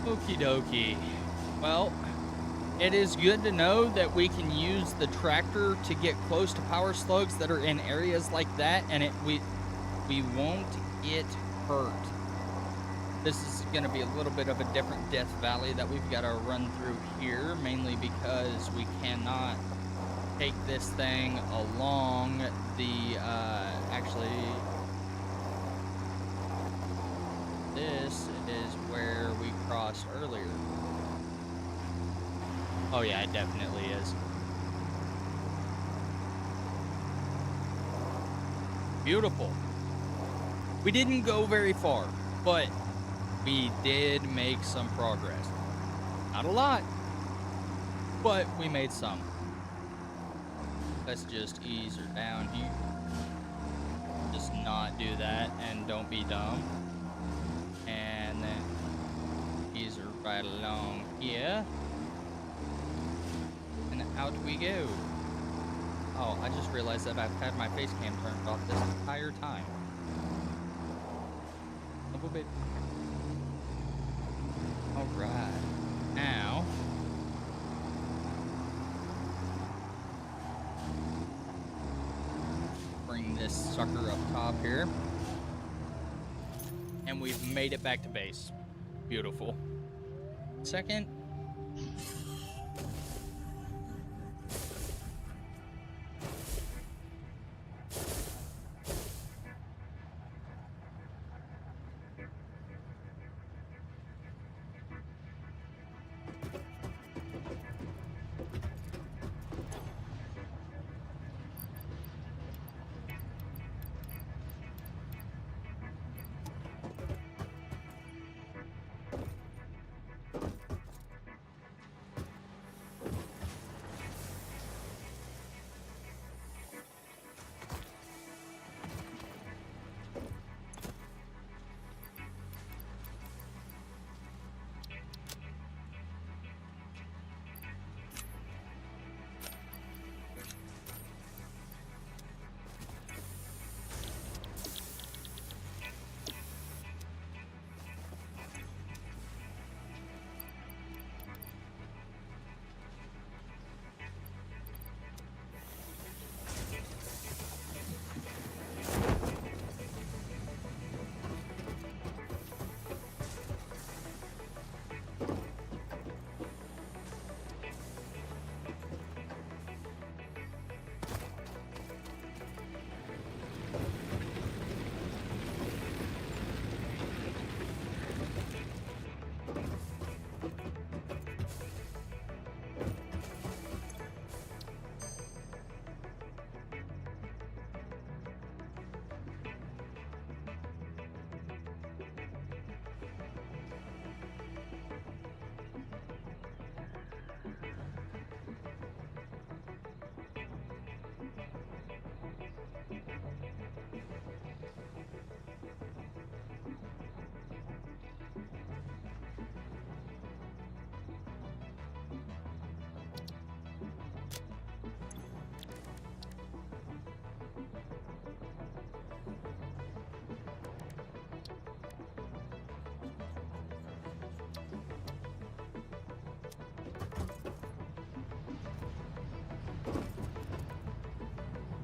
okie dokie. Well, it is good to know that we can use the tractor to get close to power slugs that are in areas like that, and we won't get hurt. This is going to be a little bit of a different Death Valley that we've got to run through here, mainly because we cannot take this thing along the, actually, this is where Oh yeah, it definitely is. Beautiful. We didn't go very far, but we did make some progress. Not a lot, but we made some. Let's just ease her down here. Just not do that and don't be dumb. And then ease her right along here. And out we go. Oh, I just realized that I've had my face cam turned off this entire time. Little bit. Alright. Now. Bring this sucker up top here. And we've made it back to base. Beautiful. Second.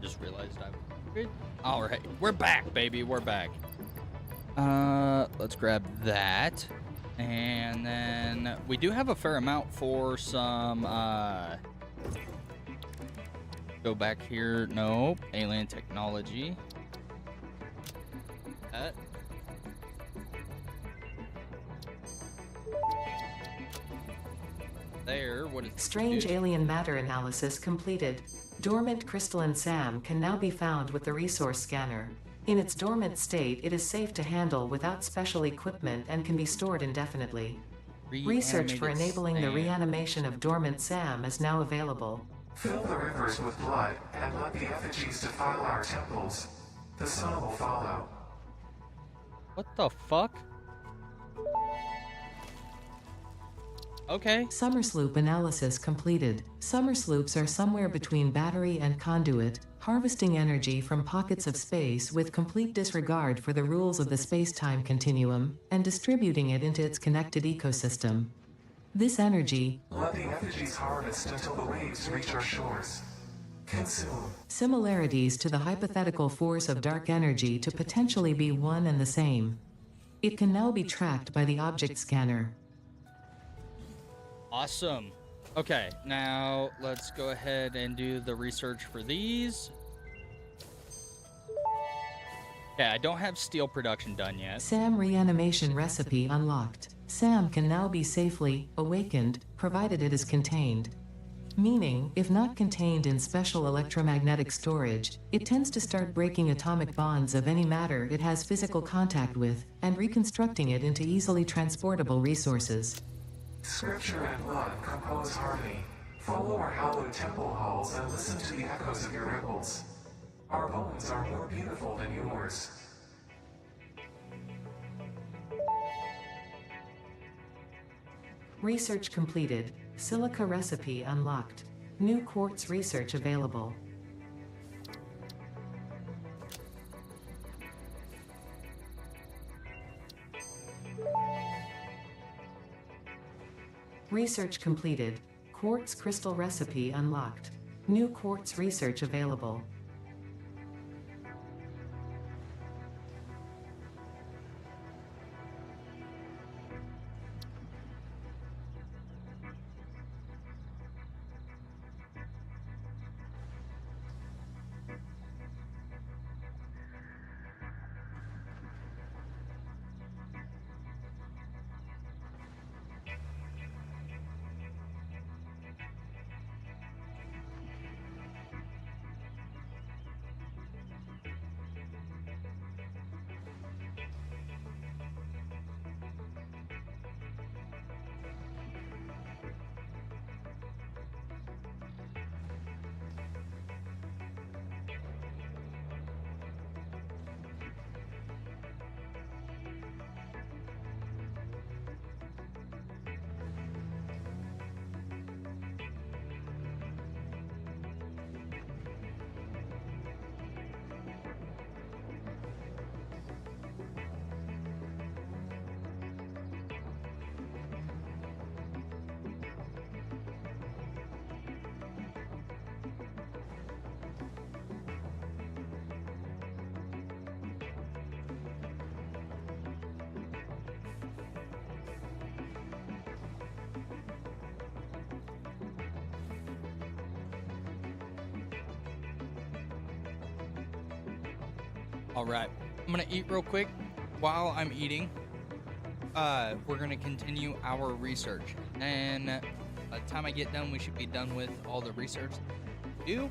Just realized I good. All right, we're back, baby. We're back. Let's grab that, and then we do have a fair amount for some. Go back here. Nope. Alien technology. That. There. What is Strange alien matter analysis completed. Dormant crystalline SAM can now be found with the resource scanner. In its dormant state, it is safe to handle without special equipment and can be stored indefinitely. Research for enabling the reanimation of dormant SAM is now available. Fill the rivers with blood and let the effigies defile our temples. The sun will follow. What the fuck? Okay. Summer sloop analysis completed. Summer sloops are somewhere between battery and conduit, harvesting energy from pockets of space with complete disregard for the rules of the space-time continuum, and distributing it into its connected ecosystem. This energy, let the effigies harvest until the waves reach our shores. Consume. Similarities to the hypothetical force of dark energy to potentially be one and the same. It can now be tracked by the object scanner. Awesome. Okay, now let's go ahead and do the research for these. Okay, I don't have steel production done yet. SAM reanimation recipe unlocked. Sam can now be safely awakened, provided it is contained. Meaning, if not contained in special electromagnetic storage, it tends to start breaking atomic bonds of any matter it has physical contact with, and reconstructing it into easily transportable resources. Scripture and blood compose harmony. Follow our hallowed temple halls and listen to the echoes of your ripples. Our bones are more beautiful than yours. Research completed. Silica recipe unlocked. New quartz research available. Research completed. Quartz crystal recipe unlocked. New quartz research available. All right, I'm gonna eat real quick. While I'm eating, we're gonna continue our research, and by the time I get done, we should be done with all the research. Do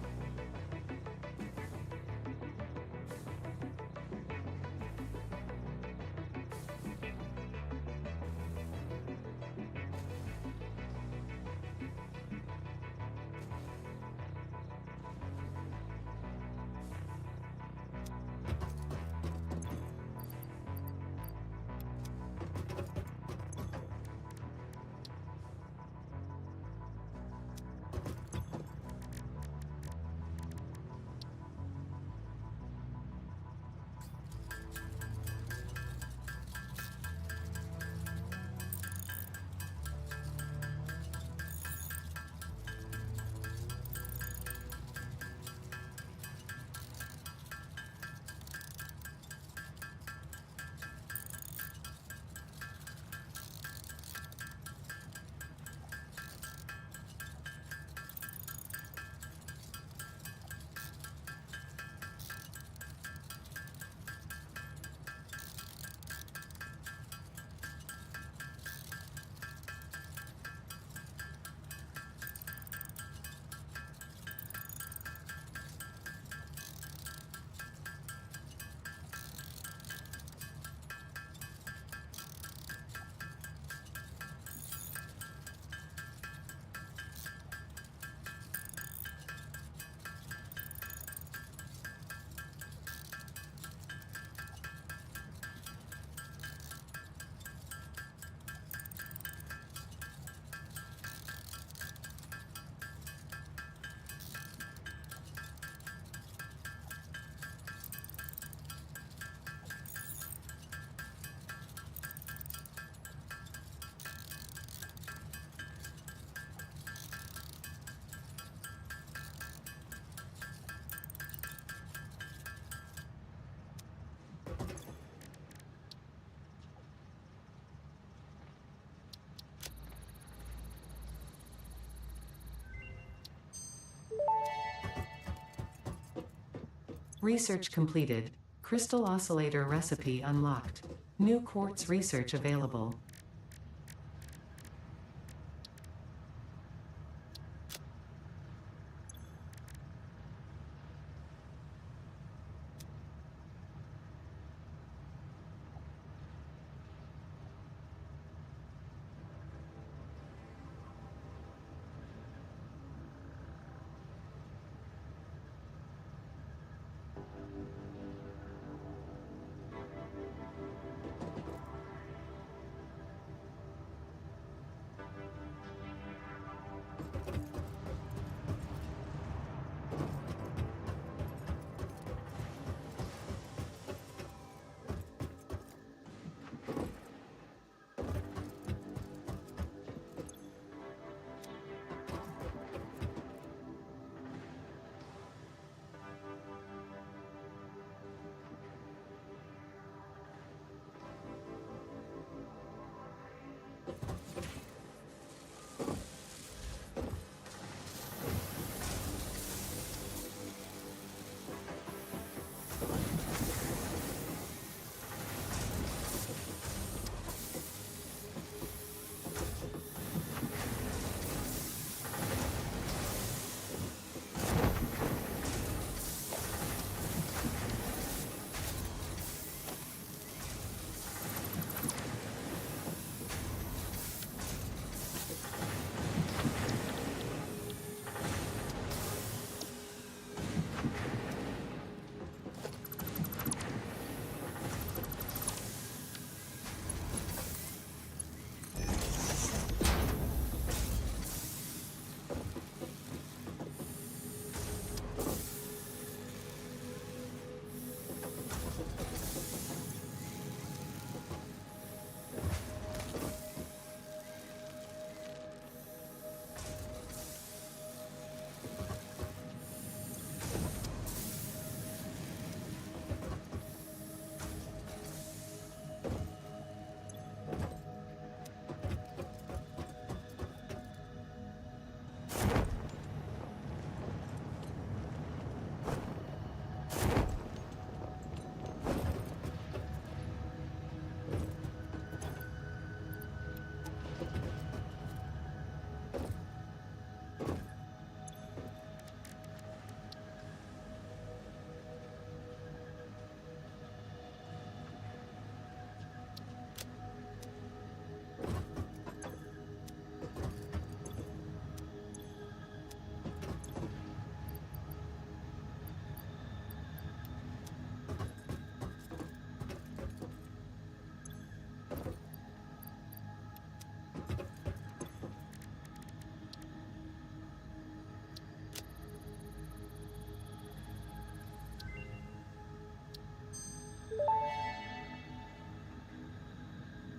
Research completed. Crystal oscillator recipe unlocked. New quartz research available.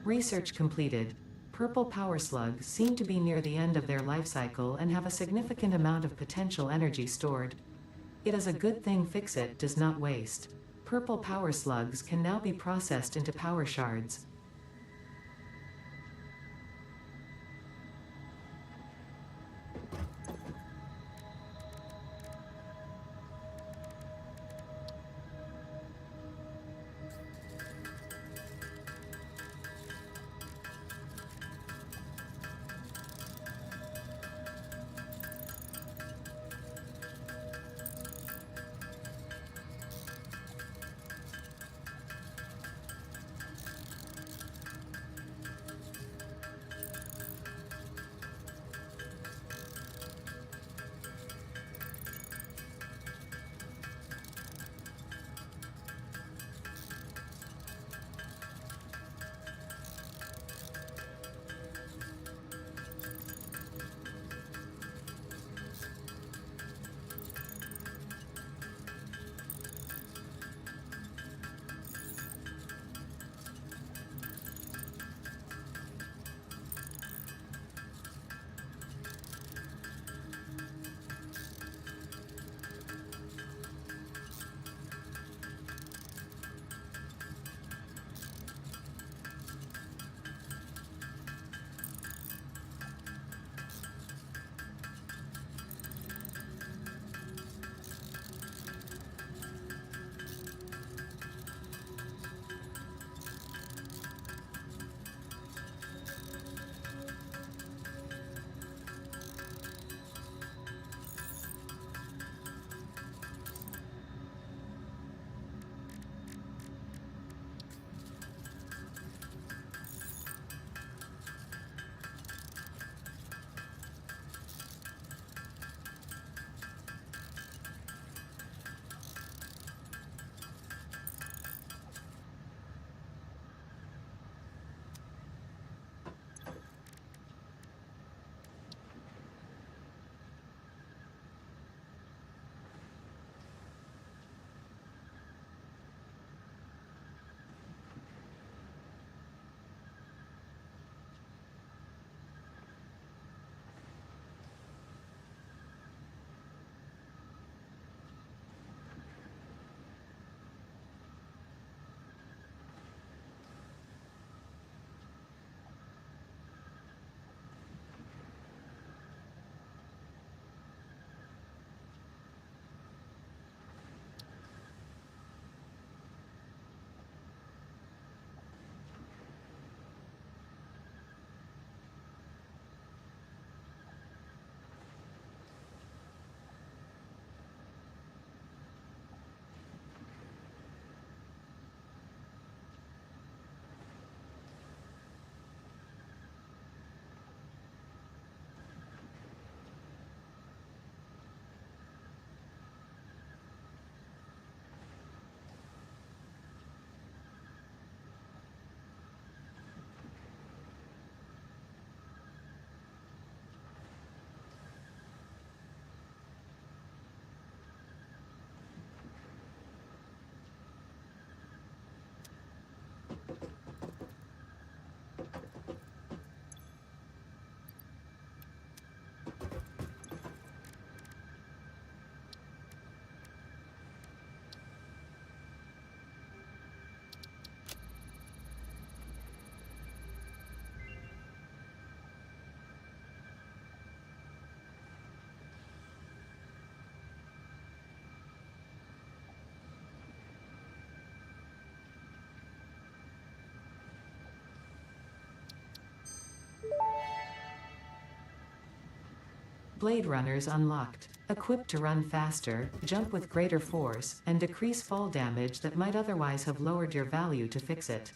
Research completed. Purple power slugs seem to be near the end of their life cycle and have a significant amount of potential energy stored. It is a good thing Fix-It does not waste. Purple power slugs can now be processed into power shards. Blade Runners unlocked. Equipped to run faster, jump with greater force, and decrease fall damage that might otherwise have lowered your value to Fix-It.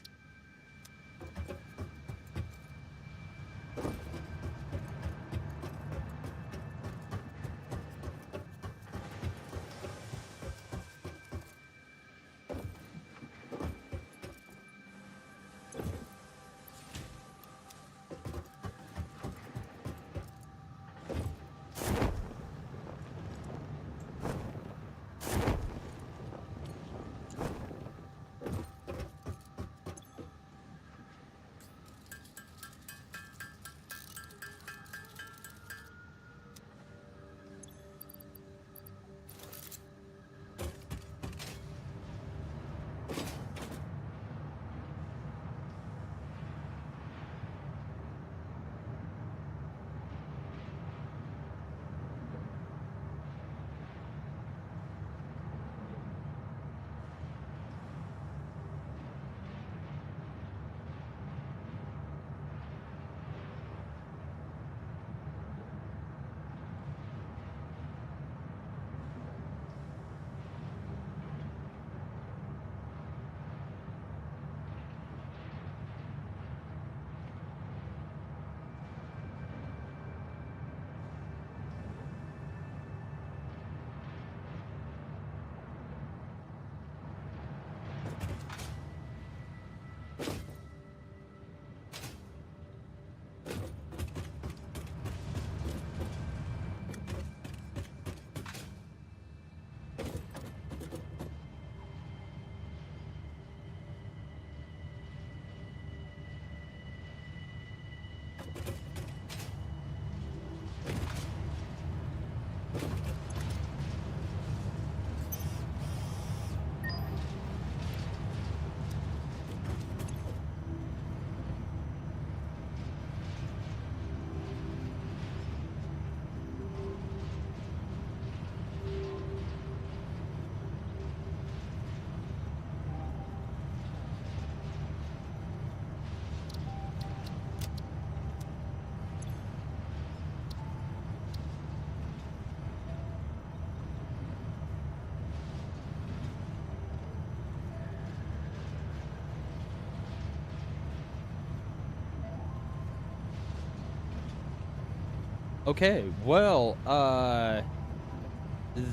Okay, well,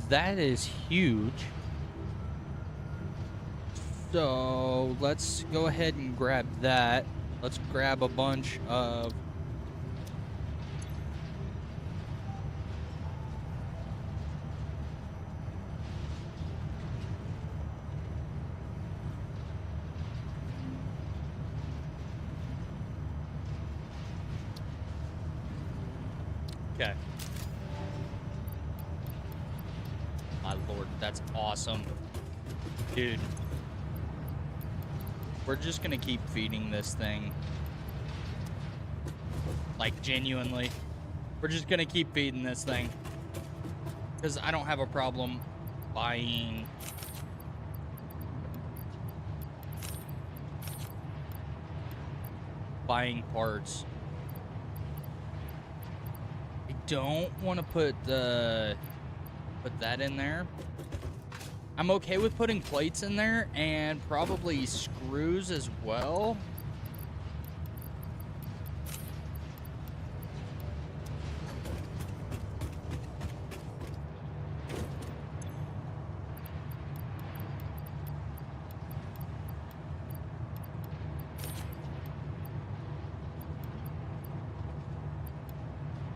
that is huge. So let's go ahead and grab that. Let's grab a bunch of... Okay. My lord, that's awesome. Dude. We're just gonna keep feeding this thing. Like, genuinely. We're just gonna keep feeding this thing. Because I don't have a problem buying... parts. I don't want to put that in there. I'm okay with putting plates in there and probably screws as well.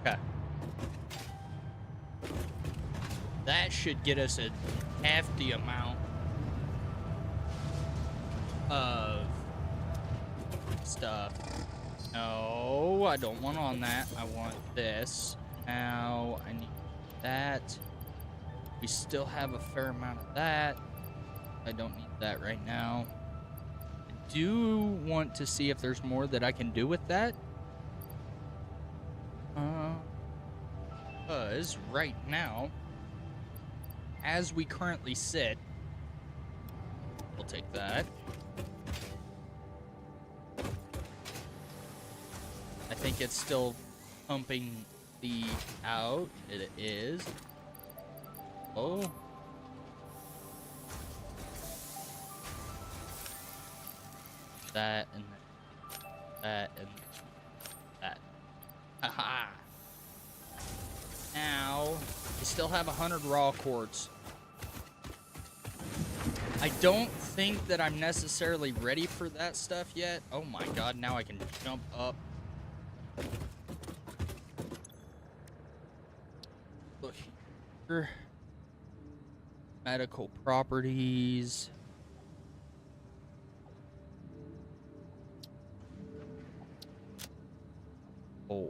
Okay. That should get us a hefty amount of stuff. No, I don't want on that. I want this. Now I need that. We still have a fair amount of that. I don't need that right now. I do want to see if there's more that I can do with that. Because right now, as we currently sit, we'll take that. I think it's still pumping the out. It is. Oh. That and that and that. Haha. Now, we still have 100 raw quartz. I don't think that I'm necessarily ready for that stuff yet. Oh my god, now I can jump up. Look here. Medical properties. Oh.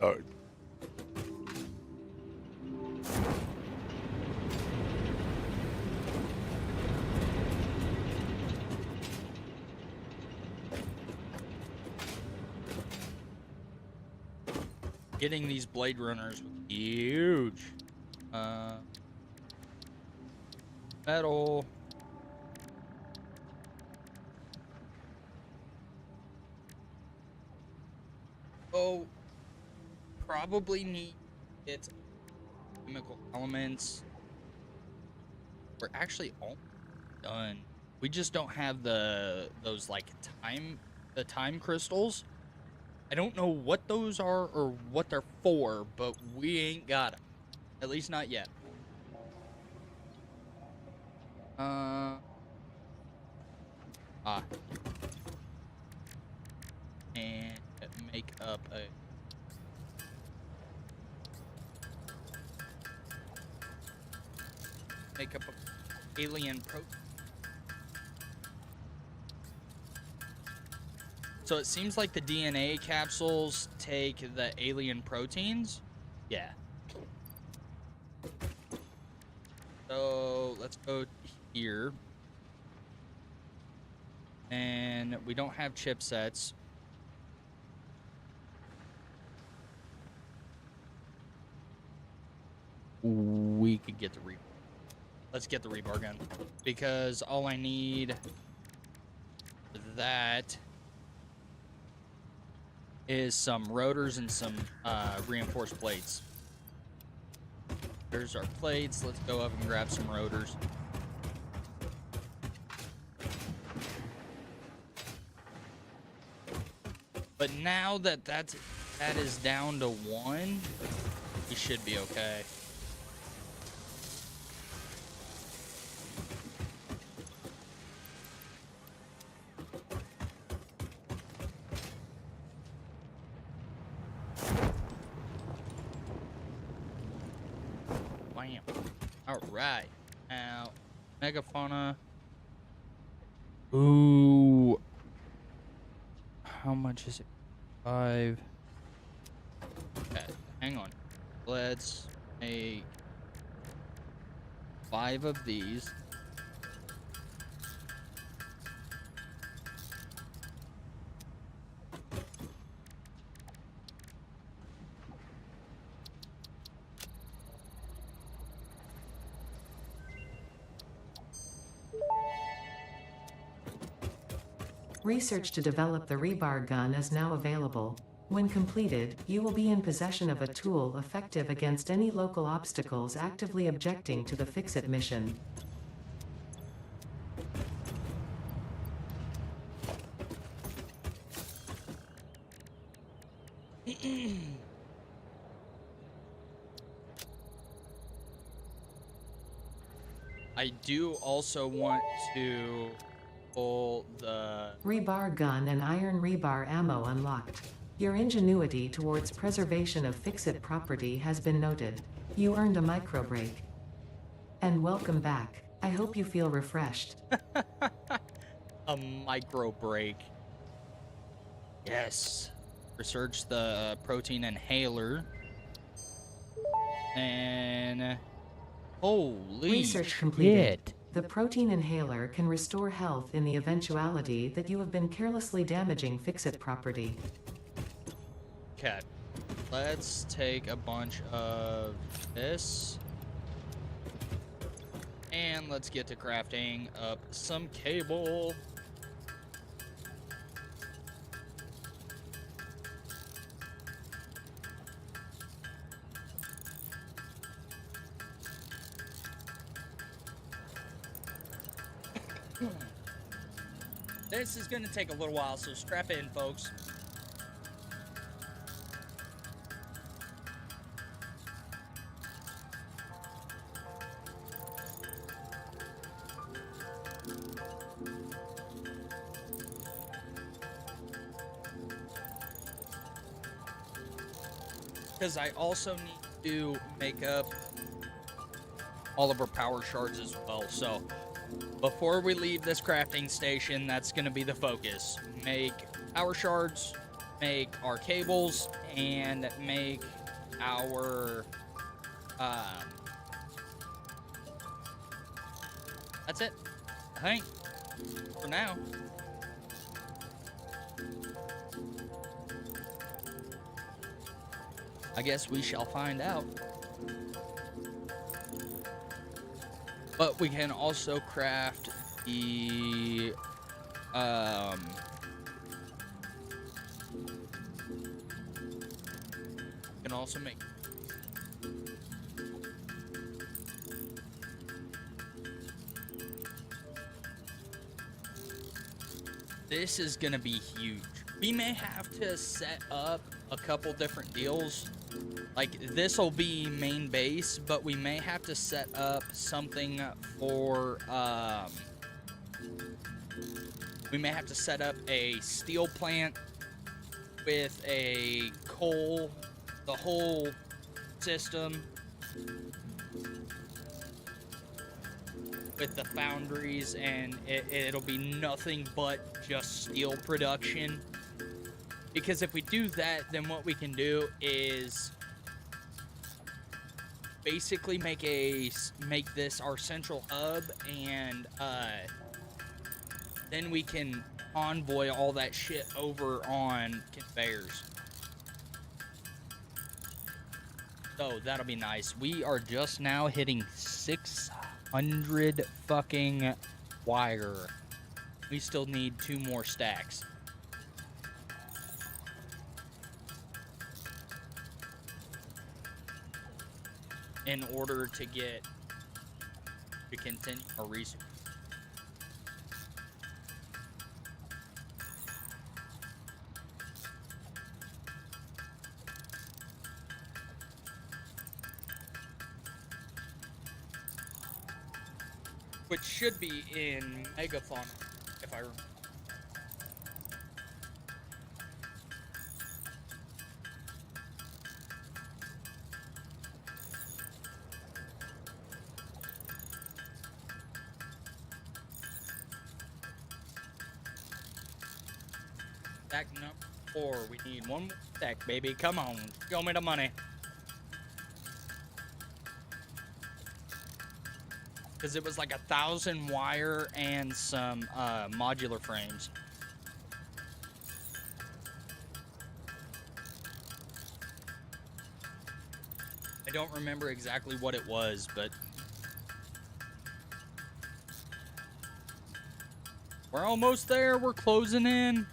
Oh. Getting these Blade Runners was huge. Metal. Oh, probably need its chemical elements. We're actually all done. We just don't have those like time crystals. I don't know what those are or what they're for, but we ain't got them. At least not yet. And make up a alien protein. So it seems like the DNA capsules take the alien proteins. Yeah. So let's go here. And we don't have chipsets. We could get the rebar. Let's get the rebar gun. Because all I need for that is some rotors and some reinforced plates. There's our plates. Let's go up and grab some rotors. But now that that is down to 1, we should be okay. Bam. All right. Now, megafauna. Ooh. How much is it? 5. Okay, hang on. Let's make 5 of these. Research to develop the rebar gun is now available. When completed, you will be in possession of a tool effective against any local obstacles actively objecting to the Fix-It mission. I do also want to pull the Rebar gun and iron rebar ammo unlocked. Your ingenuity towards preservation of Fix-It property has been noted. You earned a micro break. And welcome back. I hope you feel refreshed. a micro break. Yes. Research the protein inhaler. And holy Research completed. shit. The protein inhaler can restore health in the eventuality that you have been carelessly damaging Fix-It property. Okay. Let's take a bunch of this. And let's get to crafting up some cable. This is going to take a little while, so strap in, folks. Because I also need to make up all of our power shards as well, so before we leave this crafting station, that's going to be the focus. Make power shards, make our cables, and make our, that's it, I think, for now. I guess we shall find out. But we can also craft the, can also make this is gonna be huge. We may have to set up a couple different deals. Like, this will be main base, but we may have to set up something for, we may have to set up a steel plant with a coal, the whole system, with the foundries, and it'll be nothing but just steel production. Because if we do that, then what we can do is basically make this our central hub, and then we can convoy all that shit over on conveyors. So that'll be nice. We are just now hitting 600 fucking wire. We still need 2 more stacks. In order to continue our research. which should be in Megafauna, if I remember. Stack number 4. We need one more stack, baby. Come on. Show me the money. Because it was like 1,000 wire and some modular frames. I don't remember exactly what it was, but we're almost there. We're closing in.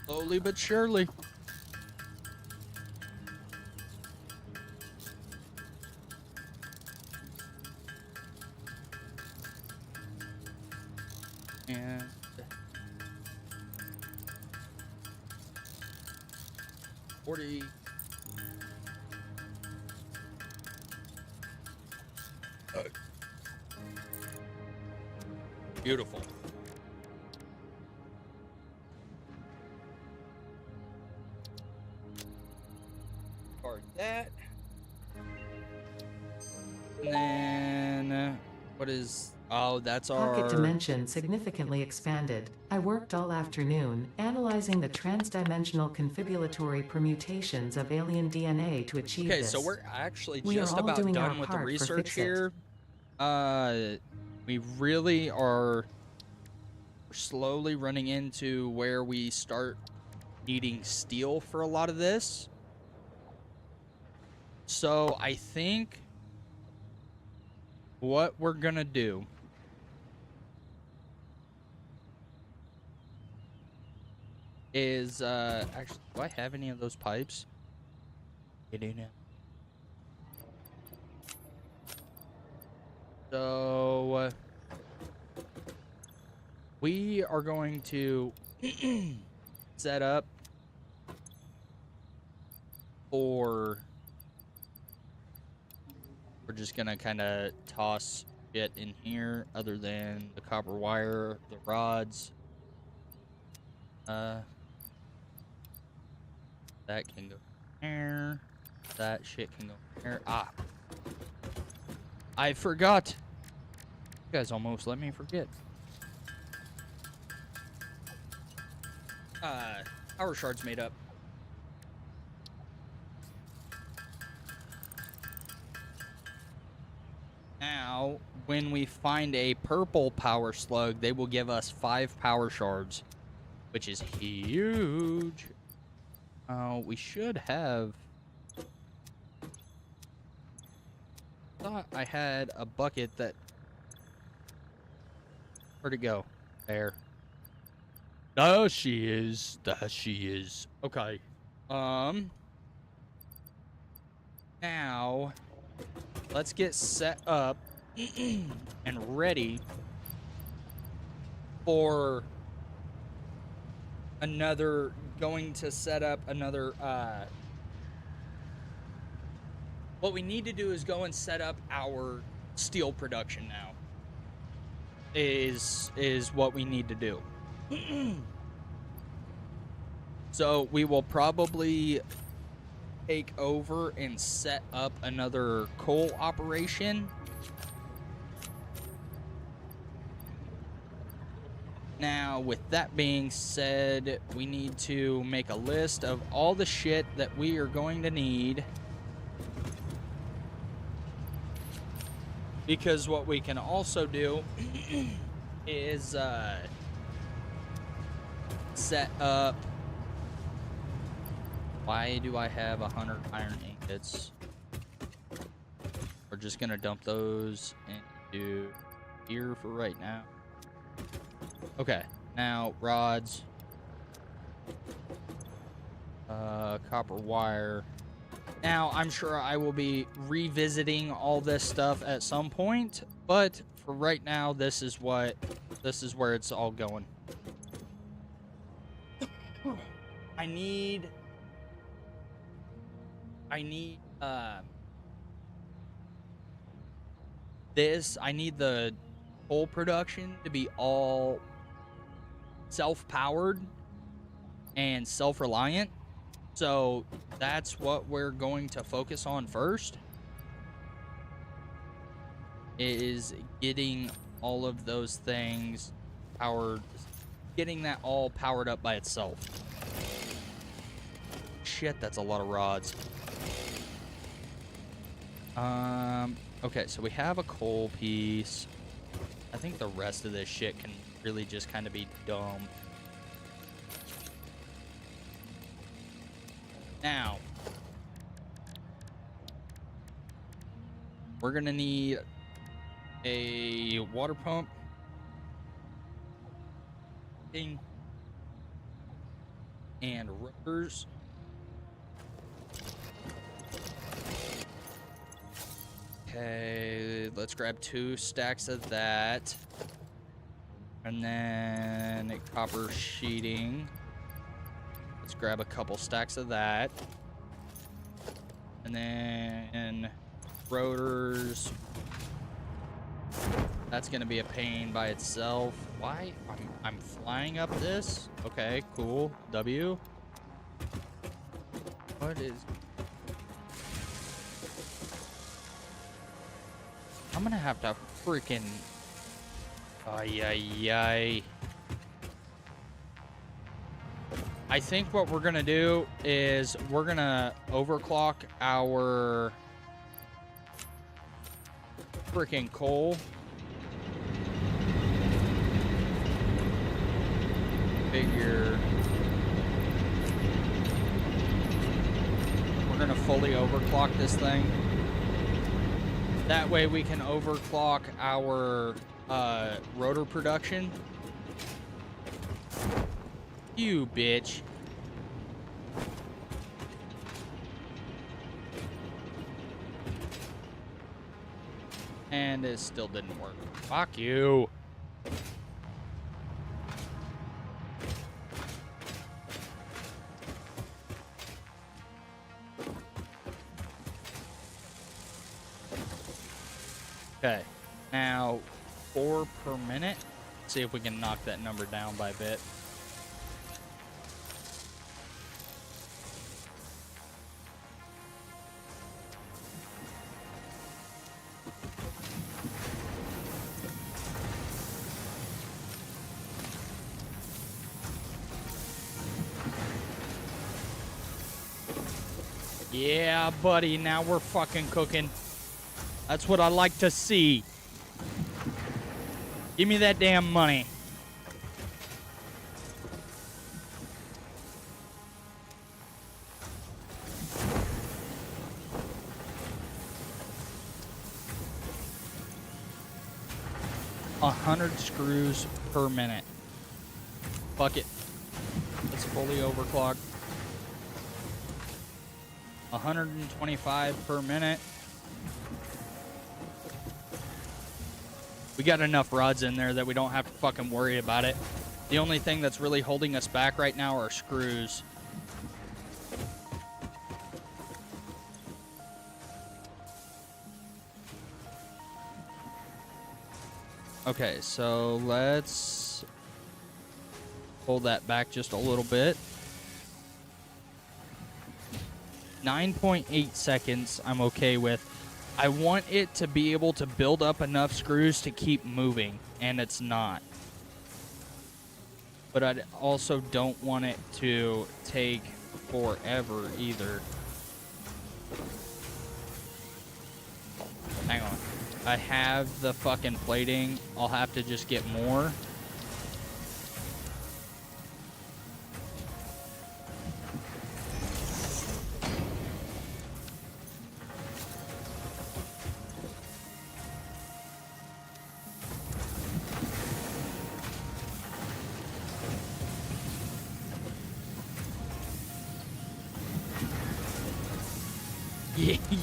Slowly but surely. And 40. Beautiful. Card that. And then what is... Oh, that's our... Pocket dimension significantly expanded. I worked all afternoon, analyzing the transdimensional configuratory permutations of alien DNA to achieve this. Okay, so we're actually We just are all about doing done our with the part for research Fix-It. here. We really are slowly running into where we start needing steel for a lot of this. So I think what we're gonna do is actually, do I have any of those pipes? I do now. So we are going to set up for... We're just gonna kind of toss it in here, other than the copper wire, the rods. That can go there. That shit can go there. Ah, I forgot. You guys almost let me forget. Power shards made up. Now, when we find a purple power slug, they will give us 5 power shards, which is huge. We should have... Thought I had a bucket that... Where'd it go? There. There she is. There she is. Okay. Now, let's get set up and ready for another... Going to set up another... What we need to do is go and set up our steel production now. Is what we need to do. So we will probably take over and set up another coal operation. Now, with that being said, we need to make a list of all the shit that we are going to need. Because what we can also do is set up... Why do I have 100 iron ingots? We're just going to dump those into here for right now. Okay, now rods. Copper wire. Now, I'm sure I will be revisiting all this stuff at some point, but for right now, this is where it's all going. I need this. I need the coal production to be all self-powered and self-reliant. So that's what we're going to focus on first, is getting all of those things powered, getting that all powered up by itself. Shit, that's a lot of rods. Okay, so we have a coal piece. I think the rest of this shit can really just kind of be dumb. Now, we're gonna need a water pump thing and rotors. Okay, let's grab 2 stacks of that. And then copper sheeting. Let's grab a couple stacks of that. And then rotors. That's gonna be a pain by itself. Why? I'm flying up this? Okay, cool. W. What is... I'm gonna have to freaking... Ay, ay, ay. I think what we're gonna do is we're gonna overclock our freaking coal. Figure we're gonna fully overclock this thing. That way we can overclock our rotor production. You bitch. And it still didn't work. Fuck you. Okay, now 4 per minute. See if we can knock that number down by a bit. Yeah, buddy, now we're fucking cooking. That's what I like to see. Give me that damn money. $100 screws per minute. Fuck it. Let's fully overclock. 125 per minute. We got enough rods in there that we don't have to fucking worry about it. The only thing that's really holding us back right now are screws. Okay, so let's pull that back just a little bit. 9.8 seconds I'm okay with. I want it to be able to build up enough screws to keep moving, and it's not. But I also don't want it to take forever either. Hang on. I have the fucking plating. I'll have to just get more.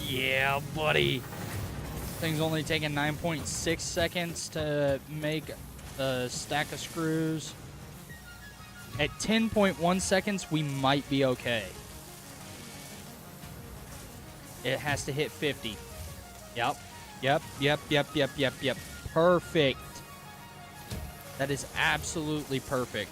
Yeah, buddy. Thing's only taking 9.6 seconds to make a stack of screws. At 10.1 seconds, we might be okay. It has to hit 50. Yep. Perfect. That is absolutely perfect.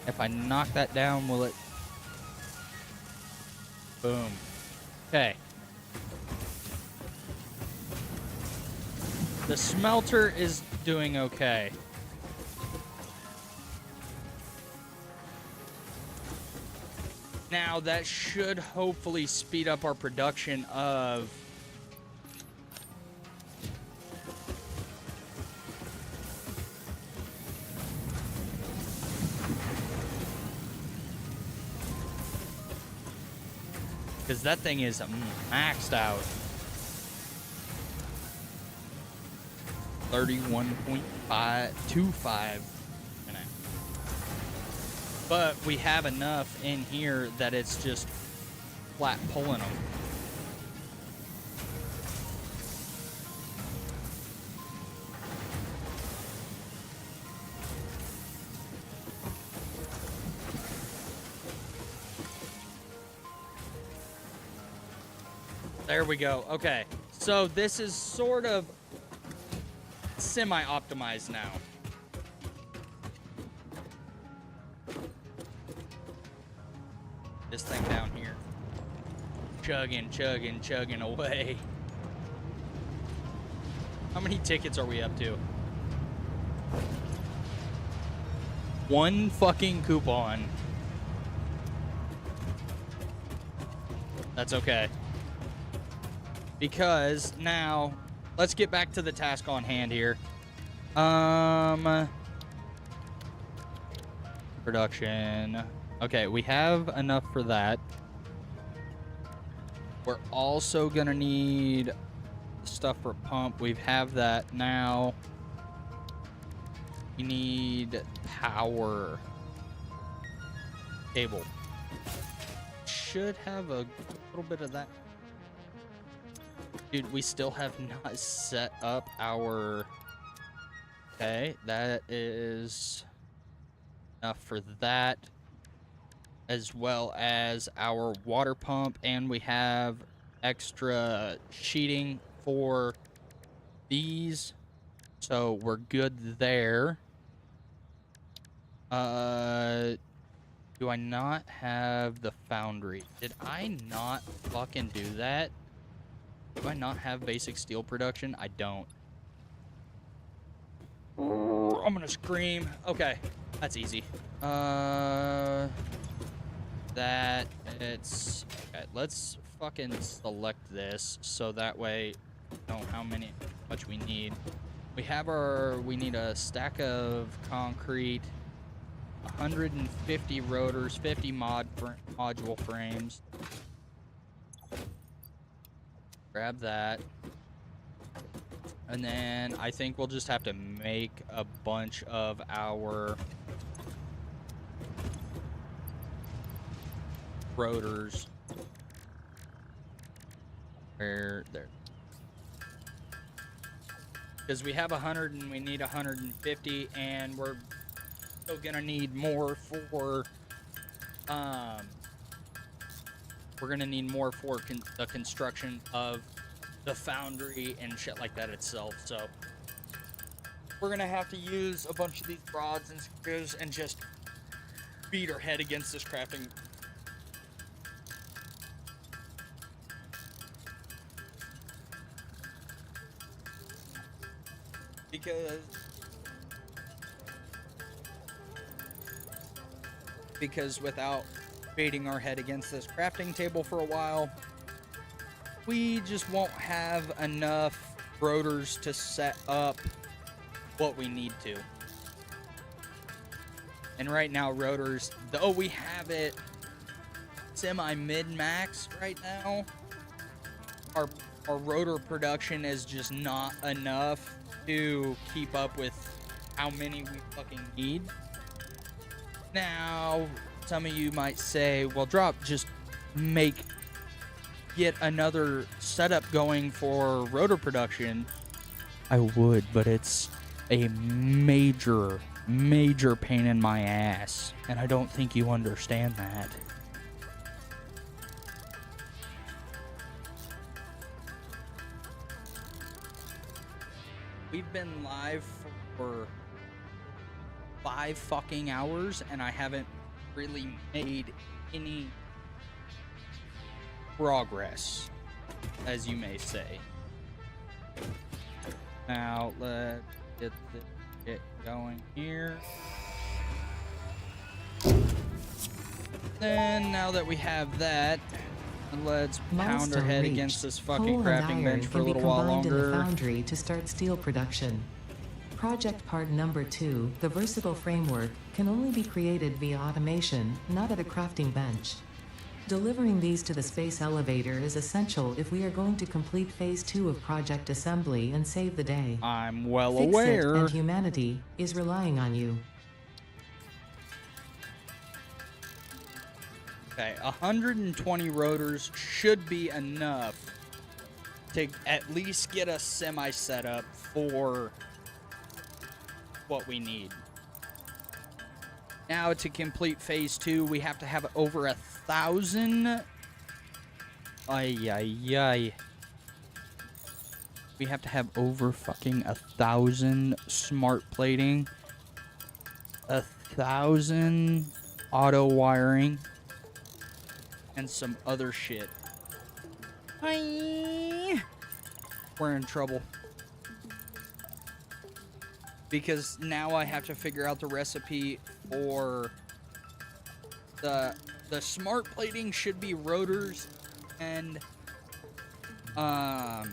If I knock that down, will it? Boom. Okay. The smelter is doing okay. Now, that should hopefully speed up our production of... because that thing is maxed out. 31.525 minutes. But we have enough in here that it's just flat pulling them. There we go. Okay. So this is sort of semi-optimized now. This thing down here. Chugging, chugging, chugging away. How many tickets are we up to? 1 fucking coupon. That's okay. Because now, let's get back to the task on hand here. Production. Okay, we have enough for that. We're also gonna need stuff for pump. We have that now. We need power cable. Should have a little bit of that. Dude, we still have not set up our... Okay, that is enough for that. As well as our water pump. And we have extra sheeting for these. So we're good there. Do I not have the foundry? Did I not fucking do that? Do I not have basic steel production? I don't. I'm gonna scream. Okay, that's easy. That it's okay. Let's fucking select this so that way we know how much we need. We have we need a stack of concrete, 150 rotors, 50 module frames. Grab that. And then I think we'll just have to make a bunch of our rotors. Where there. Because we have 100 and we need 150, and we're still gonna need more for we're gonna need more for the construction of the foundry and shit like that itself. So we're gonna have to use a bunch of these rods and screws and just beat our head against this crafting. Because without beating our head against this crafting table for a while, we just won't have enough rotors to set up what we need to. And right now, rotors, though we have it semi-mid-max right now, our rotor production is just not enough to keep up with how many we fucking need. Now, some of you might say, well, just get another setup going for rotor production. I would, but it's a major major pain in my ass, and I don't think you understand that. We've been live for 5 fucking hours, and I haven't really made any progress, as you may say. Now, let's get this shit going here. Then, now that we have that, let's pound our head against this fucking crafting bench for a little while longer. In the foundry to start steel production. Project part number 2, the versatile framework, can only be created via automation, not at a crafting bench. Delivering these to the space elevator is essential if we are going to complete phase 2 of project assembly and save the day. I'm well Fix aware. It and humanity is relying on you. Okay, 120 rotors should be enough to at least get us semi-set up for what we need. Now, to complete phase 2, we have to have over 1,000. We have to have over fucking 1,000 smart plating, 1,000 auto wiring, and some other shit. Hi. We're in trouble. Because now I have to figure out the recipe for the smart plating should be rotors and the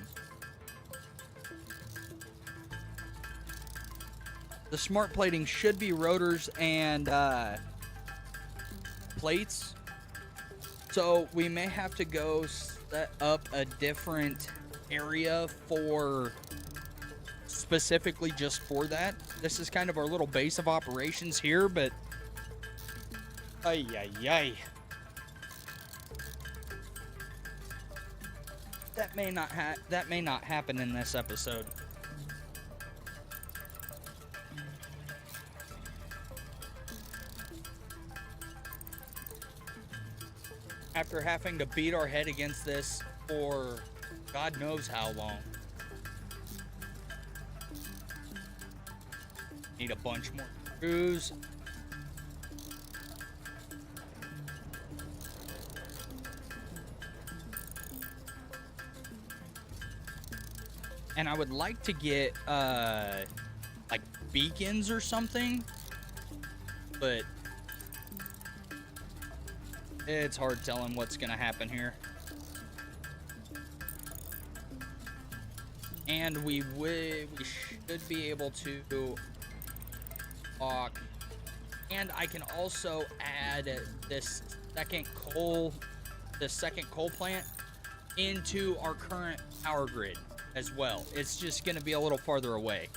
smart plating should be rotors and plates. So we may have to go set up a different area for specifically just for that. This is kind of our little base of operations here, but that may not happen in this episode. After having to beat our head against this for God knows how long. Need a bunch more screws. And I would like to get like beacons or something, but it's hard telling what's gonna happen here. And we should be able to talk. And I can also add this second coal plant into our current power grid as well. It's just gonna be a little farther away.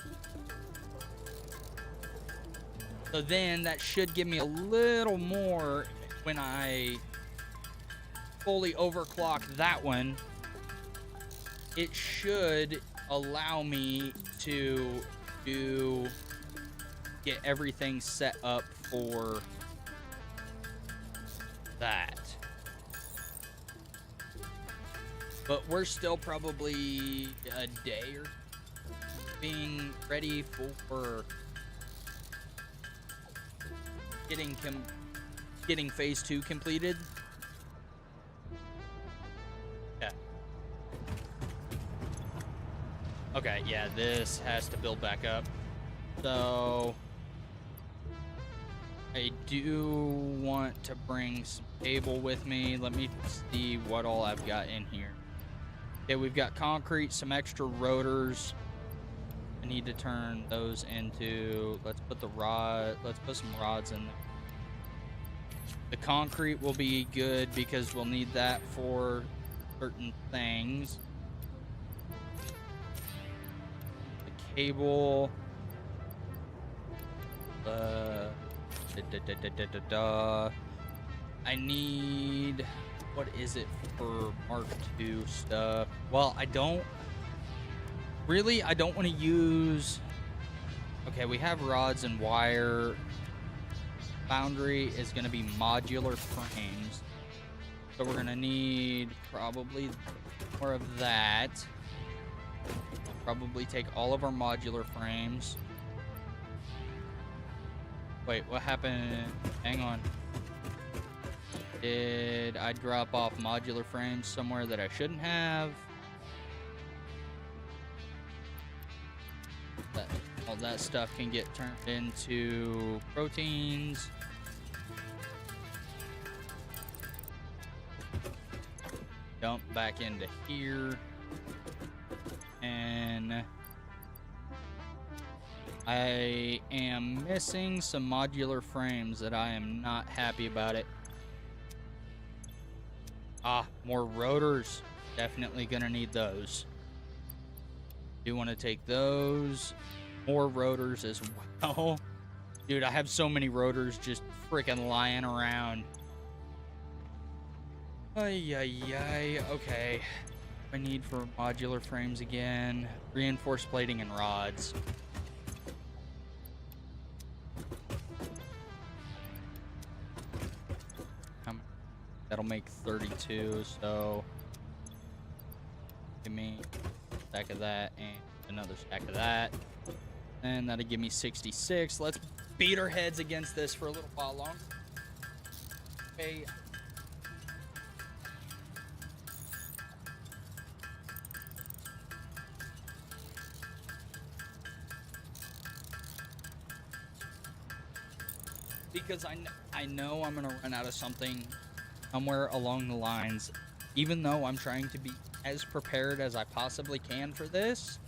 So then that should give me a little more when I fully overclock that one. It should allow me to get everything set up for that. But we're still probably a day or being ready for getting phase 2 completed. Yeah. Okay, yeah, this has to build back up. So I do want to bring some cable with me. Let me see what all I've got in here. Okay, we've got concrete, some extra rotors. I need to turn those into, let's put some rods in there. The concrete will be good because we'll need that for certain things. The cable. I need, what is it for Mark II stuff? Well, I don't want to use, Okay, we have rods and wire. Foundry is going to be modular frames. So we're going to need probably more of that. Probably take all of our modular frames. Wait, what happened? Hang on. Did I drop off modular frames somewhere that I shouldn't have? All that stuff can get turned into proteins. Dump back into here. And I am missing some modular frames that I am not happy about it. Ah, more rotors. Definitely gonna need those. Do want to take those. More rotors as well. Dude, I have so many rotors just freaking lying around. Ay, ay, ay. Okay. I need for modular frames again. Reinforced plating and rods. That'll make 32, so give me a stack of that and another stack of that. And that'll give me 66. Let's beat our heads against this for a little while longer. Okay. Because I know I'm gonna run out of something somewhere along the lines, even though I'm trying to be as prepared as I possibly can for this.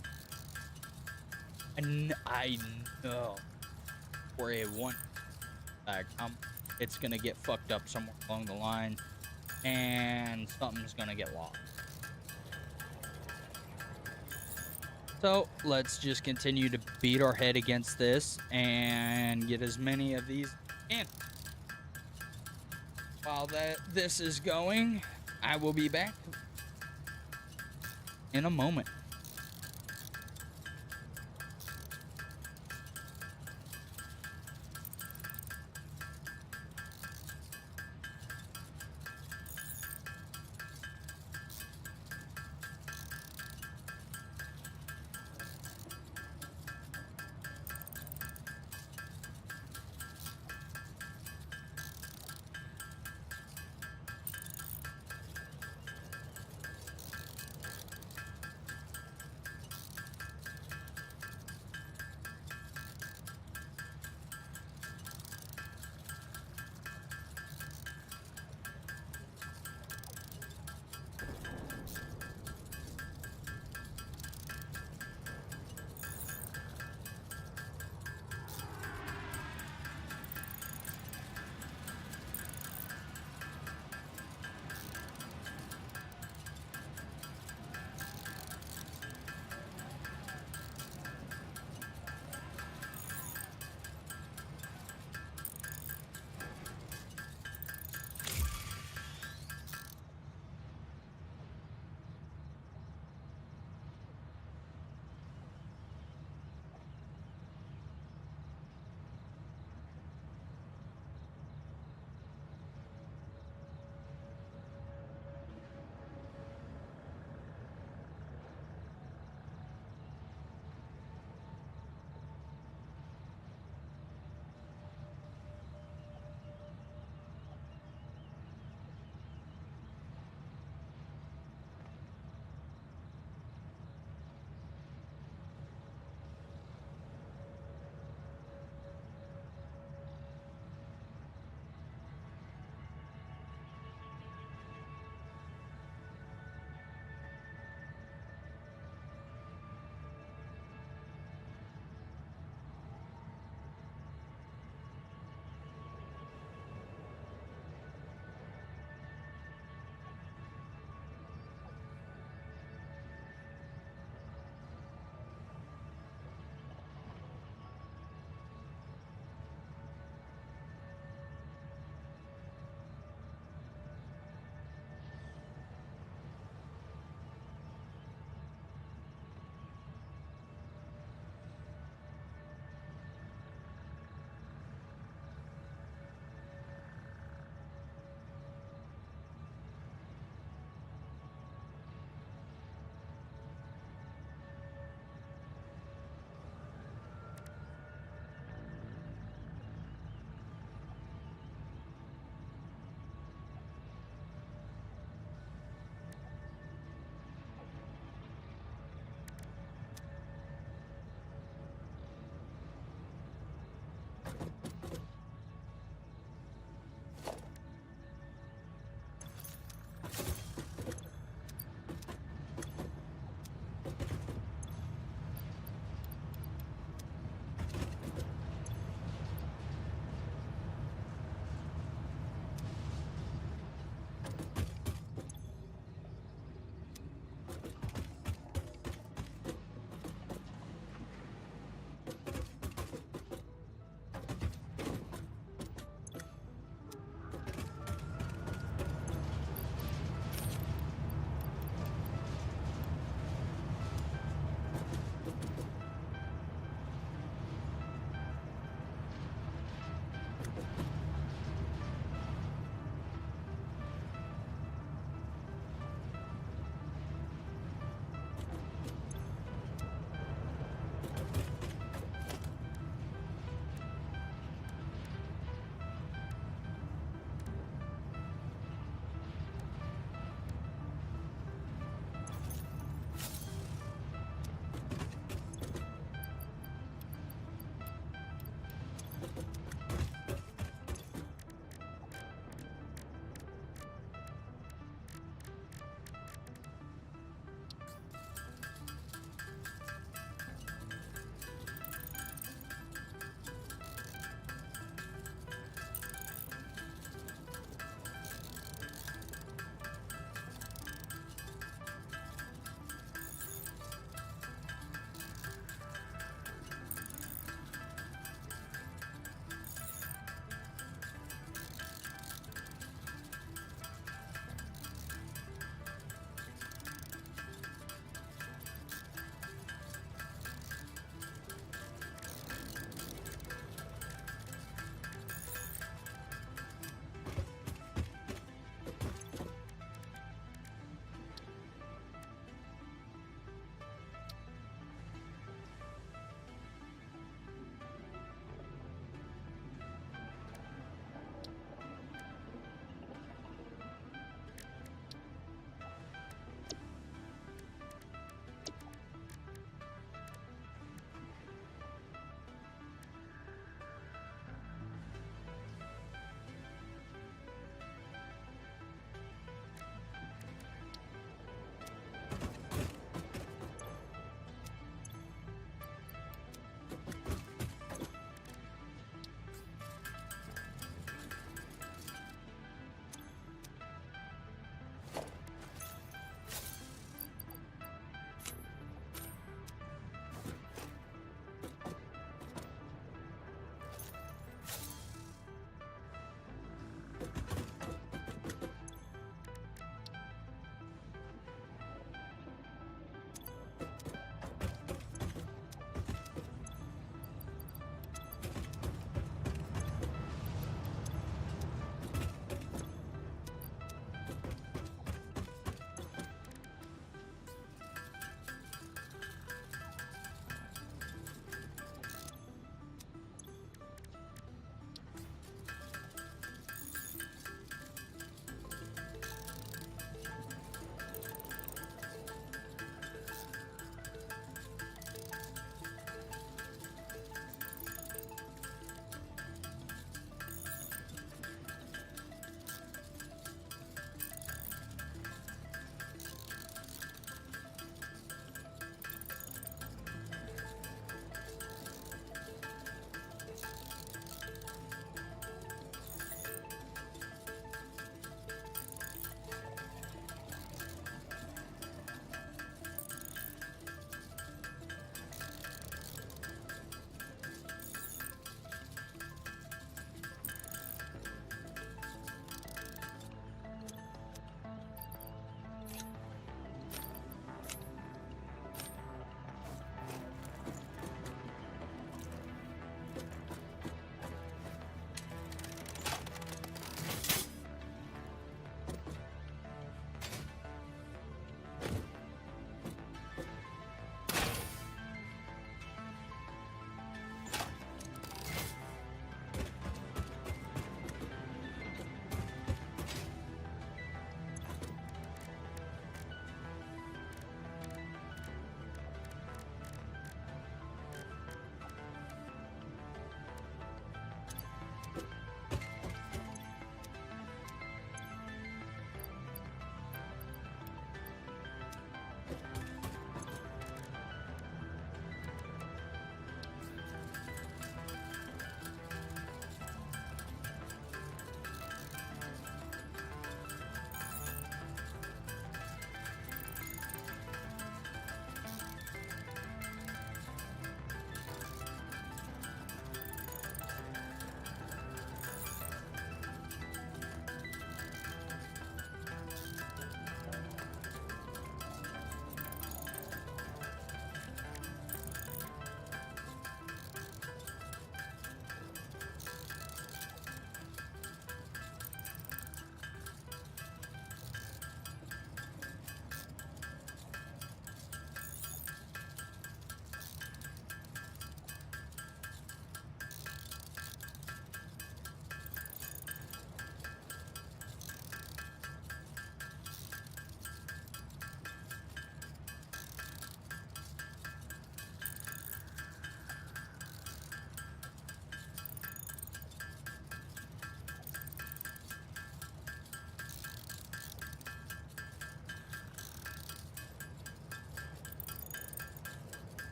And I know for a one fact, it's gonna get fucked up somewhere along the line, and something's gonna get lost. So let's just continue to beat our head against this and get as many of these in. While this is going, I will be back in a moment.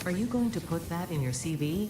Are you going to put that in your CV?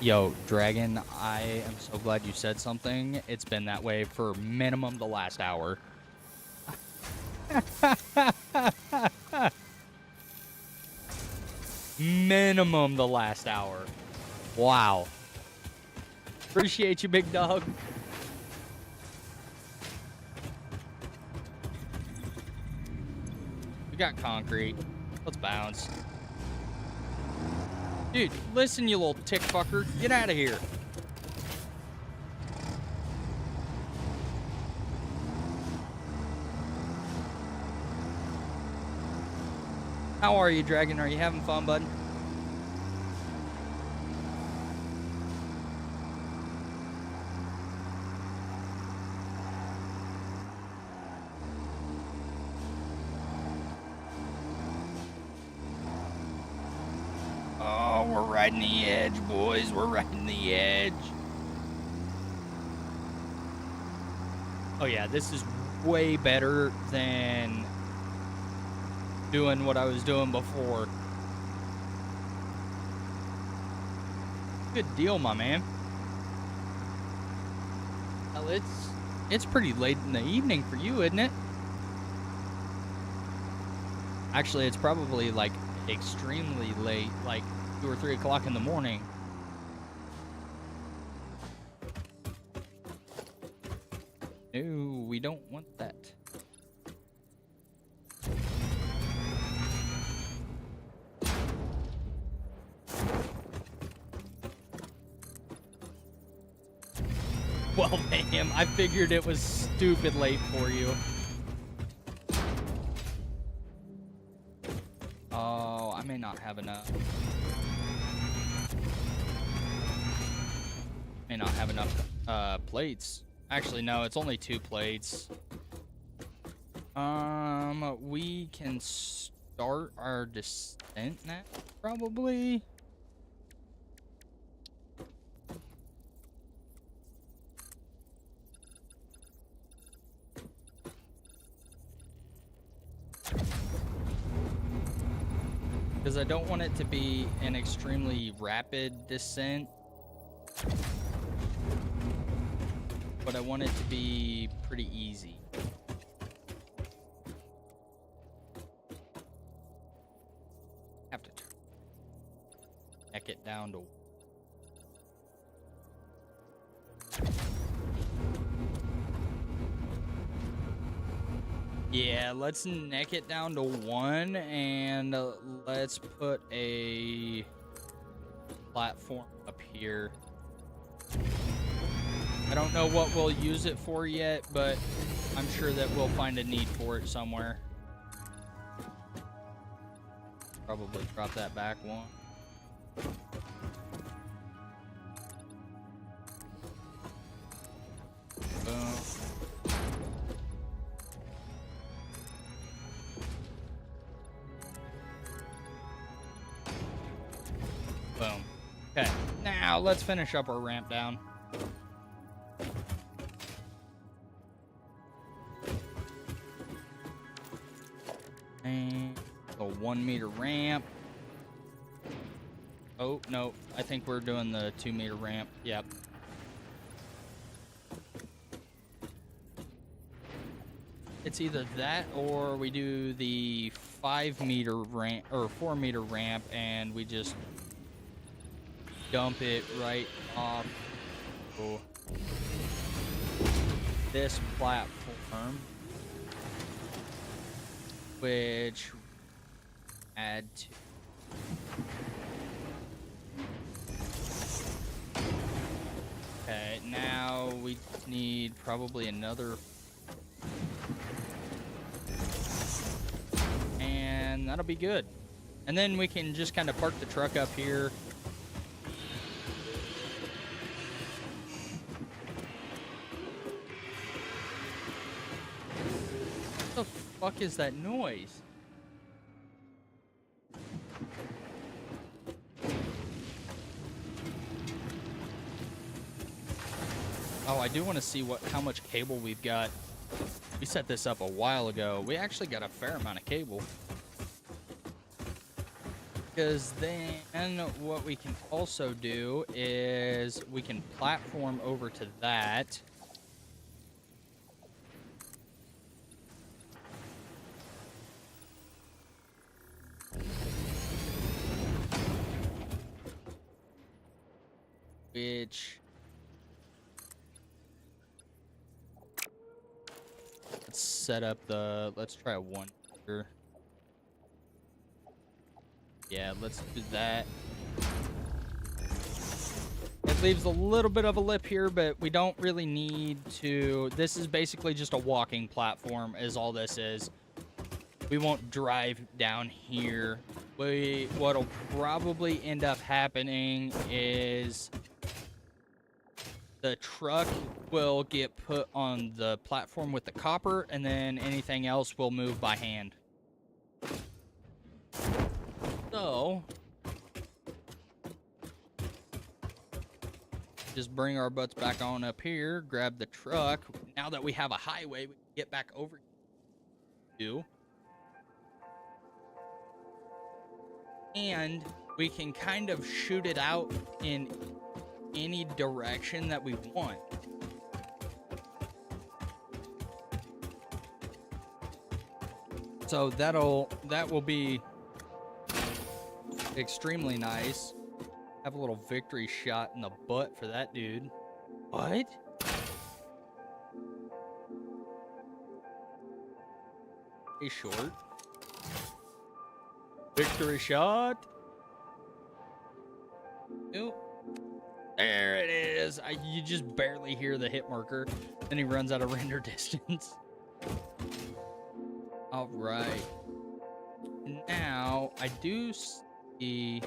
Yo, Dragon, I am so glad you said something. It's been that way for minimum the last hour. Minimum the last hour. Wow. Appreciate you, big dog. We got concrete. Let's bounce. Dude, listen, you little tick fucker. Get out of here. How are you, Dragon? Are you having fun, bud? Oh, we're riding the edge, boys. We're riding the edge. Oh, yeah, this is way better than doing what I was doing before. Good deal, my man. Well, it's pretty late in the evening for you, isn't it? Actually, it's probably like extremely late, like 2 or 3 o'clock in the morning. No, we don't want that. Well, damn, I figured it was stupid late for you. Oh, I may not have enough. May not have enough plates. Actually, no, it's only 2 plates. We can start our descent now, probably. Because I don't want it to be an extremely rapid descent. But I want it to be pretty easy. Have to neck it down to... Yeah, let's neck it down to 1, and let's put a platform up here. I don't know what we'll use it for yet, but I'm sure that we'll find a need for it somewhere. Probably drop that back 1. Boom. Boom. Okay, now let's finish up our ramp down. And a 1 meter ramp. Oh, no, I think we're doing the 2 meter ramp. Yep. It's either that or we do the 5 meter ramp or 4 meter ramp and we just dump it right off this platform, which add to. Okay, now we need probably another, and that'll be good. And then we can just kind of park the truck up here. What the fuck is that noise? Oh, I do want to see how much cable we've got. We set this up a while ago. We actually got a fair amount of cable. Because then what we can also do is we can platform over to that. Which... let's set up the... let's try a 1 here. Yeah, let's do that. It leaves a little bit of a lip here, but we don't really need to... this is basically just a walking platform is all this is. We won't drive down here. What'll probably end up happening is the truck will get put on the platform with the copper, and then anything else will move by hand. So, just bring our butts back on up here, grab the truck. Now that we have a highway, we can get back over to. And we can kind of shoot it out in any direction that we want. So that will be extremely nice. Have a little victory shot in the butt for that dude. What? Hey, short. Victory shot. Nope. There it is. You just barely hear the hit marker. Then he runs out of render distance. All right. Now, I do see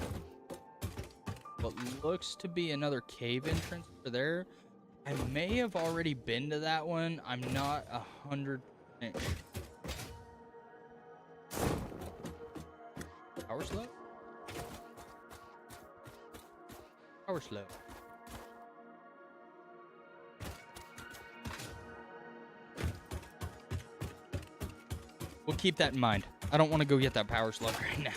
what looks to be another cave entrance over there. I may have already been to that one. I'm not 100% sure. Power slow? Power slow. We'll keep that in mind. I don't want to go get that power slug right now.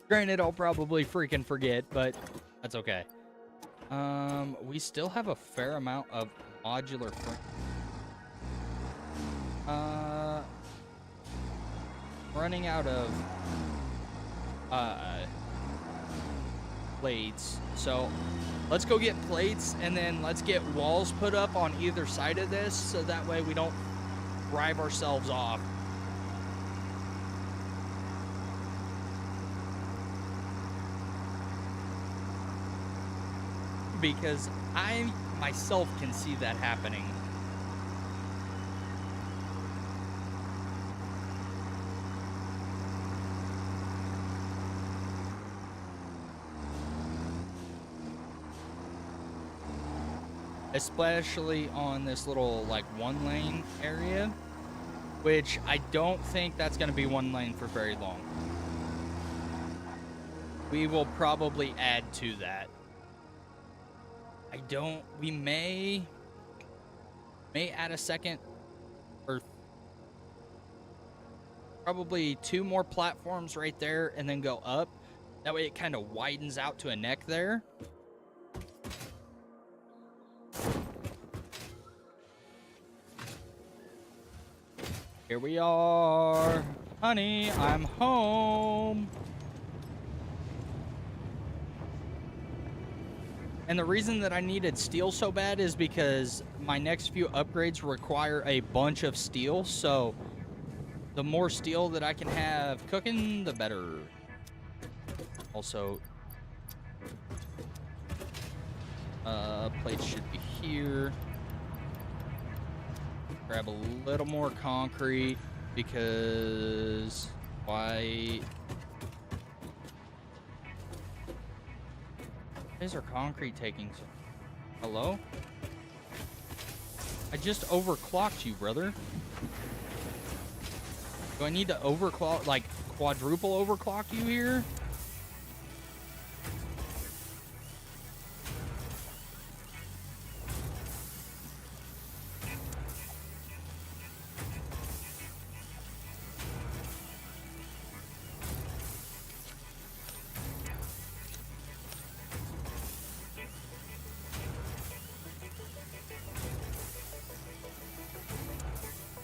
Granted, I'll probably freaking forget, but that's okay. We still have a fair amount of modular running out of plates. So let's go get plates, and then let's get walls put up on either side of this, so that way we don't drive ourselves off. Because I myself can see that happening. Especially on this little like 1-lane area, which I don't think that's going to be 1 lane for very long. We will probably add to that. We may add a second or probably 2 more platforms right there and then go up. That way it kind of widens out to a neck there. Here we are. Honey, I'm home. And the reason that I needed steel so bad is because my next few upgrades require a bunch of steel. So the more steel that I can have cooking, the better. Also, plates should be here. Grab a little more concrete because why is our concrete taking so? Hello? I just overclocked you, brother. Do I need to overclock, like quadruple overclock you here?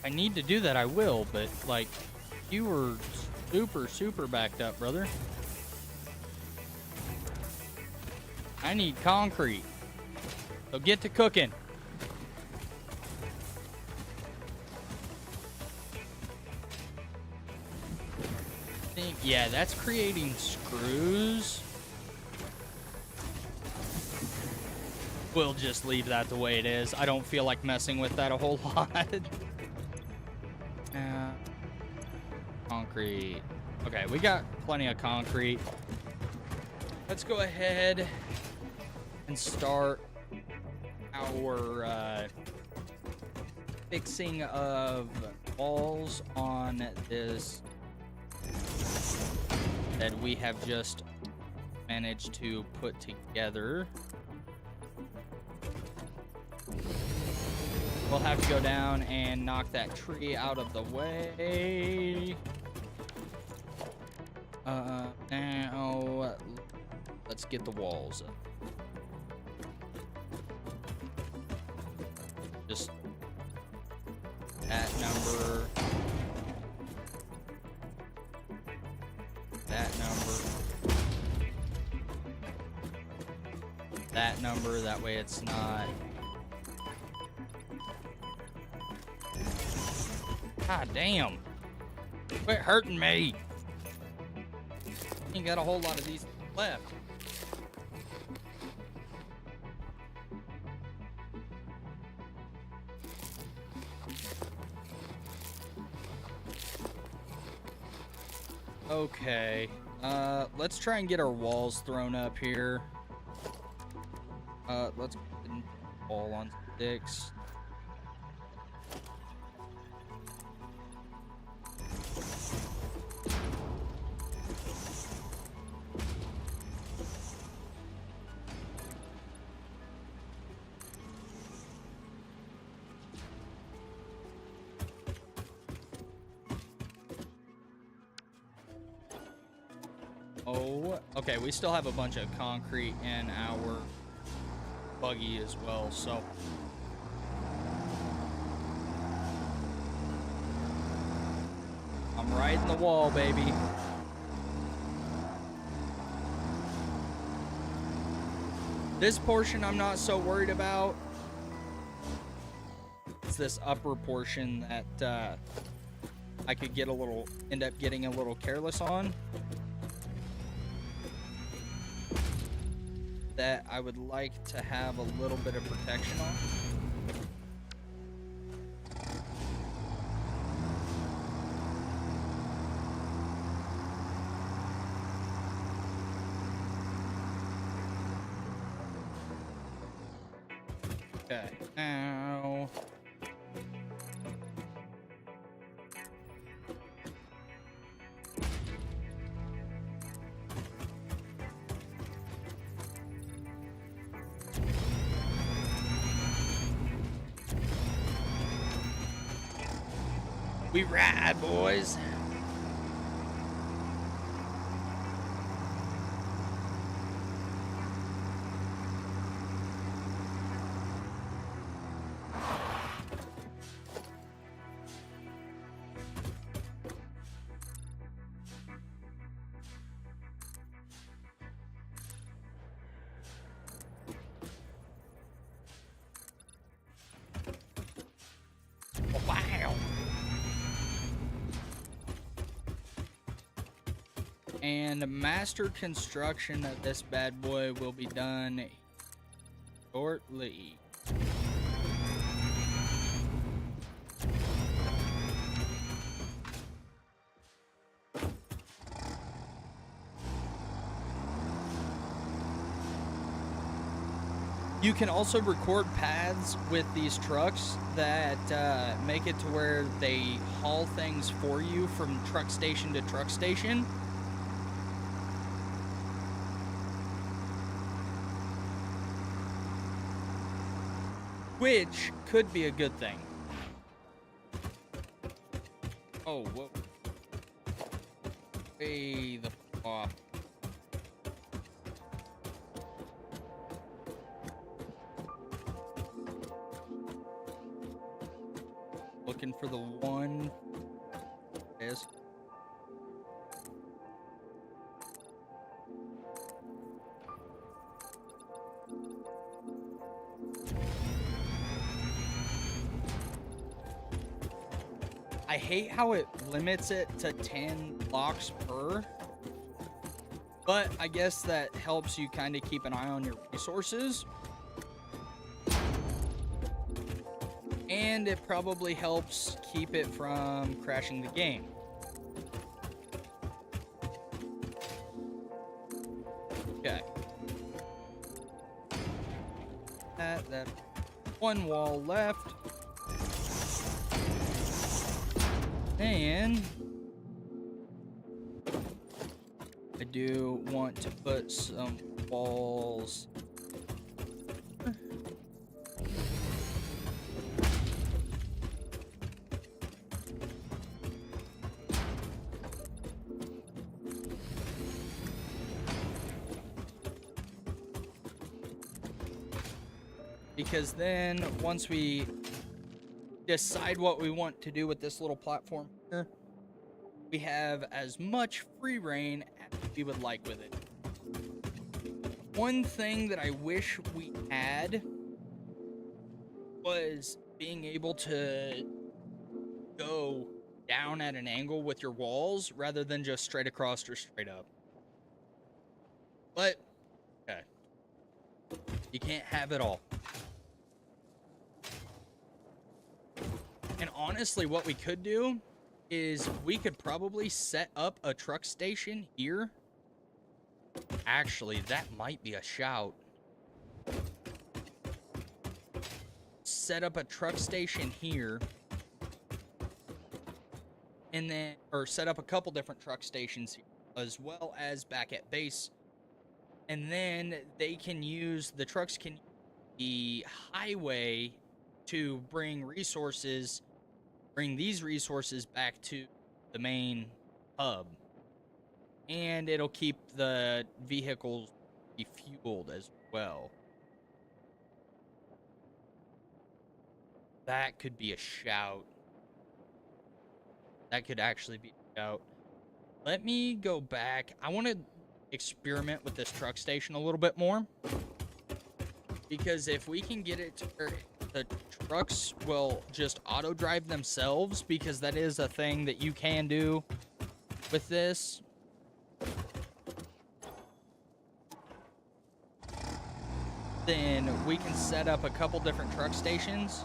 I need to do that, I will, but, like, you were super backed up, brother. I need concrete. So get to cooking. Yeah, that's creating screws. We'll just leave that the way it is. I don't feel like messing with that a whole lot. Concrete. Okay, we got plenty of concrete. Let's go ahead and start our fixing of walls on this that we have just managed to put together. We'll have to go down and knock that tree out of the way. Now let's get the walls up. Just that number. That number. That number. That way it's not. God damn. Quit hurting me. Ain't got a whole lot of these left. Okay. Let's try and get our walls thrown up here. Let's put the wall on sticks. Oh, okay, we still have a bunch of concrete in our buggy as well, so. I'm riding the wall, baby. This portion I'm not so worried about. It's this upper portion that I could get end up getting a little careless on. That I would like to have a little bit of protection on. Okay, now we ride, boys. Wow. And master construction of this bad boy will be done shortly. You can also record paths with these trucks that make it to where they haul things for you from truck station to truck station. Which could be a good thing. Oh, whoa. Way the f off. Look looking for the one. There it is. I hate how it limits it to 10 blocks per, but I guess that helps you kind of keep an eye on your resources. And it probably helps keep it from crashing the game. Okay. That one wall left. And I do want to put some walls. Because then once we decide what we want to do with this little platform here, we have as much free reign as we would like with it. One thing that I wish we had was being able to go down at an angle with your walls rather than just straight across or straight up. But, okay. You can't have it all. And honestly, what we could do is we could probably set up a truck station here. Actually, that might be a shout. Set up a truck station here. And then, or set up a couple different truck stations here, as well as back at base. And then they can use, the trucks can use the highway to bring resources, bring these resources back to the main hub. And it'll keep the vehicles refueled as well. That could be a shout. That could actually be a shout. Let me go back. I want to experiment with this truck station a little bit more. Because if we can get it to where the trucks will just auto drive themselves, because that is a thing that you can do with this. Then we can set up a couple different truck stations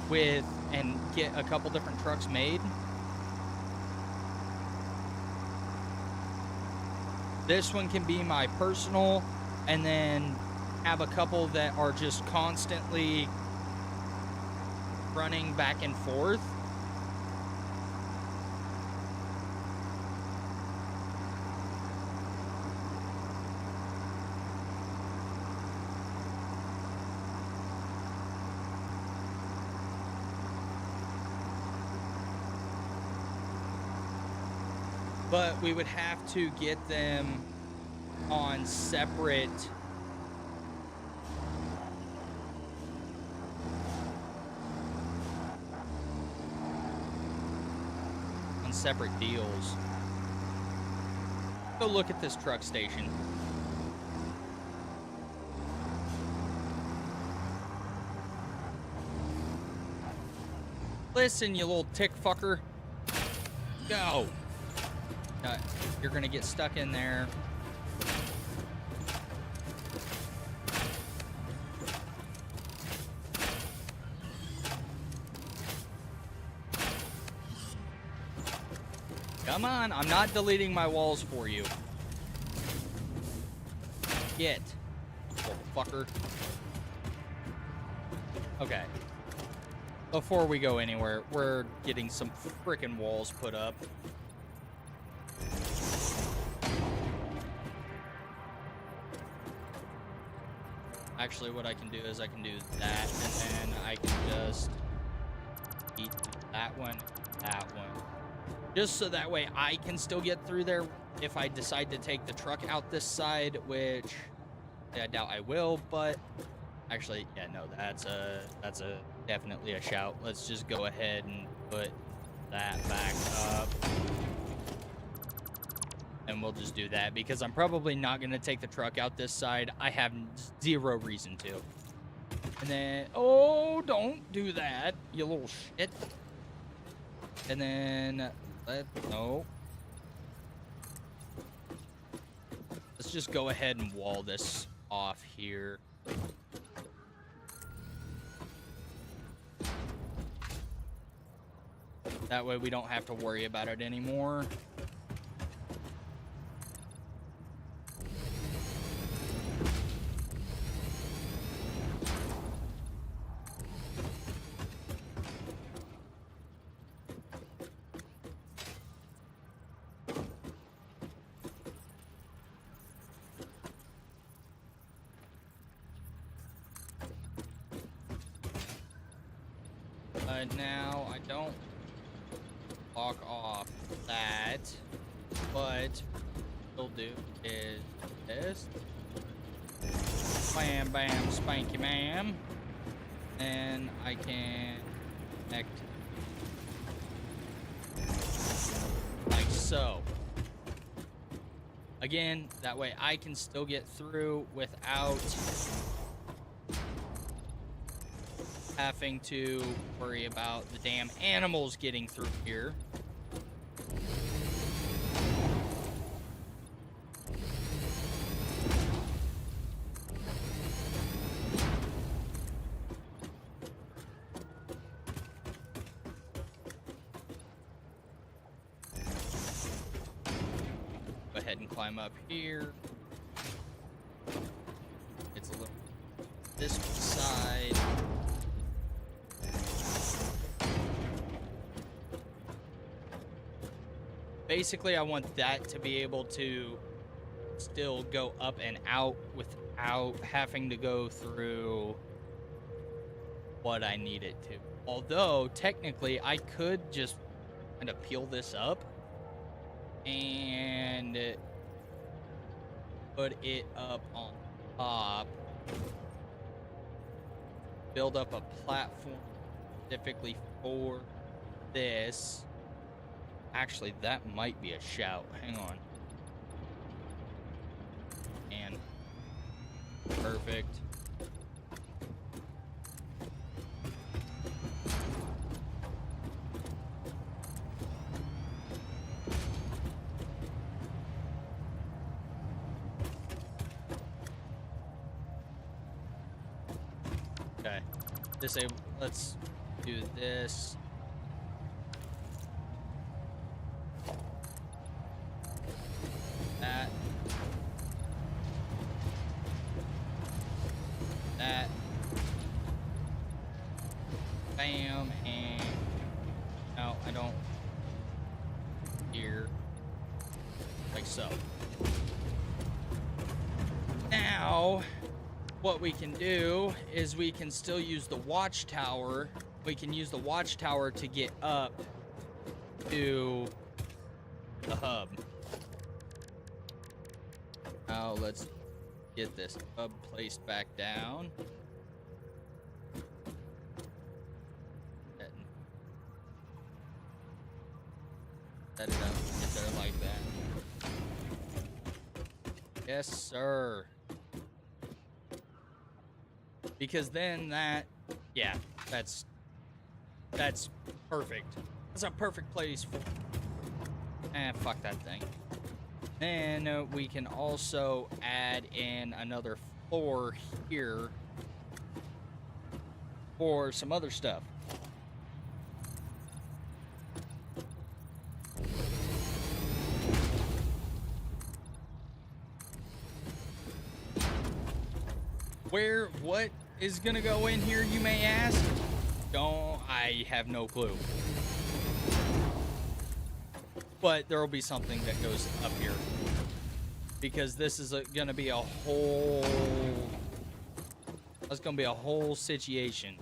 with, and get a couple different trucks made. This one can be my personal, and then have a couple that are just constantly running back and forth. But we would have to get them on separate deals. Go look at this truck station. Listen, you little tick fucker. Go. You're gonna get stuck in there. Come on, I'm not deleting my walls for you. Get, little fucker. Okay. Before we go anywhere, we're getting some frickin' walls put up. Actually, what I can do is I can do that, and then I can just eat that one, just so that way I can still get through there if I decide to take the truck out this side, which I doubt I will, but actually, yeah, no, that's a definitely a shout. Let's just go ahead and put that back up. And we'll just do that because I'm probably not going to take the truck out this side. I have zero reason to. And then, oh, don't do that, you little shit. And then, no. Let's just go ahead and wall this off here. That way we don't have to worry about it anymore. Now I don't lock off that, but what we'll do is this. Bam, bam, spanky, ma'am. And I can connect like so. Again, that way I can still get through without having to worry about the damn animals getting through here. Go ahead and climb up here. It's a little this side. Basically, I want that to be able to still go up and out without having to go through what I need it to. Although, technically, I could just kind of peel this up and put it up on top. Build up a platform specifically for this. Actually, that might be a shout. Hang on. And perfect. Okay. Disable. Let's do this. That. Bam, and no, I don't. Here. Like so. Now, what we can do is we can still use the watchtower. We can use the watchtower to get up to the hub. Now let's get this hub placed back down. Set it up, get there like that. Yes, sir. Because then that, yeah, that's perfect. That's a perfect place for, fuck that thing. Then we can also add in another floor here for some other stuff. What is gonna go in here, you may ask? I have no clue. But there will be something that goes up here. Because this is gonna be a whole... That's gonna be a whole situation.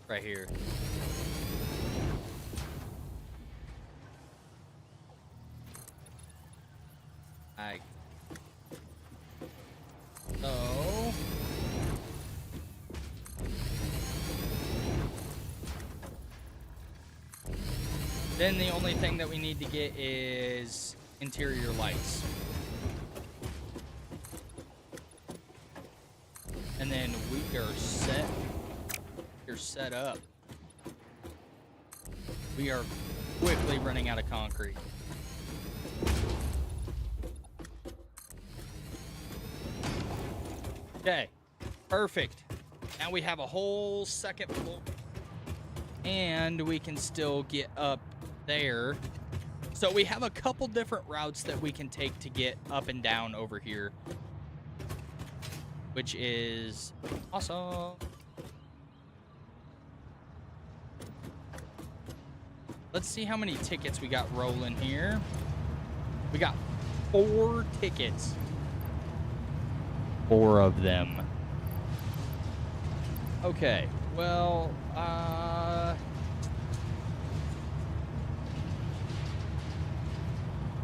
Right here. So... Then the only thing that we need to get is interior lights. And then we are set. We're set up. We are quickly running out of concrete. Okay, perfect. Now we have a whole second floor. And we can still get up there. So we have a couple different routes that we can take to get up and down over here, which is awesome. Let's see how many tickets we got rolling here. We got 4 tickets. 4 of them. Okay, well,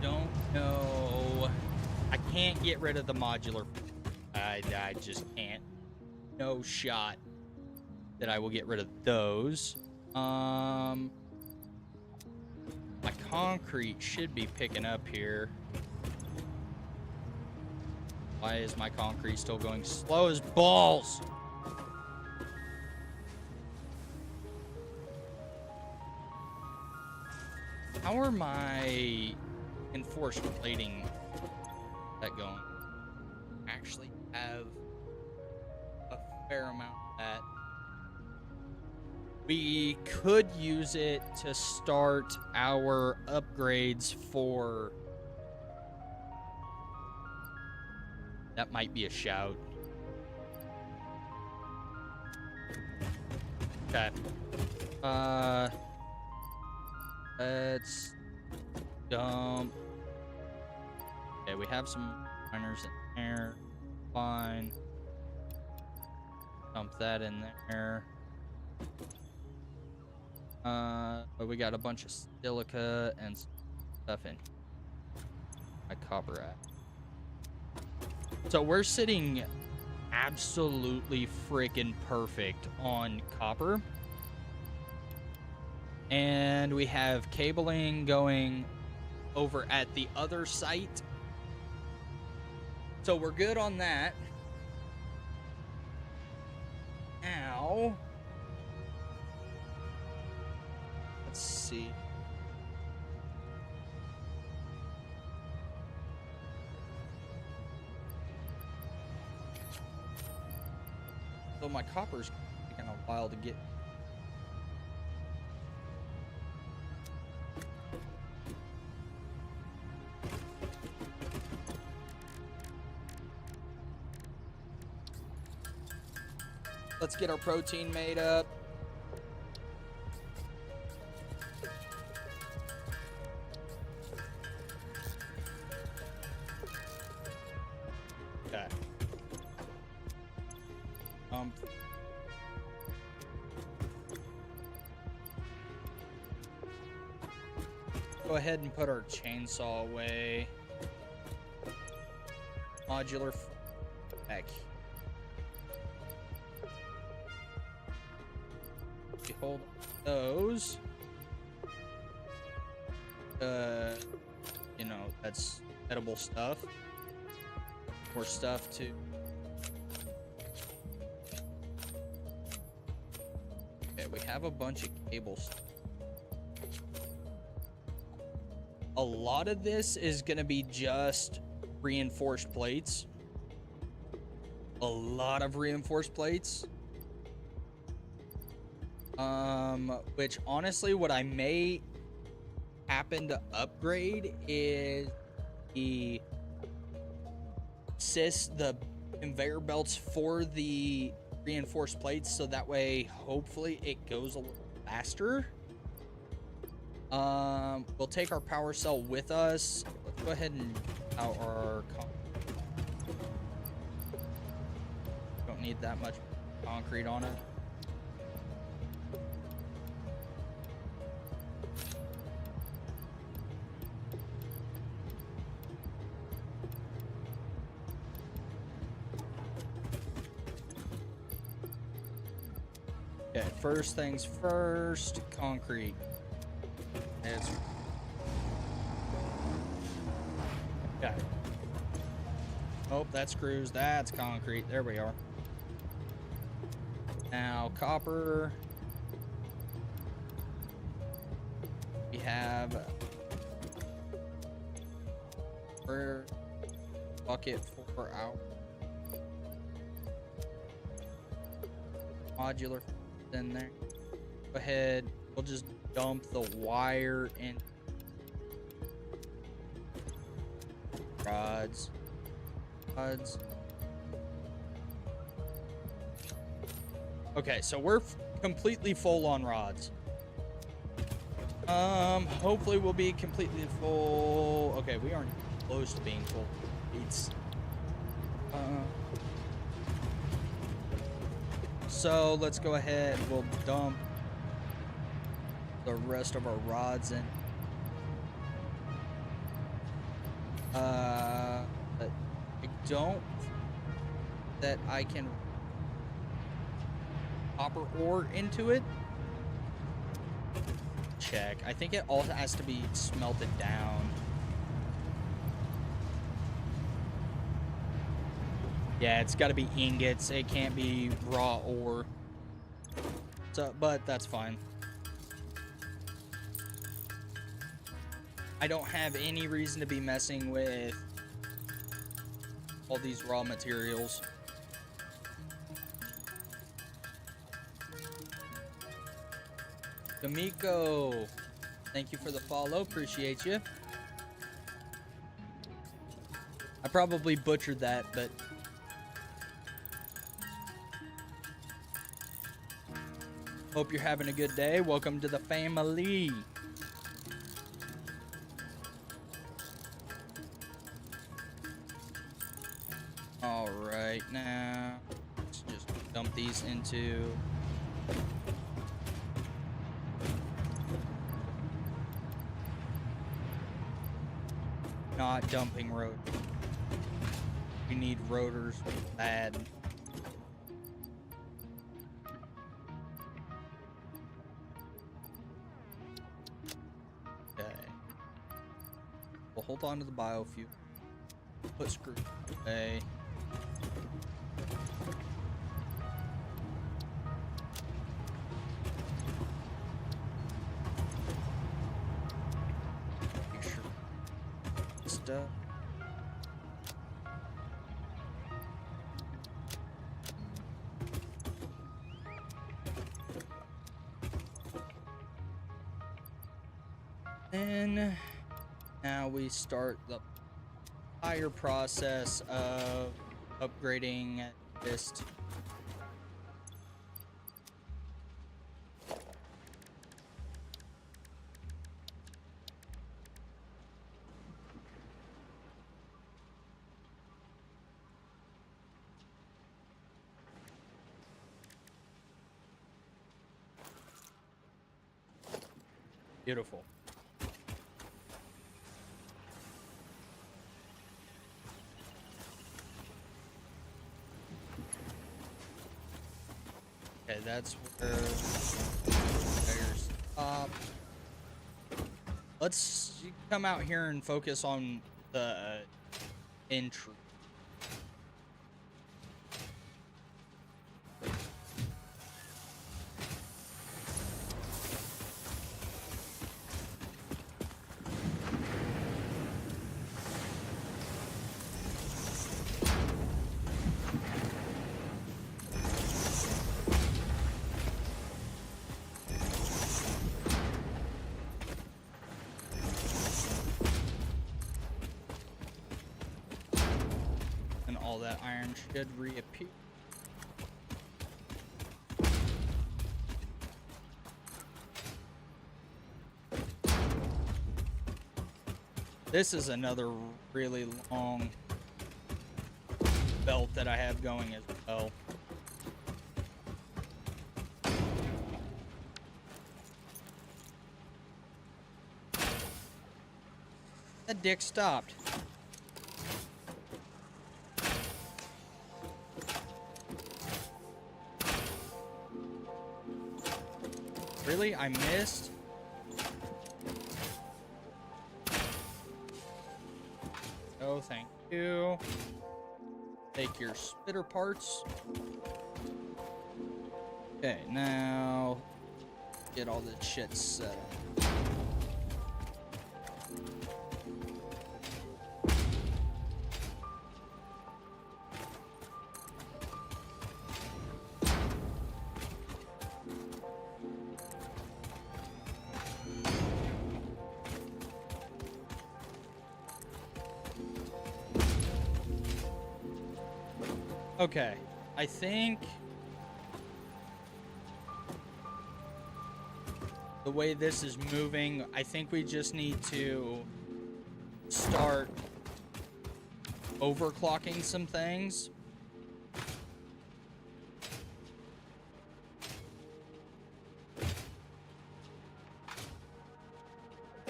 don't know. I can't get rid of the modular. I just can't. No shot that I will get rid of those. My concrete should be picking up here. Why is my concrete still going slow as balls? How are my enforced plating that going? Actually have a fair amount of that. We could use it to start our upgrades for... That might be a shout. Okay. Let's dump. Okay, we have some miners in there. Fine. Dump that in there. But we got a bunch of silica and stuff in my copper at. So we're sitting absolutely freaking perfect on copper. And we have cabling going over at the other site. So we're good on that. Now, let's see. So my copper's taking a while to get. Let's get our protein made up. Okay. Go ahead and put our chainsaw away. Modular back. Hold those. You know, that's edible stuff. More stuff too. Okay, we have a bunch of cables. A lot of this is gonna be just reinforced plates. A lot of reinforced plates. Which honestly, what I may happen to upgrade is the the conveyor belts for the reinforced plates, so that way hopefully it goes a little faster. We'll take our power cell with us. Let's go ahead and out our don't need that much concrete on it. Okay, first things first, concrete. It's okay. Oh, that's screws. That's concrete. There we are. Now, copper. We have a bucket for our modular in there. Go ahead. We'll just dump the wire in rods. Okay, so we're completely full on rods. Hopefully we'll be completely full. Okay, we aren't close to being full. It's so let's go ahead. We'll dump the rest of our rods in. I don't that I can copper ore into it. Check. I think it all has to be smelted down. Yeah, it's got to be ingots. It can't be raw ore. So, but that's fine. I don't have any reason to be messing with all these raw materials. Kamiko, thank you for the follow. Appreciate you. I probably butchered that, but hope you're having a good day. Welcome to the family. All right, now let's just dump these into not dumping road. We need rotors bad. Okay. We'll hold on to the biofuel. Put screws away. Make sure stuff. Then now we start the entire process of upgrading this. Beautiful. Okay, that's where tires stop. Let's come out here and focus on the entry. All that iron should reappear. This is another really long belt that I have going as well. That dick stopped. Really? I missed? go. Thank you. Take your spitter parts. Okay, now get all this shit set up. Okay, I think the way this is moving, I think we just need to start overclocking some things.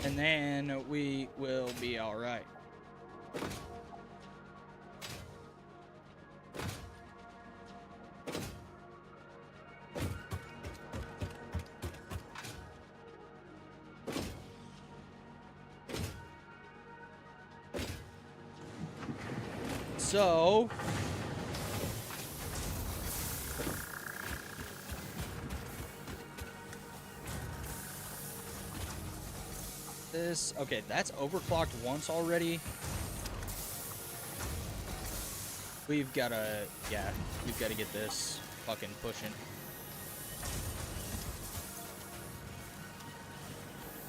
And then we will be all right. So, this, okay, that's overclocked once already. We've got to, yeah, we've got to get this fucking pushing.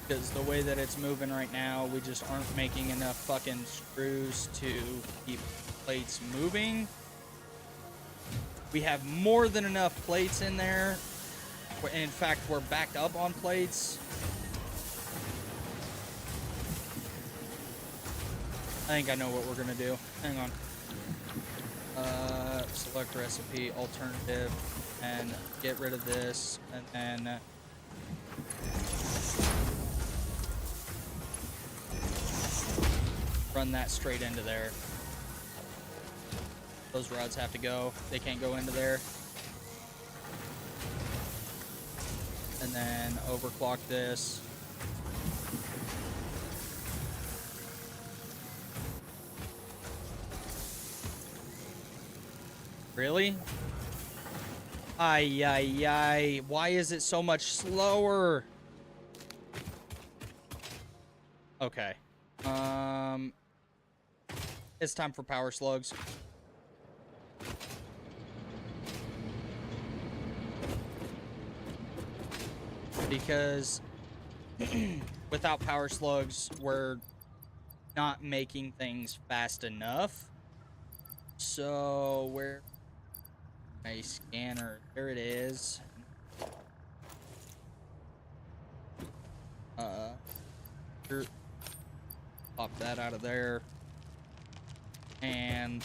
Because the way that it's moving right now, we just aren't making enough fucking screws to keep plates moving. We have more than enough plates in there. In fact, we're backed up on plates. I think I know what we're gonna do. Hang on. Select recipe, alternative, and get rid of this, and then run that straight into there. Those rods have to go. They can't go into there. And then overclock this. Really? Ay, ay, ay. Why is it so much slower? Okay. It's time for power slugs. Because without power slugs, we're not making things fast enough. So where my scanner, there it is. Here. Pop that out of there. And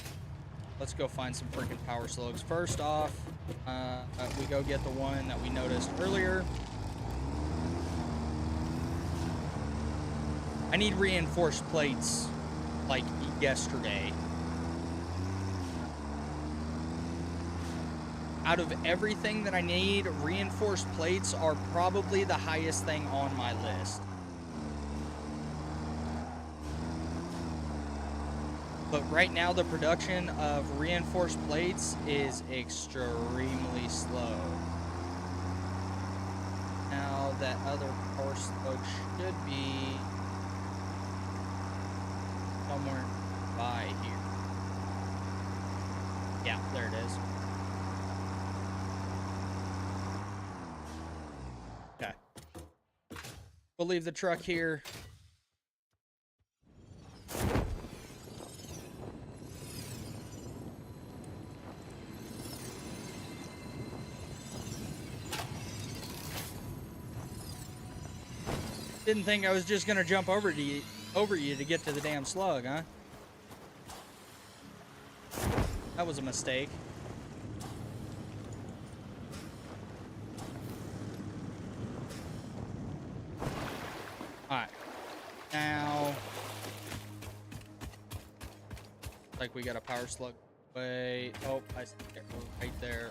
let's go find some freaking power slugs. First off, we go get the one that we noticed earlier. I need reinforced plates like yesterday. Out of everything that I need, reinforced plates are probably the highest thing on my list. But right now, the production of reinforced plates is extremely slow. Now, that other power slug should be somewhere by here. Yeah, there it is. Okay. We'll leave the truck here. Didn't think I was just gonna jump over you to get to the damn slug, huh? That was a mistake. Alright. Now, like we got a power slug. Wait. Oh, I see it right there.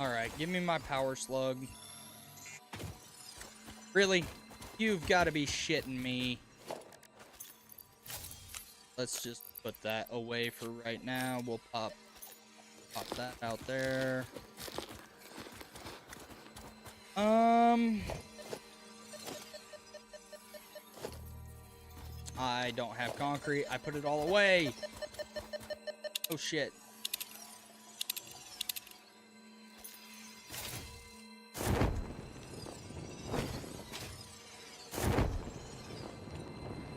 Alright, give me my power slug. Really? You've got to be shitting me. Let's just put that away for right now. We'll pop that out there. I don't have concrete. I put it all away. Oh shit.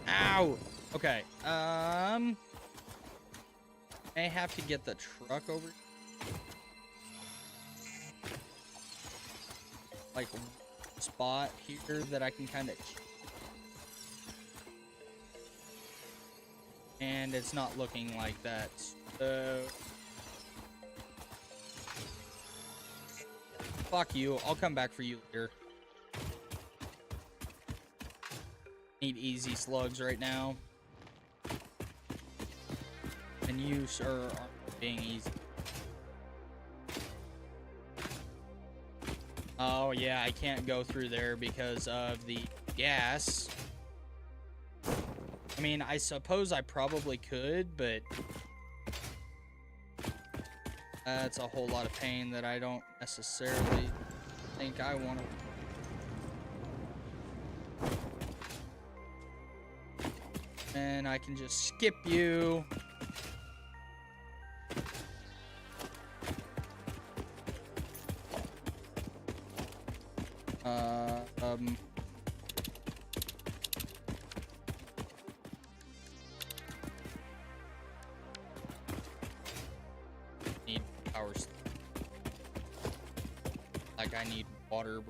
Ow. Okay. May have to get the truck over. Like spot here that I can kind of. And it's not looking like that. So. Fuck you. I'll come back for you later. Need easy slugs right now. And you, sir, aren't being easy. Oh, yeah, I can't go through there because of the gas. I mean, I suppose I probably could, but that's a whole lot of pain that I don't necessarily think I want to. And I can just skip you. Need power. Like I need water.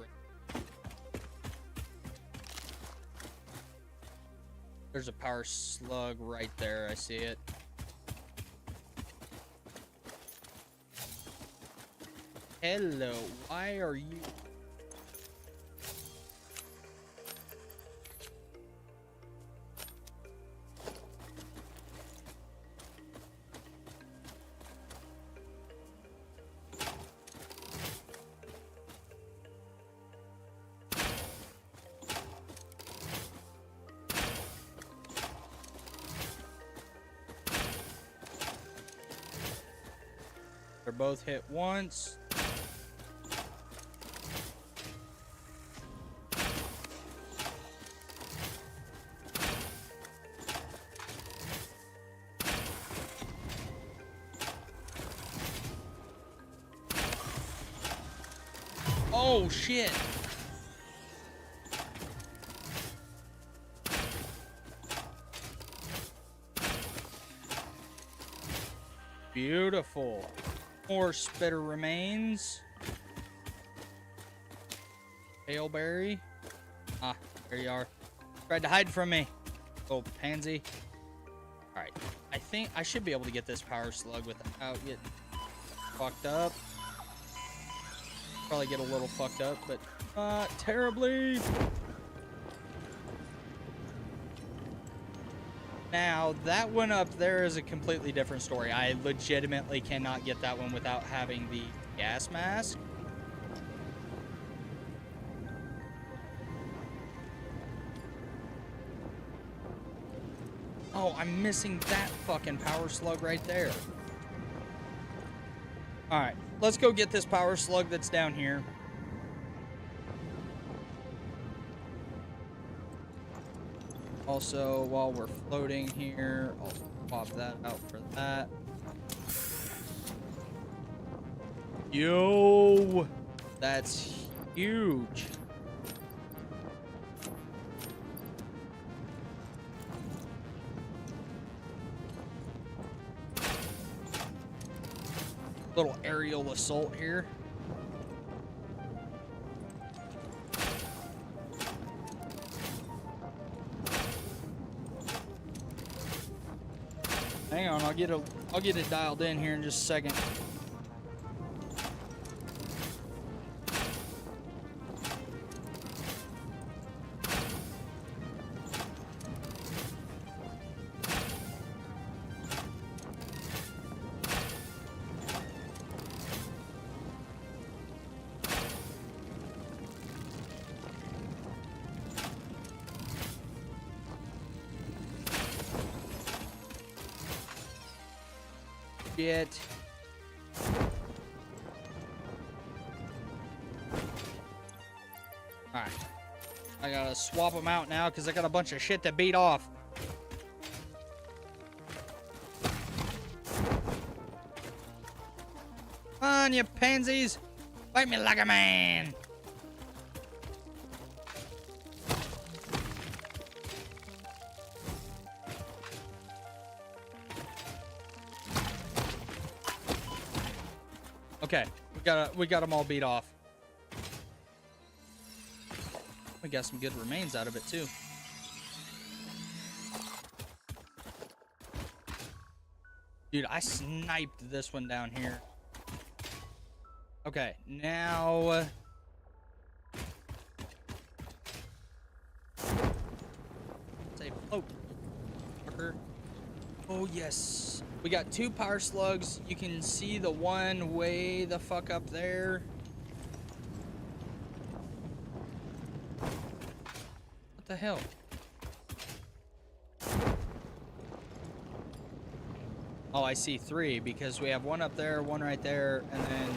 There's a power slug right there. I see it. Hello. Why are you? They're both hit once. Oh shit. Beautiful. More spitter remains. Paleberry. Ah, there you are. Tried to hide from me. Oh, pansy. Alright. I think I should be able to get this power slug without getting fucked up. Probably get a little fucked up, but not terribly. Now, that one up there is a completely different story. I legitimately cannot get that one without having the gas mask. Oh, I'm missing that fucking power slug right there. Alright, let's go get this power slug that's down here. Also, while we're floating here, I'll pop that out for that. Yo! That's huge. Little aerial assault here. Hang on, I'll get it dialed in here in just a second. shit. Alright. I gotta swap them out now because I got a bunch of shit to beat off. Come on, you pansies. Fight me like a man. Okay, we got them all beat off. We got some good remains out of it too. Dude, I sniped this one down here. Okay, now say float, fucker. Oh yes. We got 2 power slugs. You can see the one way the fuck up there. What the hell? Oh, I see 3 because we have one up there, one right there, and then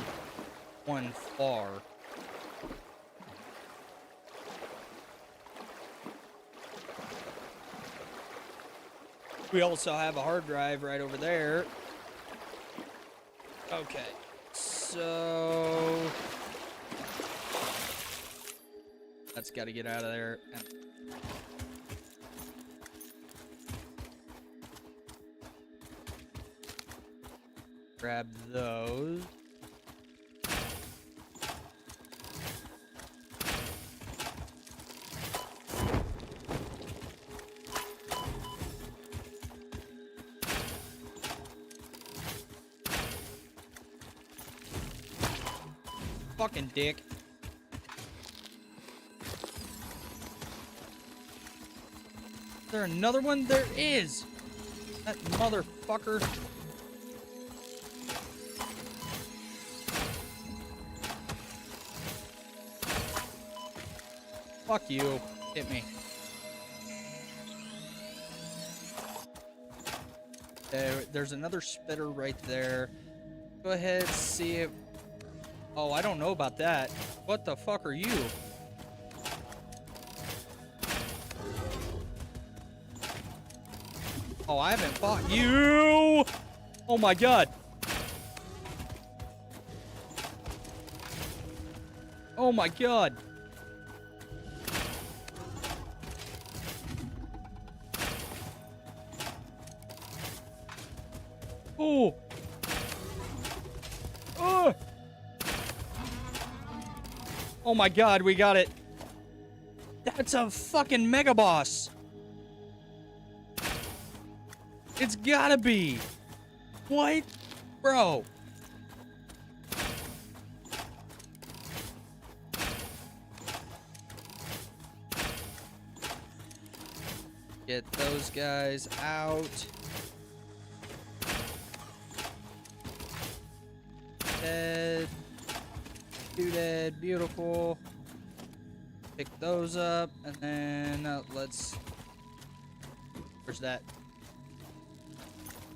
one far. We also have a hard drive right over there. Okay, so that's got to get out of there. Grab those. Fucking dick. Is there another one? There is. That motherfucker. Fuck you. Hit me. There's another spitter right there. Go ahead, see it. Oh, I don't know about that. What the fuck are you? Oh, I haven't fought you. Oh my god. Oh my god. Oh. Oh. Oh my god, we got it. That's a fucking mega boss. It's gotta be. What? Bro. Get those guys out. Dead. 2 dead. Beautiful. Pick those up. And then let's... Where's that?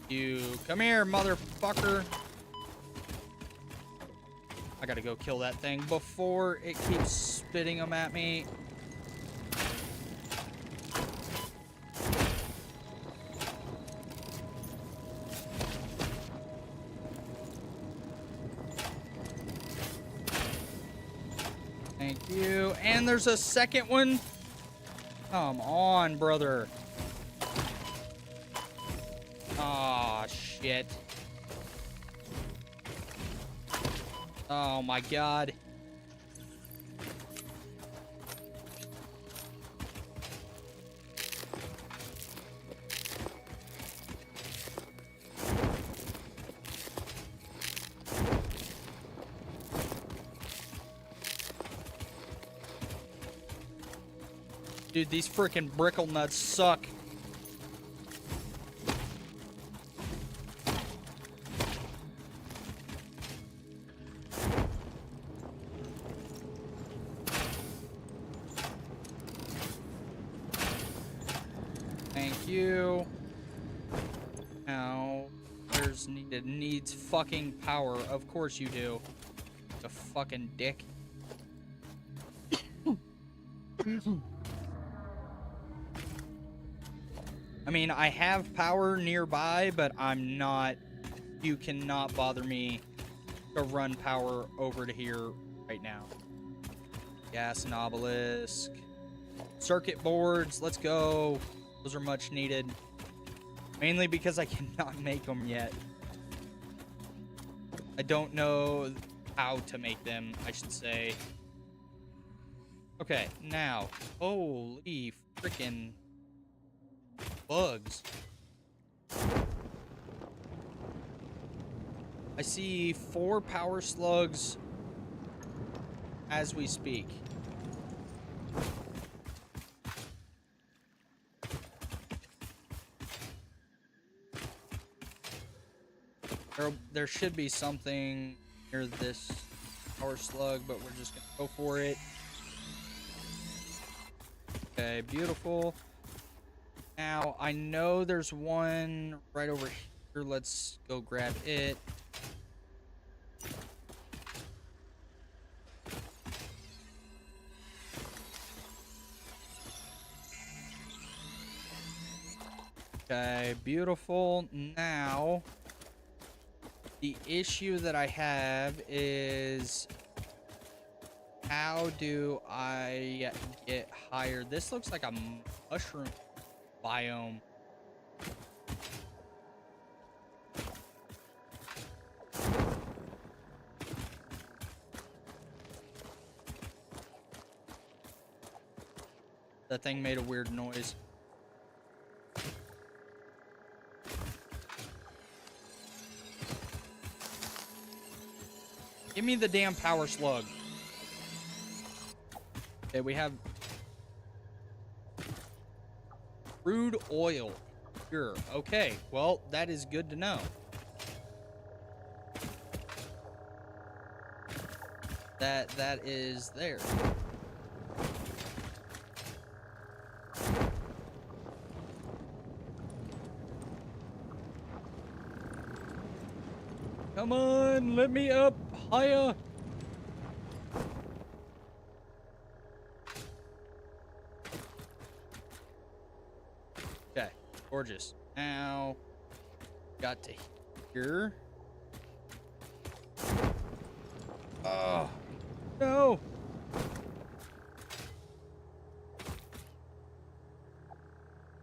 You come here, motherfucker. I gotta go kill that thing before it keeps spitting them at me. Thank you. And there's a second one. Come on, brother. Oh, shit. Oh, my God. Dude, these freaking brickle nuts suck. Thank you. Now, where's Powers needed. Needs fucking power. Of course you do. The fucking dick. I mean, I have power nearby, but I'm not... You cannot bother me to run power over to here right now. Gas and obelisk. Circuit boards, let's go. Those are much needed. Mainly because I cannot make them yet. I don't know how to make them, I should say. Okay, now. Holy freaking bugs. I see 4 power slugs as we speak. There should be something near this power slug, but we're just gonna go for it. Okay, beautiful. Now, I know there's one right over here. Let's go grab it. Okay, beautiful. Now, the issue that I have is how do I get higher? This looks like a mushroom biome. That thing made a weird noise. Give me the damn power slug. Okay, we have crude oil. Sure. Okay, well, that is good to know. That is there. Come on, let me up higher. Okay, gorgeous. Now, got to here. Oh, no.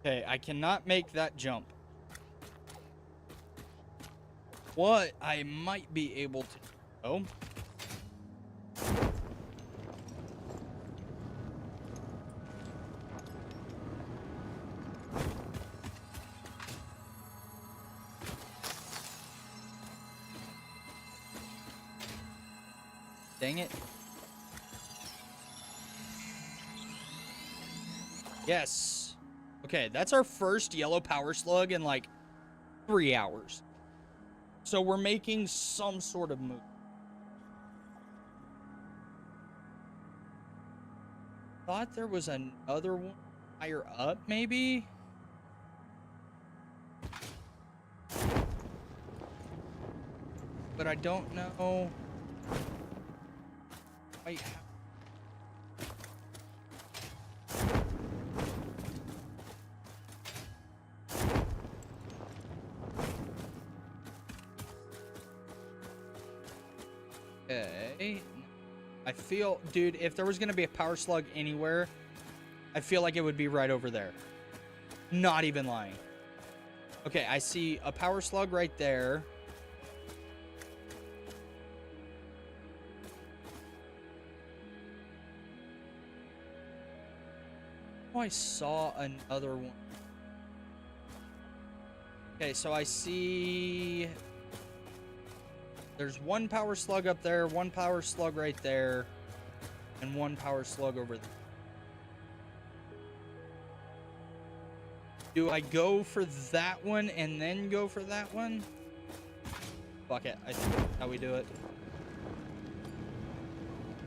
Okay, I cannot make that jump. What I might be able to do. Oh. Dang it. Yes. Okay, that's our first yellow power slug in like 3 hours. So we're making some sort of move. Thought there was another one higher up, maybe? But I don't know. Wait. Okay. I feel, dude, if there was going to be a power slug anywhere, I feel like it would be right over there. Not even lying. Okay, I see a power slug right there. Oh, I saw another one. Okay, so I see... There's one power slug up there, one power slug right there, and one power slug over there. Do I go for that one and then go for that one? Fuck it. I think that's how we do it.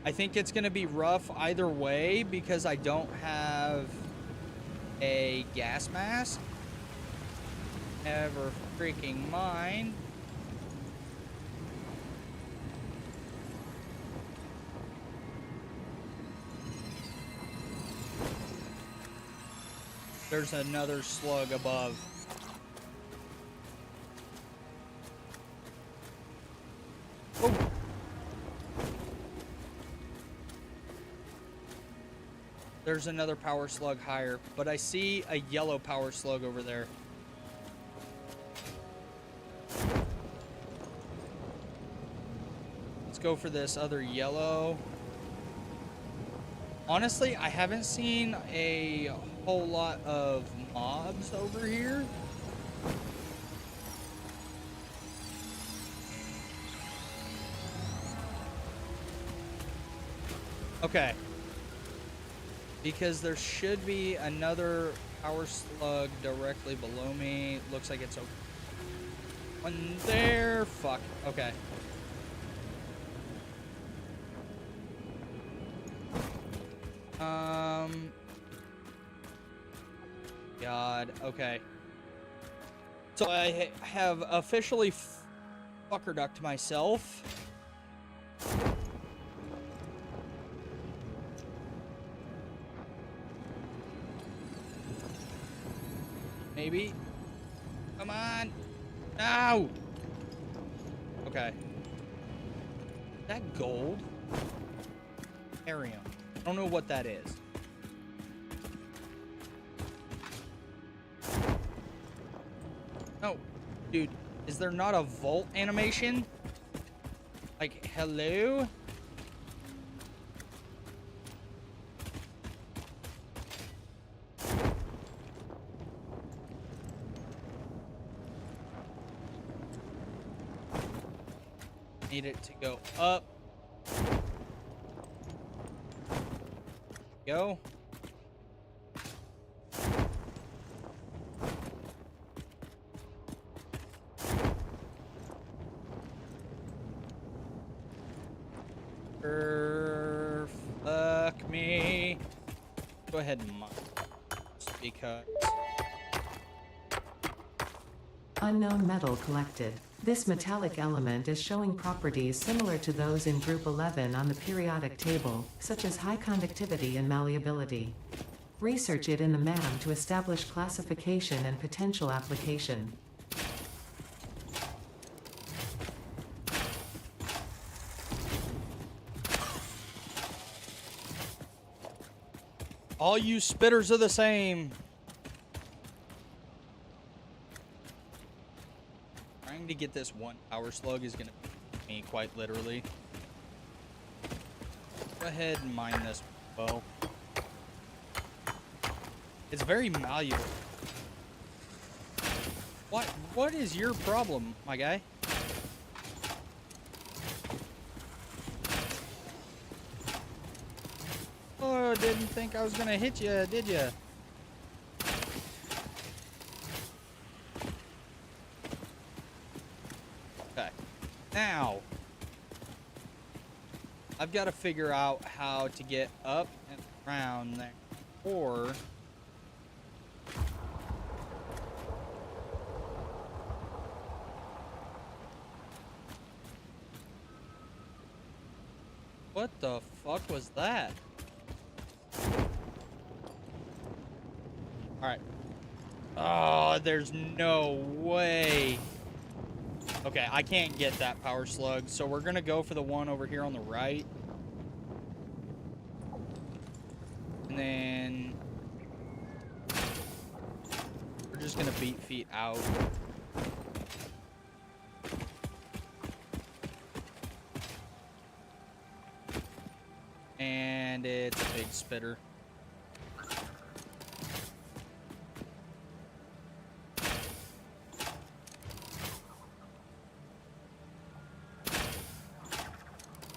I think it's going to be rough either way because I don't have a gas mask. Never freaking mind. There's another slug above. Oh! There's another power slug higher, but I see a yellow power slug over there. Let's go for this other yellow. Honestly, I haven't seen a whole lot of mobs over here. Okay. Because there should be another power slug directly below me. Looks like it's one there. Fuck. Okay. God. Okay. So I have officially fucker ducked myself. Maybe. Come on. No. Okay. Is that gold? Arium. I don't know what that is. No. Dude, is there not a vault animation? Like, hello? Need it to go up. Go. Fuck me. Go ahead and mine. Just because. Unknown metal collected. This metallic element is showing properties similar to those in Group 11 on the periodic table, such as high conductivity and malleability. Research it in the MAM to establish classification and potential application. All you spitters are the same. Trying to get this one power slug is gonna be me, quite literally. Go ahead and mine this bow. It's very malleable. What is your problem, my guy? Oh, didn't think I was gonna hit you, did you? Okay. Now, I've got to figure out how to get up and around there. Or what the fuck was that? Alright. Oh, there's no way. Okay, I can't get that power slug, so we're gonna go for the one over here on the right. And then we're just gonna beat feet out. And it's a big spitter.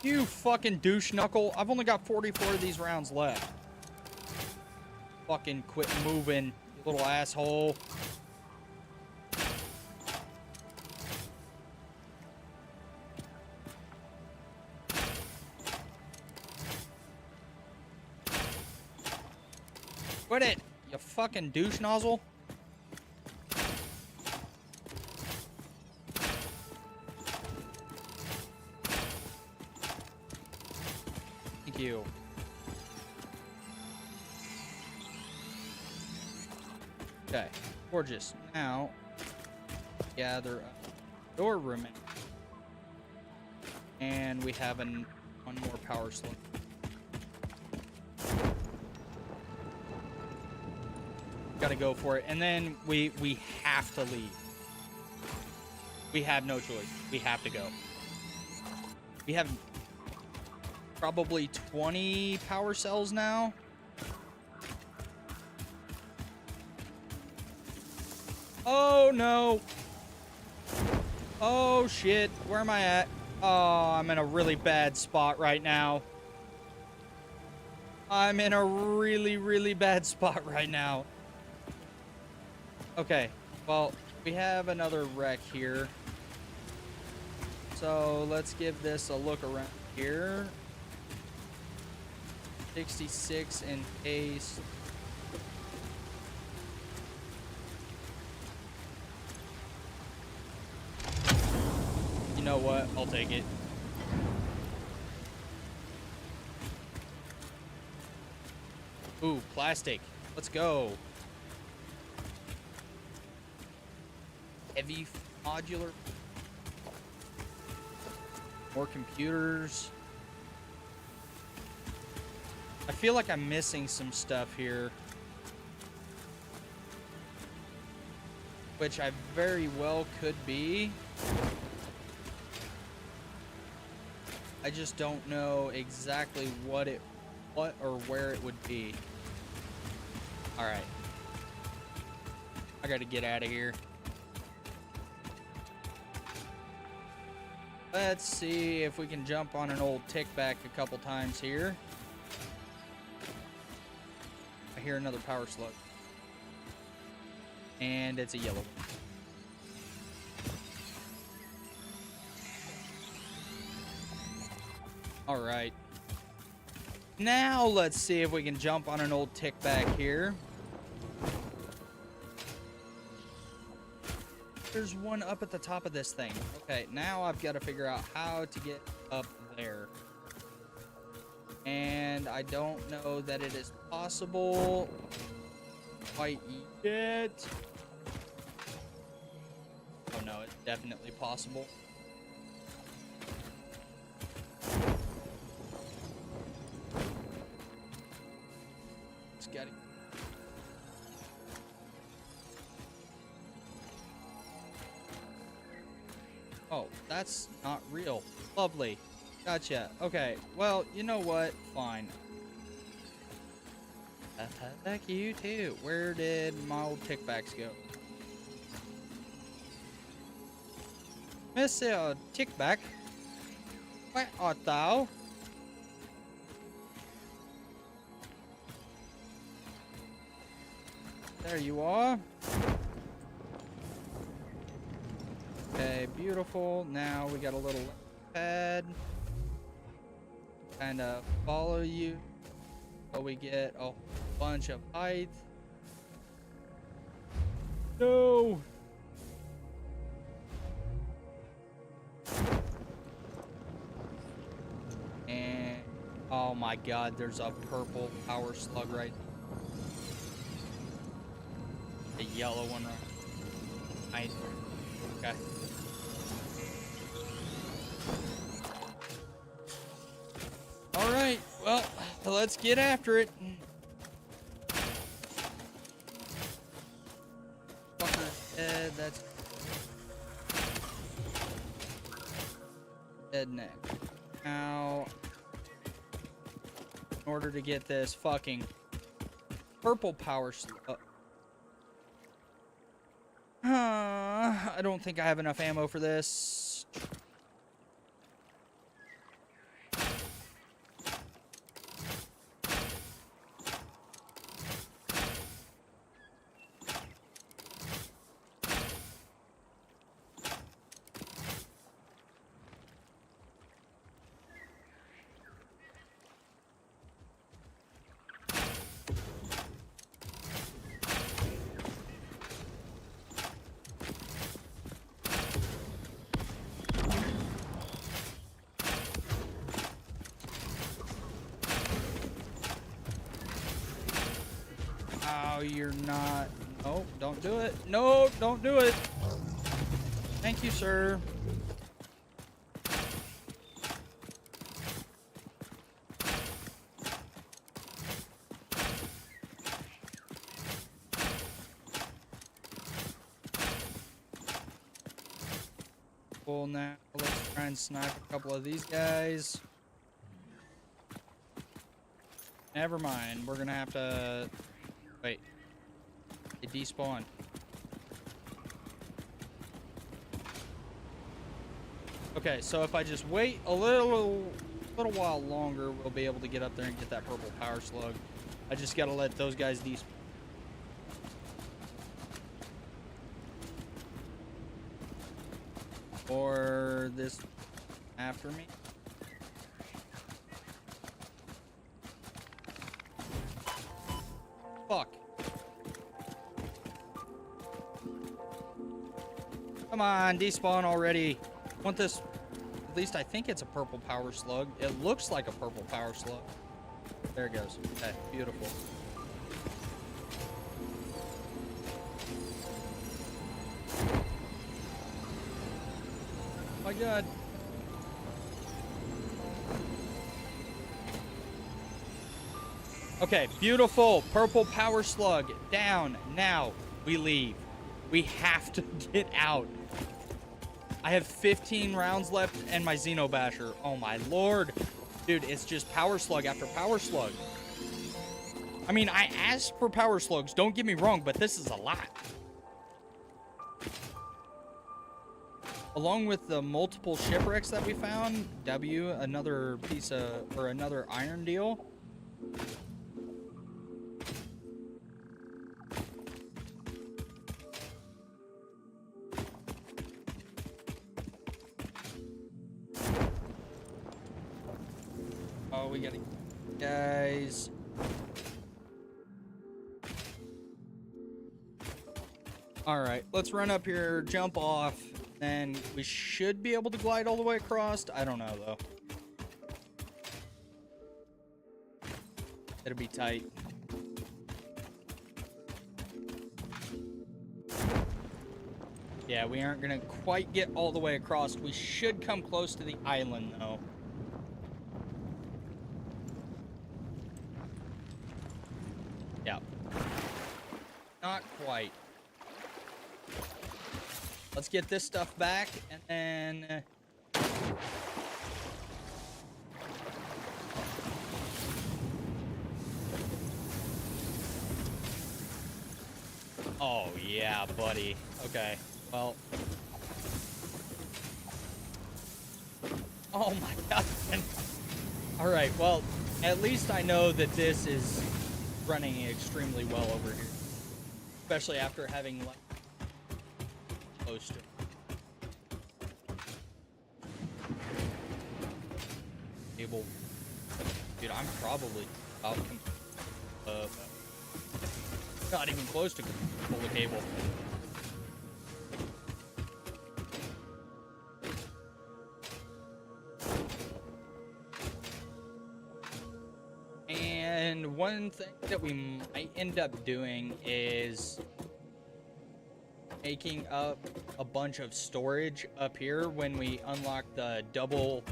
You fucking douche knuckle. I've only got 44 of these rounds left. Fucking quit moving, you little asshole. Quit it, you fucking douche nozzle. Thank you. Okay, gorgeous. Now, gather up door remain. And we have one more power slug. Gotta go for it. And then we have to leave. We have no choice. We have to go. We have probably 20 power cells now. Oh no. Oh shit. Where am I at? Oh, I'm in a really bad spot right now. I'm in a really, really bad spot right now. Okay. Well, we have another wreck here. So let's give this a look around here. 66 in case. You know what? I'll take it. Ooh, plastic. Let's go. Heavy modular. More computers. I feel like I'm missing some stuff here. Which I very well could be. I just don't know exactly what or where it would be. Alright. I gotta get out of here. Let's see if we can jump on an old tick back a couple times here. I hear another power slug. And it's a yellow one. Alright. Now let's see if we can jump on an old tick back here. There's one up at the top of this thing. Okay, now I've got to figure out how to get up there. And I don't know that it is possible quite yet. Oh no, it's definitely possible. Just got it. Oh, that's not real. Lovely. Gotcha. Okay. Well, you know what? Fine. Thank you too. Where did my old tickbacks go? Mr. Tickback, where art thou? There you are. Okay, beautiful. Now we got a little pad. Kind of follow you. So we get a bunch of height. No. And oh my god, there's a purple power slug right now. A yellow one right. Okay. All right, well, let's get after it. Fucker dead, that's dead neck. Now, in order to get this fucking purple power slug. I don't think I have enough ammo for this. Oh, you're not Oh, don't do it. No, don't do it. Thank you, sir. Cool, now let's try and snipe a couple of these guys. Never mind. We're gonna have to... Wait. It despawned. Okay, so if I just wait a little while longer, we'll be able to get up there and get that purple power slug. I just gotta let those guys despawn. Or this after me. Fuck. Come on, despawn already. Want this? At least I think it's a purple power slug. It looks like a purple power slug. There it goes. Okay, beautiful. Oh my god. Okay, beautiful. Purple power slug. Down. Now, we leave. We have to get out. I have 15 rounds left and my Xenobasher. Oh my lord. Dude, it's just power slug after power slug. I mean, I asked for power slugs. Don't get me wrong, but this is a lot. Along with the multiple shipwrecks that we found, another piece of, or another iron deal. Oh, we gotta, guys. All right, let's run up here, jump off. And we should be able to glide all the way across. I don't know, though. It'll be tight. Yeah, we aren't going to quite get all the way across. We should come close to the island, though. Yeah. Not quite. Let's get this stuff back, and then... Oh, yeah, buddy. Okay, well... Oh, my God. Alright, well, at least I know that this is running extremely well over here. Especially after having... close to. Cable. Dude, I'm probably about not even close to pull the cable. And one thing that we might end up doing is making up a bunch of storage up here when we unlock the double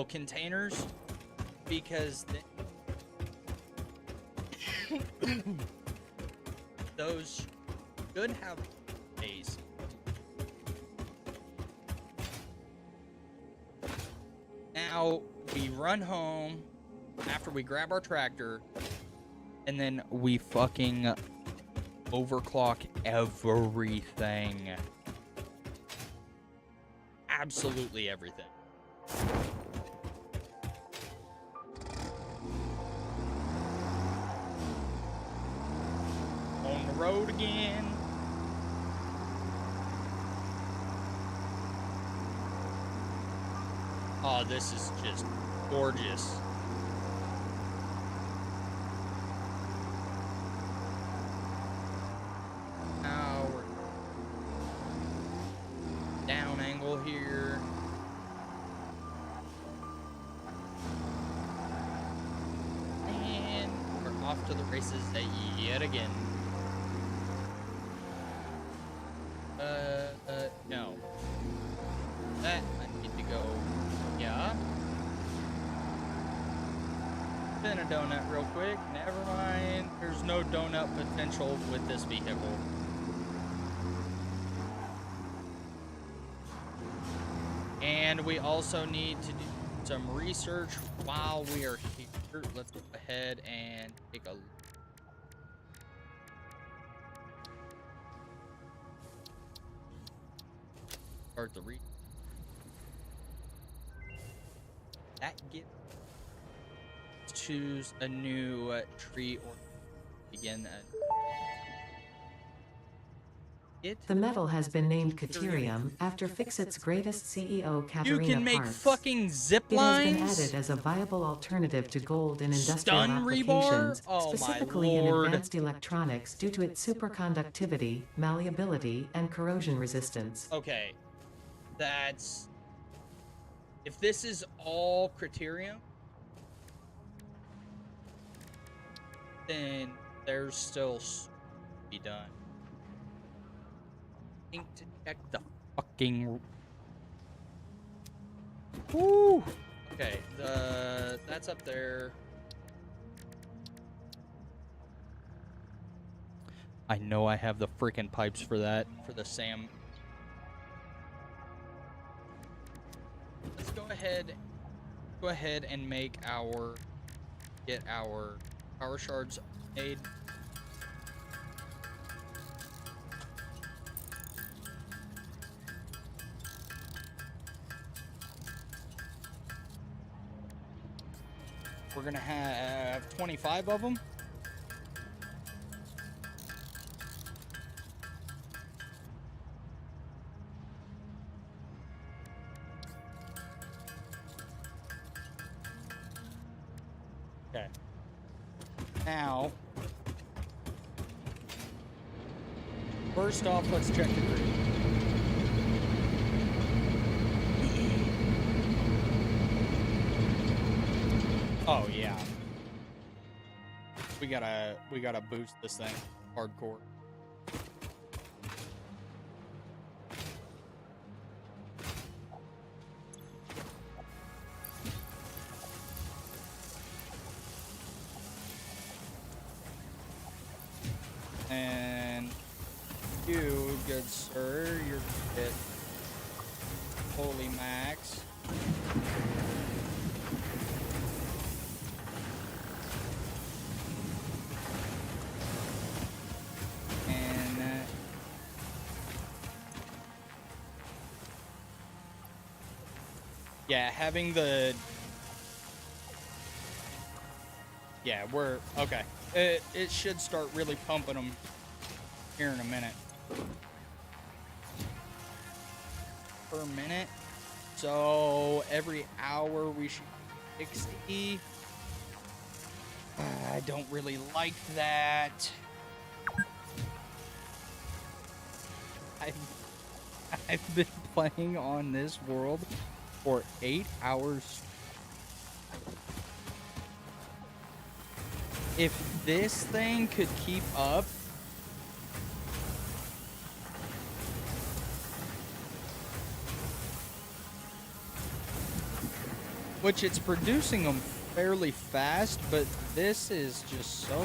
containers, because those should have space. Now we run home after we grab our tractor, and then we fucking overclock everything. Absolutely everything. On the road again. Oh, this is just gorgeous. Now we're down angle here. And off to the races yet again. No. That I need to go. Yeah. Spin a donut real quick. Never mind. There's no donut potential with this vehicle. And we also need to do some research while we are here. Let's go ahead and take a look. Start the read. That gets choose a new tree or begin The metal has been named Caterium after Fixit's greatest CEO, Katerina You can make Parks. fucking zip It has been lines. added as a viable alternative to gold in industrial Stun applications, rebar? Oh my specifically in lord. advanced electronics due to its superconductivity, malleability, and corrosion resistance. Okay, that's... If this is all Criterium, then there's still to be done. I think to check the fucking... Woo! Okay, that's up there. I know I have the freaking pipes for that, for the SAM. Let's go ahead and make get our power shards made. We're gonna have 25 of them. Okay. Now, first off, let's check the grid. Oh yeah. We gotta boost this thing hardcore. And you, good sir, you're at holy max. Yeah, having the... Yeah, we're... Okay. It should start really pumping them here in a minute. Per minute. So, every hour we should 60. I don't really like that. I've been playing on this world for 8 hours. If this thing could keep up, which it's producing them fairly fast, but this is just so...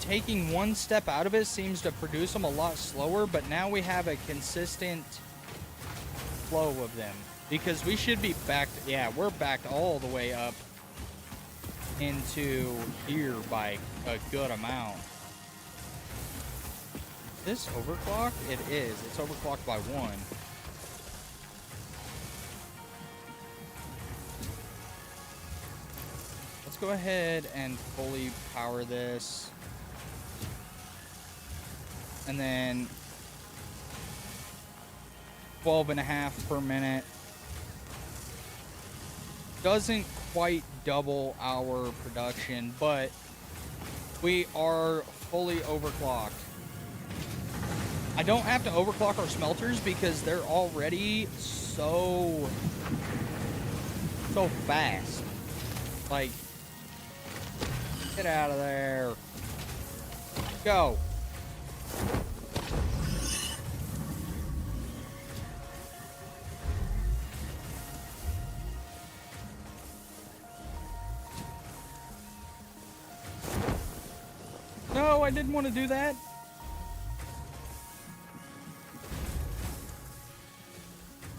Taking one step out of it seems to produce them a lot slower, but now we have a consistent flow of them, because we should be backed. Yeah, we're backed all the way up into here by a good amount. Is this overclocked? It is. It's overclocked by 1. Let's go ahead and fully power this, and then 12.5 per minute. Doesn't quite double our production, but we are fully overclocked. I don't have to overclock our smelters because they're already so fast. Like, Get out of there. Go. No, I didn't want to do that.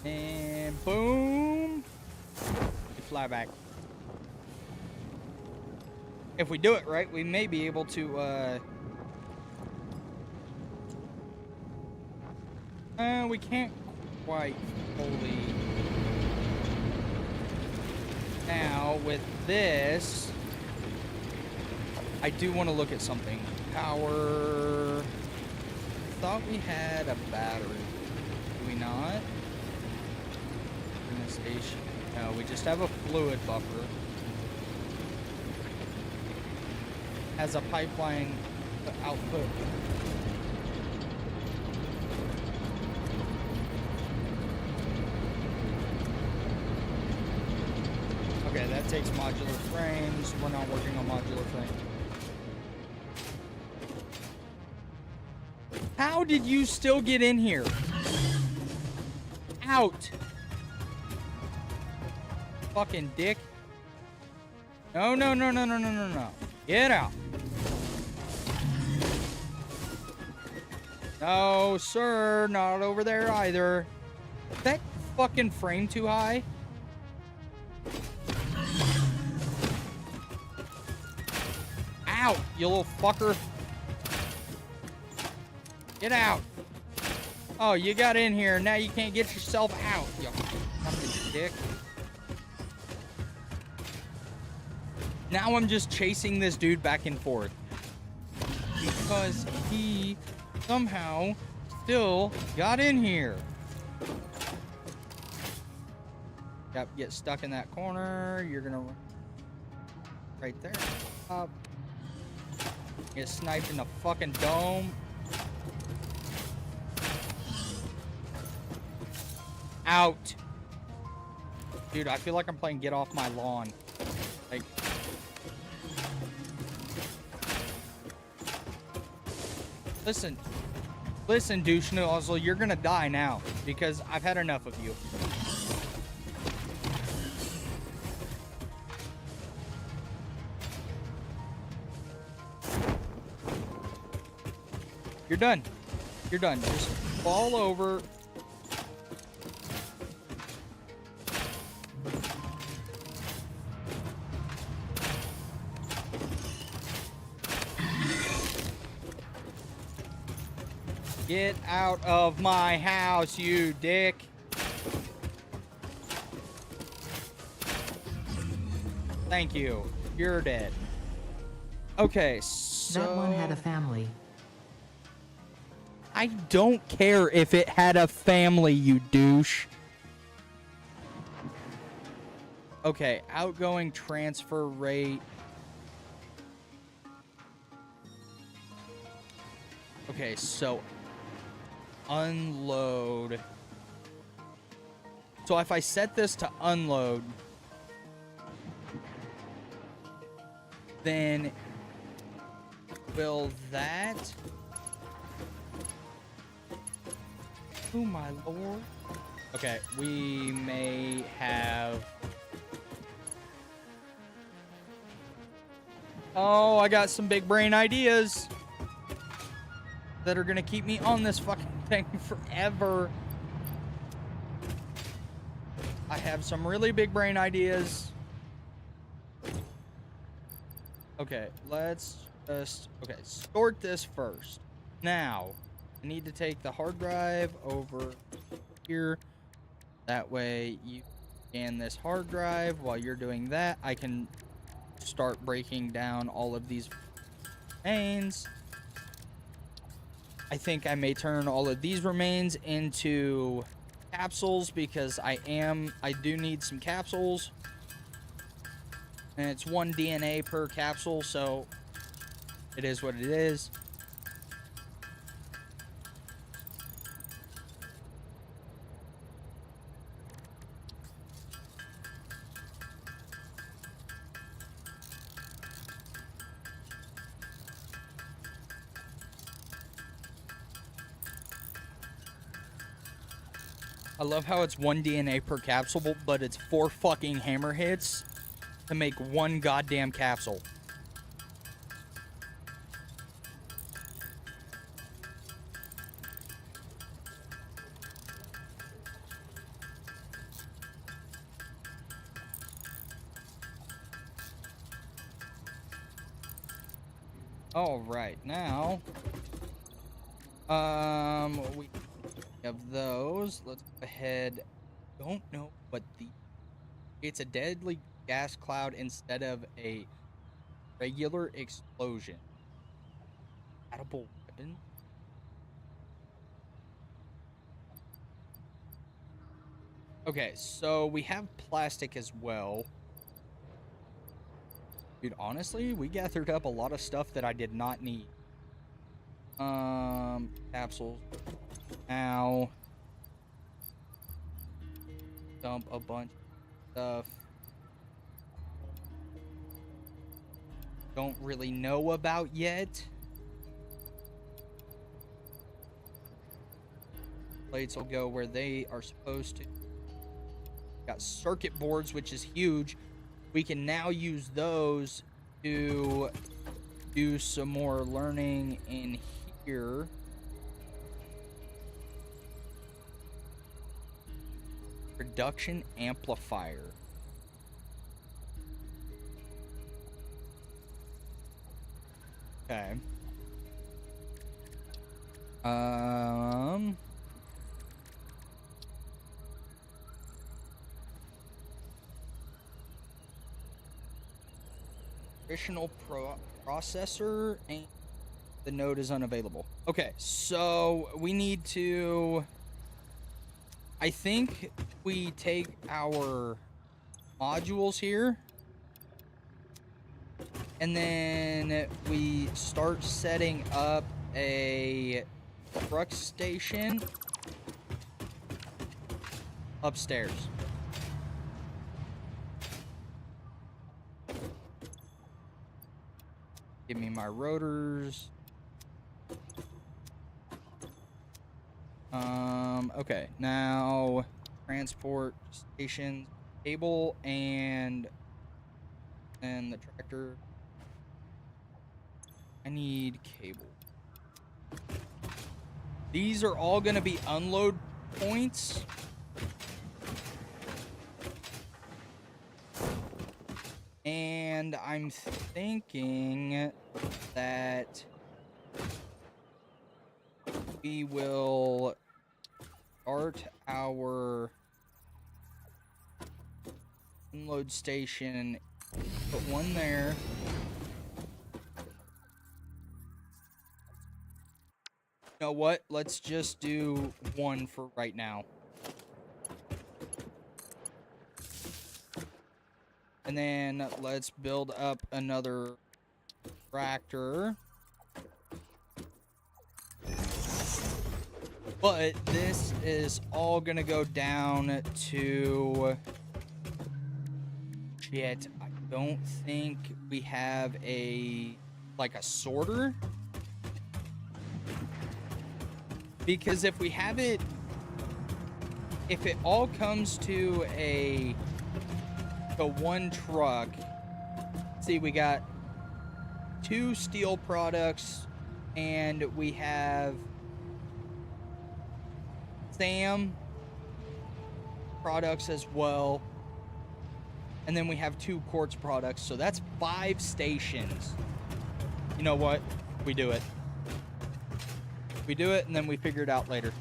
And boom. We fly back. If we do it right, we may be able to, we can't quite fully. Now, with this, I do want to look at something. Power. I thought we had a battery. Do we not? In the station. No, we just have a fluid buffer. Has a pipeline output. Okay, that takes modular frames. We're not working on modular frames. How did you still get in here? Out! Fucking dick. No, no, no, no, no, no, no, no. Get out. No, sir. Not over there either. Is that fucking frame too high? Ow, you little fucker. Get out. Oh, you got in here. Now you can't get yourself out, you fucking dick. Now I'm just chasing this dude back and forth. Because he somehow still got in here. Yep, get stuck in that corner. You're gonna run right there. Up. Get sniped in the fucking dome. Out. Dude, I feel like I'm playing Get Off My Lawn. Like, listen, douche nozzle, you're gonna die now because I've had enough of you. You're done. You're done. Just fall over. Get out of my house, you dick. Thank you. You're dead. Okay, so... That one had a family. I don't care if it had a family, you douche. Okay, outgoing transfer rate. Okay, so unload. So if I set this to unload, then will that... Oh my lord. Okay, we may have... Oh, I got some big brain ideas that are gonna keep me on this fucking thing forever. I have some really big brain ideas. Okay, let's just... Okay, sort this first. Now, I need to take the hard drive over here. That way you scan this hard drive. While you're doing that, I can start breaking down all of these remains. I think I may turn all of these remains into capsules because I do need some capsules. And it's 1 DNA per capsule, so it is what it is. I love how it's 1 DNA per capsule, but it's 4 fucking hammer hits to make 1 goddamn capsule. All right, now, we have those. Let's go ahead. Don't know what it's a deadly gas cloud instead of a regular explosion. Compatible weapon. Okay, so we have plastic as well. Dude, honestly, we gathered up a lot of stuff that I did not need. Capsules. Now, dump a bunch of stuff. Don't really know about yet. Plates will go where they are supposed to. Got circuit boards, which is huge. We can now use those to do some more learning in here. Production amplifier. Okay. Additional processor, and the node is unavailable. Okay, so we need to, I think we take our modules here, and then we start setting up a truck station upstairs. Give me my rotors. Okay, now transport station cable and the tractor. I need cable. These are all going to be unload points. And I'm thinking that we will start our unload station, put one there. You know what? Let's just do one for right now. And then let's build up another tractor. But this is all gonna go down to... Shit, I don't think we have a sorter. Because if we have it... If it all comes to the one truck, see, we got 2 steel products, and we have Sam products as well, and then we have 2 quartz products, so that's 5 stations. You know what? We do it. We do it, and then we figure it out later.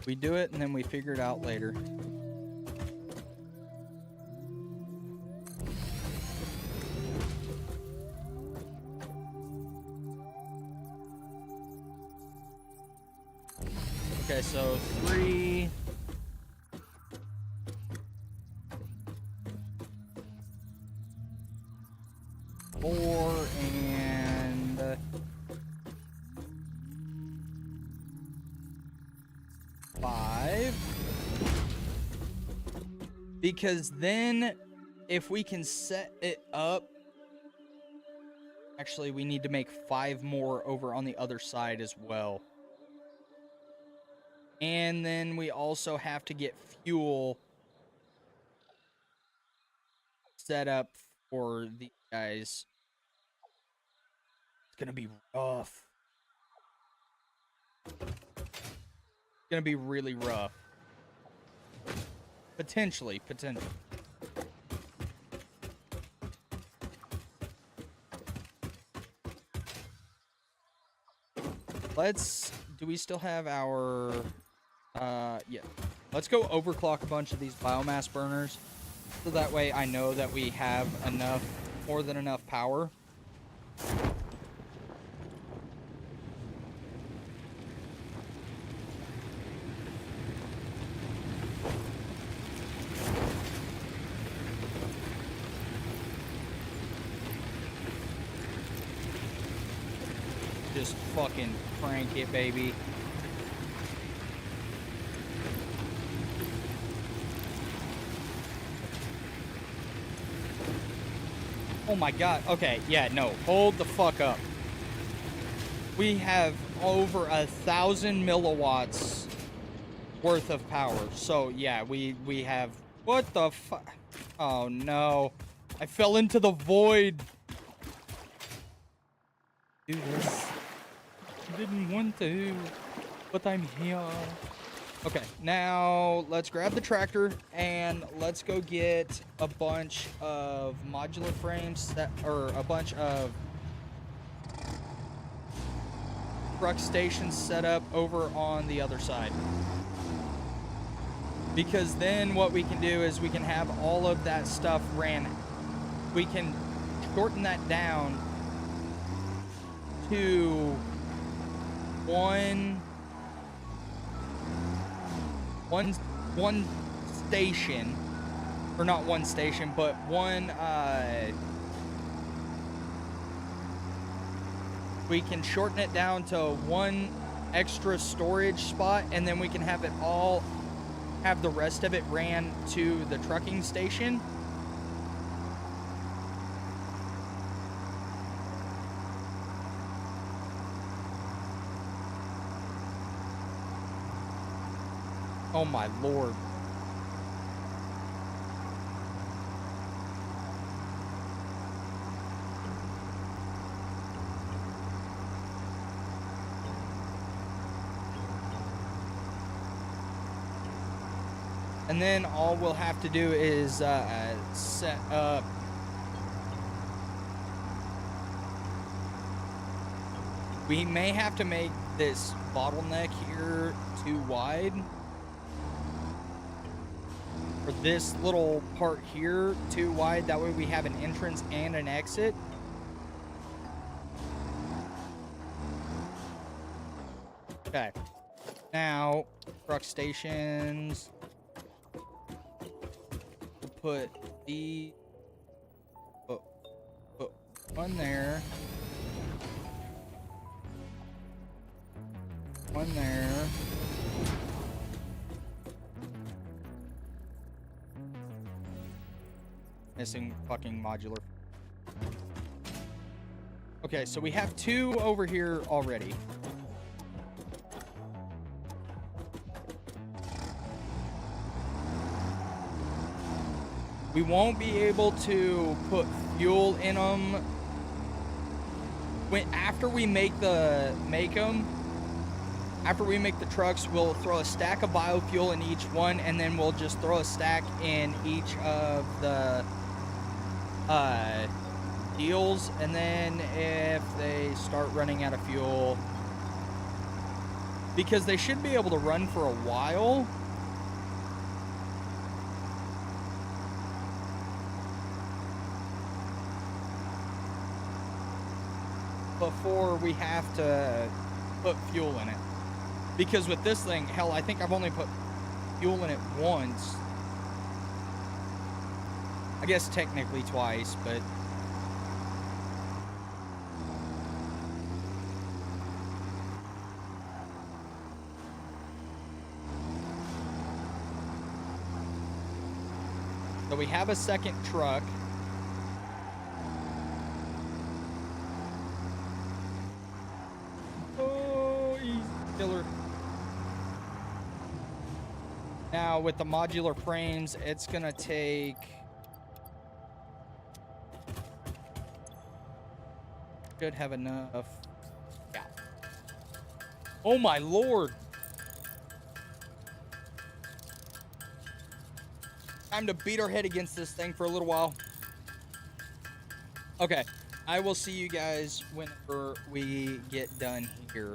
We do it, and then we figure it out later. Okay, so 3... 4 and... 5. Because then, if we can set it up Actually, we need to make 5 more over on the other side as well. And then we also have to get fuel set up for these guys. It's gonna be rough. It's gonna be really rough. Potentially. Do we still have our, yeah. Let's go overclock a bunch of these biomass burners. So that way I know that we have more than enough power. Just fucking crank it, baby. Oh my god. Okay, yeah, no. Hold the fuck up. We have over 1,000 milliwatts worth of power. So, yeah, we have... What the fuck? Oh, no. I fell into the void. Do this. Didn't want to, but I'm here. Okay, now let's grab the tractor and let's go get a bunch of modular frames or a bunch of truck stations set up over on the other side. Because then what we can do is we can have all of that stuff ran. We can shorten that down to one station, or not one station, but one, we can shorten it down to one extra storage spot, and then we can have the rest of it ran to the trucking station. Oh my lord. And then all we'll have to do is set up we may have to make this bottleneck here too wide. For this little part here too wide, that way we have an entrance and an exit. Okay, now truck stations, we'll put one there, one there. Missing fucking modular. Okay, so we have 2 over here already. We won't be able to put fuel in them after we make the trucks. We'll throw a stack of biofuel in each one, and then we'll just throw a stack in each of the deals, and then if they start running out of fuel, because they should be able to run for a while, before we have to put fuel in it. Because with this thing, hell, I think I've only put fuel in it once. I guess technically twice, but... So we have a second truck. killer. Now, with the modular frames, it's gonna take... Should have enough. Yeah. Oh my lord! Time to beat our head against this thing for a little while. Okay, I will see you guys whenever we get done here.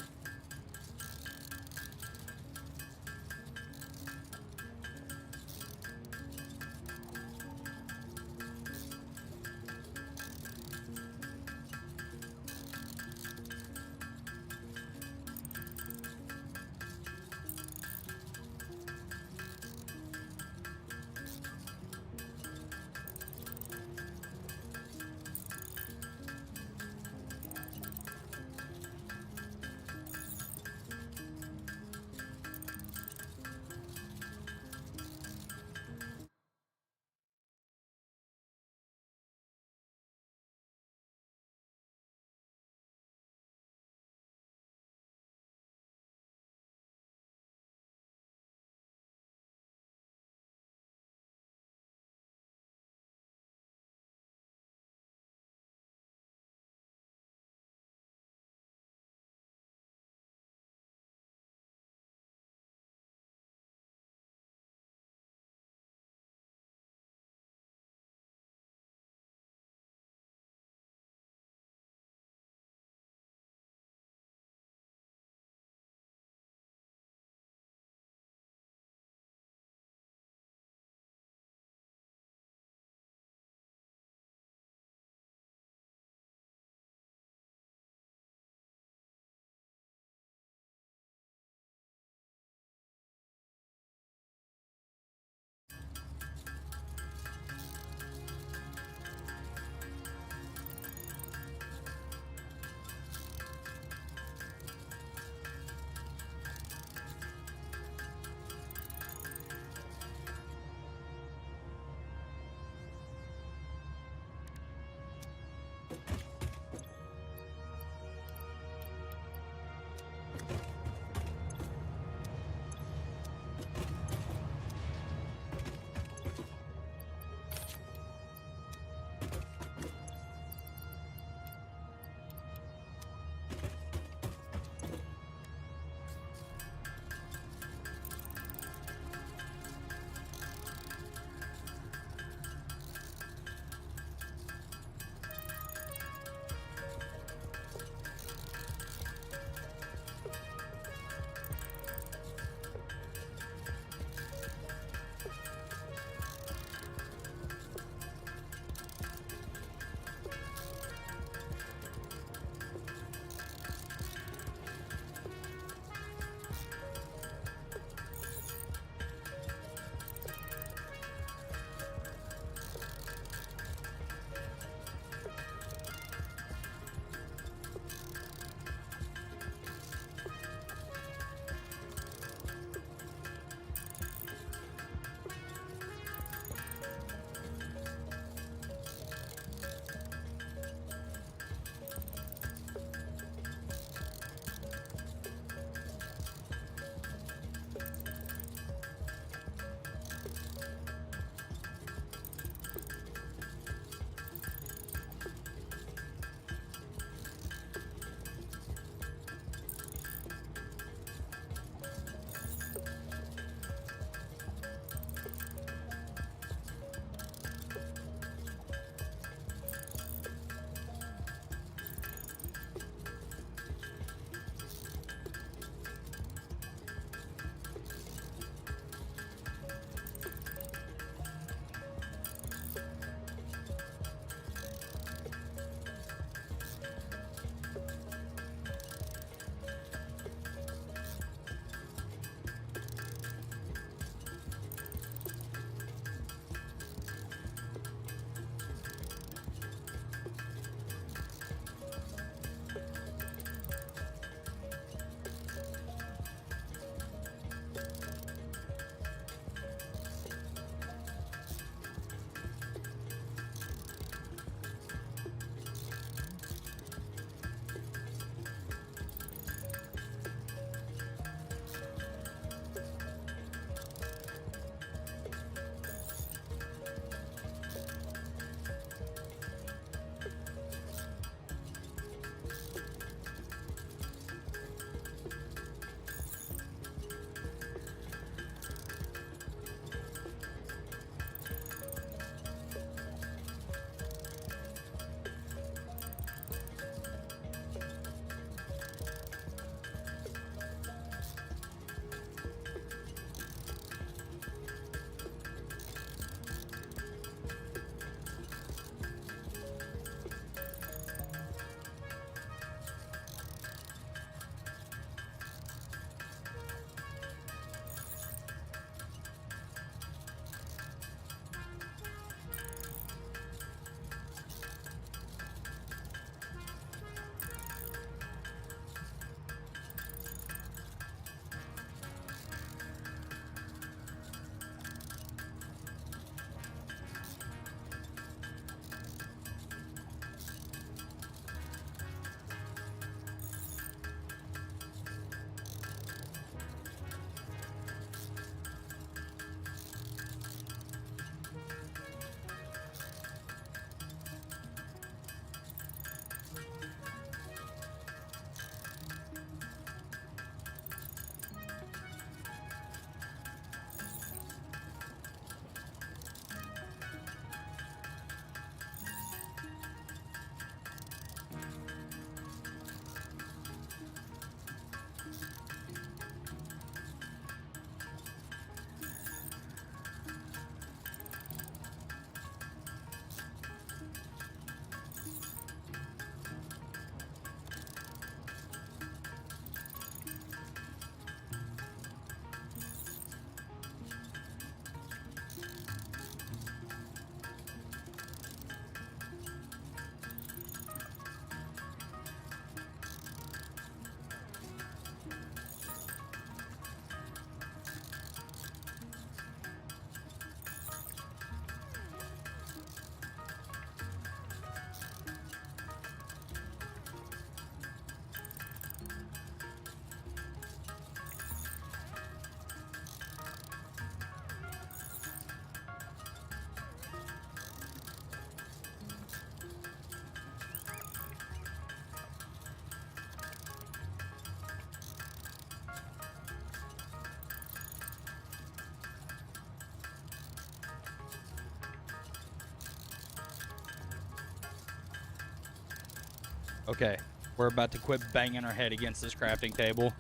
Okay, we're about to quit banging our head against this crafting table.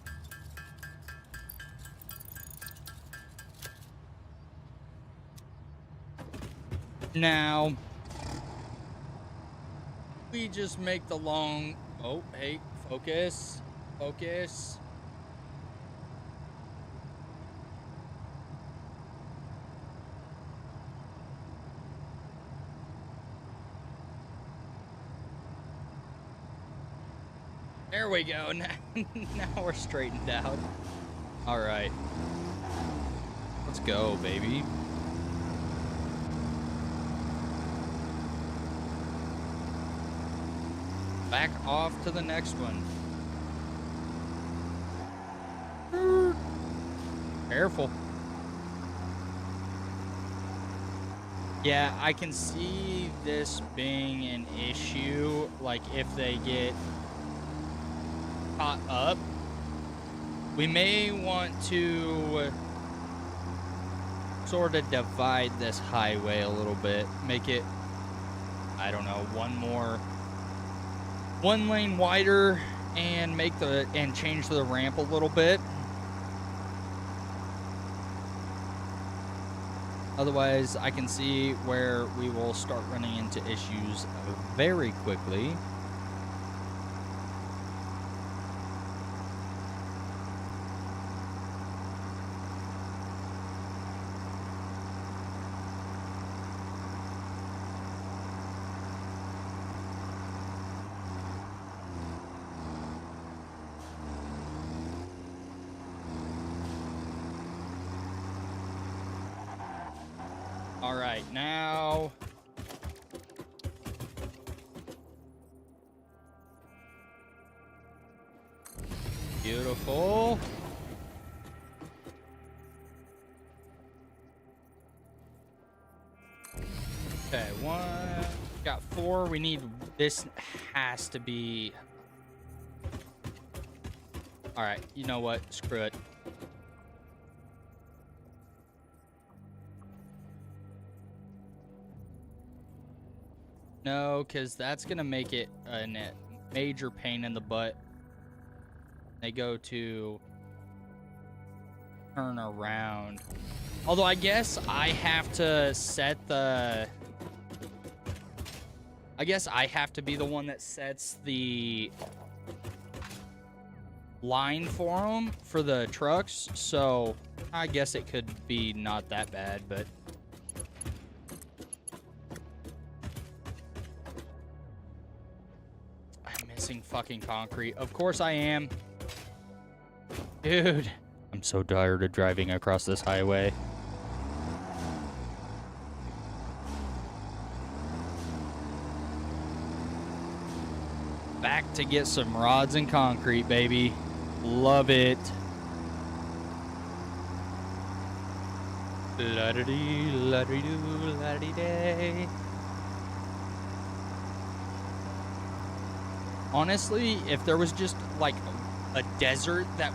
Now, we just make the long... Oh, hey, focus. Focus. There we go. Now we're straightened out. All right. Let's go, baby. Back off to the next one. Careful. Yeah, I can see this being an issue, like if they get caught up. We may want to sort of divide this highway a little bit, make it, I don't know, one lane wider, and change the ramp a little bit. Otherwise, I can see where we will start running into issues very quickly. All right, now beautiful. Okay, one, got 4. We need, this has to be, all right, you know what, screw it. No, because that's going to make it a major pain in the butt. They go to turn around. Although I guess I have to set the... I guess I have to be the one that sets the line for them, for the trucks. So I guess it could be not that bad, but... fucking concrete. Of course I am. Dude, I'm so tired of driving across this highway. Back to get some rods and concrete, baby. Love it. La-da-dee, la-da-dee-doo, la-da-dee-day. Honestly, if there was just like a desert that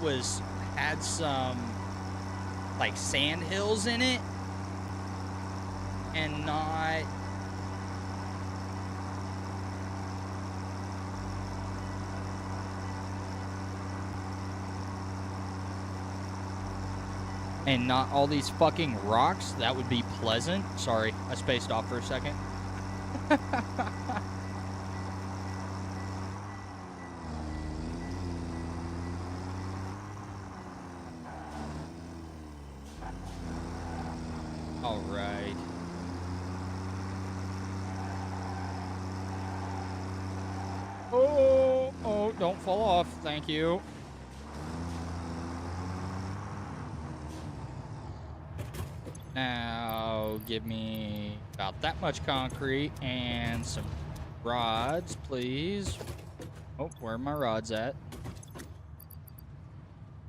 had some like sand hills in it and not all these fucking rocks, that would be pleasant. Sorry, I spaced off for a second. All right. Oh, don't fall off. Thank you. Now, give me about that much concrete and some rods, please. Oh, where are my rods at?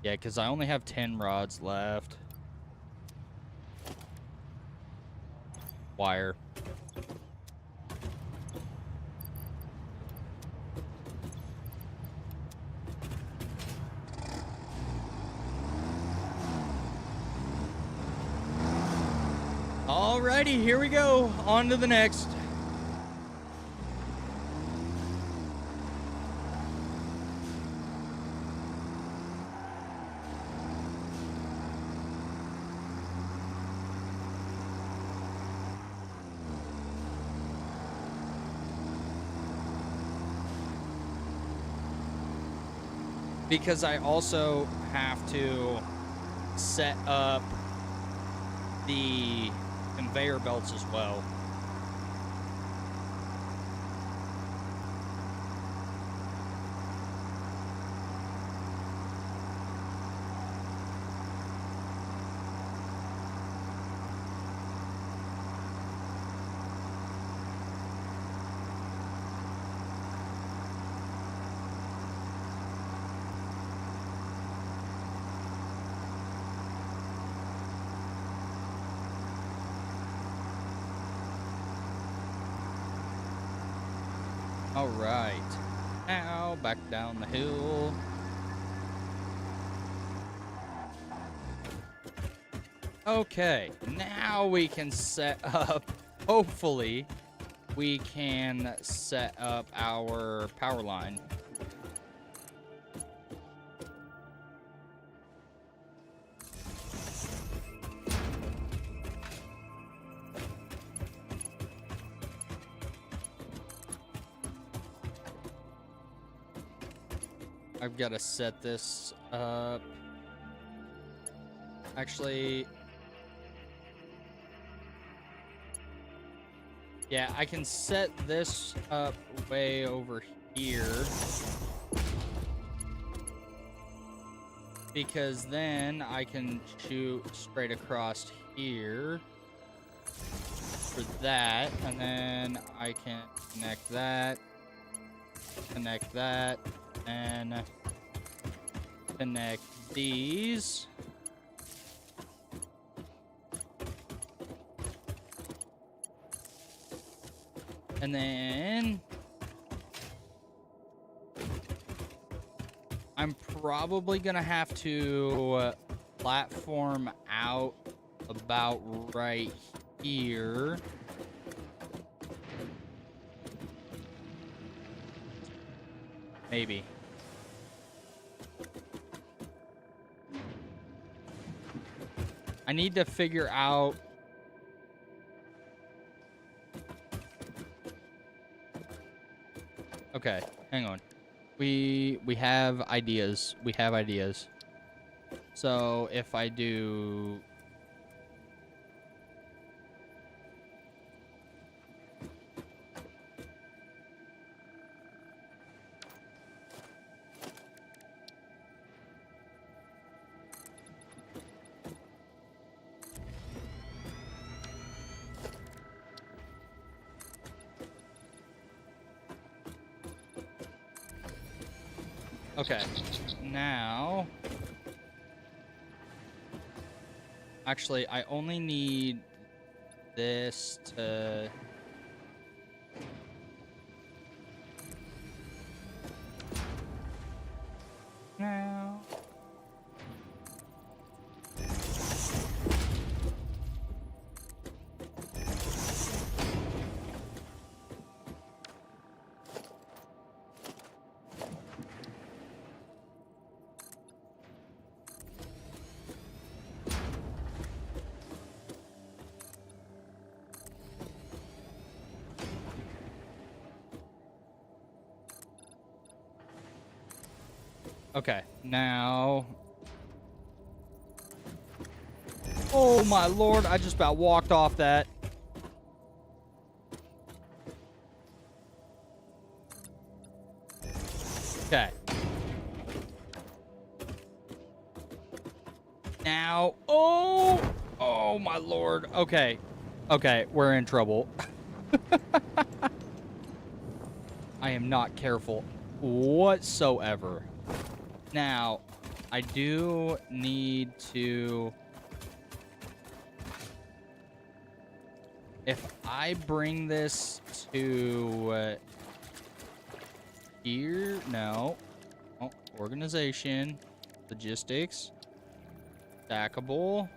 Yeah, because I only have 10 rods left. Wire. Alrighty, here we go. On to the next. because I also have to set up the conveyor belts as well. All right, now back down the hill. Okay, now we can set up, hopefully, we can set up our power line. I've got to set this up. Actually, yeah, I can set this up way over here. Because then I can shoot straight across here for that. And then I can connect that, and connect these. And then I'm probably gonna have to platform out about right here. Maybe. I need to figure out. Okay, hang on. We have ideas. We have ideas. So if I do okay, now, actually, I only need this to, now, okay, now, oh my lord, I just about walked off that. Okay. Now, oh my lord, okay, we're in trouble. I am not careful whatsoever. Now, I do need to, if I bring this to here, no, oh, organization, logistics, stackable.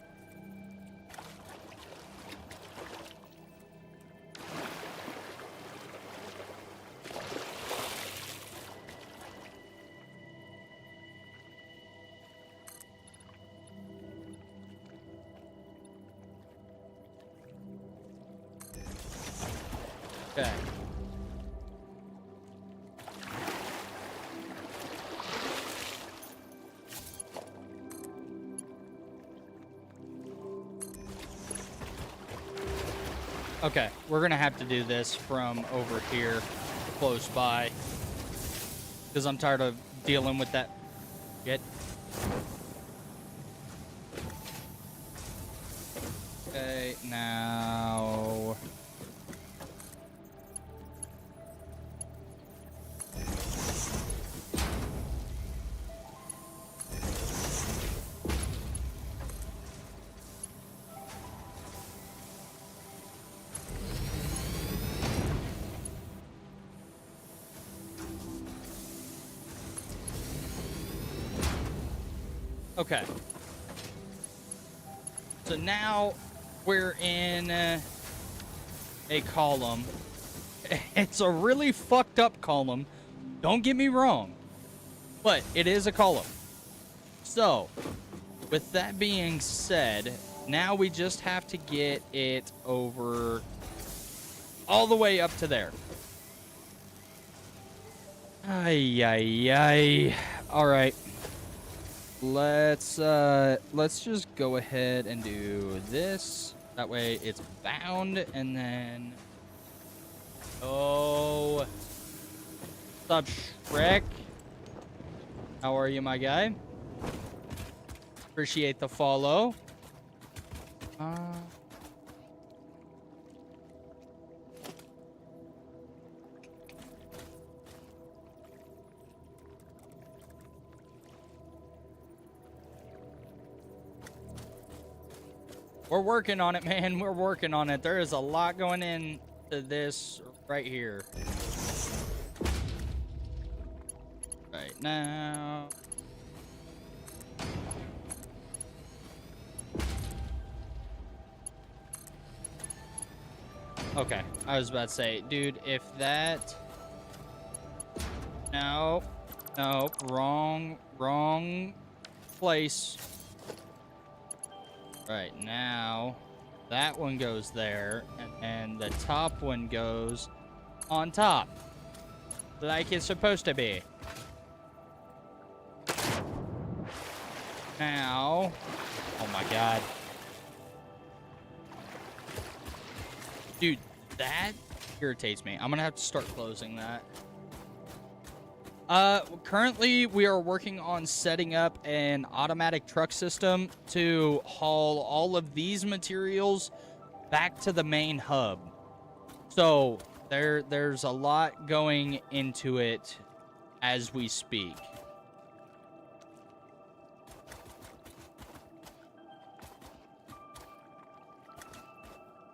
Okay. Okay, we're gonna have to do this from over here, close by, because I'm tired of dealing with that shit. Okay, now... Okay. So now we're in a column. It's a really fucked up column. Don't get me wrong. But it is a column. So, with that being said, now we just have to get it over all the way up to there. Ay, ay, ay. All right. Let's just go ahead and do this. That way it's bound, and then... Oh. What's up, Shrek? How are you, my guy? Appreciate the follow. We're working on it, man. We're working on it. There is a lot going into this right here. Right now. Okay, I was about to say, dude, if that... No, wrong place. Right, now, that one goes there, and the top one goes on top. Like it's supposed to be. Now, oh my god. Dude, that irritates me. I'm gonna have to start closing that. Currently we are working on setting up an automatic truck system to haul all of these materials back to the main hub. So there's a lot going into it as we speak.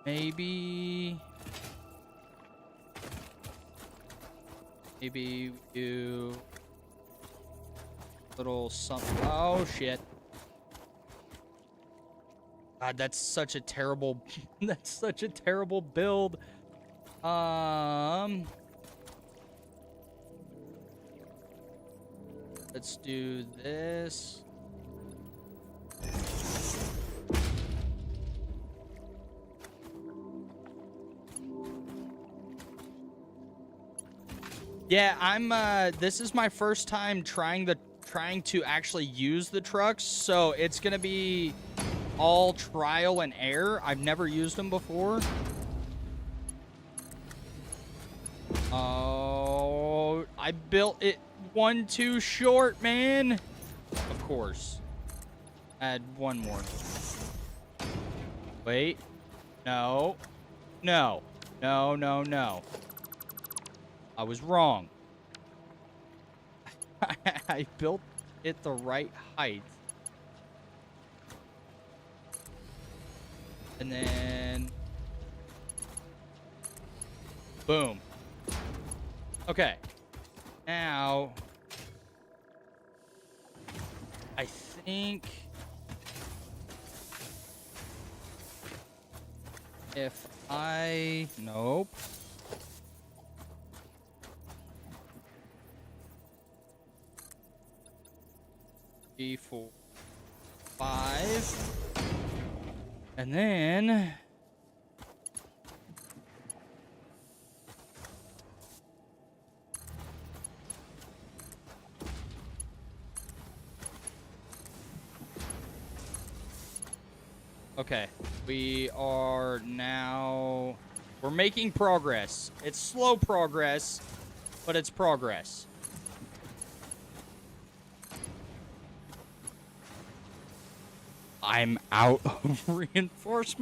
Maybe we do little something. Oh shit. God, that's such a terrible that's such a terrible build. Let's do this. Yeah, I'm this is my first time trying to actually use the trucks, so it's going to be all trial and error. I've never used them before. Oh, I built it one too short, man. Of course. Add one more. Wait. No. No. No, no, no. I was wrong. I built it the right height. And then... boom. Okay. Now... I think... if I... Nope. 3, 4, 5. And then... okay, we are now We're making progress. It's slow progress, but it's progress. I'm out of reinforced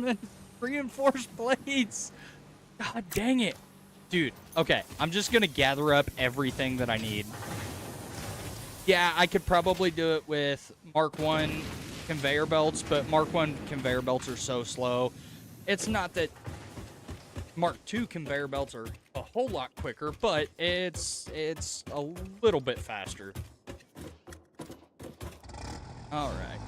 blades. God dang it. Dude, okay. I'm just going to gather up everything that I need. Yeah, I could probably do it with Mark 1 conveyor belts, but Mark 1 conveyor belts are so slow. It's not that Mark 2 conveyor belts are a whole lot quicker, but it's a little bit faster. All right.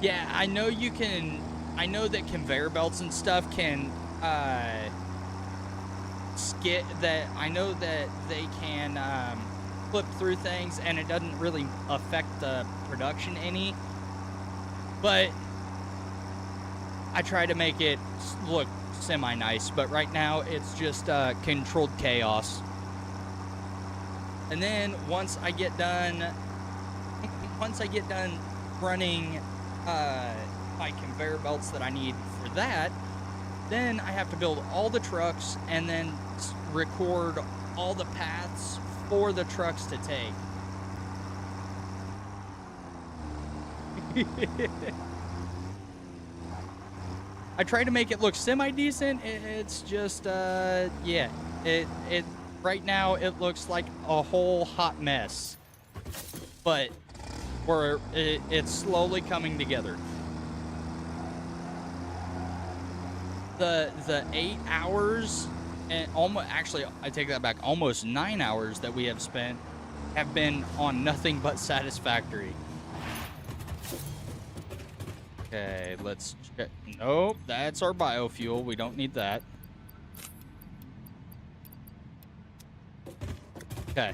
Yeah, I know you can. I know that conveyor belts and stuff can skip that. I know that they can flip through things, and it doesn't really affect the production any. But I try to make it look semi-nice. But right now, it's just controlled chaos. And then once I get done running my conveyor belts that I need for that, then I have to build all the trucks and then record all the paths for the trucks to take. I try to make it look semi-decent. It's just yeah, it right now it looks like a whole hot mess, but it's slowly coming together. The 8 hours and actually I take that back, almost 9 hours that we have spent have been on nothing but satisfactory. Okay, let's check. Nope, that's our biofuel. We don't need that. Okay.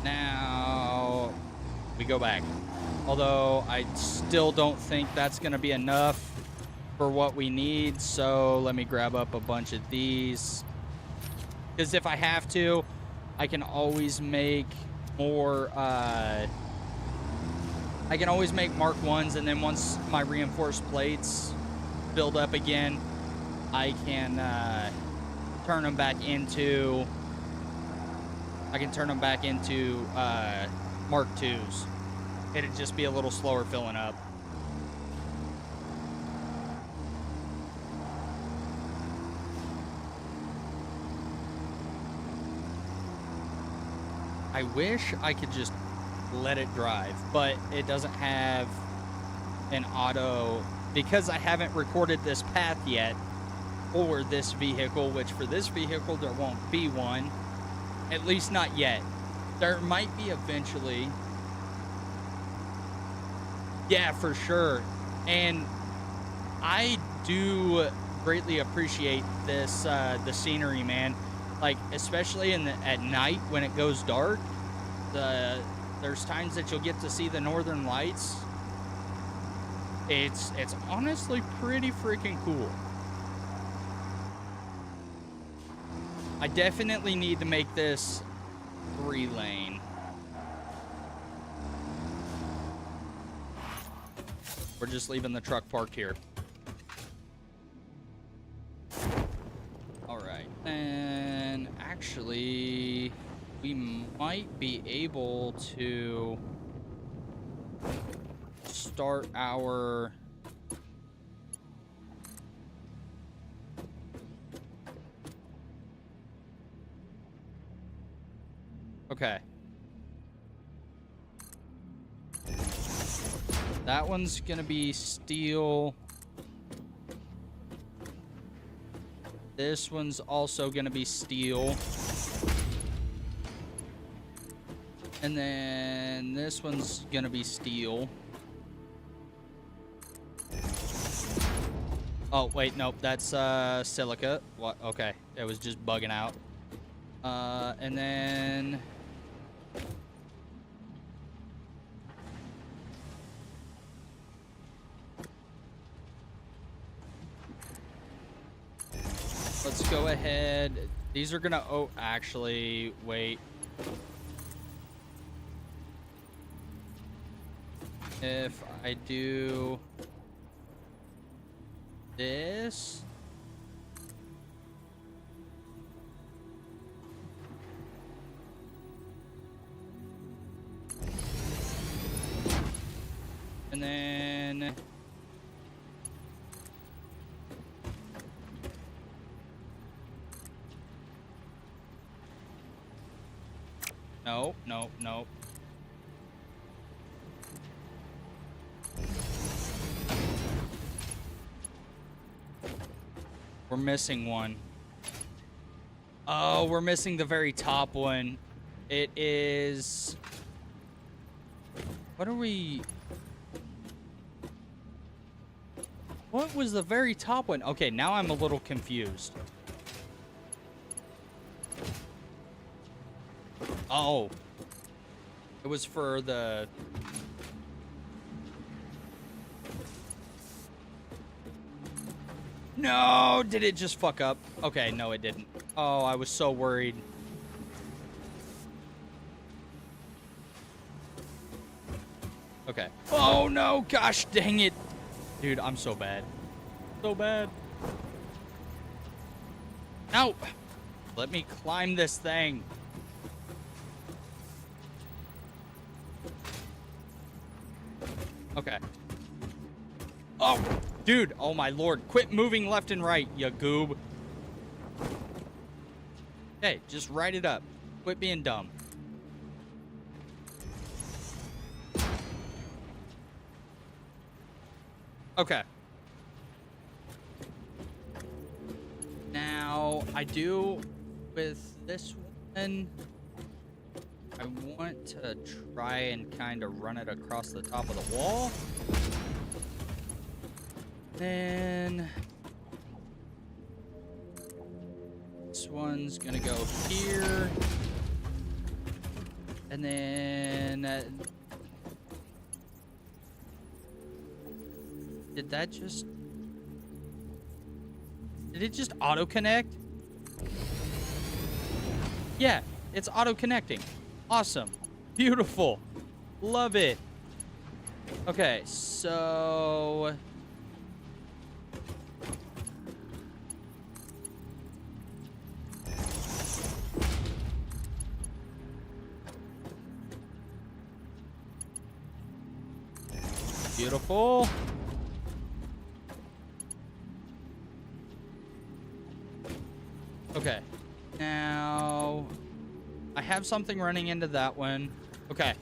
Now we go back. Although I still don't think that's going to be enough for what we need. So let me grab up a bunch of these. Because if I have to, I can always make more. I can always make Mark 1s, and then once my reinforced plates build up again, I can turn them back into. I can turn them back into Mark 2s. It'd just be a little slower filling up. I wish I could just let it drive, but it doesn't have an auto, because I haven't recorded this path yet for this vehicle, which for this vehicle there won't be one. At least not yet. There might be eventually. Yeah, for sure. And I do greatly appreciate this, the scenery, man. Like, especially at night when it goes dark. There's times that you'll get to see the northern lights. It's honestly pretty freaking cool. I definitely need to make this 3-lane. We're just leaving the truck parked here. Alright, and actually, we might be able to start our... Okay. That one's gonna be steel. This one's also gonna be steel. And then this one's gonna be steel. Oh, wait, nope, that's silica. What? Okay, it was just bugging out. And then... let's go ahead. These are gonna, oh, actually, wait. If I do this. And then no, no, no. We're missing one. Oh, we're missing the very top one. It is... What are we... What was the very top one? Okay, now I'm a little confused. Oh. It was for the... No! Did it just fuck up? Okay, no, it didn't. Oh, I was so worried. Okay. Oh, no! Gosh dang it! Dude, I'm so bad. So bad. Ow! Let me climb this thing. Okay. Oh! Dude, oh my lord. Quit moving left and right, you goob. Hey, just write it up. Quit being dumb. Okay. Now, I do with this one, I want to try and kind of run it across the top of the wall. Then this one's gonna go here. And then did that just... Did it just auto-connect? Yeah, it's auto-connecting. Awesome. Beautiful. Love it. Okay, so... Beautiful. Okay. Now, I have something running into that one. Okay.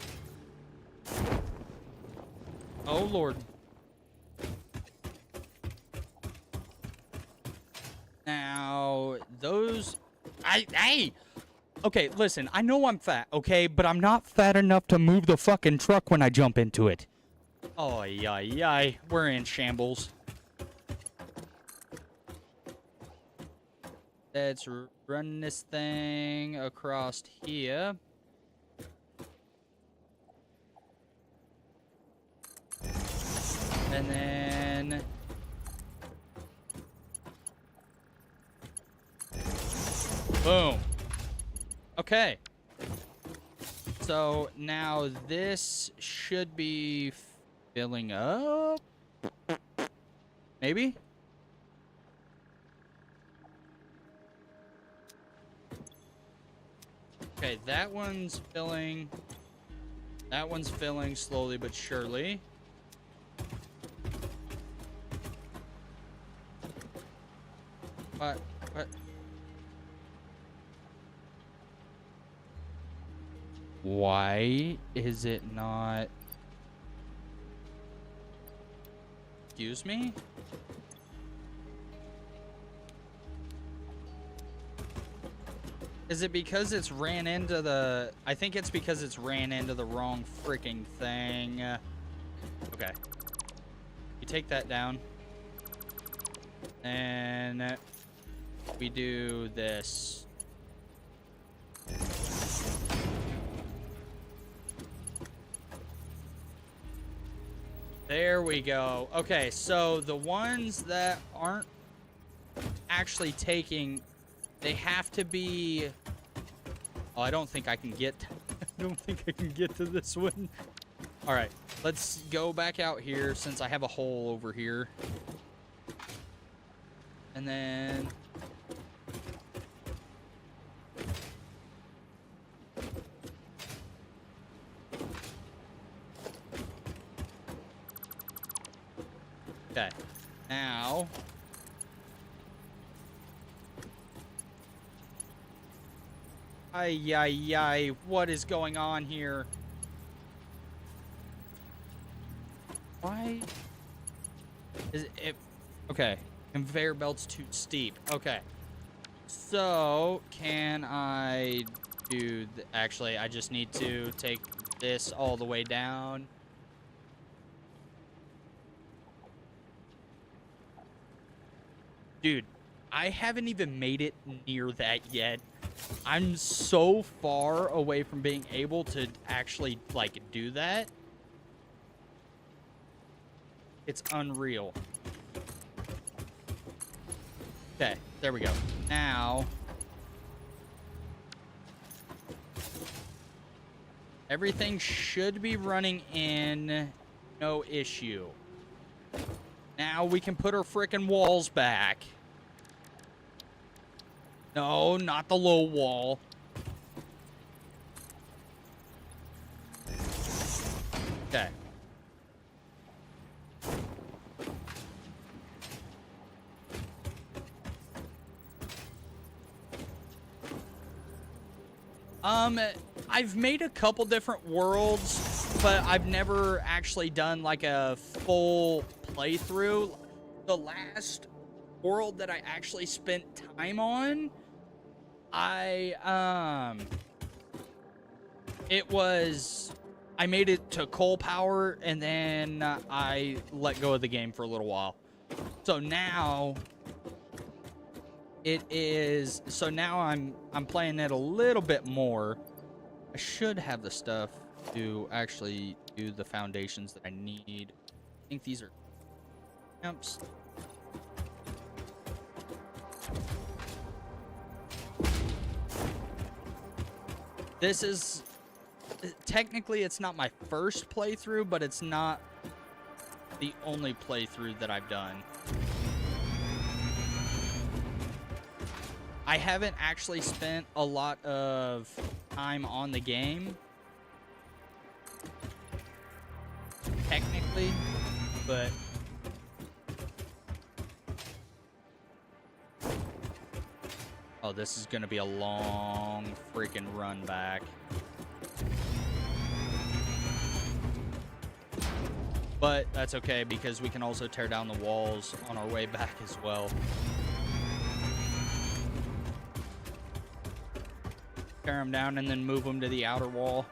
Oh, Lord. Now, those... Hey! Okay, listen, I know I'm fat, okay? But I'm not fat enough to move the fucking truck when I jump into it. Oh, yeah. We're in shambles. Let's run this thing across here. And then... Boom. Okay. So now this should be filling up. Maybe? Okay, that one's filling. That one's filling slowly but surely. What? Why is it not... Excuse me? Is it because it's ran into the... I think it's because it's ran into the wrong freaking thing. Okay. You take that down. And we do this. There we go. Okay, so the ones that aren't actually taking They have to be... Oh, I don't think I can get... I don't think I can get to this one. All right, let's go back out here since I have a hole over here. And then... Okay, now... Ay, ay, ay, what is going on here? Why? Is it... Okay, conveyor belt's too steep. Okay. So, can I do... Actually, I just need to take this all the way down. Dude, I haven't even made it near that yet. I'm so far away from being able to actually, like, do that. It's unreal. Okay, there we go. Now... everything should be running in no issue. Now we can put our frickin' walls back. No, not the low wall. Okay. I've made a couple different worlds, but I've never actually done like a full playthrough. The last world that I actually spent time on, I made it to coal power and then I let go of the game for a little while. So now I'm playing it a little bit more. I should have the stuff to actually do the foundations that I need. I think these are camps. This is technically it's not my first playthrough, but it's not the only playthrough that I've done. I haven't actually spent a lot of time on the game, technically, but oh, this is gonna be a long freaking run back. But that's okay because we can also tear down the walls on our way back as well. Tear them down and then move them to the outer wall.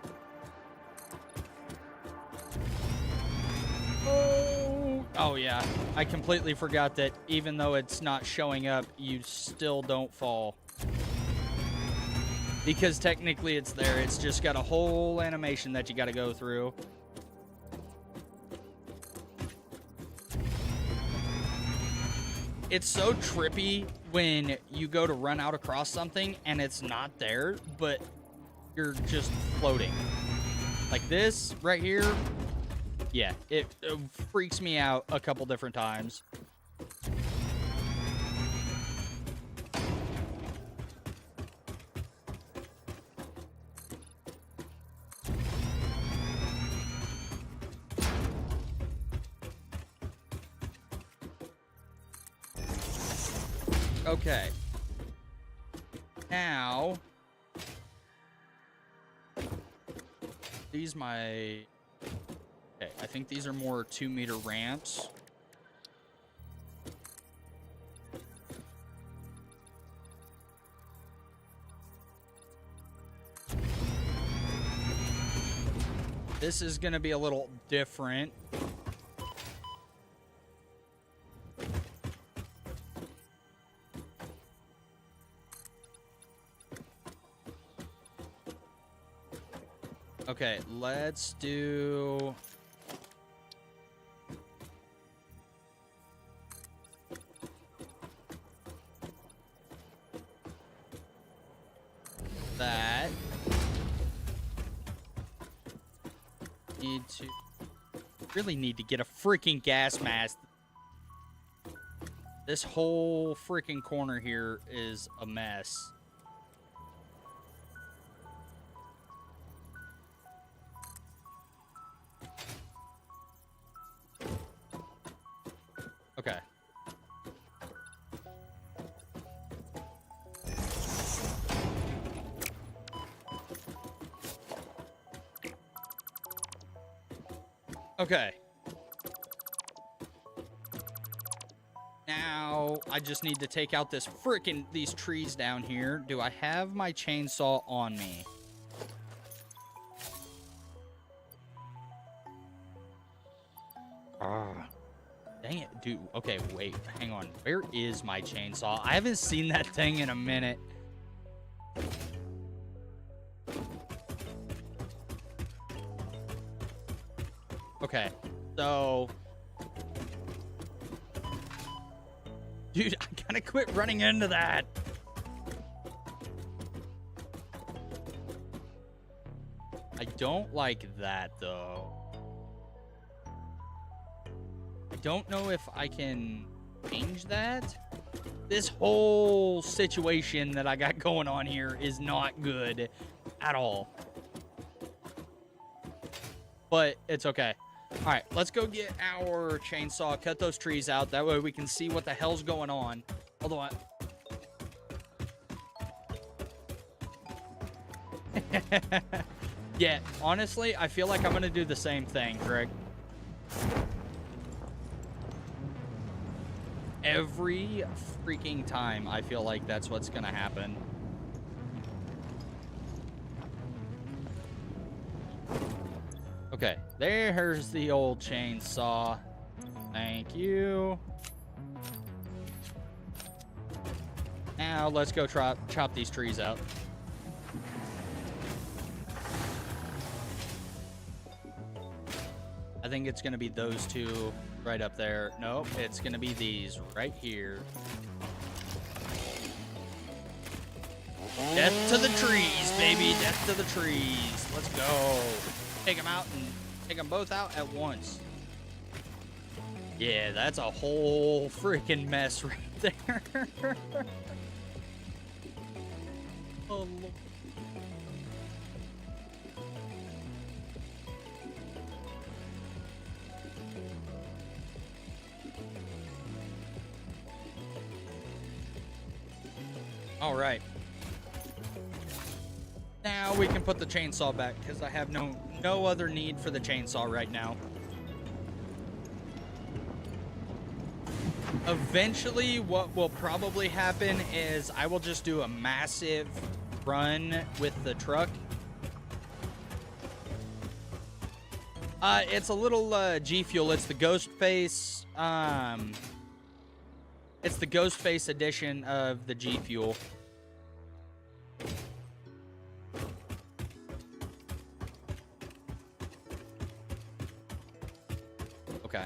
Oh yeah, I completely forgot that even though it's not showing up, you still don't fall. Because technically it's there, it's just got a whole animation that you gotta go through. It's so trippy when you go to run out across something and it's not there, but you're just floating. Like this right here. Yeah, it freaks me out a couple different times. Okay. Now, these my... Okay, I think these are more 2-meter ramps. This is going to be a little different. Okay, let's do... really need to get a freaking gas mask. This whole freaking corner here is a mess. Okay. Okay. Now, I just need to take out these trees down here. Do I have my chainsaw on me? Dang it, dude. Okay, wait, hang on. Where is my chainsaw? I haven't seen that thing in a minute. Okay, so... Dude, I gotta quit running into that. I don't like that, though. I don't know if I can change that. This whole situation that I got going on here is not good at all. But it's okay. All right, let's go get our chainsaw, cut those trees out. That way we can see what the hell's going on. Although I... Yeah, honestly, I feel like I'm going to do the same thing, Greg. Every freaking time, I feel like that's what's going to happen. Okay, there's the old chainsaw. Thank you. Now let's go chop these trees out. I think it's gonna be those two right up there. Nope, it's gonna be these right here. Death to the trees, baby. Death to the trees. Let's go. Take them out and take them both out at once. Yeah, that's a whole freaking mess right there. Oh, Lord. All right. Now we can put the chainsaw back because I have no other need for the chainsaw right now. Eventually, what will probably happen is I will just do a massive run with the truck. It's a little G Fuel. It's the Ghost Face. It's the Ghost Face edition of the G Fuel. Okay.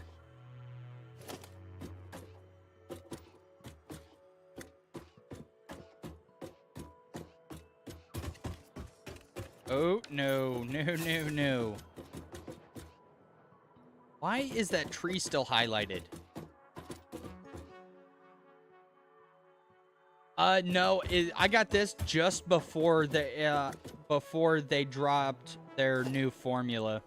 Oh, no, no, no, no. Why is that tree still highlighted? No, I got this just before they dropped their new formula.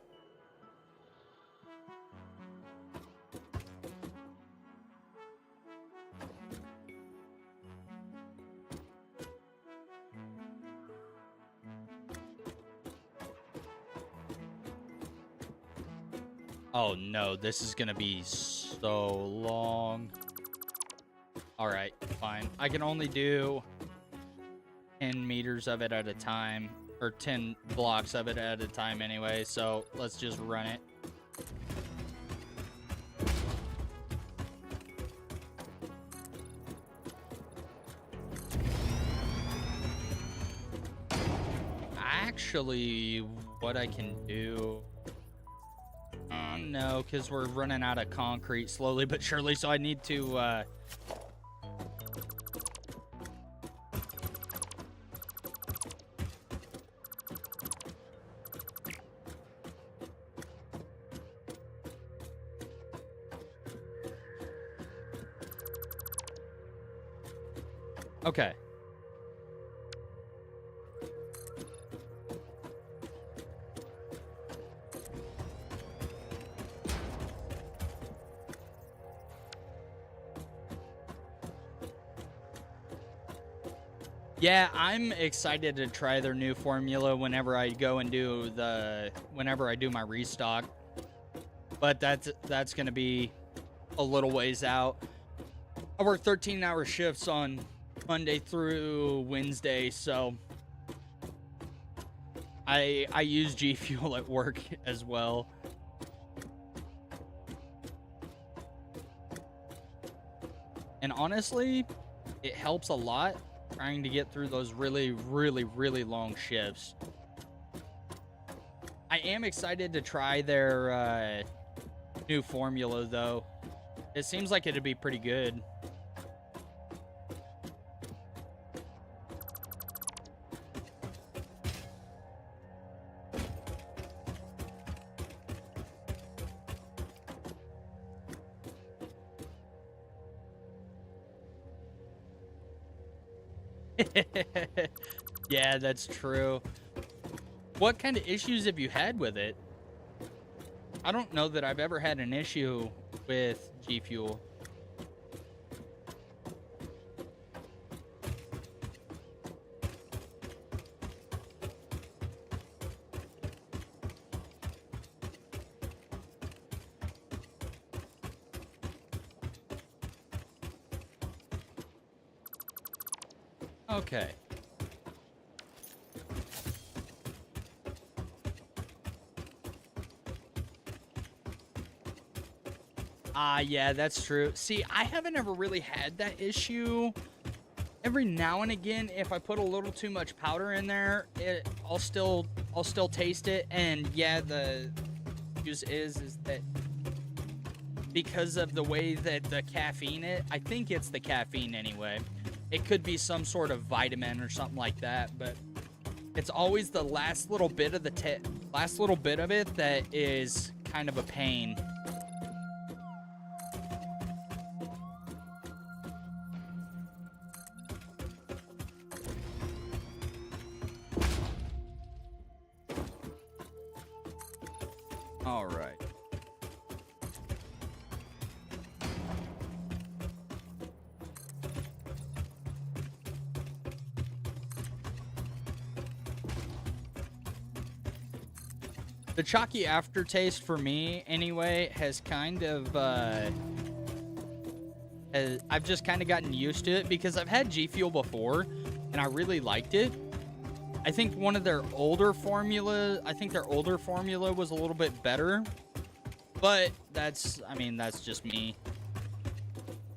Oh no, this is gonna be so long. Alright, fine. I can only do 10 meters of it at a time, or 10 blocks of it at a time anyway, so let's just run it. Actually, what I can do... no, because we're running out of concrete slowly but surely, so I need to, Okay. Yeah, I'm excited to try their new formula whenever I go and whenever I do my restock. But that's going to be a little ways out. I work 13-hour shifts on Monday through Wednesday, so I use G Fuel at work as well. And honestly, it helps a lot trying to get through those really, really, really long shifts. I am excited to try their new formula, though. It seems like it'd be pretty good. Yeah, that's true. What kind of issues have you had with it? I don't know that I've ever had an issue with G Fuel. Okay. Yeah, that's true. See, I haven't ever really had that issue. Every now and again, if I put a little too much powder in there, I'll still taste it. And yeah, the use is that because of the way that the caffeine I think it's the caffeine anyway. It could be some sort of vitamin or something like that, but it's always the last little bit of it that is kind of a pain. All right. The chalky aftertaste for me, anyway, has kind of, I've just kind of gotten used to it because I've had G Fuel before, and I really liked it. I think their older formula was a little bit better, but that's just me.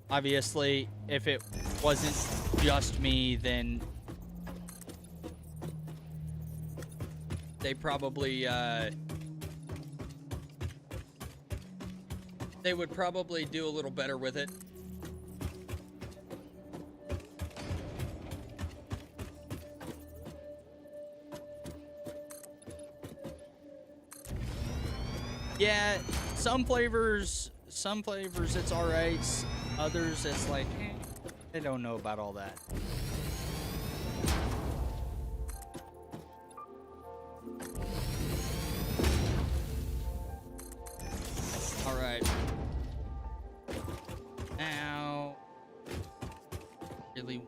Obviously, if it wasn't just me, then they probably, they would probably do a little better with it. Yeah, some flavors it's all right. Others it's like, I don't know about all that. All right. Now, really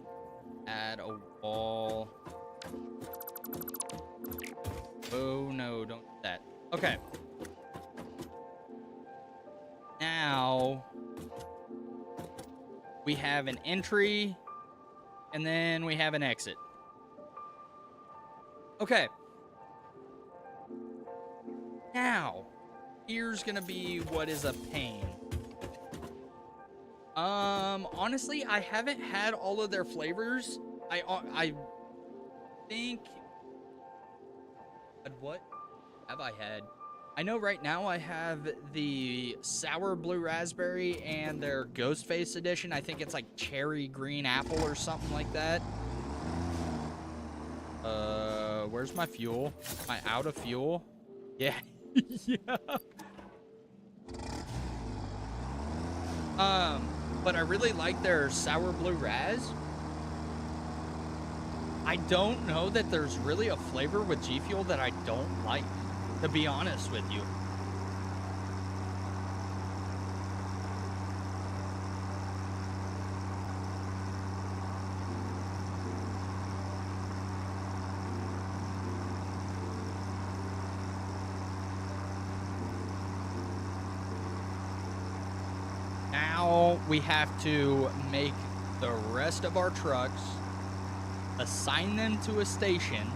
add a wall. Oh no, don't do that. Okay. Now, we have an entry, and then we have an exit. Okay. Now, here's gonna be what is a pain. Honestly, I haven't had all of their flavors. I think... What have I had? I know right now I have the sour blue raspberry and their ghost face edition. I think it's like cherry green apple or something like that. Where's my fuel? Am I out of fuel? Yeah. Yeah. But I really like their sour blue raz. I don't know that there's really a flavor with G Fuel that I don't like, to be honest with you. Now we have to make the rest of our trucks, assign them to a station,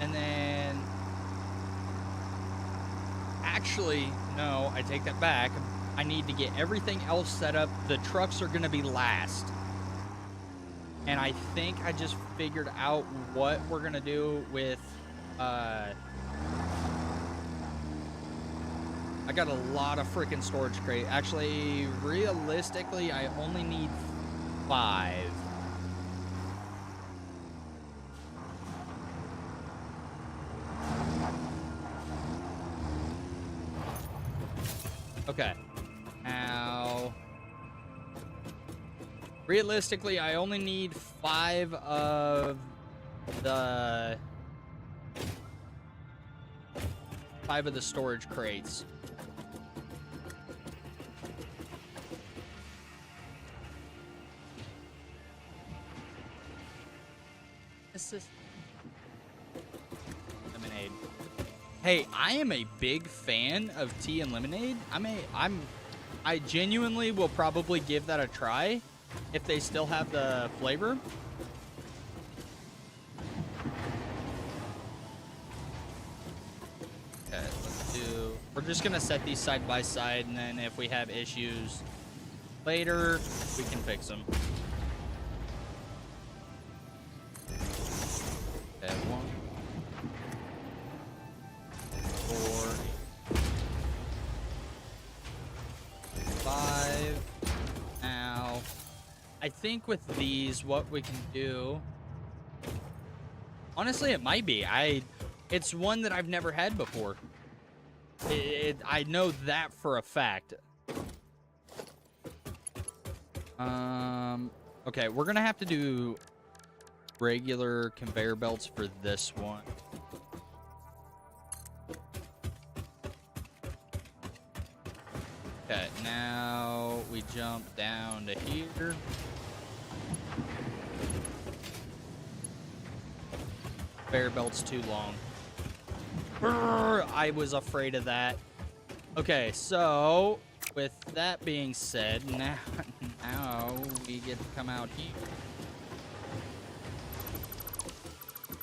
and then actually, no, I take that back. I need to get everything else set up. The trucks are going to be last. And I think I just figured out what we're going to do with, I got a lot of freaking storage crate. Actually, realistically, I only need 5. Okay. Now, realistically, I only need 5 of the storage crates. This is lemonade. Hey, I am a big fan of tea and lemonade. I genuinely will probably give that a try if they still have the flavor. Okay, we're just gonna set these side by side, and then if we have issues later, we can fix them. Okay, 1, 4, 5. Now, I think with these, what we can do, honestly, it might be. It's one that I've never had before. I know that for a fact. Okay, we're gonna have to do regular conveyor belts for this one. Okay, now we jump down to here. Conveyor belt's too long. Brrr, I was afraid of that. Okay, so with that being said, now we get to come out here.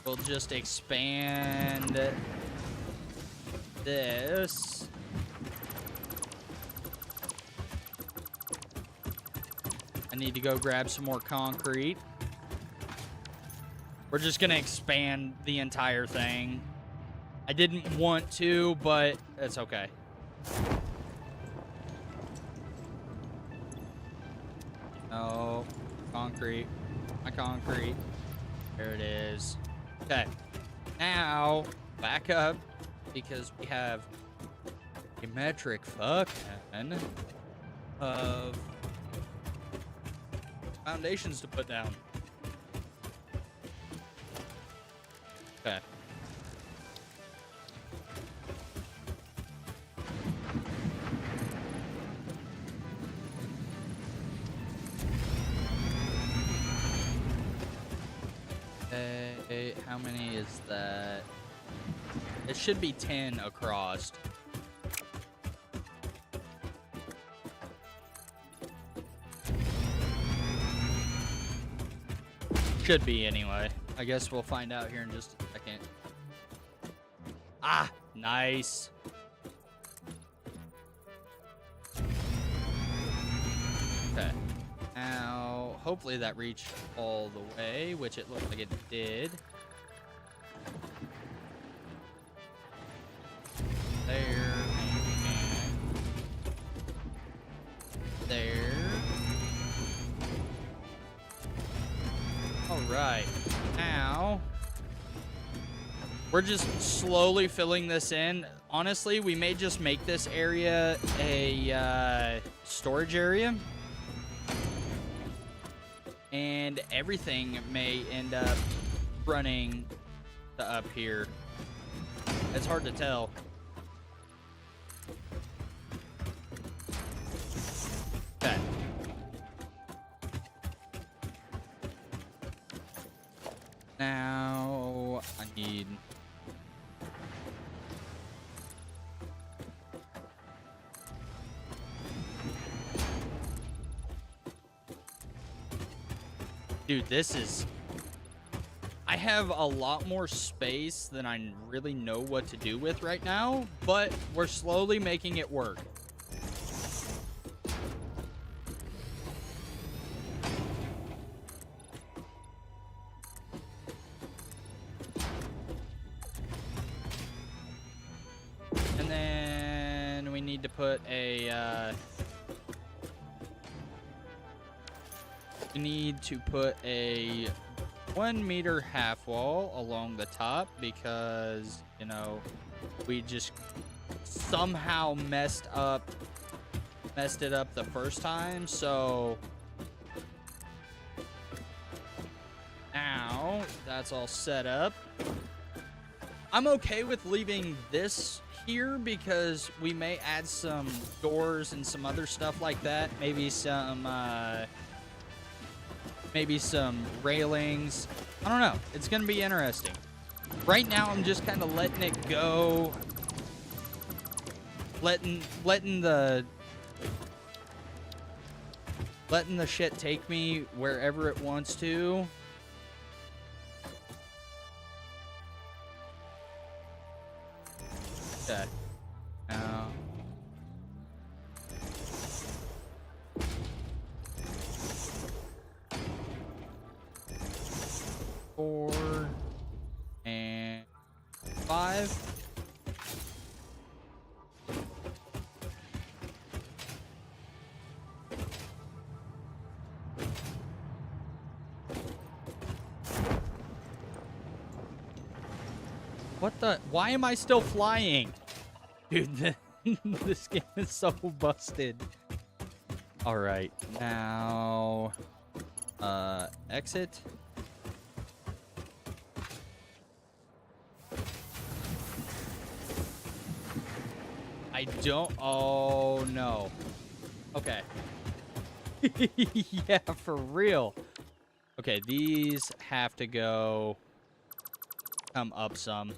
We'll just expand this. I need to go grab some more concrete. We're just gonna expand the entire thing. I didn't want to, but it's okay. Oh, concrete. My concrete. There it is. Okay. Now, back up, because we have a metric fuck ton of foundations to put down. Okay. How many is that? It should be 10 across. Should be anyway. I guess we'll find out here in just a second. Ah, nice. Okay. Now, hopefully that reached all the way, which it looked like it did. There. And there. All right. Now, we're just slowly filling this in. Honestly, we may just make this area a storage area. and everything may end up running to up here. It's hard to tell. Okay. Now I need... Dude, this is... I have a lot more space than I really know what to do with right now, but we're slowly making it work. And then we need to put a... we need to put a 1 meter half wall along the top because, you know, we just somehow messed it up the first time. So now that's all set up. I'm okay with leaving this here because we may add some doors and some other stuff like that. Maybe some railings. I don't know. It's going to be interesting. Right now, I'm just kind of letting it go. Letting the shit take me wherever it wants to. Okay. Now... 4 and 5. What the? Why am I still flying? Dude, this game is so busted. All right, now exit. I don't... Oh, no. Okay. Yeah, for real. Okay, these have to go... come up some.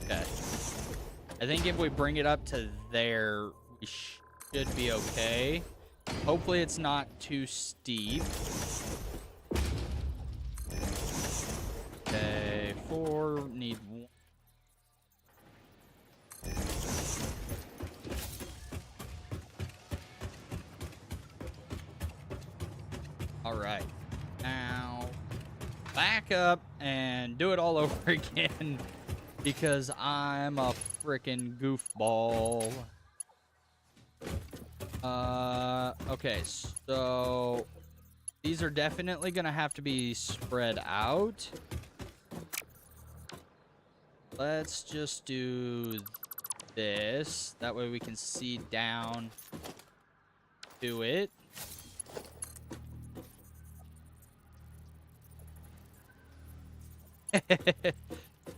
Okay. I think if we bring it up to there, we should be okay. Hopefully it's not too steep. Okay, 4, need 1. All right, now back up and do it all over again because I'm a freaking goofball. Okay, so these are definitely gonna have to be spread out. Let's just do this. That way we can see down to it.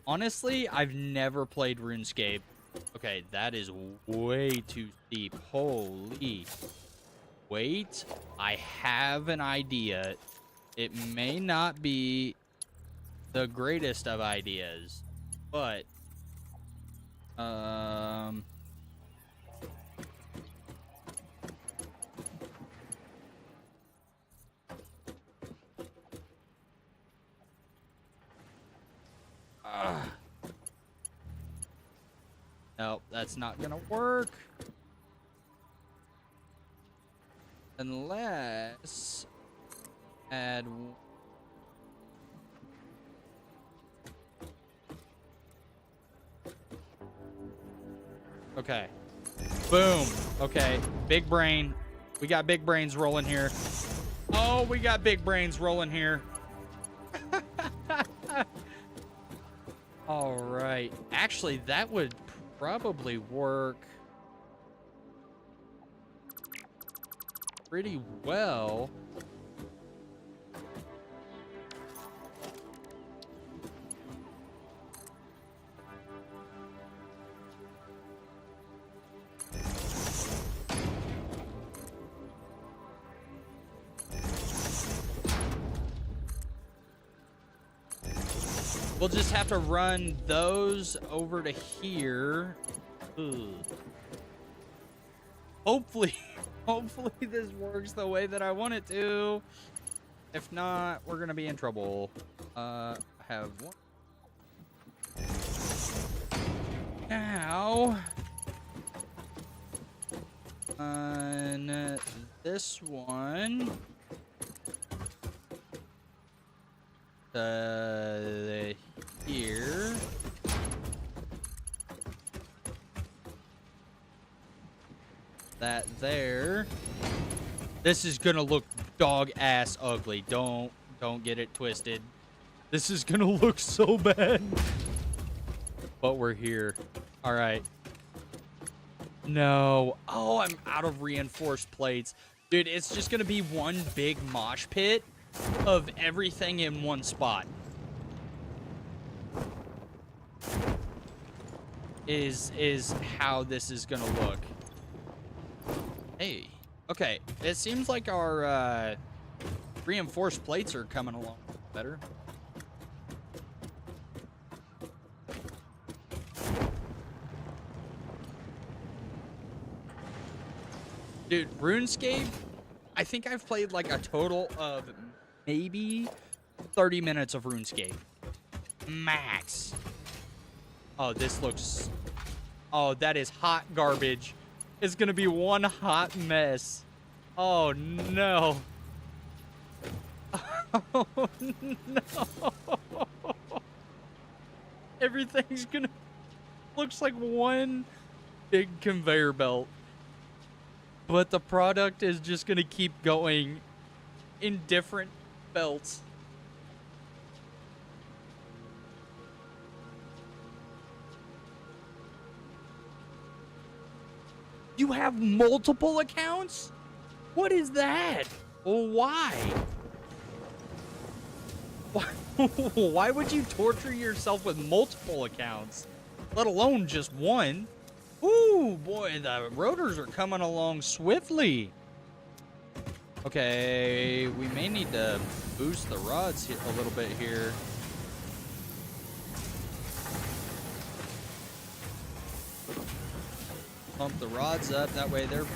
Honestly, I've never played RuneScape. Okay, that is way too steep. Holy. Wait, I have an idea. It may not be the greatest of ideas. But, nope, that's not gonna work. Unless add... Okay. Boom. Okay. Big brain. We got big brains rolling here. Oh, we got big brains rolling here. All right. Actually, that would probably work. pretty well. We'll just have to run those over to here. Ugh. Hopefully this works the way that I want it to. If not, we're gonna be in trouble. I have one. Now, on this one, here. That there. This is gonna look dog ass ugly. Don't get it twisted. This is gonna look so bad. But we're here. All right. No. Oh, I'm out of reinforced plates. Dude, it's just gonna be one big mosh pit of everything in one spot. Is how this is gonna look. Hey. Okay. It seems like our reinforced plates are coming along better. Dude, RuneScape, I think I've played like a total of maybe 30 minutes of RuneScape. Max. Oh, this looks... Oh, that is hot garbage. It's gonna be one hot mess. Oh, no. Oh, no. Everything's gonna... Looks like one big conveyor belt. But the product is just gonna keep going in different belts. You have multiple accounts? What is that? Why? Why would you torture yourself with multiple accounts? Let alone just one? Ooh, boy, the rotors are coming along swiftly. Okay, we may need to boost the rods a little bit here. Pump the rods up, that way they're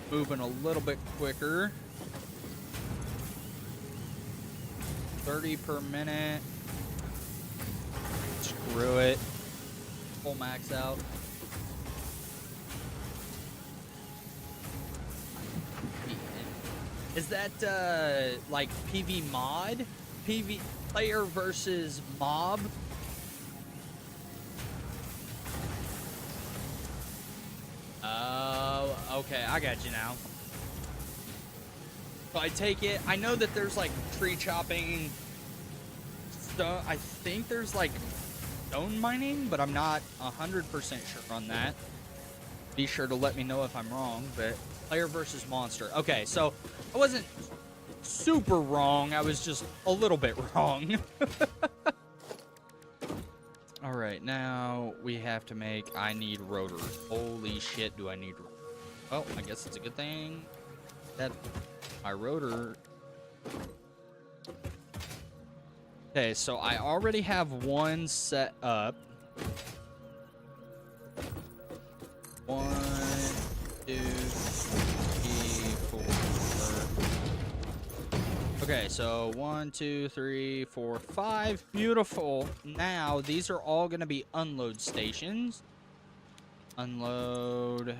moving a little bit quicker. 30 per minute. Screw it. Full max out. Is that like PV mod? PV player versus mob? Oh, okay, I got you now. So I take it, I know that there's like tree chopping, stone, I think there's like stone mining, but I'm not 100% sure on that. Be sure to let me know if I'm wrong, but player versus monster. Okay, so I wasn't super wrong, I was just a little bit wrong. All right, now we have to make, I need rotors. Holy shit, do I need rotors? Well, I guess it's a good thing that my rotor... Okay, so I already have one set up. 1, 2, 3, 4. Okay, so 1, 2, 3, 4, 5. Beautiful. Now, these are all going to be unload stations. Unload.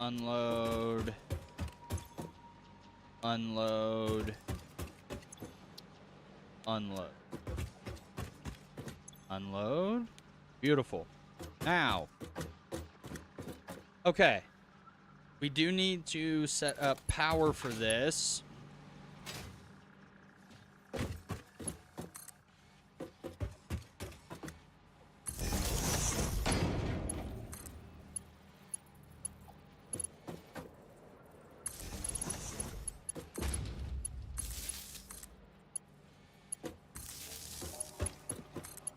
Unload. Unload. Unload. Unload. Beautiful. Now. Okay. We do need to set up power for this.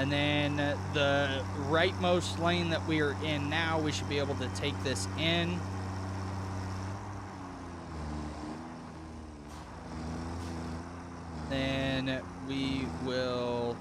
And then the rightmost lane that we are in now, we should be able to take this in. Then we will...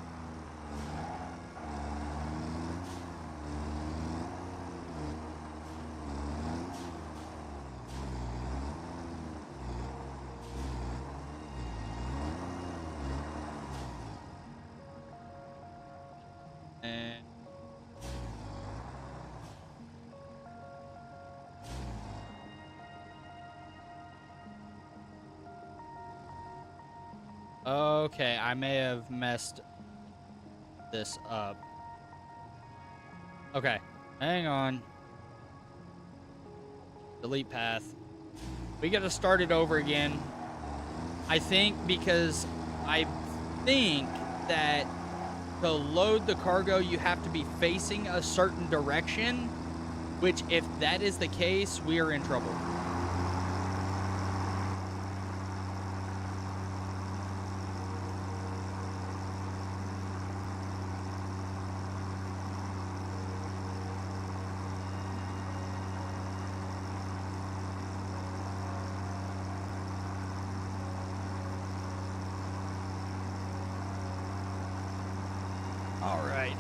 Okay, I may have messed this up. Okay, hang on. Delete path. We gotta start it over again. I think because I think that to load the cargo, you have to be facing a certain direction, which if that is the case, we are in trouble.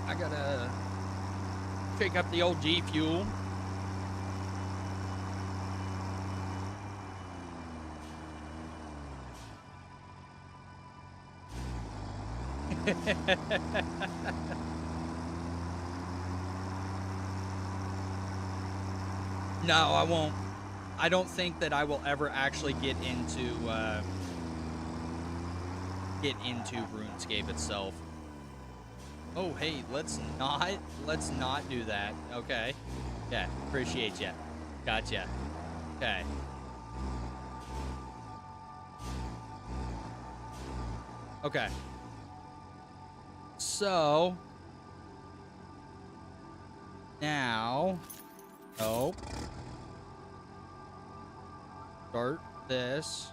I gotta pick up the old G Fuel. No, I won't. I don't think that I will ever actually get into RuneScape itself. Oh, hey, let's not do that. Okay. Yeah, appreciate ya. Gotcha. Okay. Okay. So now, oh, start this.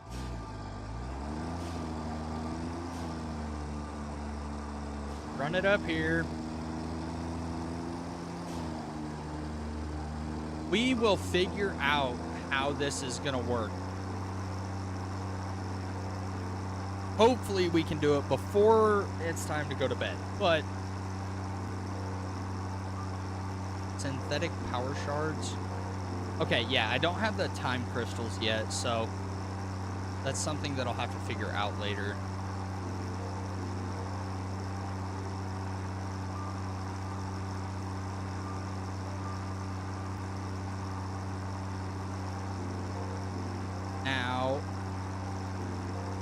Run it up here. We will figure out how this is gonna work. Hopefully we can do it before it's time to go to bed. But synthetic power shards. Okay, yeah, I don't have the time crystals yet, so that's something that I'll have to figure out later.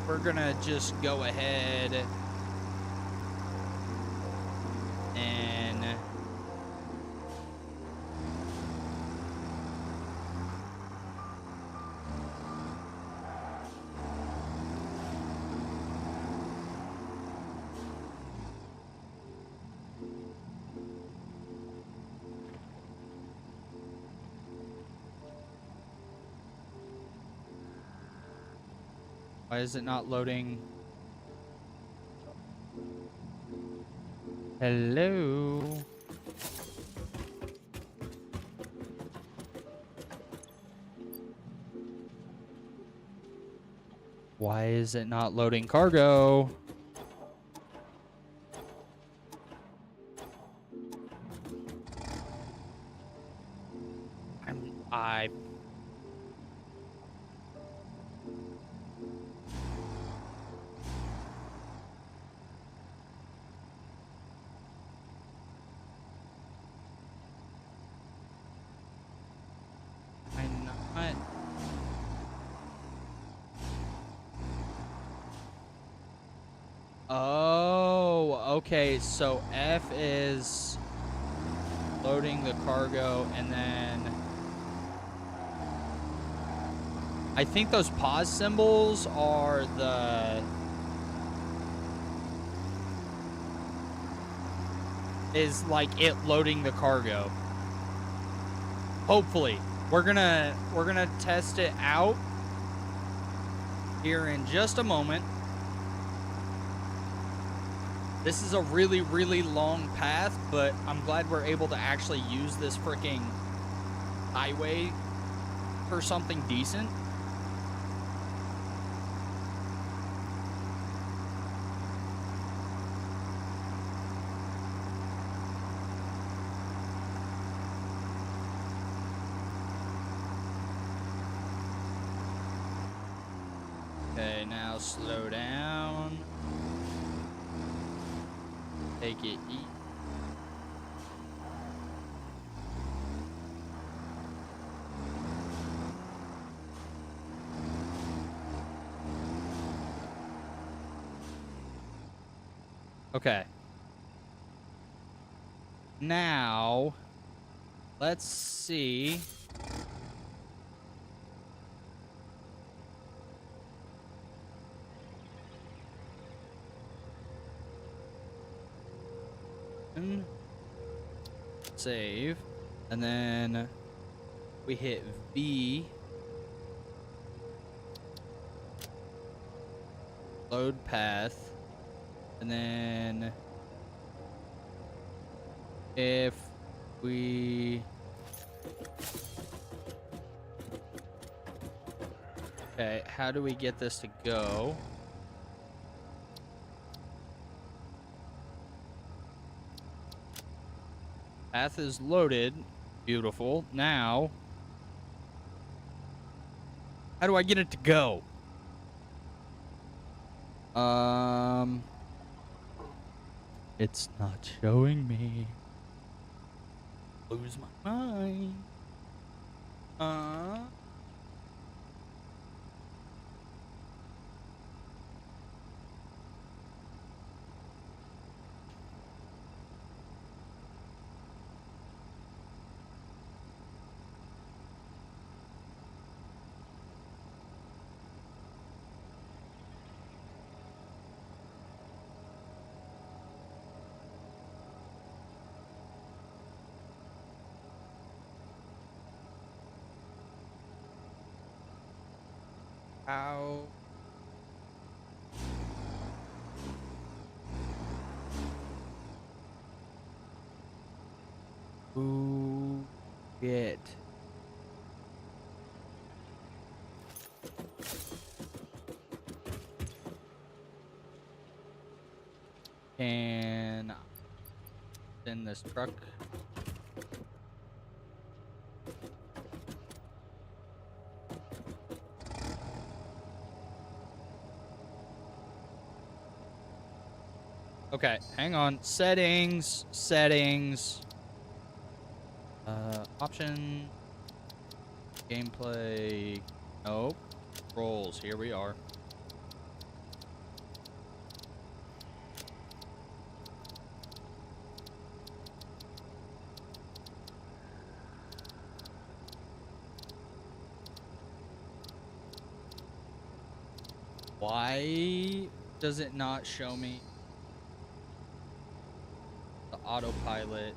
We're gonna just go ahead and why is it not loading? Hello? Why is it not loading cargo? I Oh, okay, so F is loading the cargo, and then I think those pause symbols are is like it loading the cargo. Hopefully. We're gonna test it out here in just a moment. This is a really, really long path, but I'm glad we're able to actually use this freaking highway for something decent. Okay, now slow down. Take it easy. Okay. Now, let's see. Save. And then we hit V. Load path. And then if we okay, how do we get this to go? Path is loaded. Beautiful. Now, how do I get it to go? It's not showing me. Lose my mind. How? Who get? Can send this truck. Okay, hang on. Settings. Option. Gameplay. Nope. Controls. Here we are. Why does it not show me the autopilot?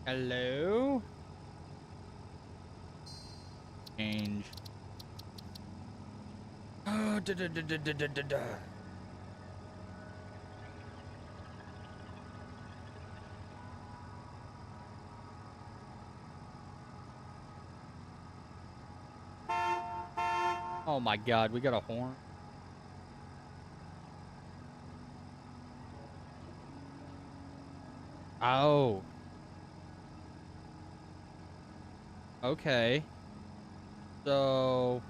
Hello? Change. Oh, da. Oh my God, we got a horn. Oh. Okay. So,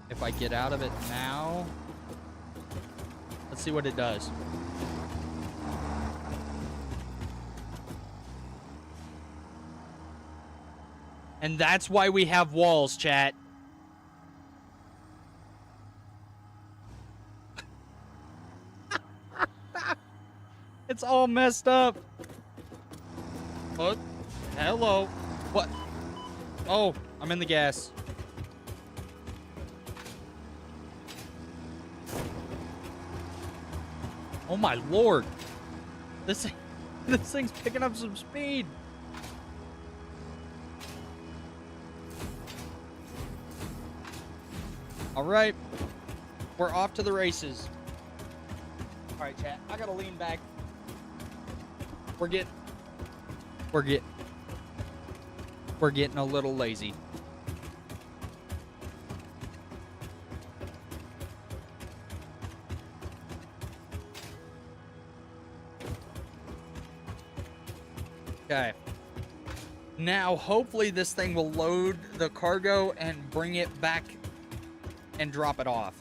if I get out of it now, let's see what it does. And that's why we have walls, chat. It's all messed up. What? Hello. What? Oh, I'm in the gas. Oh my lord. This thing's picking up some speed. All right. We're off to the races. All right, chat. I gotta lean back. We're getting a little lazy. Okay. Now, hopefully this thing will load the cargo and bring it back and drop it off.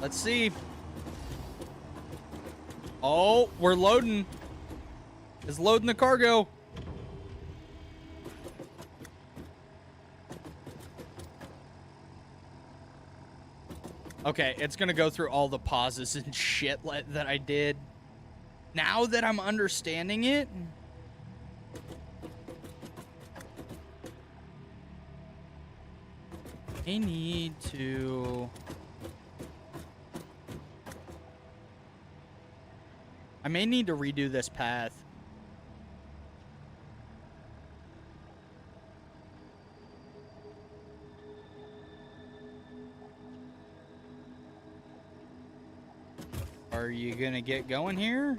Let's see. Oh, we're loading. It's loading the cargo. Okay, it's gonna go through all the pauses and shit that I did. Now that I'm understanding it. I need to... I may need to redo this path. Are you gonna get going here?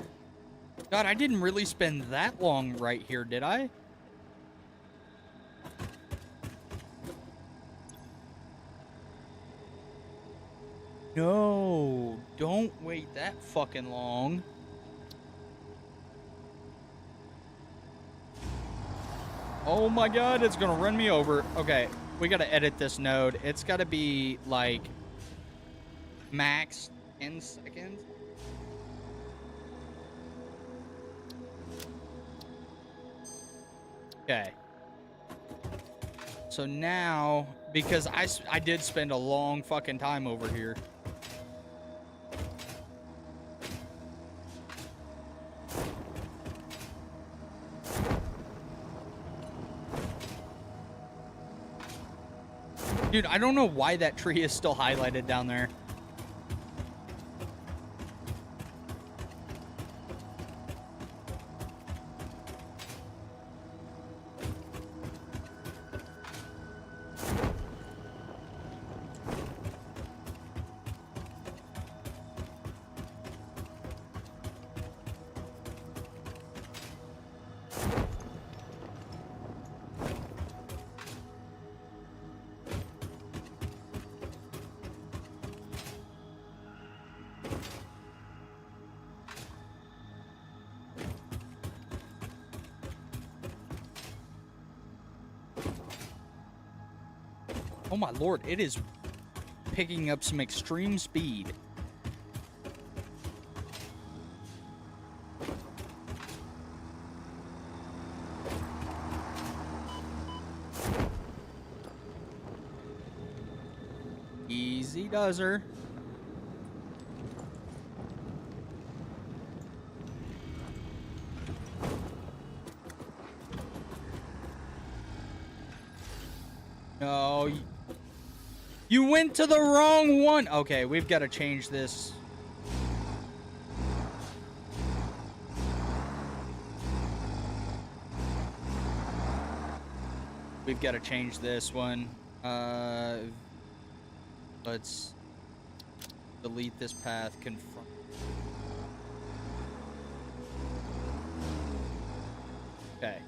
God, I didn't really spend that long right here, did I? No, don't wait that fucking long. Oh my god, it's gonna run me over. Okay, we gotta edit this node. It's gotta be like max 10 seconds. Okay. So now, because I did spend a long fucking time over here. Dude, I don't know why that tree is still highlighted down there. Oh my lord, it is picking up some extreme speed. Easy does her. No, you went to the wrong one. Okay, we've got to change this. We've got to change this one. Let's delete this path. Confirm. Okay.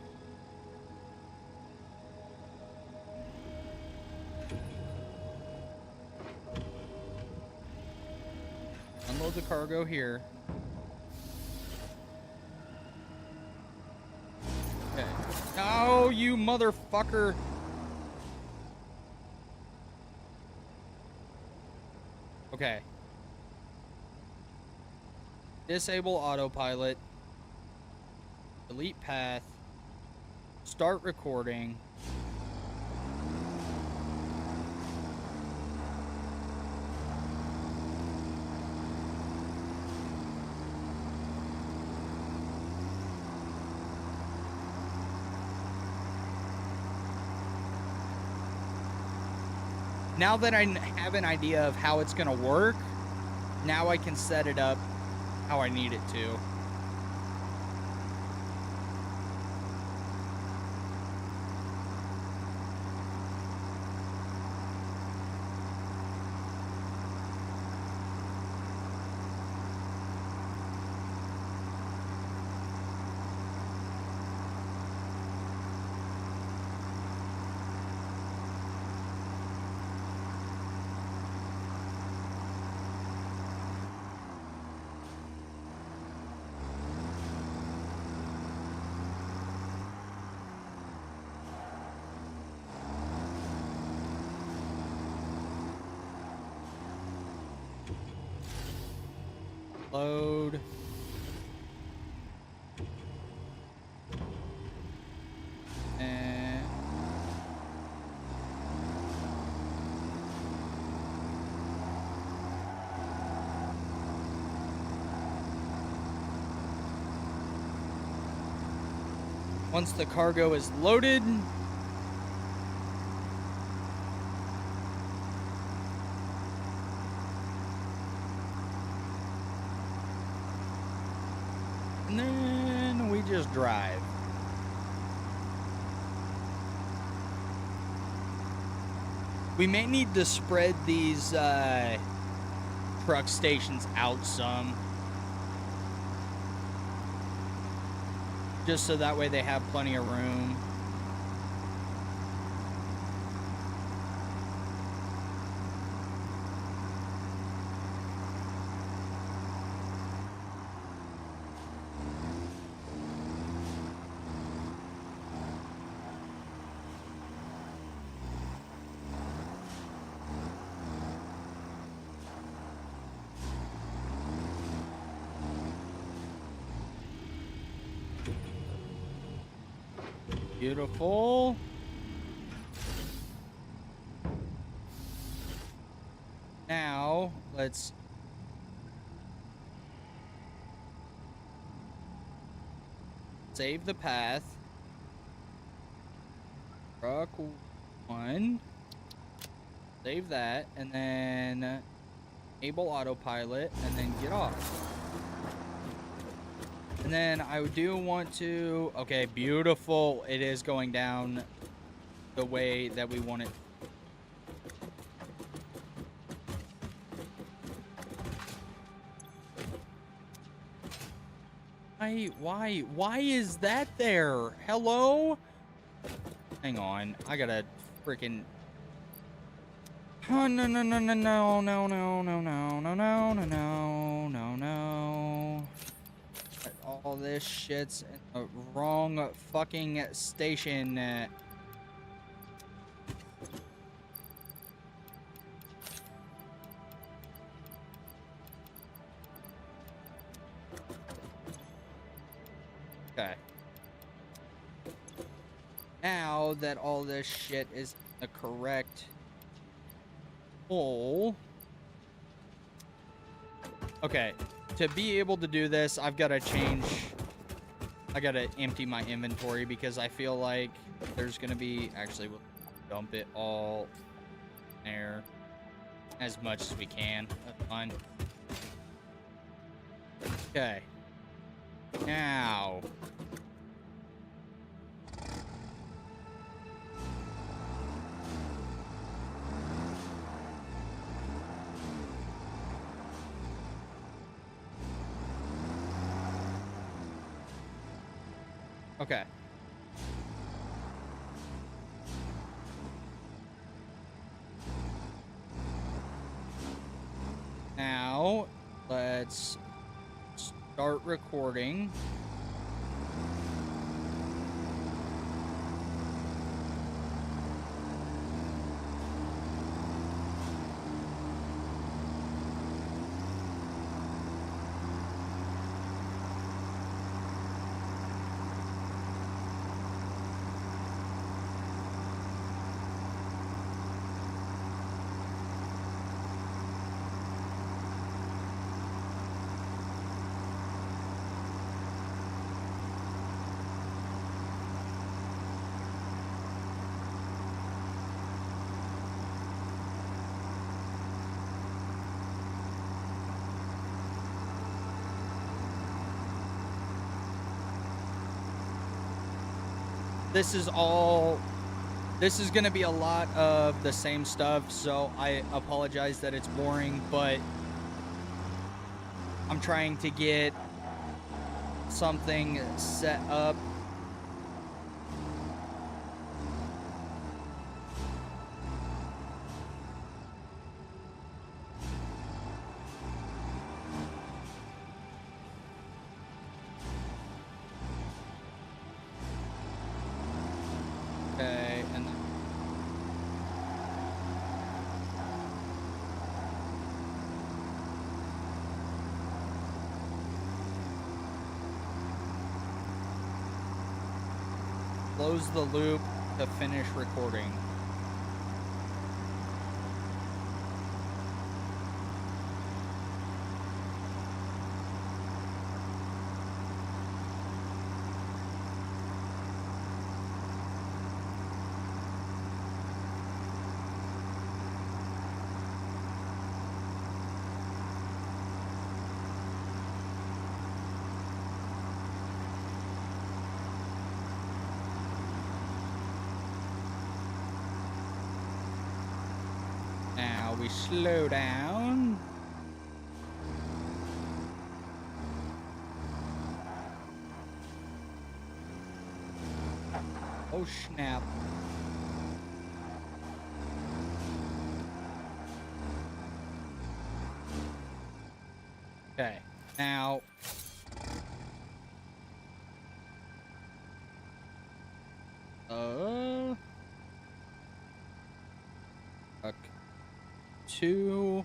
Unload the cargo here. Okay. Oh, you motherfucker. Okay. Disable autopilot. Delete path. Start recording. now that I have an idea of how it's gonna work, now I can set it up how I need it to. Load. And once the cargo is loaded, and then we just drive. We may need to spread these truck stations out some, just so that way they have plenty of room. Beautiful. Now, let's save the path. Truck 1. Save that, and then enable autopilot, and then get off. And then I do want to... Okay, beautiful. It is going down the way that we want it. Why is that there? Hello? Hang on. I gotta freaking... Oh, no, no, no, no, no, no, no, no, no, no, no, no, no, no, no. All this shit's in the wrong fucking station. Okay. Now that all this shit is in the correct hole. Okay. To be able to do this, I've got to change... I got to empty my inventory because I feel like there's going to be... Actually, we'll dump it all there as much as we can. That's fine. Okay. Now... Okay. Now, let's start recording. this is going to be a lot of the same stuff, so I apologize that it's boring, but I'm trying to get something set up. Okay, and close the loop to finish recording. Now we slow down. Oh snap. Okay, now okay. 2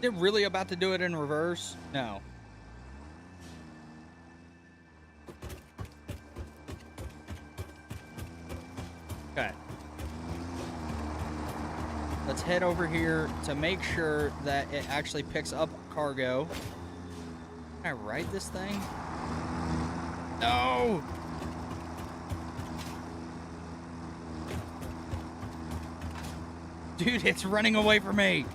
Is it really about to do it in reverse? No. Okay. Let's head over here to make sure that it actually picks up cargo. Can I ride this thing? No! Dude, it's running away from me.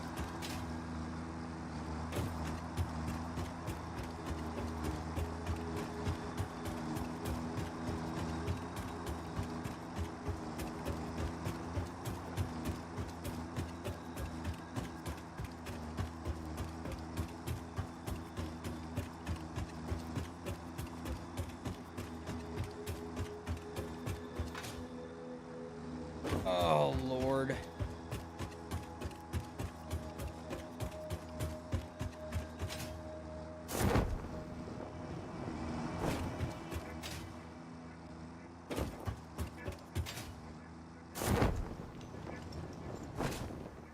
Oh, Lord.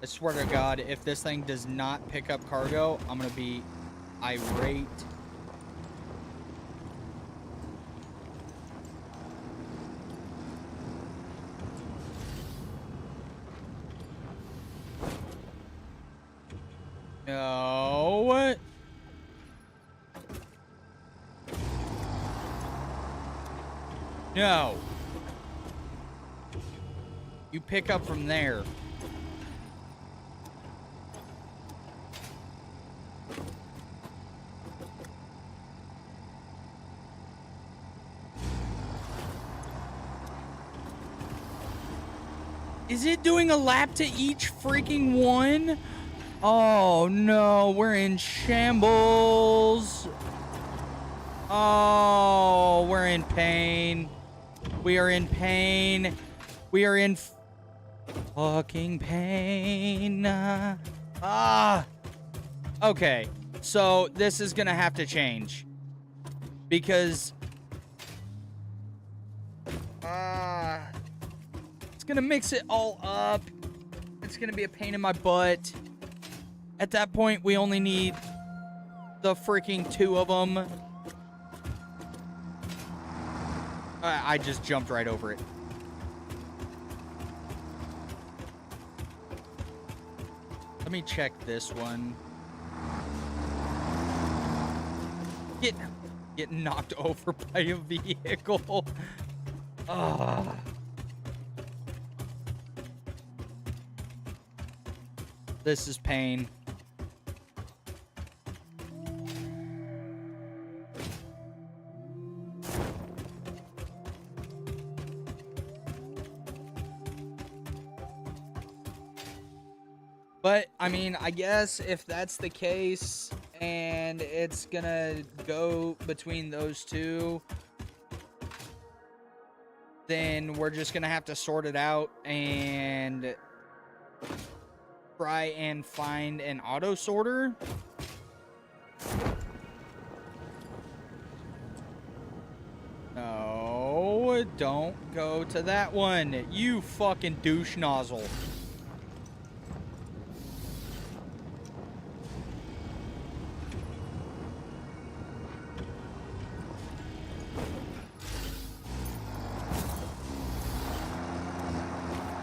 I swear to God, if this thing does not pick up cargo, I'm gonna be irate. No. What? No. You pick up from there. Is it doing a lap to each freaking one? Oh no, we're in shambles. Oh, we're in pain. We are in pain. We are in fucking pain. Okay, so this is gonna have to change. Because it's gonna mix it all up. It's gonna be a pain in my butt. At that point, we only need the freaking 2 of them. I just jumped right over it. Let me check this one. Get knocked over by a vehicle. This is pain. But, I mean, I guess if that's the case and it's gonna go between those two, then we're just gonna have to sort it out and try and find an auto sorter. No, don't go to that one. You fucking douche nozzle.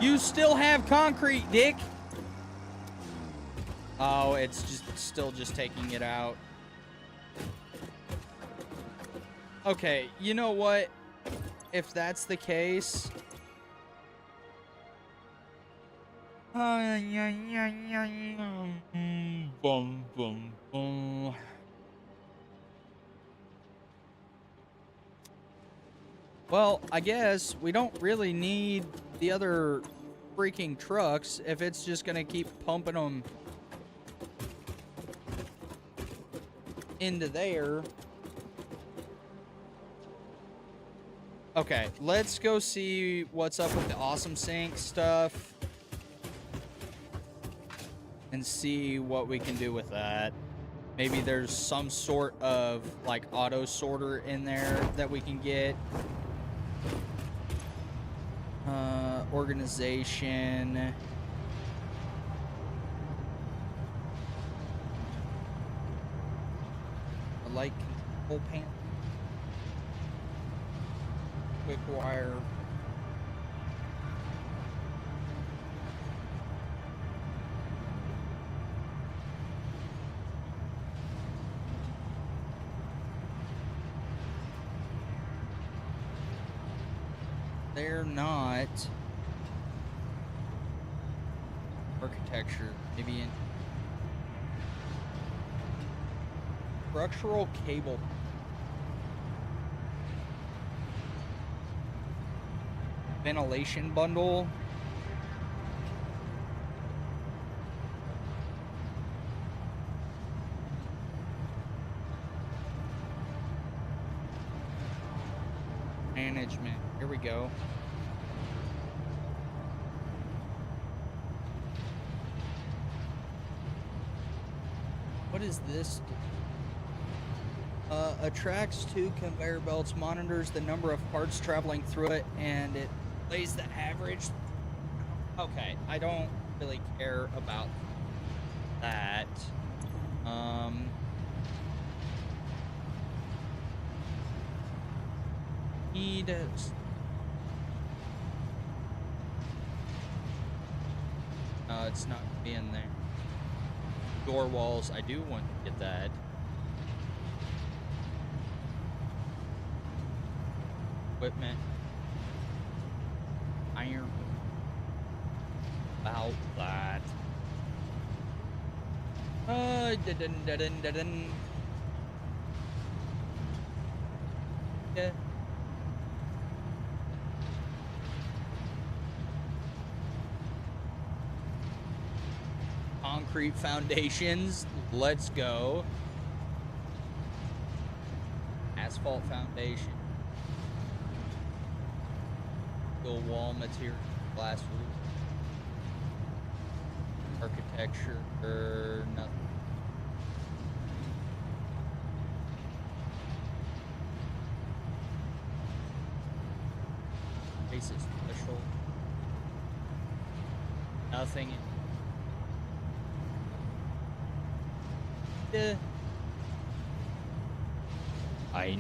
You still have concrete, dick. Oh, it's just still just taking it out. Okay, you know what? If that's the case... Boom, boom, boom. Well, I guess we don't really need the other freaking trucks if it's just gonna keep pumping them into there. Okay, let's go see what's up with the awesome sink stuff and see what we can do with that. Maybe there's some sort of like auto sorter in there that we can get. Organization. I like control panel. Quick wire. They're not. Architecture, maybe in structural cable. Ventilation bundle. Management. Here we go. What is this? Attracts two conveyor belts, monitors the number of parts traveling through it, and it plays the average. Okay, I don't really care about that. Need no, it's not in there. Door walls, I do want to get that. Equipment. Iron. About that. Yeah. Concrete foundations. Let's go. Asphalt foundation. Steel wall material. Glass roof. Architecture. Nothing. Basis special. Nothing. I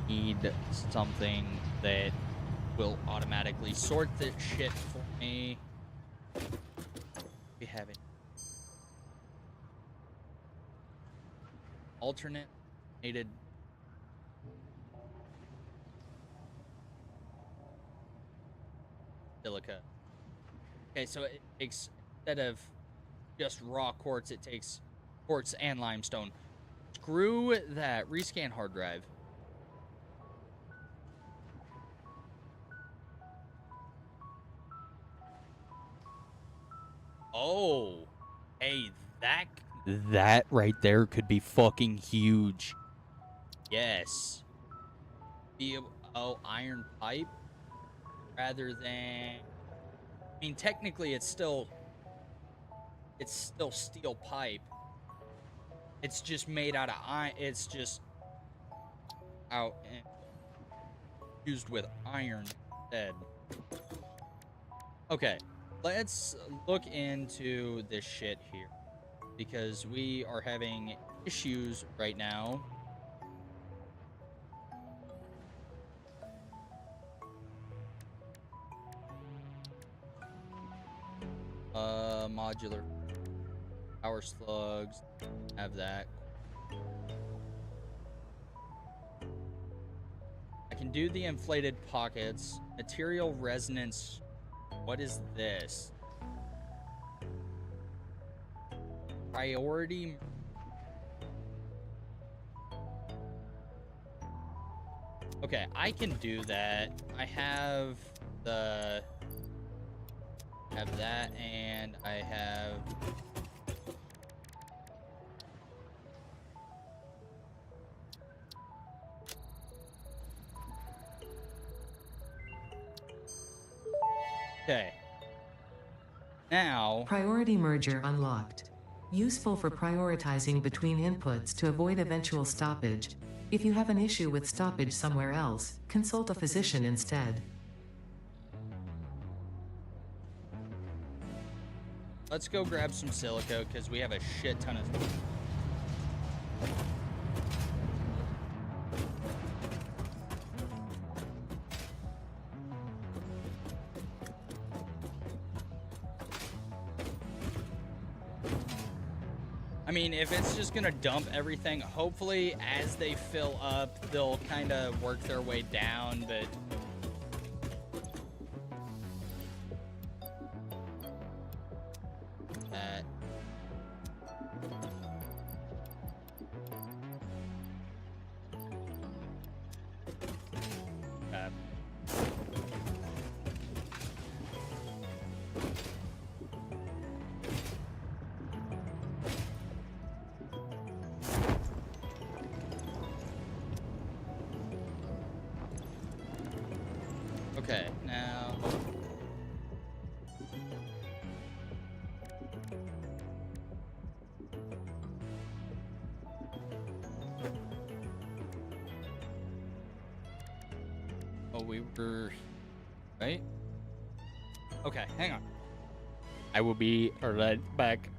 need something that will automatically sort this shit for me. We have it. Alternate needed. Silica. Okay, so it takes, instead of just raw quartz, it takes quartz and limestone. Screw that. Rescan hard drive. Oh. Hey, that right there could be fucking huge. Yes. Iron pipe rather than, I mean, technically it's still steel pipe. It's just made out of iron. It's just out and used with iron instead. Okay, let's look into this shit here because we are having issues right now. Modular power slugs, have that. I can do the inflated pockets. Material resonance. What is this? Priority. Okay, I can do that. I have that, and I have. Okay. Now. Priority merger unlocked. Useful for prioritizing between inputs to avoid eventual stoppage. If you have an issue with stoppage somewhere else, consult a physician instead. Let's go grab some silica because we have a shit ton of. I mean, if it's just gonna dump everything, hopefully as they fill up, they'll kind of work their way down, but. Okay, now. Oh, we were. Right? Okay, hang on. I will be right back.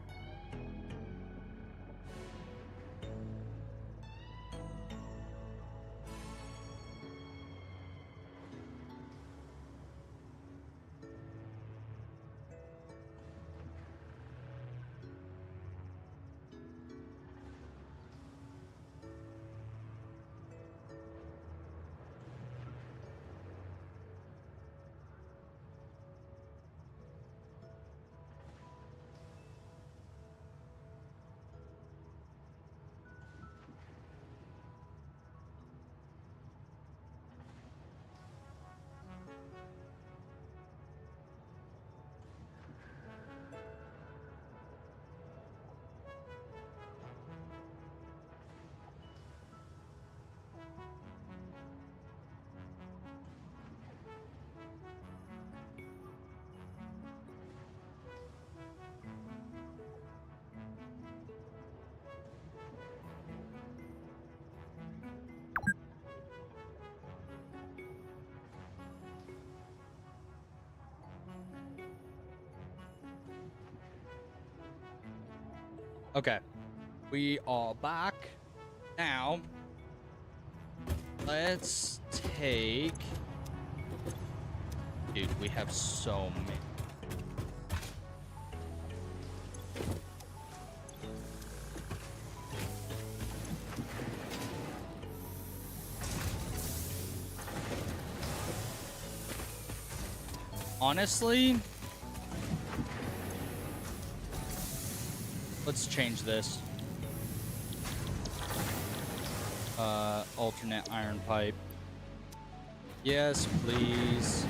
Okay, we are back. Now, let's take. Dude, we have so many. Honestly, let's change this. Alternate iron pipe. Yes, please.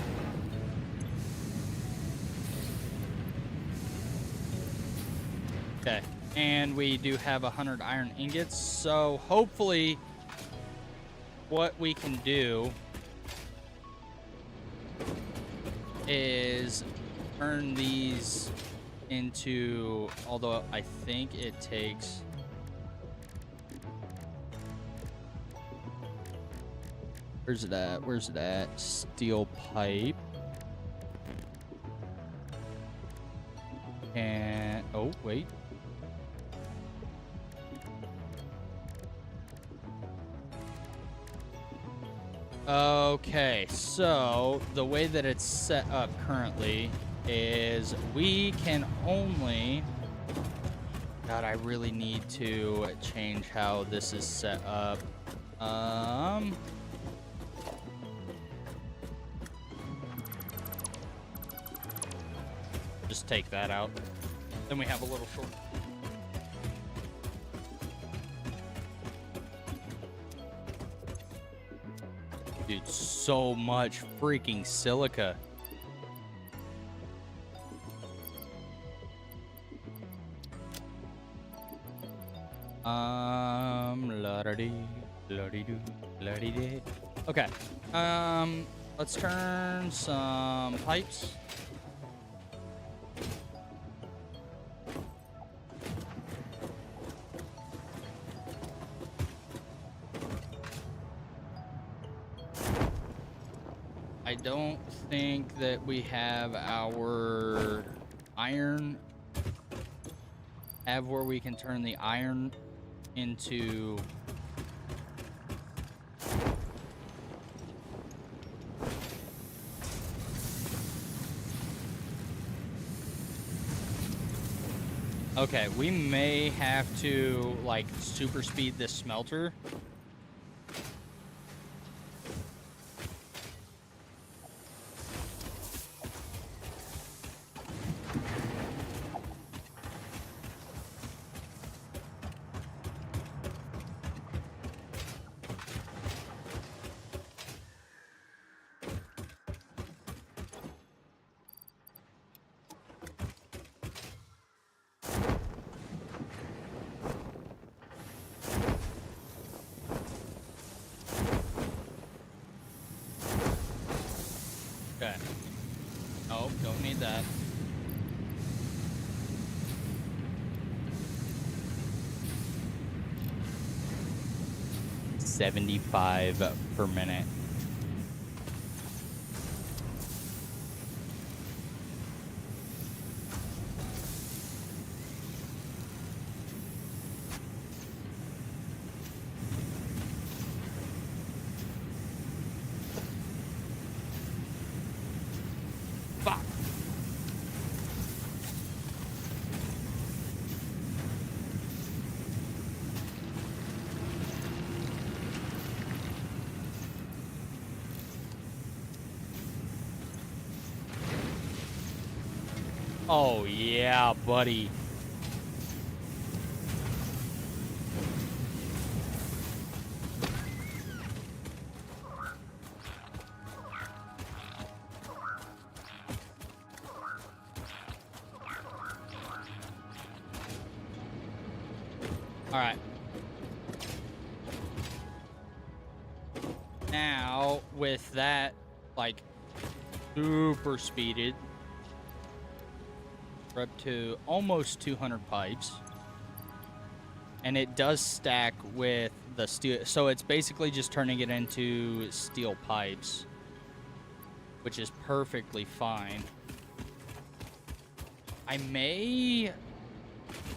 Okay, and we do have 100 iron ingots, so hopefully what we can do is turn these into, although I think it takes, where's it at? Steel pipe. And, oh, wait. Okay, so the way that it's set up currently is we can only... God, I really need to change how this is set up. Just take that out. Then we have a little short. Dude, so much freaking silica. La-da-dee, okay. Let's turn some pipes. I don't think that we have our iron, where we can turn the iron into okay, we may have to like super speed this smelter. Okay. Oh, don't need that. $75 per minute. Fuck. Oh yeah, buddy. All right. Now, with that, like, super speeded, we're up to almost 200 pipes. And it does stack with the steel. So it's basically just turning it into steel pipes, which is perfectly fine. I may...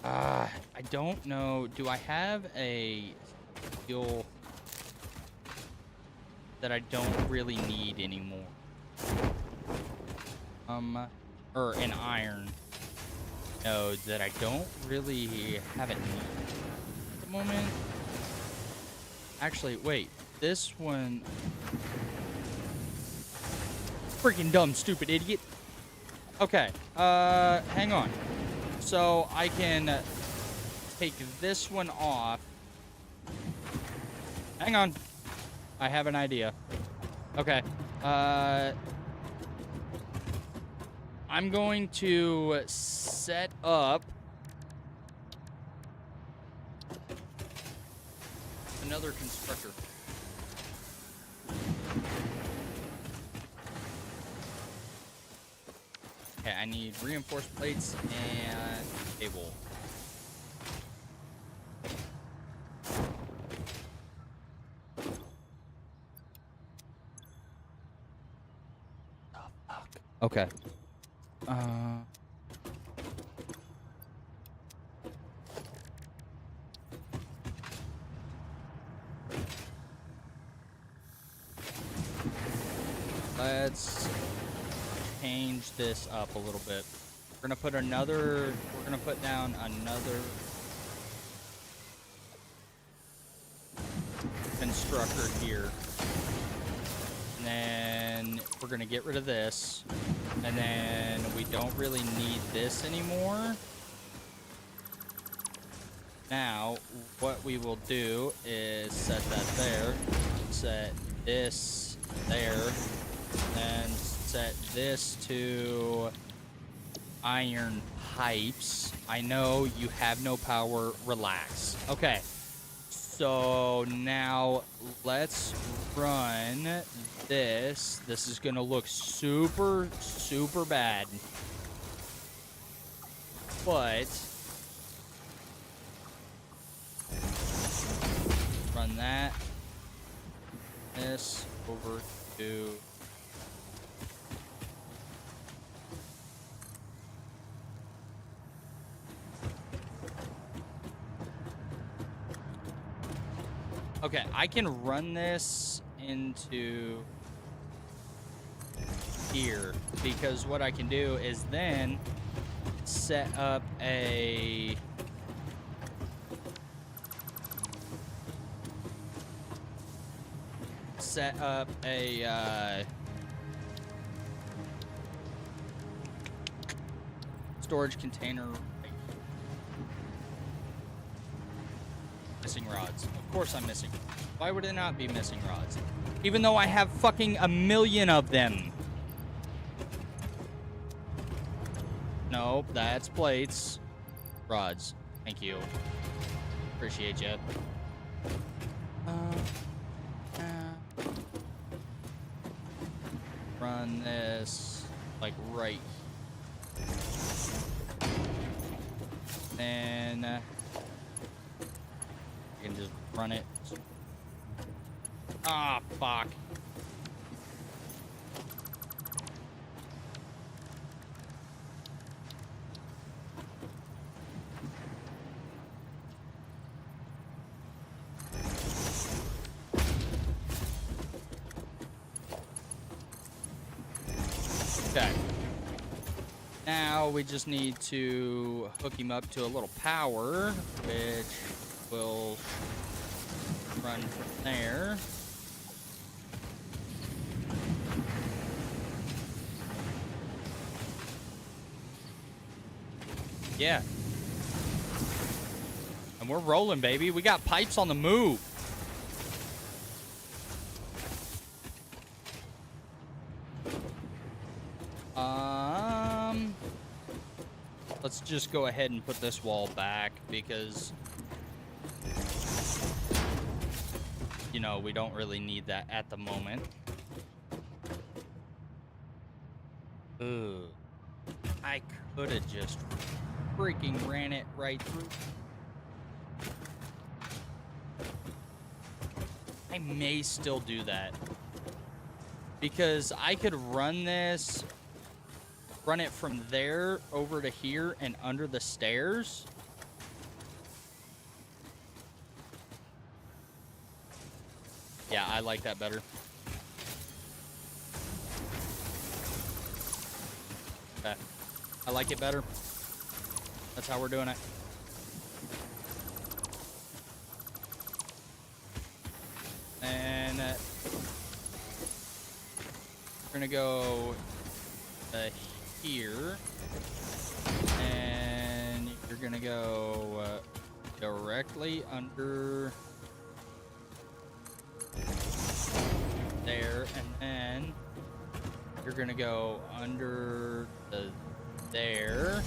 I don't know. Do I have a steel that I don't really need anymore? Or an iron node that I don't really have it at the moment. Actually, wait. This one... Freaking dumb, stupid idiot. Okay. Hang on. So I can take this one off. Hang on. I have an idea. Okay. I'm going to set up another constructor. Okay, I need reinforced plates and cable. Okay. Let's change this up a little bit. We're gonna put down another constructor here. And then we're gonna get rid of this. And then we don't really need this anymore. Now, what we will do is set that there, set this there, and set this to iron pipes. I know you have no power, relax. Okay, so now let's run this. This is gonna look super, super bad. But run that. This over to okay, I can run this into here because what I can do is then set up a storage container. Missing rods. Of course I'm missing. Why would it not be missing rods? Even though I have fucking a million of them. Nope, that's plates. Rods. Thank you. Appreciate you. Run this like right. Then you can just run it. Ah, fuck. Okay. Now we just need to hook him up to a little power, which will run from there. Yeah. And we're rolling, baby. We got pipes on the move. Let's just go ahead and put this wall back because, you know, we don't really need that at the moment. Ugh. I could have just freaking ran it right through. I may still do that because I could run this, run it from there over to here and under the stairs. Yeah, I like that better. Okay. I like it better. That's how we're doing it. And we're gonna go here, and you're gonna go directly under there, and then you're gonna go under the there.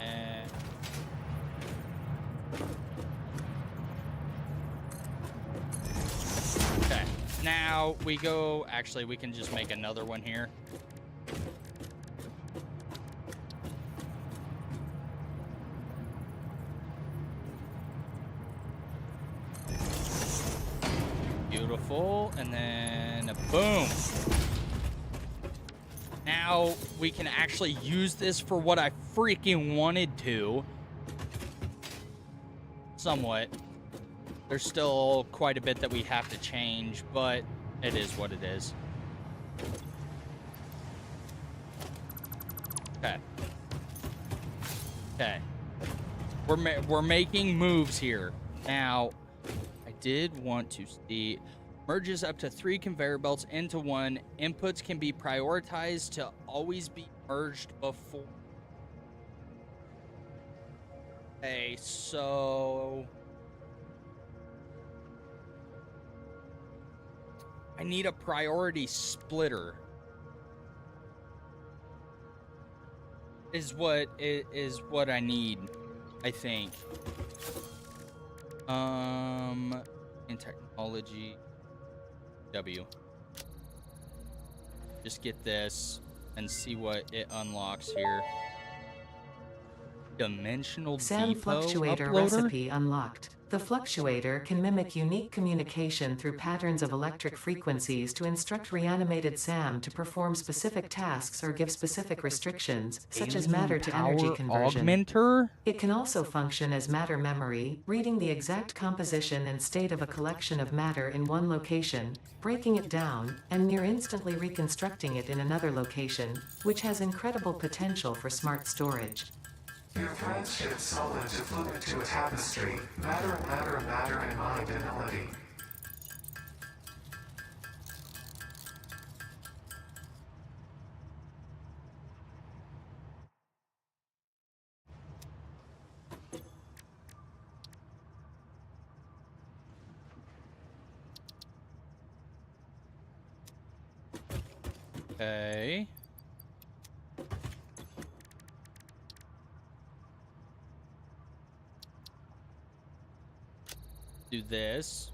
And okay, now we go, actually we can just make another one here. Beautiful, and then boom. Now we can actually use this for what I freaking wanted to. Somewhat. There's still quite a bit that we have to change, but it is what it is. Okay. Okay. We're making moves here. Now, I did want to see... Merges up to 3 conveyor belts into one. Inputs can be prioritized to always be merged before. Okay, so... I need a priority splitter. Is what I need, I think. In technology... W. Just get this and see what it unlocks here. Dimensional SAM depot fluctuator uploader? recipe unlocked. The fluctuator can mimic unique communication through patterns of electric frequencies to instruct reanimated SAM to perform specific tasks or give specific restrictions, such as matter to energy conversion. Augmenter? It can also function as matter memory, reading the exact composition and state of a collection of matter in one location, breaking it down, and near instantly reconstructing it in another location, which has incredible potential for smart storage. Your threads shift solid to fluid to a tapestry. Matter, matter, matter, and mind and melody. Okay. Do this.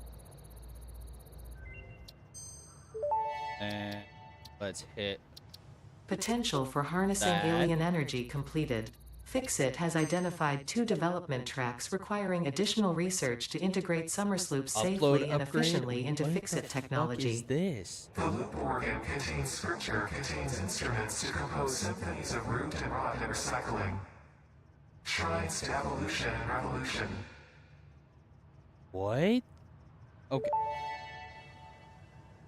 And let's hit Potential for harnessing that. alien energy completed. Fixit has identified 2 development tracks requiring additional research to integrate Summersloops safely and efficiently into Fixit technology. What is this? The loop organ contains scripture, contains instruments to compose symphonies of root and rot and recycling. Shrines to evolution and revolution. What? Okay.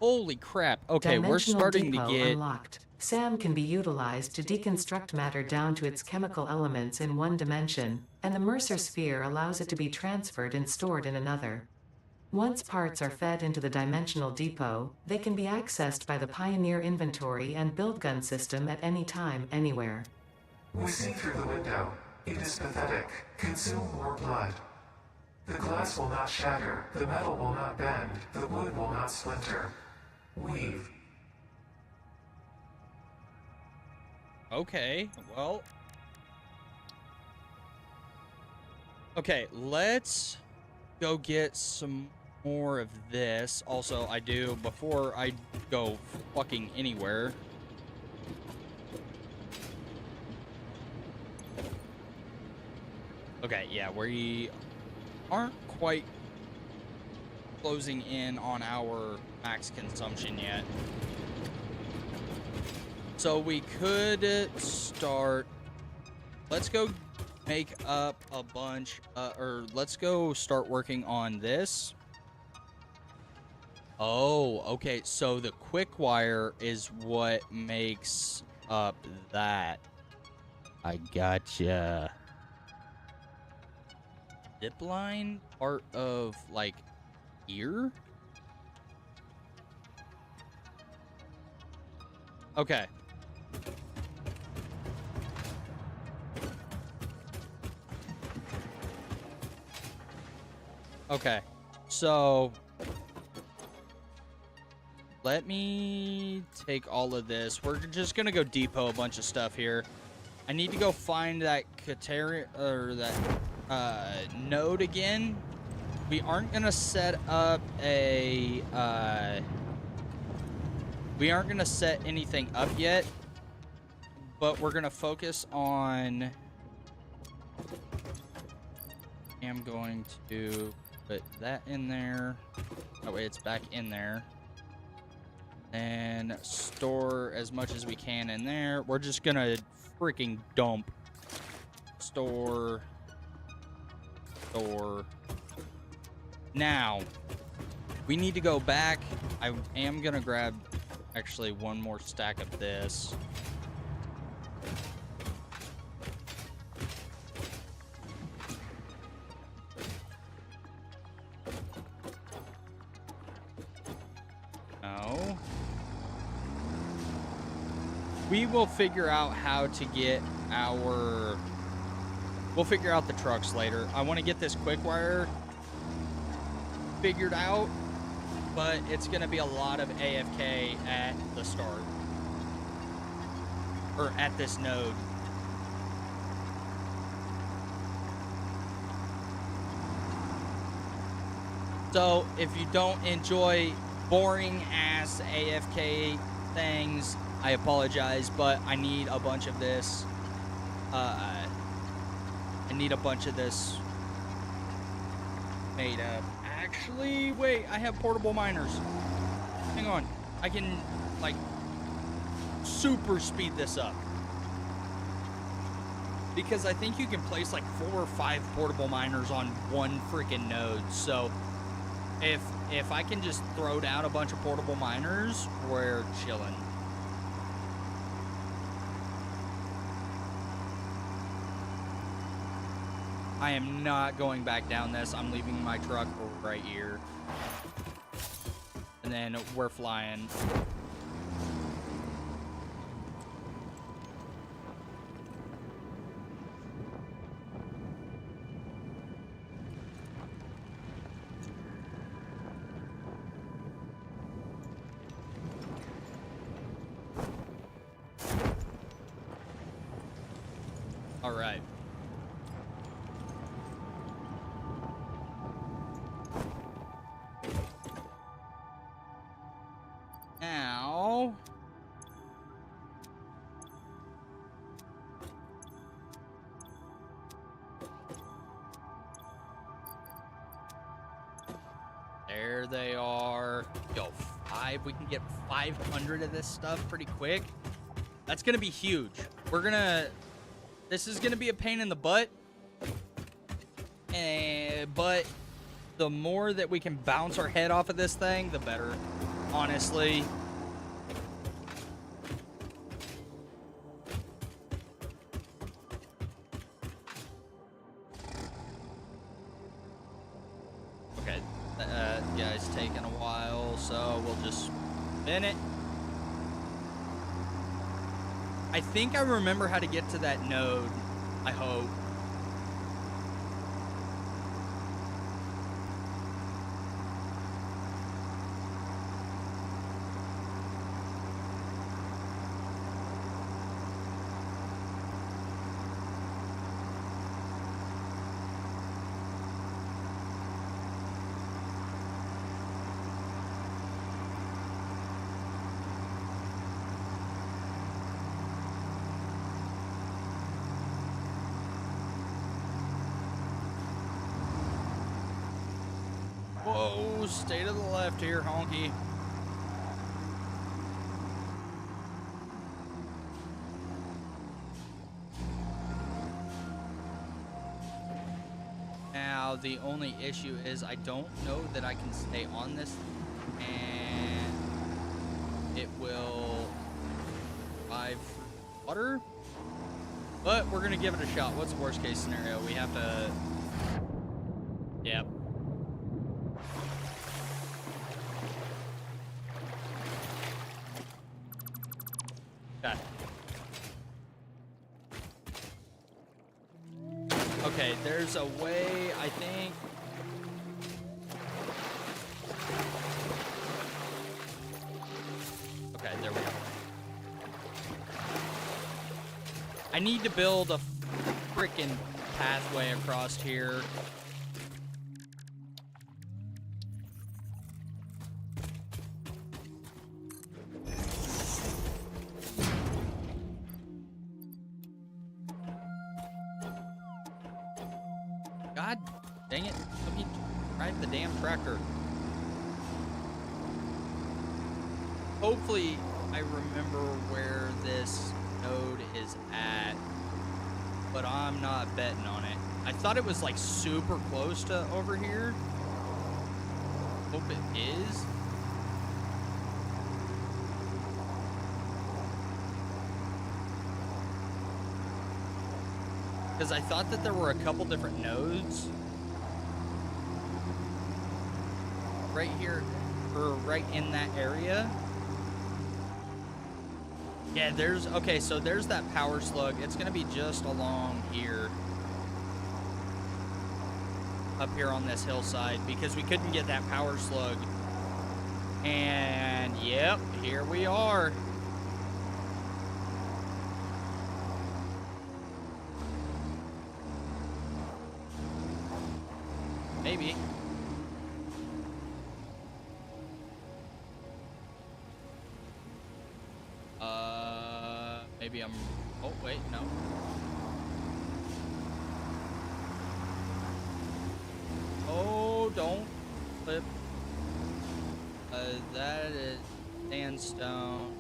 Holy crap. Okay, we're Dimensional starting to depot get... unlocked. SAM can be utilized to deconstruct matter down to its chemical elements in one dimension, and the Mercer sphere allows it to be transferred and stored in another. Once parts are fed into the dimensional depot, they can be accessed by the Pioneer inventory and build gun system at any time, anywhere. We see through the window. It is pathetic. Consume more blood. The glass will not shatter, the metal will not bend, the wood will not splinter. Weave. Okay, well... Okay, let's go get some more of this. Also, I do, before I go fucking anywhere... Okay, yeah, we aren't quite closing in on our max consumption yet. So we could start... Let's go make up a bunch, or let's go start working on this. Oh, okay, so the quick wire is what makes up that. I gotcha. Zip line part of like here? Okay. Okay, so let me take all of this. We're just gonna go depot a bunch of stuff here. I need to go find that node again. We aren't gonna set up a we aren't gonna set anything up yet, but we're gonna focus on. I'm going to put that in there. That way it's back in there. And store as much as we can in there. We're just gonna freaking dump. Store. Now, we need to go back. I am gonna grab actually one more stack of this. No. We will figure out how to get our... We'll figure out the trucks later. I want to get this quick wire figured out, but it's going to be a lot of AFK at the start. Or at this node. So, if you don't enjoy boring ass AFK things, I apologize, but I need a bunch of this. I need a bunch of this made up. Actually, wait, I have portable miners. Hang on. I can, like, super speed this up. Because I think you can place, like, 4 or 5 portable miners on one freaking node. So, if I can just throw down a bunch of portable miners, we're chilling. I am not going back down this. I'm leaving my truck right here. And then we're flying. All right. Now, there they are. Yo, 5. We can get 500 of this stuff pretty quick. That's gonna be huge. This is gonna be a pain in the butt. But the more that we can bounce our head off of this thing, the better. Honestly. Okay, guy's taking a while, so we'll just spin it. I think I remember how to get to that node. I hope. Whoa, stay to the left here, honky. Now, the only issue is I don't know that I can stay on this, and it will dive through water, but we're going to give it a shot. What's the worst case scenario? We have to... Yep. Okay, there's a way, I think. I need to build a frickin' pathway across here. God dang it. Let me drive the damn tractor. Hopefully, I remember where this node is at, but I'm not betting on it. I thought it was like super close to over here. Hope it is. Because I thought that there were a couple different nodes right here, or right in that area. Yeah, there's, okay, so there's that power slug. It's going to be just along here. Up here on this hillside, because we couldn't get that power slug. And, yep, here we are. Maybe. Maybe I'm... Oh, wait, no. Oh, don't flip. That is sandstone.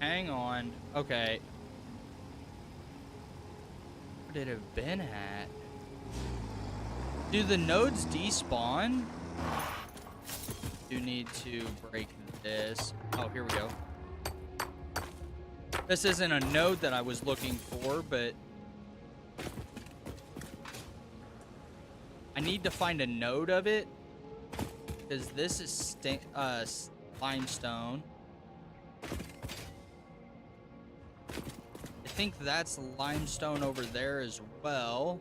Hang on. Okay. Where did it have been at? Do the nodes despawn? Do need to break this. Oh, here we go. This isn't a node that I was looking for, but I need to find a node of it, because this is limestone. I think that's limestone over there as well.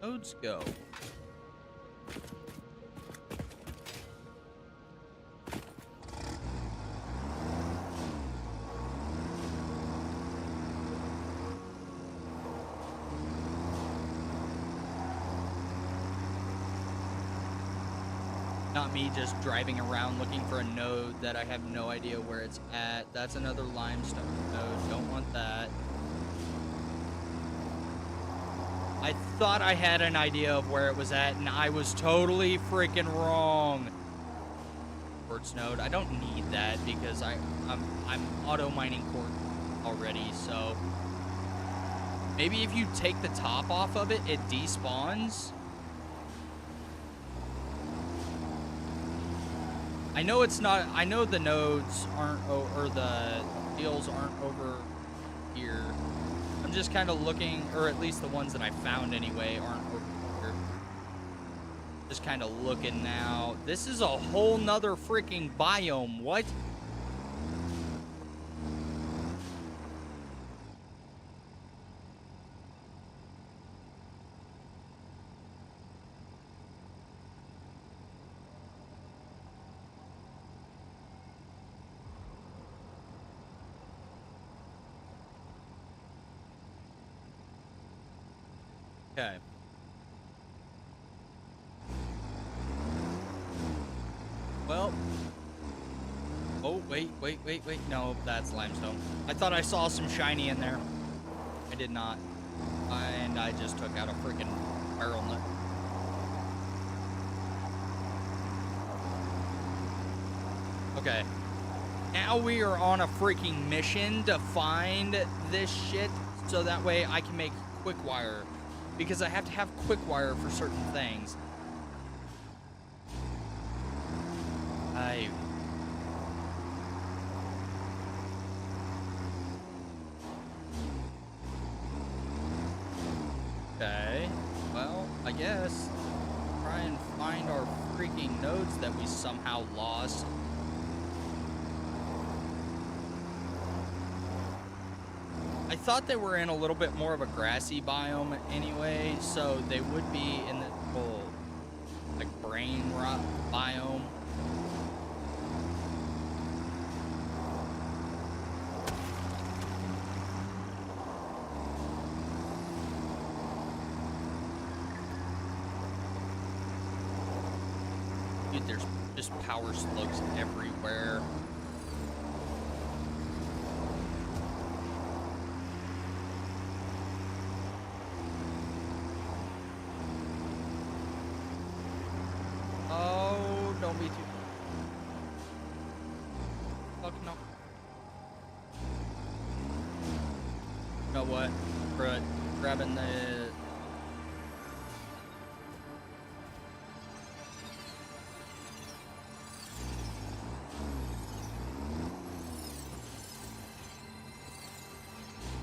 Nodes go. Not me just driving around looking for a node that I have no idea where it's at. That's another limestone node. Don't want that. I thought I had an idea of where it was at, and I was totally freaking wrong. Quartz node. I don't need that because I'm auto mining quartz already. So maybe if you take the top off of it, it despawns. I know it's not, I know the nodes aren't, or the deals aren't over here. I'm just kind of looking, or at least the ones that I found anyway aren't over here. Just kind of looking now. This is a whole nother freaking biome. What? Okay. Well. Oh, wait. No, that's limestone. I thought I saw some shiny in there. I did not. And I just took out a freaking barrel nut. Okay. Now we are on a freaking mission to find this shit so that way I can make quick wire. Because I have to have quick wire for certain things. Okay. Well, I guess try and find our freaking nodes that we somehow lost. I thought they were in a little bit more of a grassy biome anyway, so they would be in the whole, like, brain rot biome. Dude, there's just power slugs everywhere. Oh, don't be too... Fuck no. You know what? Grabbing the...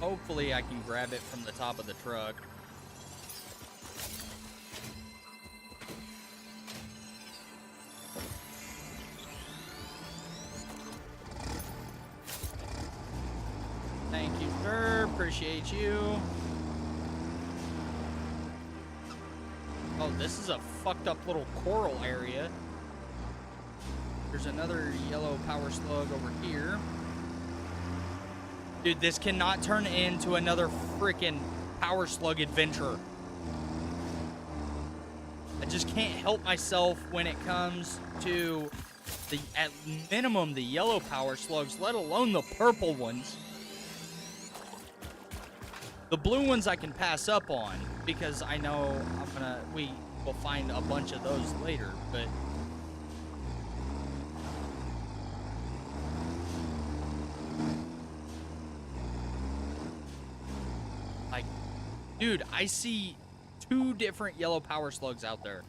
Hopefully I can grab it from the top of the truck. Thank you, sir. Appreciate you. Oh, this is a fucked up little coral area. There's another yellow power slug over here. Dude, this cannot turn into another freaking power slug adventure. I just can't help myself when it comes to the, at minimum, the yellow power slugs, let alone the purple ones. The blue ones I can pass up on because I know we will find a bunch of those later, but like, dude, I see 2 different yellow power slugs out there.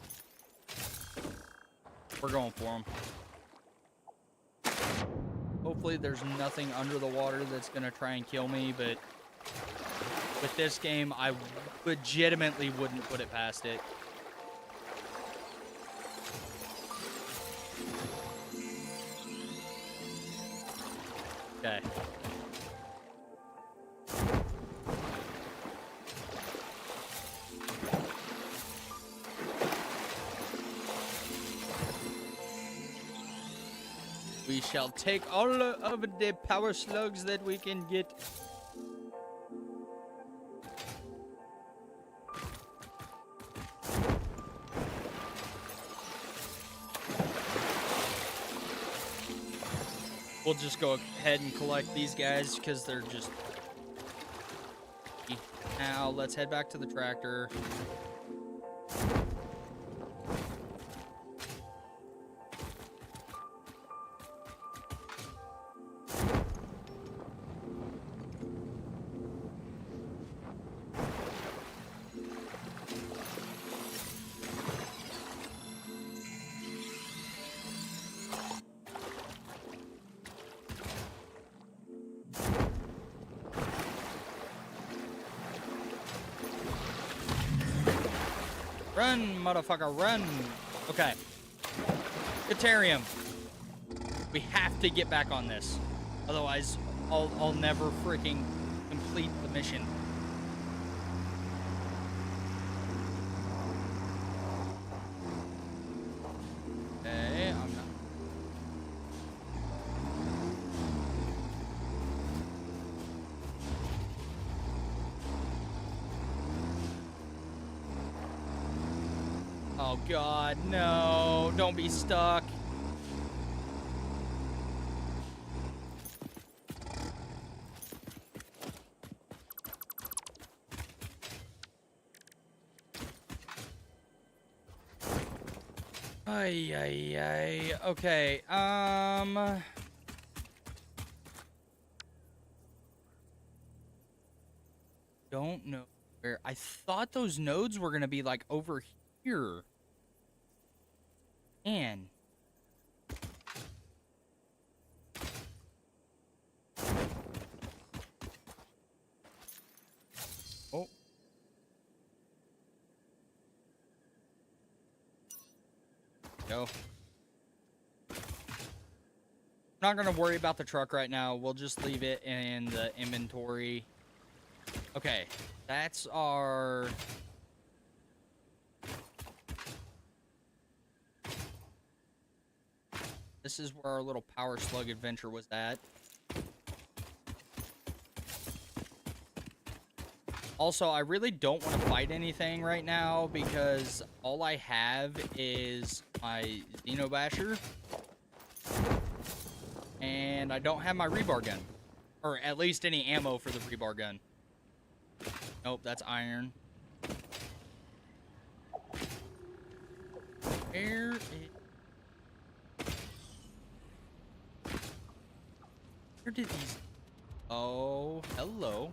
We're going for them. Hopefully there's nothing under the water that's gonna try and kill me, but with this game, I legitimately wouldn't put it past it. Okay. We shall take all of the power slugs that we can get. We'll just go ahead and collect these guys because they're just... Now, let's head back to the tractor. Run, motherfucker, run. Okay. Deuterium. We have to get back on this. Otherwise, I'll never freaking complete the mission. Okay, I'm not. Oh God, no, don't be stuck. Ay, ay, ay. Okay, don't know where. I thought those nodes were gonna be like over here. Man. Oh. Go. I'm not gonna worry about the truck right now. We'll just leave it in the inventory. Okay, that's our... This is where our little power slug adventure was at. Also, I really don't want to fight anything right now because all I have is my Xenobasher. And I don't have my rebar gun. Or at least any ammo for the rebar gun. Nope, that's iron. Where did these... Oh, hello.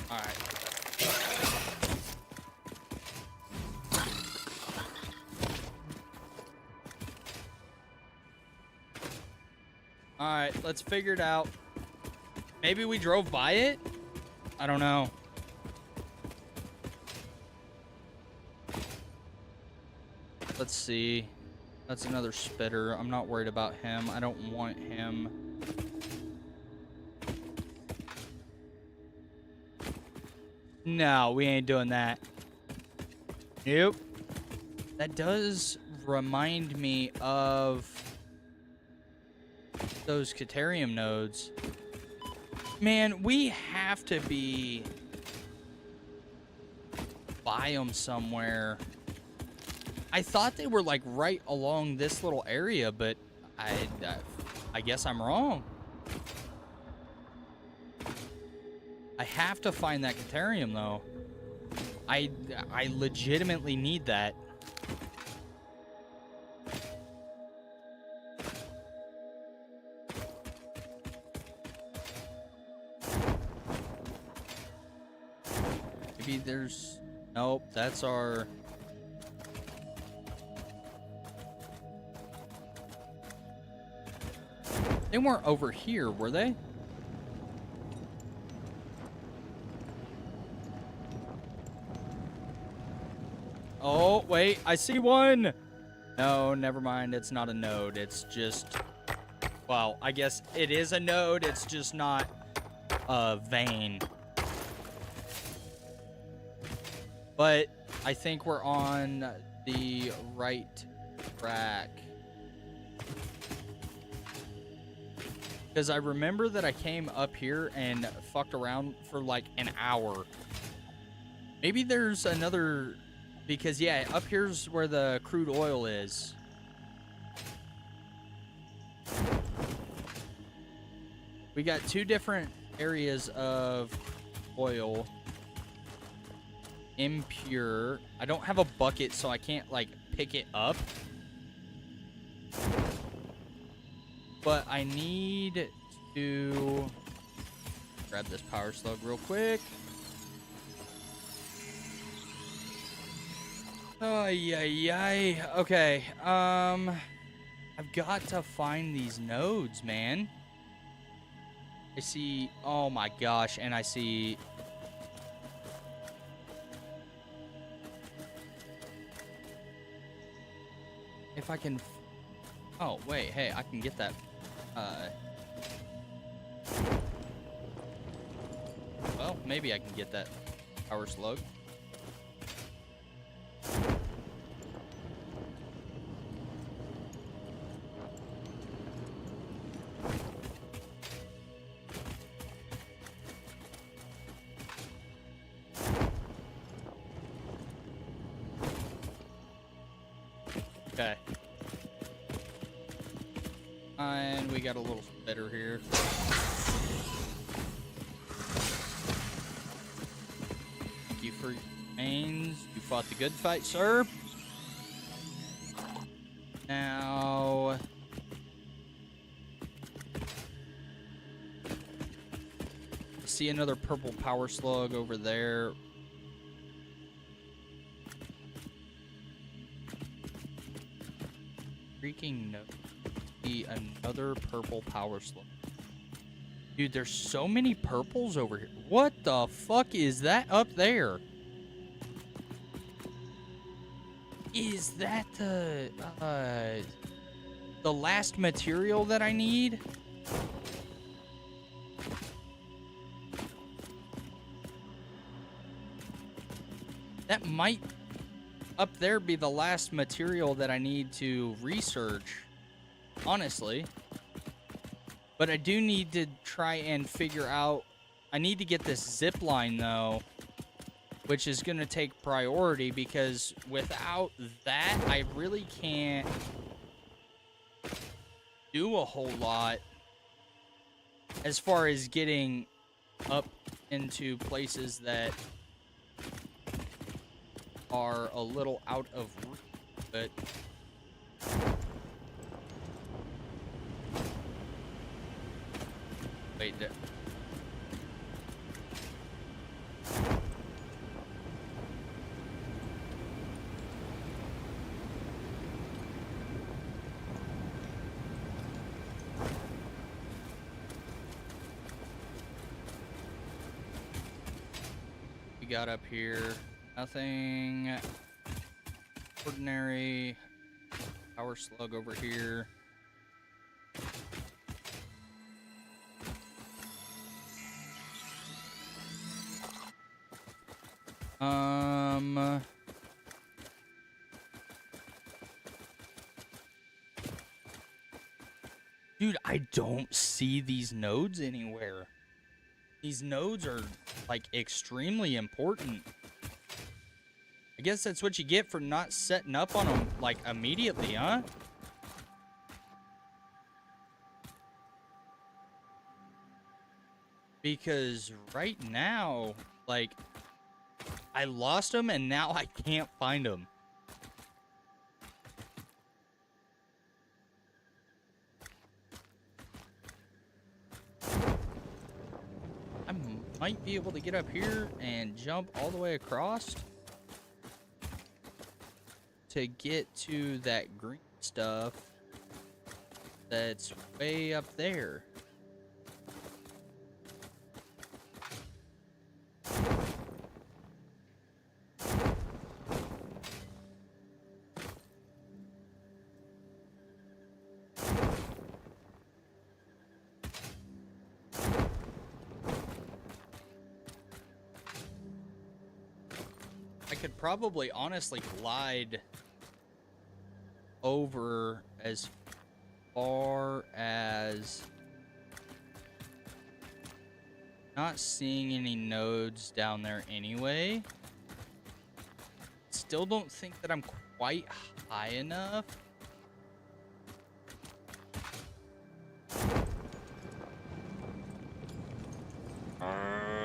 Alright. Alright, let's figure it out. Maybe we drove by it? I don't know. Let's see. That's another spitter. I'm not worried about him. I don't want him. No, we ain't doing that. Nope. That does remind me of those Caterium nodes. Man, we have to be by them somewhere. I thought they were like right along this little area, but I guess I'm wrong. I have to find that Caterium though. I legitimately need that. Maybe there's... Nope, that's our... They weren't over here, were they? Oh, wait, I see one! No, never mind, it's not a node, it's just... Well, I guess it is a node, it's just not a vein. But I think we're on the right track. Because I remember that I came up here and fucked around for like an hour. Maybe there's another... Because, yeah, up here's where the crude oil is. We got two different areas of oil. Impure. I don't have a bucket, so I can't, like, pick it up. But I need to grab this power slug real quick. Oh, yeah. Okay. I've got to find these nodes, man. I see... Oh, my gosh. And I see... If I can... Oh, wait. Hey, I can get that... Well, maybe I can get that power slug. Okay. And we got a little spitter here. Thank you for your mains. You fought the good fight, sir. Now... I see another purple power slug over there. Freaking no. See another purple power slug. Dude, there's so many purples over here. What the fuck is that up there? Is that the last material that I need? that might up there be the last material that I need to research, honestly. But I do need to try and figure out, I need to get this zip line though, which is going to take priority, because without that, I really can't do a whole lot as far as getting up into places that are a little out of reach. But wait, we got up here, nothing ordinary. Power slug over here. Dude, I don't see these nodes anywhere. These nodes are, like, extremely important. I guess that's what you get for not setting up on them, like, immediately, huh? Because right now, like, I lost them and now I can't find them. I might be able to get up here and jump all the way across to get to that green stuff that's way up there. I could probably honestly glide over as far as not seeing any nodes down there anyway. Still don't think that I'm quite high enough.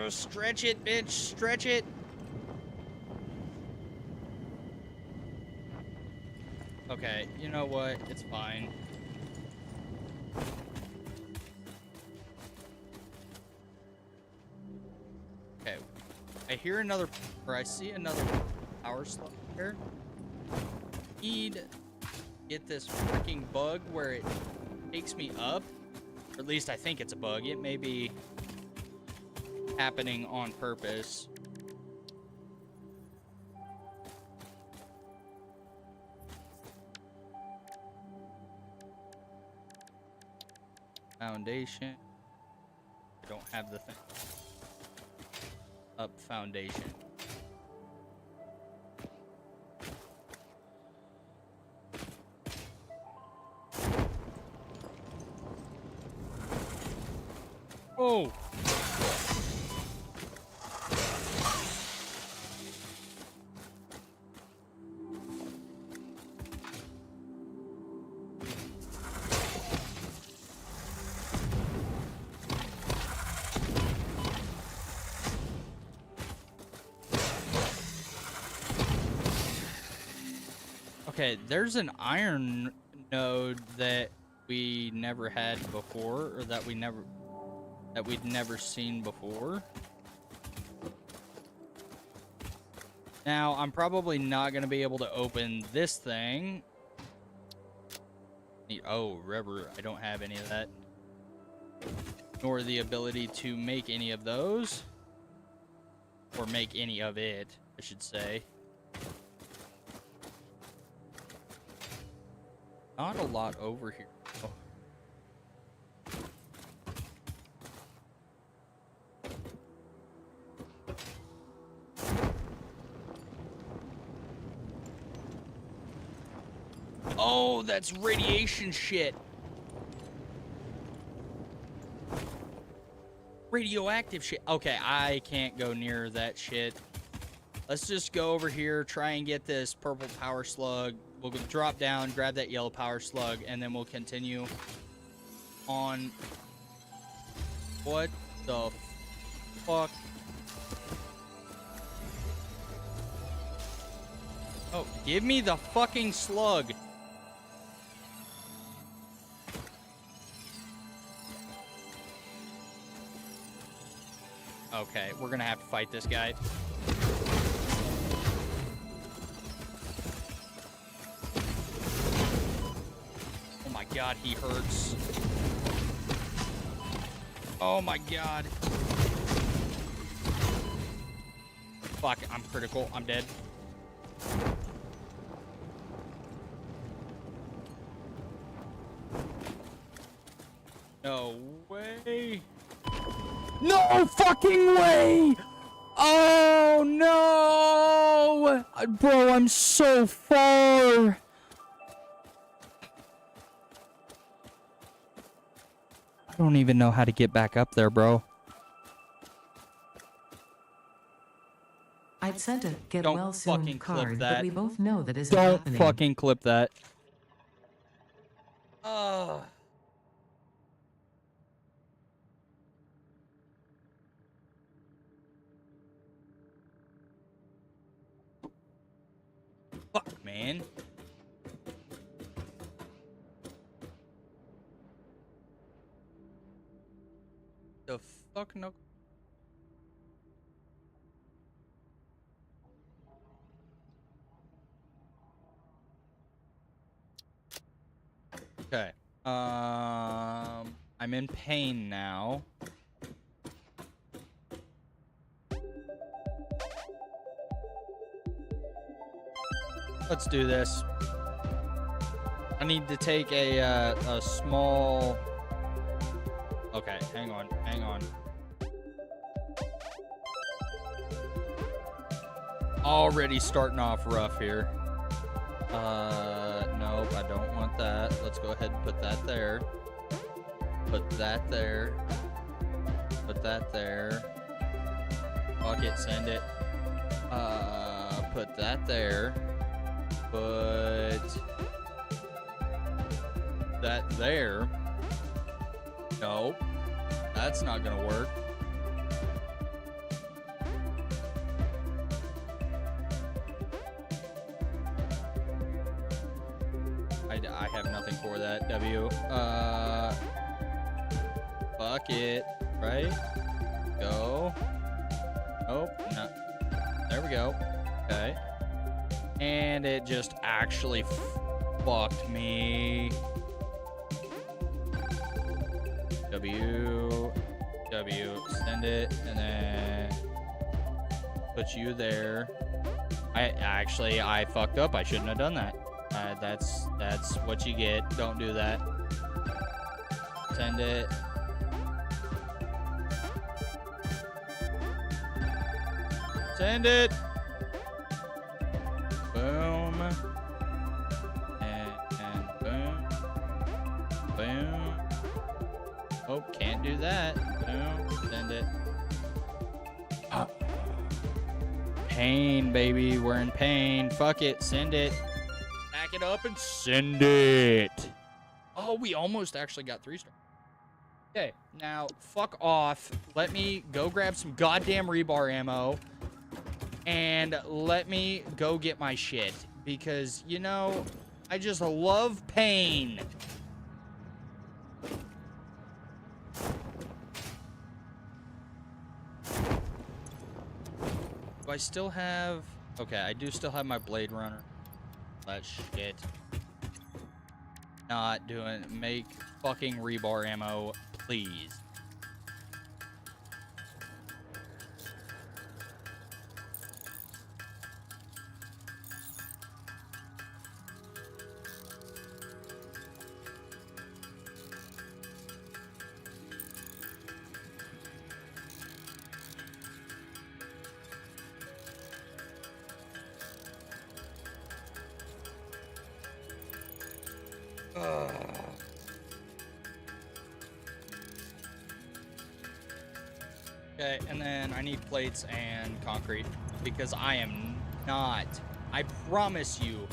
Stretch it, bitch, stretch it. Okay, you know what? It's fine. Okay. I hear another, or I see another power slug here. Need to get this freaking bug where it takes me up. Or at least I think it's a bug. It may be happening on purpose. Foundation. I don't have the thing. Up foundation. Oh! Okay, there's an iron node that we never had before, or that we'd never seen before. Now, I'm probably not going to be able to open this thing. Oh, rubber, I don't have any of that. Nor the ability to make any of those. Or make any of it, I should say. Not a lot over here. Oh. Oh, that's radiation shit. Radioactive shit. Okay, I can't go near that shit. Let's just go over here, try and get this purple power slug. We'll drop down, grab that yellow power slug, and then we'll continue on. What the fuck? Oh, give me the fucking slug. Okay, we're gonna have to fight this guy. Oh my god, he hurts. Oh my god. Fuck, I'm critical. I'm dead. No way. No fucking way! Oh no! Bro, I'm so far. I don't even know how to get back up there, bro. I'd sent a get Don't well soon fucking clip card, that. but we both know that isn't Don't happening. fucking clip that. Oh. Fuck, man. The fuck no. Okay. I'm in pain now. Let's do this. I need to take a small. Okay, hang on, hang on. Already starting off rough here. Nope, I don't want that. Let's go ahead and put that there. Put that there. Put that there. Fuck it, send it. Put that there. Put that there. Nope. That's not gonna work. I have nothing for that. W. Fuck it. Right? Go. Nope. No. There we go. Okay. And it just actually fucked me. W. Send it. And then put you there. I fucked up. I shouldn't have done that. That's what you get. Don't do that. Send it. Send it. Boom. And boom. Boom. Oh, can't do that. Boom. Send it. Pain, baby. We're in pain. Fuck it. Send it. Back it up and send it. Oh, we almost actually got 3-star. Okay, now fuck off. Let me go grab some goddamn rebar ammo. And let me go get my shit. Because, you know, I just love pain. Do I still have... Okay, I do still have my Blade Runner. That shit. Not doing... Make fucking rebar ammo, please. Okay, and then I need plates and concrete because I am not, I promise you,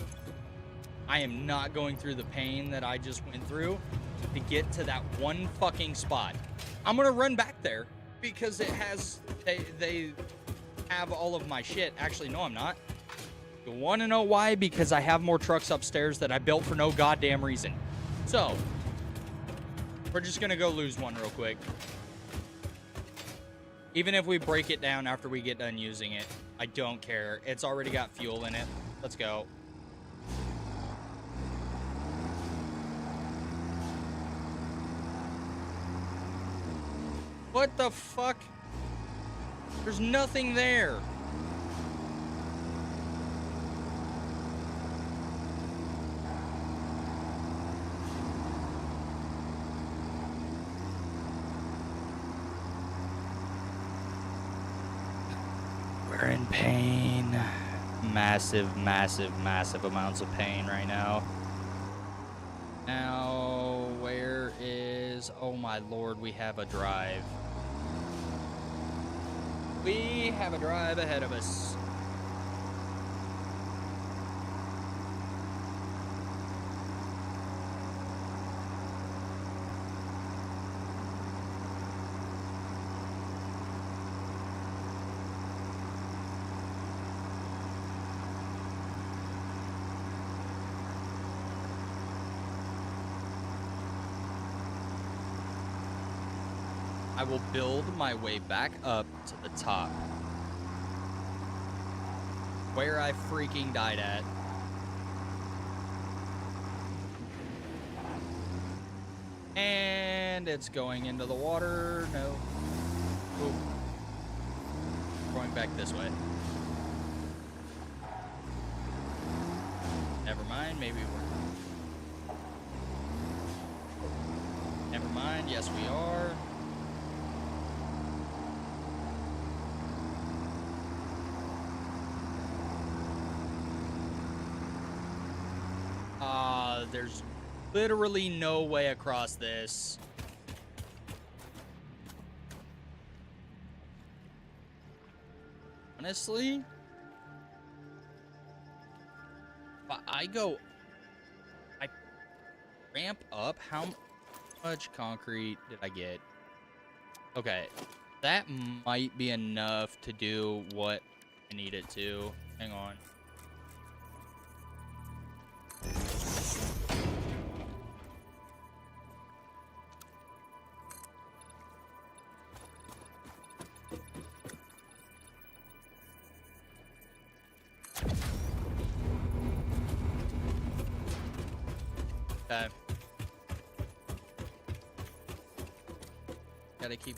I am not going through the pain that I just went through to get to that one fucking spot. I'm gonna run back there because it has, they have all of my shit. Actually, no, I'm not. You want to know why? Because I have more trucks upstairs that I built for no goddamn reason. So, we're just gonna go lose one real quick. Even if we break it down after we get done using it, I don't care. It's already got fuel in it. Let's go. What the fuck? There's nothing there. We're in pain. Massive, massive, massive amounts of pain right now. Now, where is... Oh my lord, we have a drive. We have a drive ahead of us. I will build my way back up to the top. Where I freaking died at. And it's going into the water. No. Ooh. Going back this way. Never mind, maybe we're... Never mind, yes we are. There's literally no way across this. Honestly, if I ramp up, how much concrete did I get? Okay, that might be enough to do what I need it to. Hang on. Okay. Gotta keep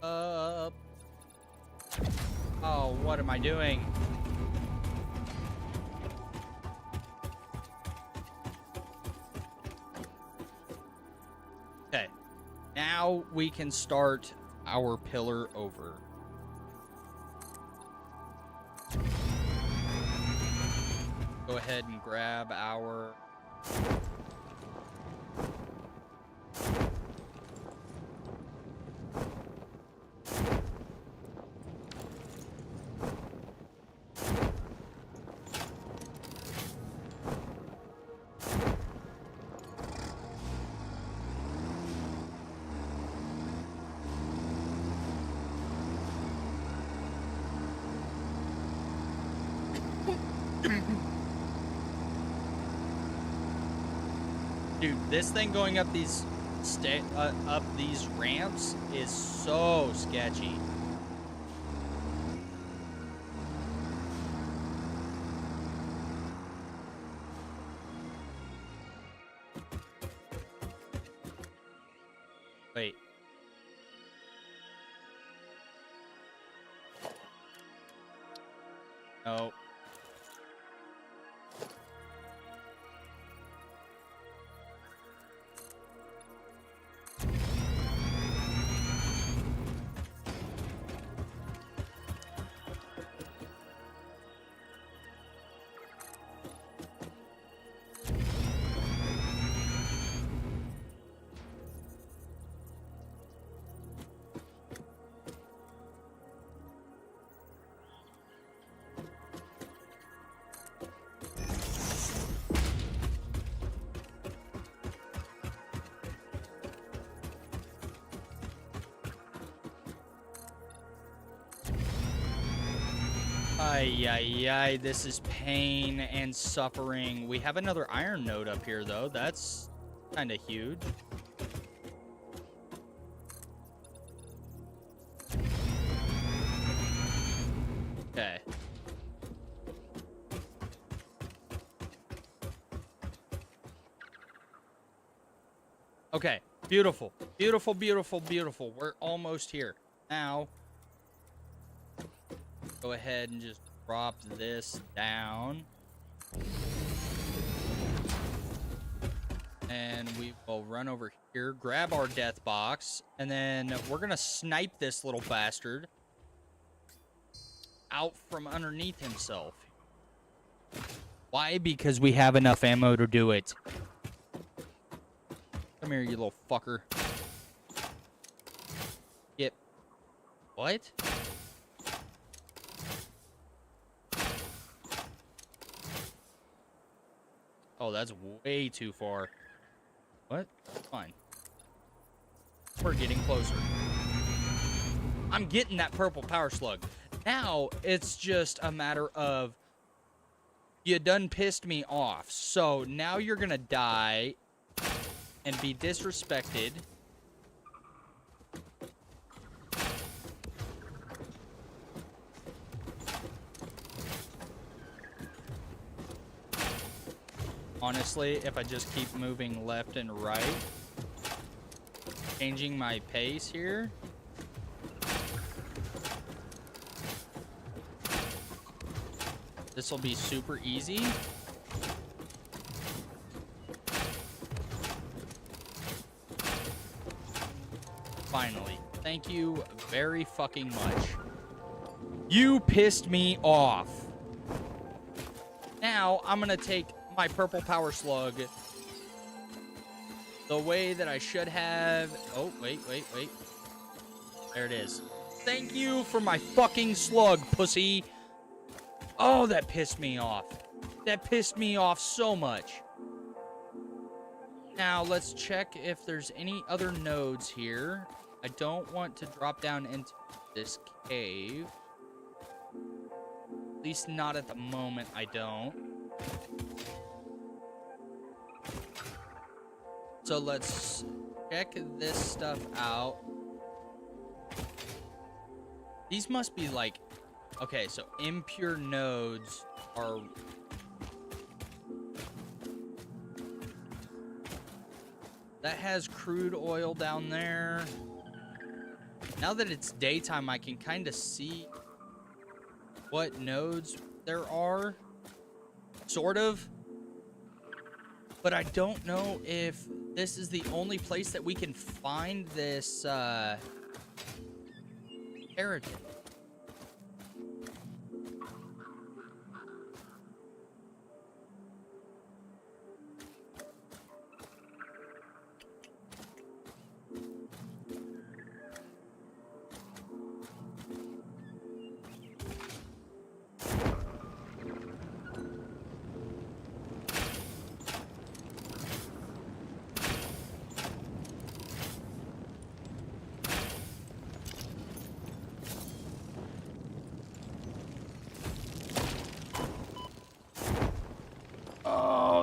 up. Oh, what am I doing? Okay. Now we can start our pillar over. Go ahead and grab our... Dude, this thing going up these ramps is so sketchy. Wait. No. Ay, ay, ay, this is pain and suffering. We have another iron node up here, though. That's kind of huge. Okay. Okay, beautiful. Beautiful, beautiful, beautiful. We're almost here. Now, go ahead and just drop this down. And we will run over here, grab our death box, and then we're going to snipe this little bastard out from underneath himself. Why? Because we have enough ammo to do it. Come here, you little fucker. Yep. What? Oh, that's way too far. What? Fine. We're getting closer. I'm getting that purple power slug. Now, it's just a matter of... You done pissed me off. So, now you're gonna die... and be disrespected. Honestly, if I just keep moving left and right, changing my pace here. This will be super easy. Finally. Thank you very fucking much. You pissed me off. Now, I'm gonna take my purple power slug the way that I should have. Oh, wait. There it is. Thank you for my fucking slug, pussy. Oh, that pissed me off. That pissed me off so much. Now, let's check if there's any other nodes here. I don't want to drop down into this cave. At least not at the moment, I don't. So let's check this stuff out. These must be like... Okay, so impure nodes are... That has crude oil down there. Now that it's daytime, I can kind of see what nodes there are. Sort of. But I don't know if this is the only place that we can find this keratin.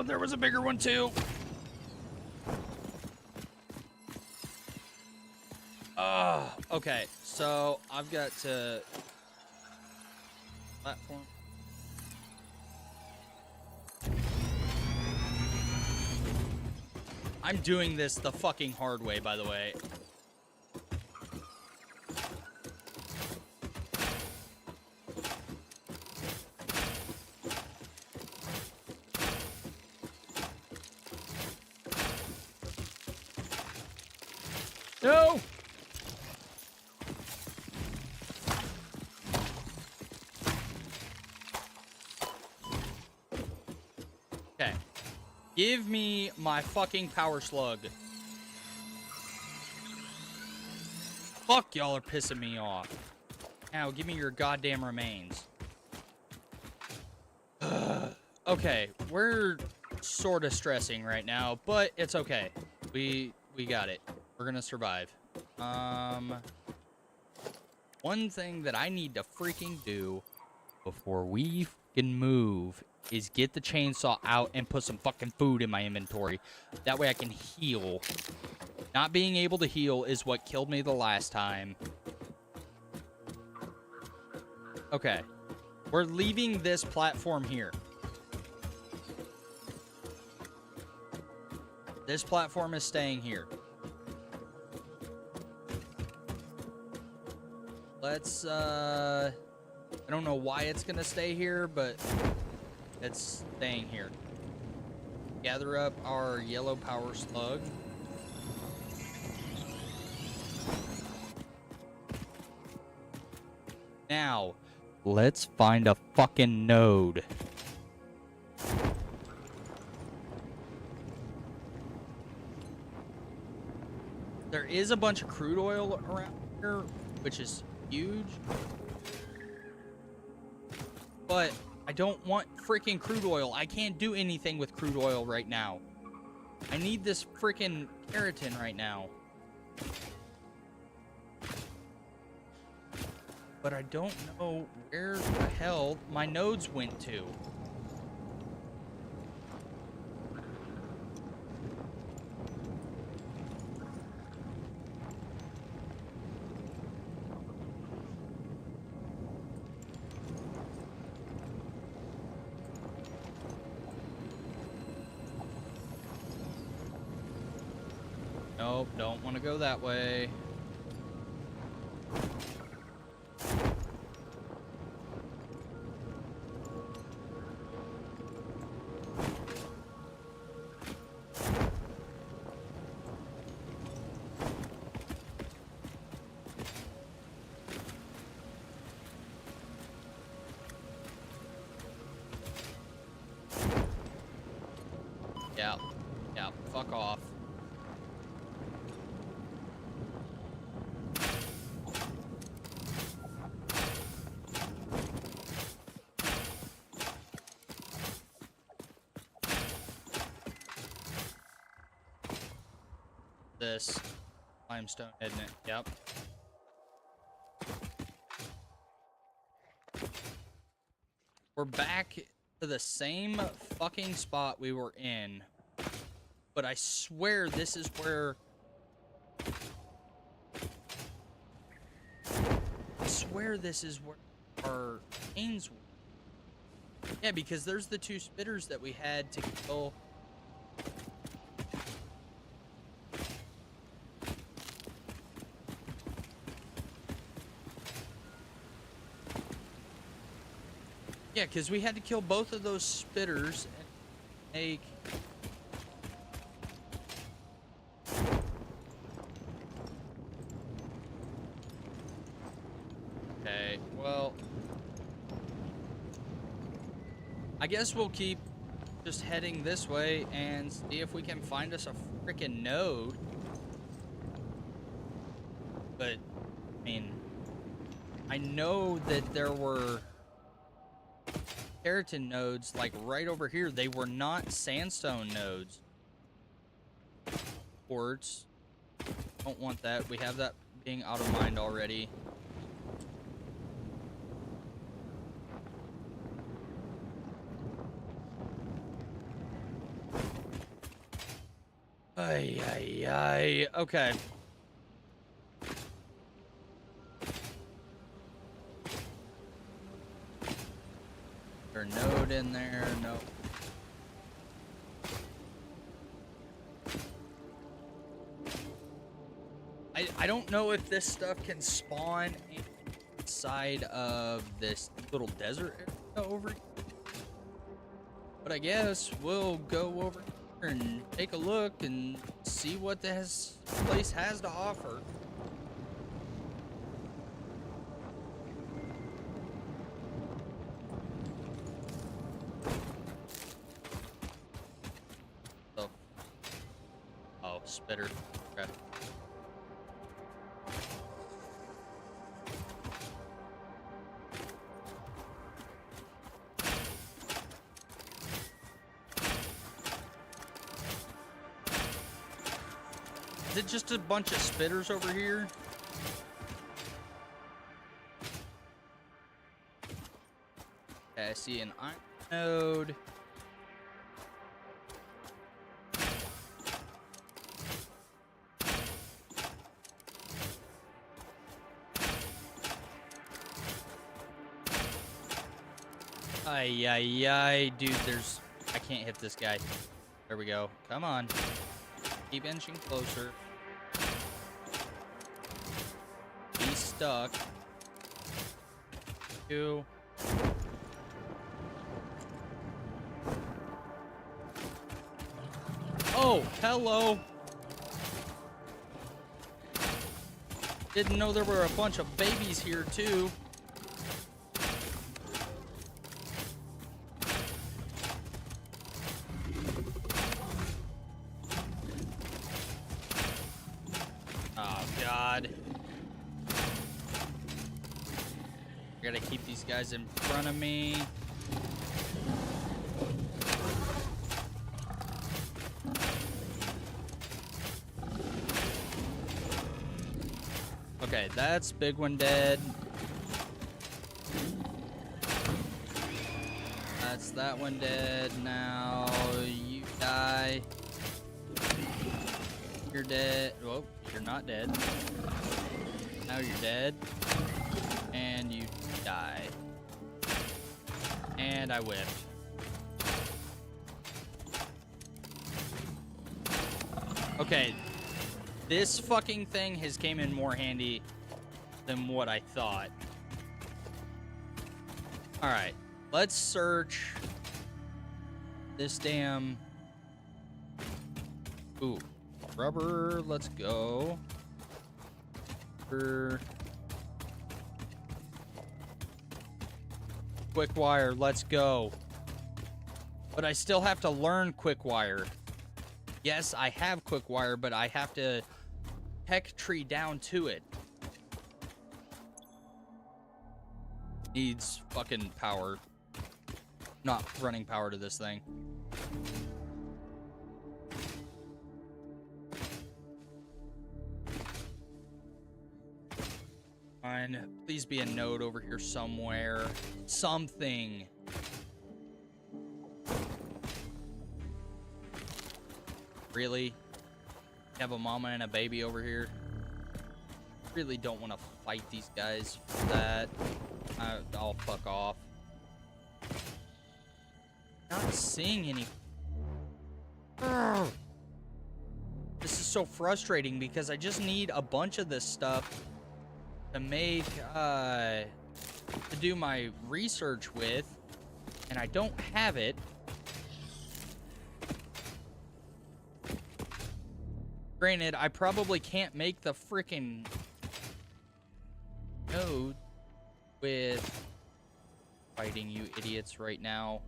There was a bigger one too. Okay, so I've got to platform. I'm doing this the fucking hard way, by the way. No! Okay. Give me my fucking power slug. Fuck, y'all are pissing me off. Now, give me your goddamn remains. Okay, we're sort of stressing right now, but it's okay. We got it. We're gonna survive. One thing that I need to freaking do before we fucking move is get the chainsaw out and put some fucking food in my inventory. That way I can heal. Not being able to heal is what killed me the last time. Okay. We're leaving this platform here. This platform is staying here. Let's, I don't know why it's gonna stay here, but it's staying here. Gather up our yellow power slug. Now, let's find a fucking node. There is a bunch of crude oil around here, which is huge. But I don't want freaking crude oil. I can't do anything with crude oil right now. I need this freaking keratin right now. But I don't know where the hell my nodes went to. Nope, don't want to go that way. Yeah, fuck off. This limestone, isn't it? Yep. We're back to the same fucking spot we were in. But I swear this is where... I swear this is where our chains were. Yeah, because there's the two spitters that we had to kill. Yeah, because we had to kill both of those spitters and make... Okay, well... I guess we'll keep just heading this way and see if we can find us a freaking node. But, I mean... I know that there were... keratin nodes like right over here. They were not sandstone nodes. Quartz. Don't want that. We have that being out of mind already. Ay, ay, ay. Okay. There's a node in there. No. I don't know if this stuff can spawn inside of this little desert area over here. But I guess we'll go over here and take a look and see what this place has to offer. Oh, spitter. Okay. Is it just a bunch of spitters over here? Okay, I see an iron node. Ay, ay, ay, dude, I can't hit this guy. There we go. Come on. Keep inching closer. He's stuck. 2. Oh, hello. Didn't know there were a bunch of babies here, too. Oh, God. I gotta keep these guys in front of me. Okay, that's big one dead. That's that one dead. Now you die. You're dead. Whoa, you're not dead. Now you're dead. And you die. And I whiffed. Okay. This fucking thing has came in more handy than what I thought. Alright. Let's search this damn... Ooh. Rubber. Let's go. Quick wire. Let's go. But I still have to learn quick wire. Yes, I have quick wire, but I have to tech tree down to it. Needs fucking power. Not running power to this thing. Fine. Please be a node over here somewhere. Something. Really? You have a mama and a baby over here? Really don't want to fight these guys for that. I'll fuck off. Not seeing any. This is so frustrating because I just need a bunch of this stuff to make, to do my research with, and I don't have it. Granted, I probably can't make the frickin' node with fighting you idiots right now.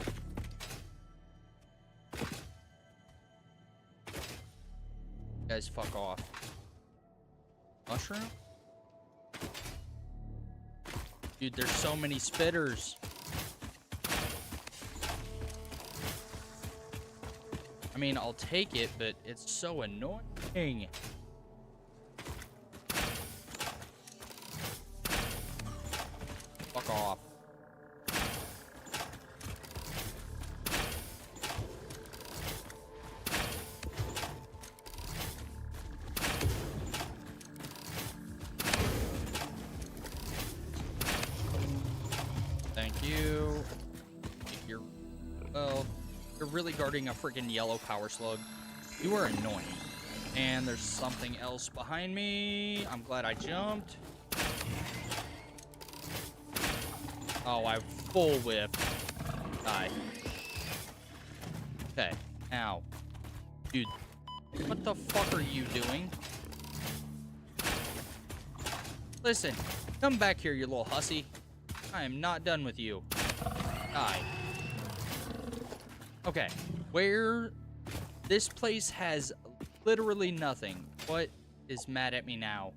You guys fuck off. Mushroom? Dude, there's so many spitters. I mean, I'll take it, but it's so annoying. Fuck off. Thank you. You're, well, you're really guarding a freaking yellow power slug. You are annoying. And there's something else behind me. I'm glad I jumped. Oh, I full whipped. Die. Okay, now. Dude, what the fuck are you doing? Listen, come back here, you little hussy. I am not done with you. Die. Okay, where... This place has literally nothing. What is mad at me now?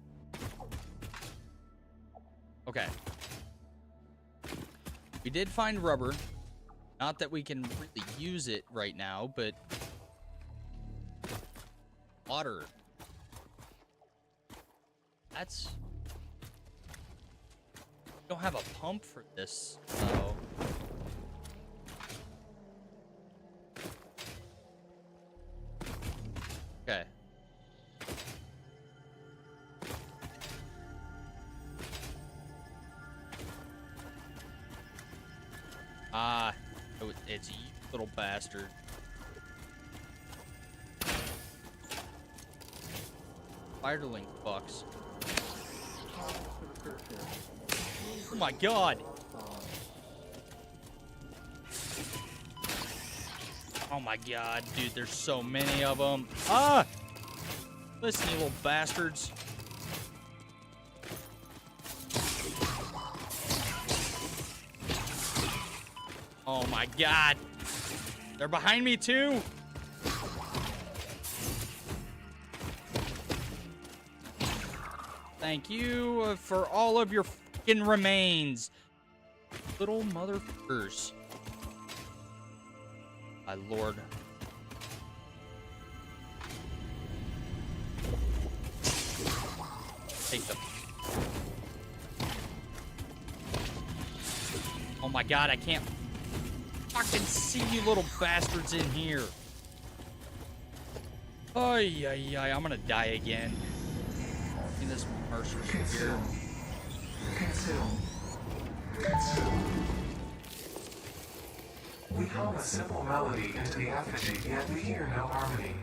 Okay. We did find rubber. Not that we can really use it right now, but... Water. That's... Don't have a pump for this, so... Okay. Ah, it's you little bastard. Spiderling fucks. Oh my god! Oh my god, dude, there's so many of them. Ah! Listen, you little bastards. Oh my god. They're behind me too. Thank you for all of your fucking remains. Little motherfuckers. My lord. Take them. Oh my god, I can't fucking see you little bastards in here. Ay, ay, ay, I'm gonna die again. In this Mercer spear. Consume. Consume. We hum a simple melody into the effigy, yet we hear no harmony.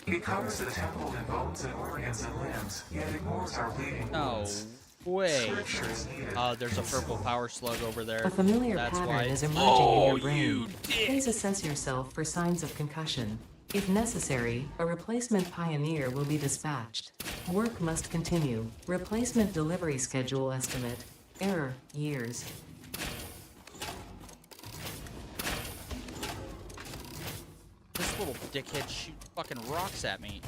It covers the temple in bones and organs and limbs, yet ignores our bleeding wounds. No way. Scripture is needed. Oh, there's a purple power slug over there. A familiar That's pattern why. is emerging in your brain. Please assess yourself for signs of concussion. If necessary, a replacement pioneer will be dispatched. Work must continue. Replacement delivery schedule estimate. Error, years. This little dickhead shoots fucking rocks at me.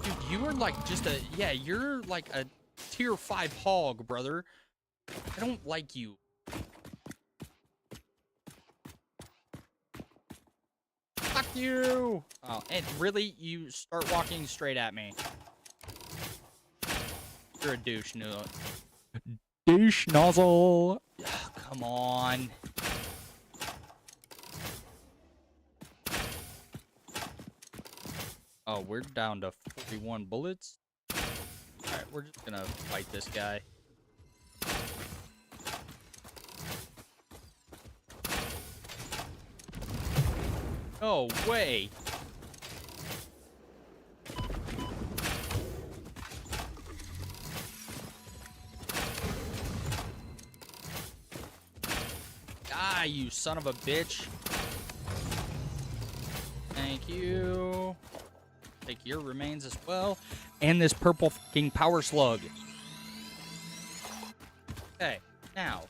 Dude, you are like just a... Yeah, you're like a tier 5 hog, brother. I don't like you. Fuck you! Oh, and really? You start walking straight at me. You're a douche noodle. Douche nozzle! Come on. Oh, we're down to 41 bullets. Alright, we're just gonna fight this guy. No way! Ah, you son of a bitch. Thank you. Take your remains as well. And this purple fucking power slug. Okay, now,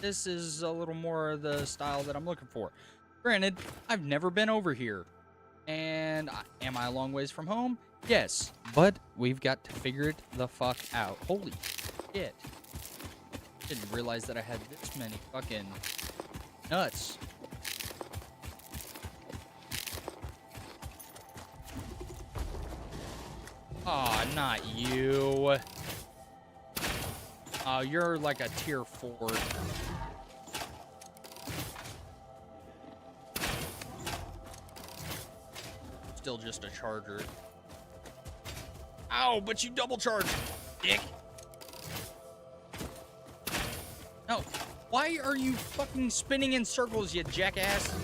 this is a little more of the style that I'm looking for. Granted, I've never been over here. And am I a long ways from home? Yes, but we've got to figure it the fuck out. Holy shit. Didn't realize that I had this many fucking nuts. Aw, oh, not you. Oh, you're like a tier 4. Still just a charger. Ow, but you double charge, dick. No, why are you fucking spinning in circles, you jackass?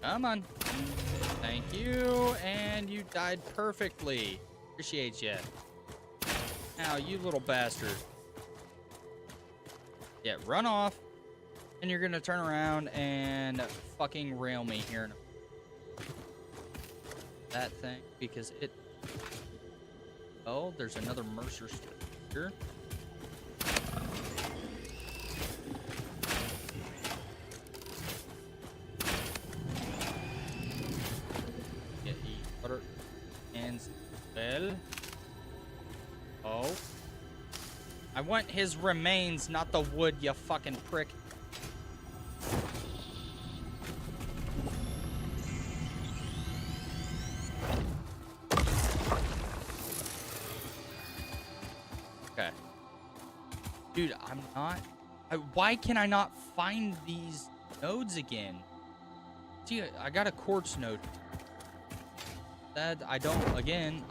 Come on. Thank you, and you died perfectly. Appreciate you. Now, you little bastard. Yeah, run off. And you're gonna turn around and fucking rail me here in that thing, because it... Oh, there's another Mercer here. Get the butter and spell. Oh. I want his remains, not the wood, you fucking prick. Okay. Dude, I'm not Why can I not find these nodes again? See, I got a quartz node. That I don't, again,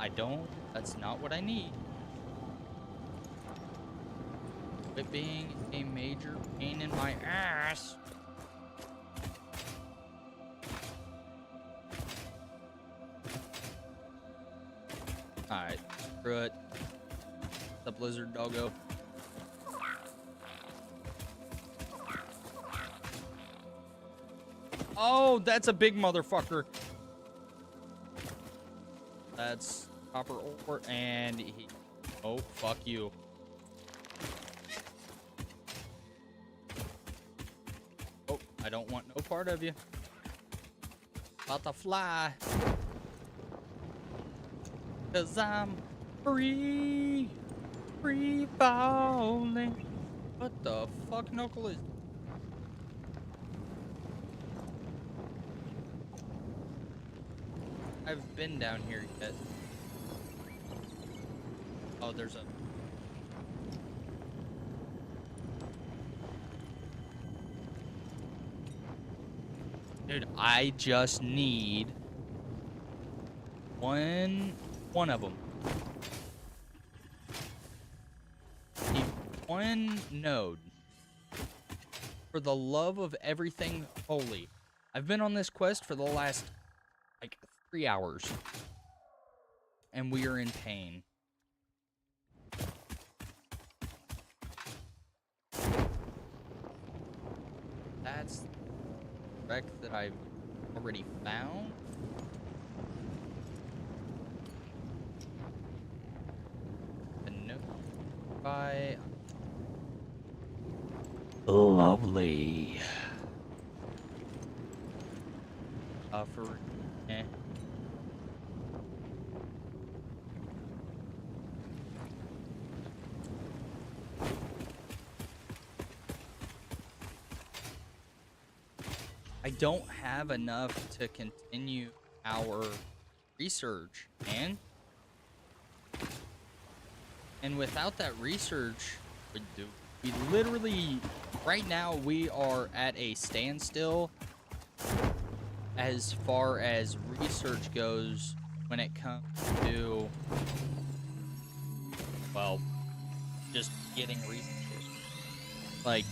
that's not what I need. It being a major pain in my ass. Alright, screw it. The blizzard doggo. Oh, that's a big motherfucker. That's copper ore, and he... Oh, fuck you. Oh, I don't want no part of you. About to fly. 'Cause I'm free. Free falling. What the fuck, Knuckle is... I've been down here yet. Oh, there's a... Dude, I just need one of them. Need one node. For the love of everything holy. I've been on this quest for the last, like, 3 hours. And we are in pain. That's the wreck that I've already found. And no by lovely. For I don't have enough to continue our research, man. And without that research, we literally, right now, we are at a standstill as far as research goes when it comes to, well, just getting research. Like,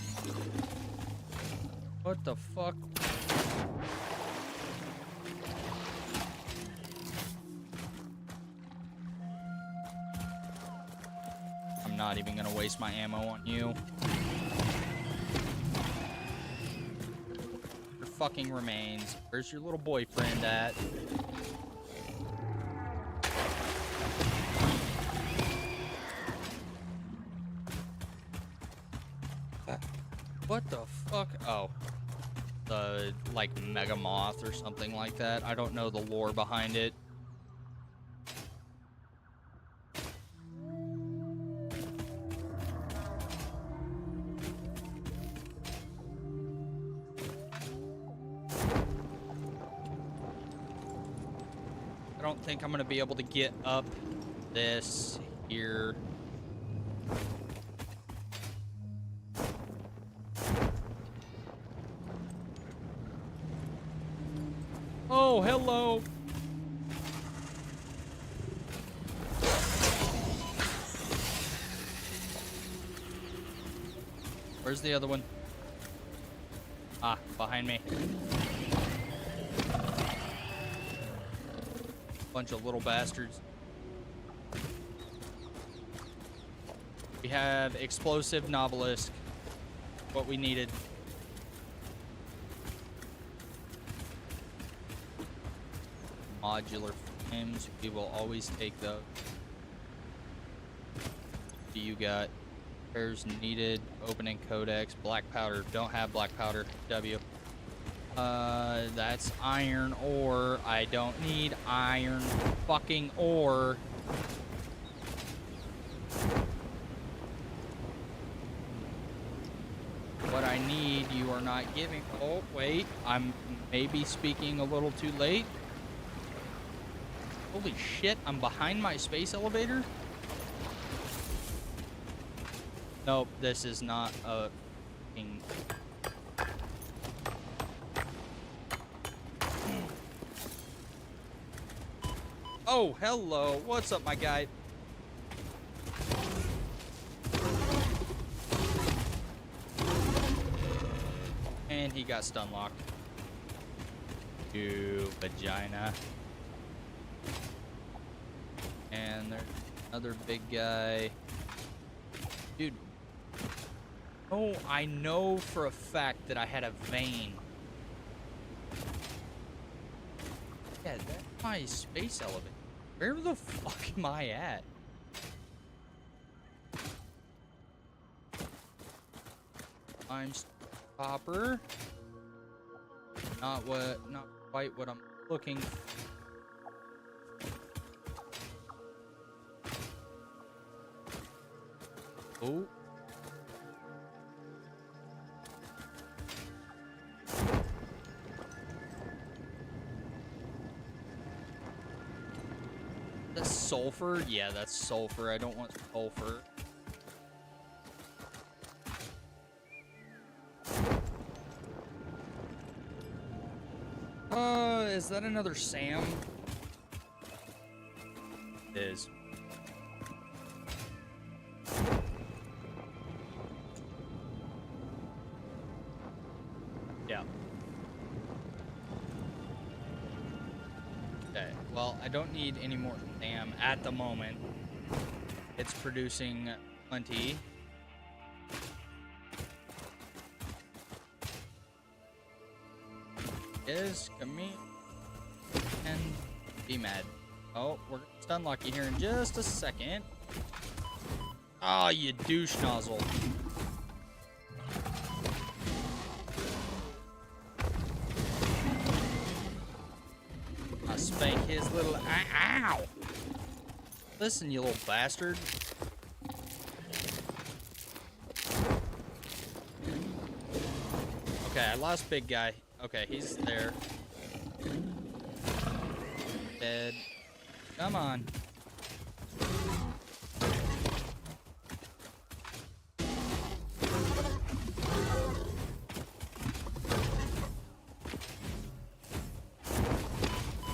what the fuck? I'm not even gonna waste my ammo on you. Your fucking remains. Where's your little boyfriend at? What the fuck? Oh. The, like, Mega Moth or something like that. I don't know the lore behind it. I don't think I'm gonna be able to get up this here. Oh, hello. Where's the other one? Ah, behind me. Bunch of little bastards. We have explosive novelist. What we needed. Modular frames. We will always take those. What do you got? Repairs needed. Opening codex. Black powder. Don't have black powder. W. That's iron ore. I don't need iron fucking ore. What I need, you are not giving. Oh, wait. I'm maybe speaking a little too late. Holy shit, I'm behind my space elevator? Nope, this is not a... fucking... Oh, hello. What's up, my guy? And he got stun locked. You vagina. And there's another big guy. Dude. Oh, I know for a fact that I had a vein. Yeah, that's my space elevator. Where the fuck am I at? I'm copper. Not quite what I'm looking for. Oh. That's sulfur? Yeah, that's sulfur. I don't want sulfur. Is that another Sam? It is. Yeah. Okay, well, I don't need any more Sam at the moment. It's producing plenty. Is come here and be mad. Oh, we're gonna stun lock you here in just a second. Oh, you douche nozzle. I'll spank his little ow. Listen, you little bastard. Okay, I lost big guy. Okay, he's there. Dead. Come on.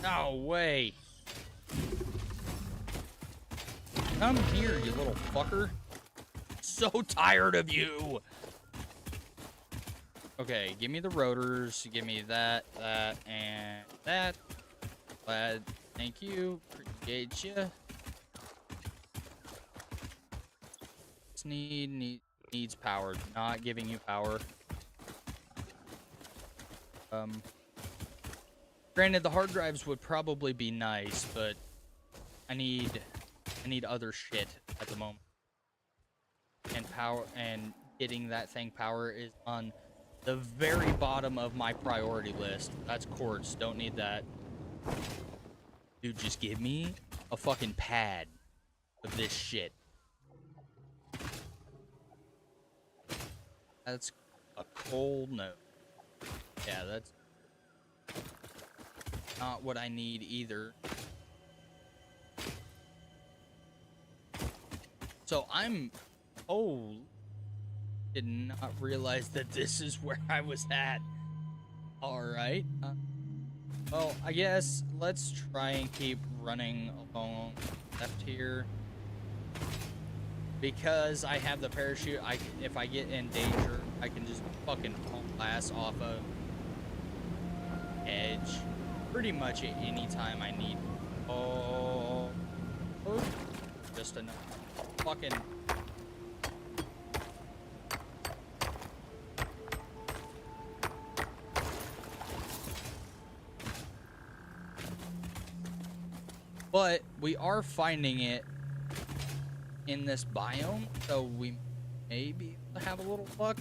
No way. Come here, you little fucker. So tired of you. Okay, give me the rotors. Give me that, and that. Glad. Thank you. Appreciate you. This needs power. Not giving you power. Granted, the hard drives would probably be nice, but I need other shit at the moment. And power and getting that thing power is on the very bottom of my priority list. That's quartz. Don't need that. Dude, just give me a fucking pad of this shit. That's a cold no. Yeah, that's not what I need either. So I'm... Oh... Did not realize that this is where I was at. Alright. Well, I guess let's try and keep running along left here. Because I have the parachute, if I get in danger, I can just fucking haul ass off of edge. Pretty much at any time I need. Oh. Just enough. Fucking... But we are finding it in this biome, so we may be able to have a little luck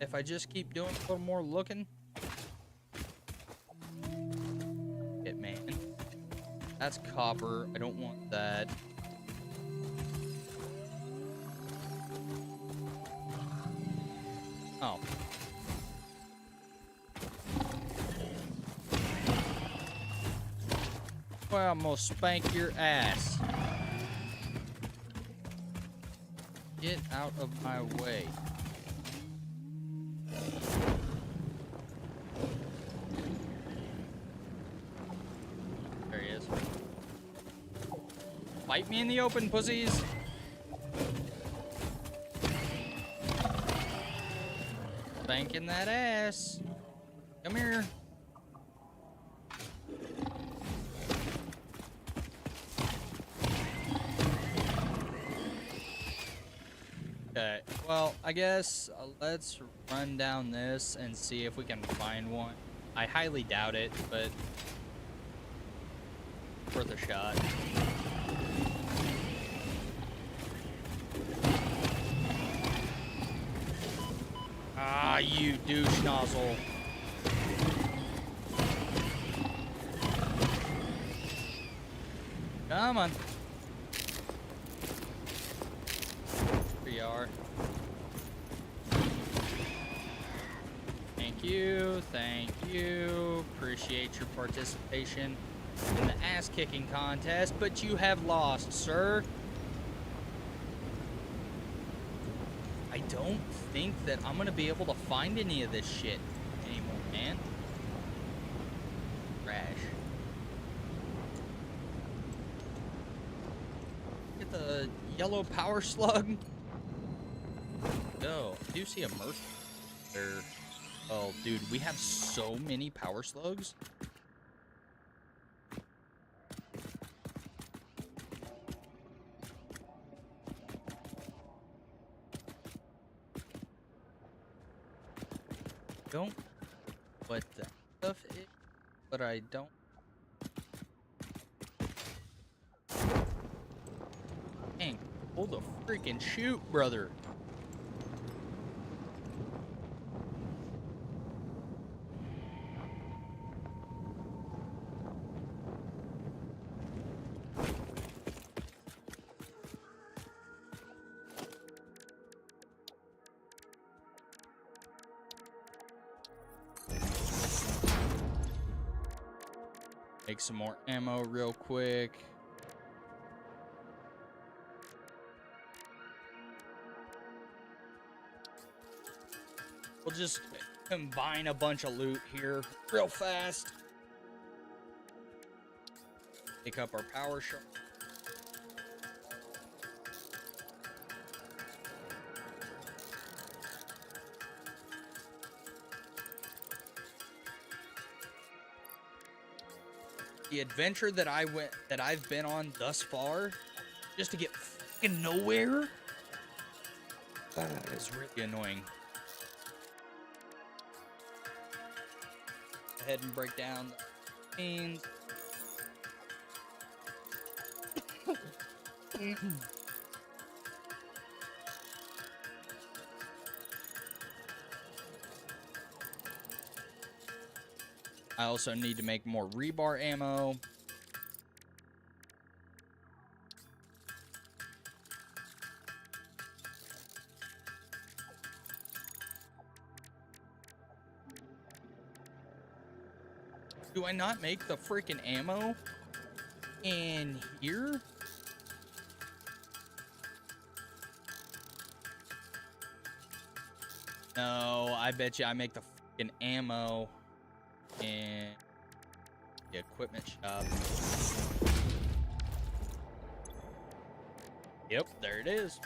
if I just keep doing a little more looking. Shit, man. That's copper. I don't want that. Oh. Well, I'm gonna spank your ass. Get out of my way. There he is. Fight me in the open, pussies. Spanking that ass. Come here. Okay, well, I guess let's run down this and see if we can find one. I highly doubt it, but worth a shot. Ah, you douche nozzle. Come on. Here you are. Thank you, thank you. Appreciate your participation in the ass-kicking contest, but you have lost, sir. I don't think that I'm gonna be able to find any of this shit anymore, man. Trash. Get the yellow power slug. No, I do see a merc there. Oh, dude, we have so many power slugs. Don't what the stuff is, but I don't. Dang, pull the freaking shoot, brother. Make some more ammo real quick. We'll just combine a bunch of loot here real fast. Pick up our power shot. The adventure that I've been on thus far, just to get fucking nowhere, is really annoying. Go ahead and break down the beans. I also need to make more rebar ammo. Do I not make the freaking ammo in here? No, I bet you I make the freaking ammo in the equipment shop. Yep, there it is.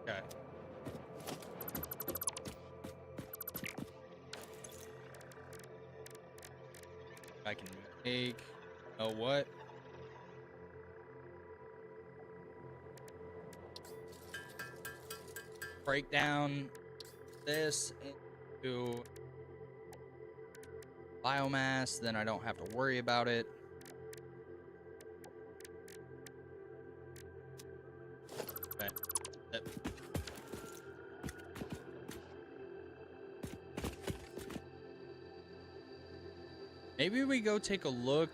Okay. I can make, oh what? Break down this into biomass, then I don't have to worry about it. Okay. Maybe we go take a look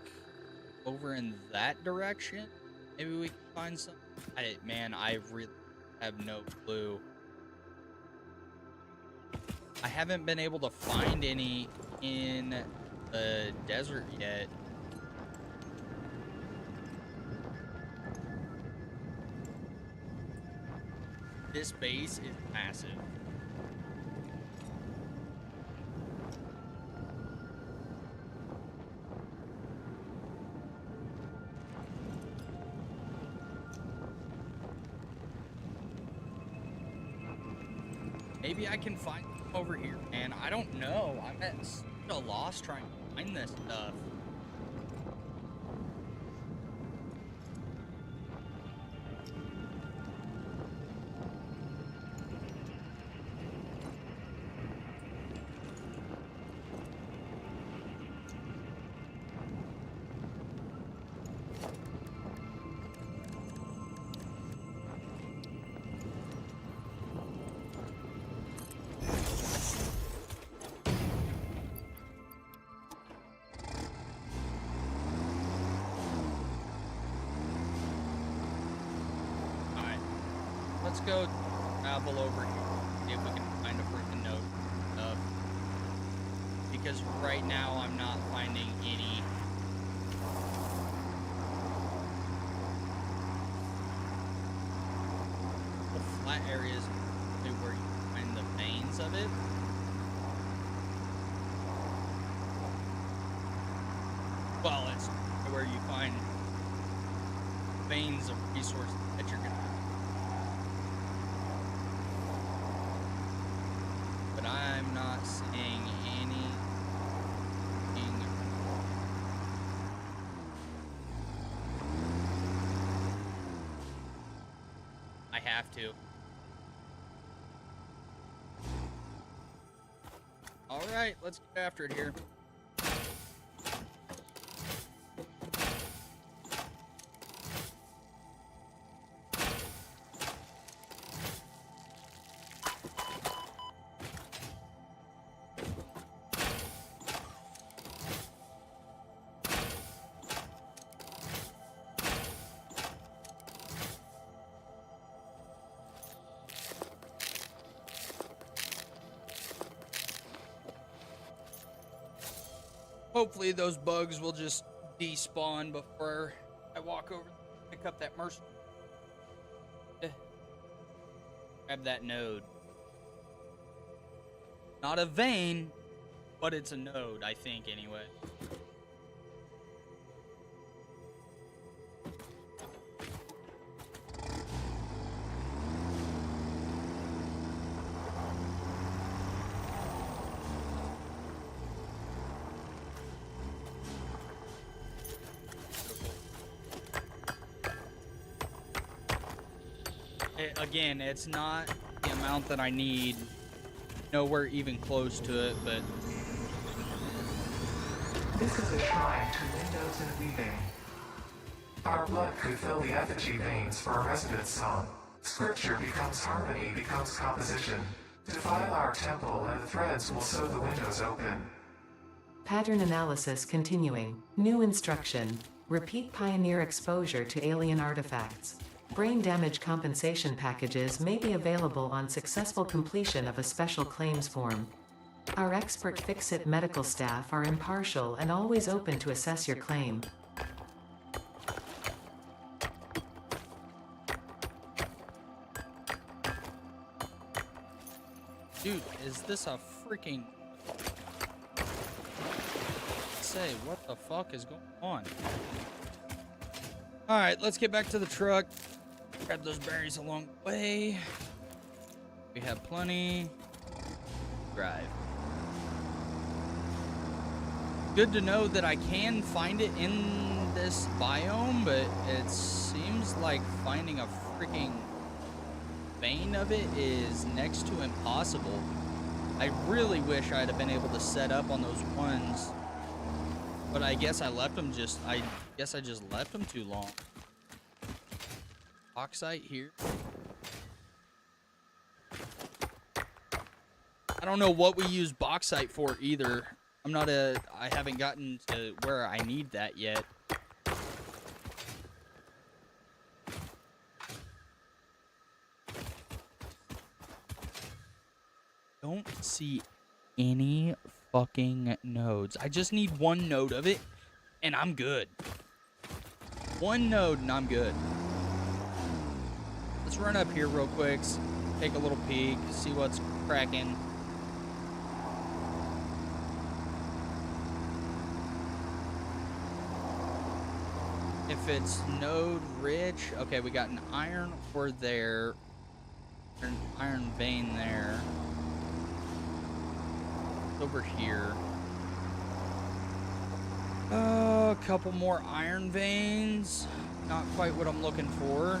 over in that direction. Maybe we can find some. Man, I really have no clue. I haven't been able to find any in the desert yet. This base is massive. Maybe I can find them over here, man. I don't know. I'm at such a loss trying to find this stuff. Let's go travel over here, see if we can find a freaking note stuff. Because right now I'm not finding any. The flat areas where you find the veins of it. Well, it's where you find veins of resources that you're gonna. But I'm not seeing anything. I have to. All right, let's get after it here. Hopefully those bugs will just despawn before I walk over and pick up that mercy. Grab that node. Not a vein, but it's a node, I think, anyway. Again, it's not the amount that I need, nowhere even close to it, but... This is a shrine to windows and weaving. Our blood could fill the effigy veins for a resident song. Scripture becomes harmony, becomes composition. Defile our temple and the threads will sew the windows open. Pattern analysis continuing. New instruction. Repeat pioneer exposure to alien artifacts. Brain damage compensation packages may be available on successful completion of a special claims form. Our expert Fix-It medical staff are impartial and always open to assess your claim. Dude, is this a freaking... Say, what the fuck is going on? Alright, let's get back to the truck. Grab those berries along the way. We have plenty. Drive. Good to know that I can find it in this biome, but it seems like finding a freaking vein of it is next to impossible. I really wish I'd have been able to set up on those ones, but I guess I left them I just left them too long. Bauxite here. I don't know what we use bauxite for either. I haven't gotten to where I need that yet. Don't see any fucking nodes. I just need one node of it, and I'm good. One node, and I'm good. Let's run up here real quick, take a little peek, see what's cracking. If it's node rich, okay, we got an iron ore there, an iron vein there. Over here. A couple more iron veins. Not quite what I'm looking for.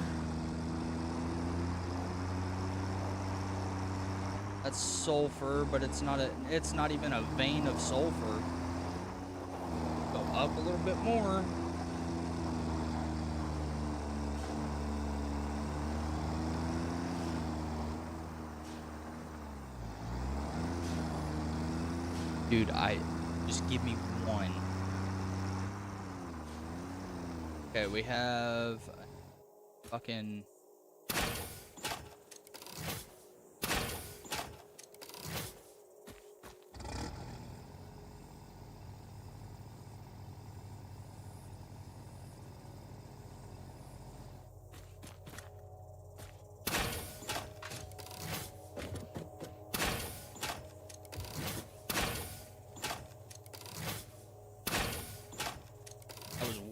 That's sulfur, but it's not even a vein of sulfur. Go up a little bit more. Dude, just give me one. Okay, we have fucking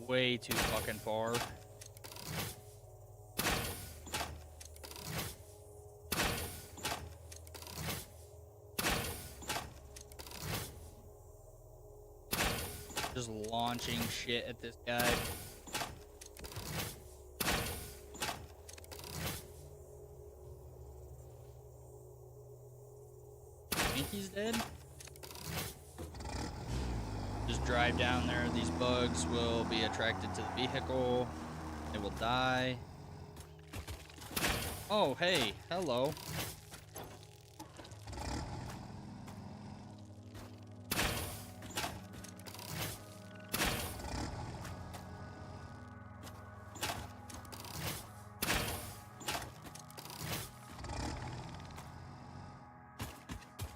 way too fucking far. Just launching shit at this guy. Think he's dead? Just drive down there. These bugs will be attracted to the vehicle. They will die. Oh, hey. Hello.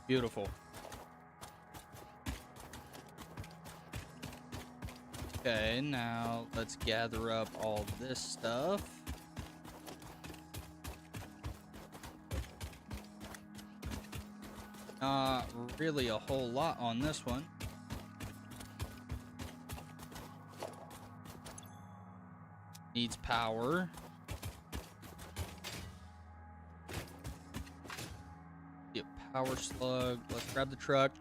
Beautiful. Okay, now let's gather up all this stuff. Not really a whole lot on this one. Needs power. Get power slug. Let's grab the truck.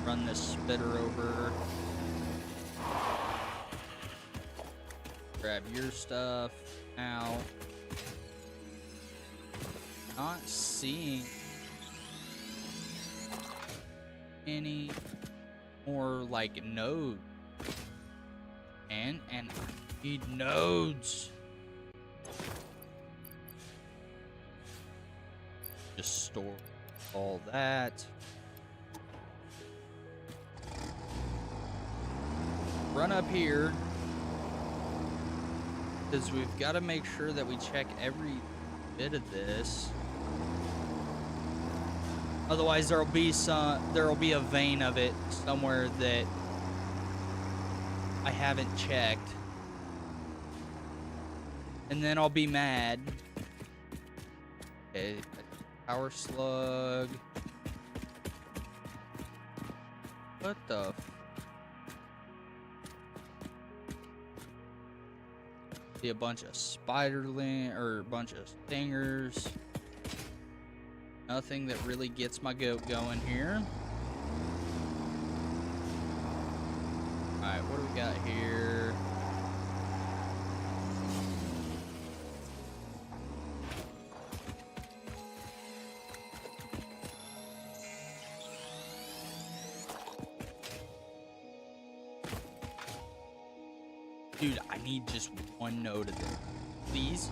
Run this spitter over. Grab your stuff out. Not seeing any more like nodes. And I need nodes. Just store all that. Run up here, because we've got to make sure that we check every bit of this. Otherwise, there'll be a vein of it somewhere that I haven't checked, and then I'll be mad. Okay, power slug. What the? See a bunch of spiderling or a bunch of stingers. Nothing that really gets my goat going here. Alright, what do we got here? Dude, I need just one node of this. Please.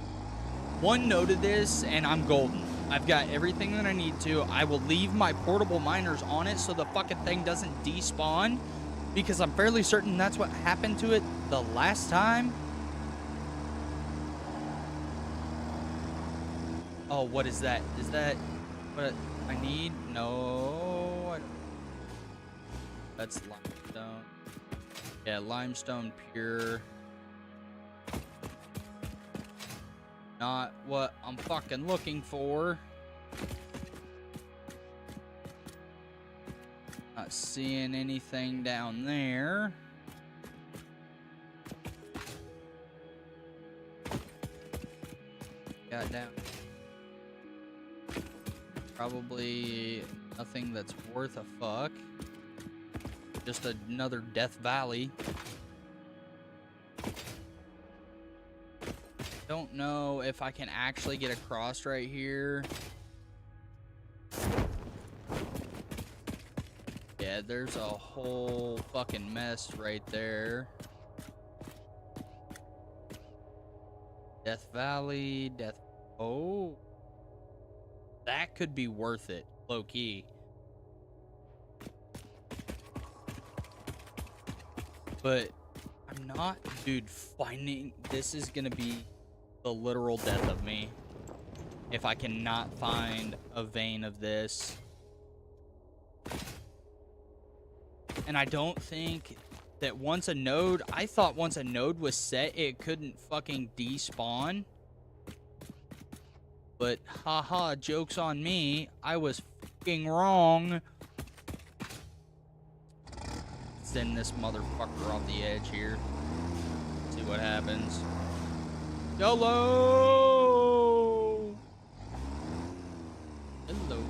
One node of this, and I'm golden. I've got everything that I need to. I will leave my portable miners on it so the fucking thing doesn't despawn, because I'm fairly certain that's what happened to it the last time. Oh, what is that? Is that what I need? No, I don't. That's limestone. Yeah, limestone pure. Not what I'm fucking looking for. Not seeing anything down there. Got down. Probably nothing that's worth a fuck. Just another Death Valley. Don't know if I can actually get across right here. Yeah, there's a whole fucking mess right there. Death Valley, Death... Oh. That could be worth it, low-key. But I'm not... Dude, finding... This is gonna be the literal death of me if I cannot find a vein of this. And I don't think that once a node... I thought once a node was set, it couldn't fucking despawn. But, haha, joke's on me. I was fucking wrong. Send this motherfucker off the edge here. See what happens. YOLO! Hello.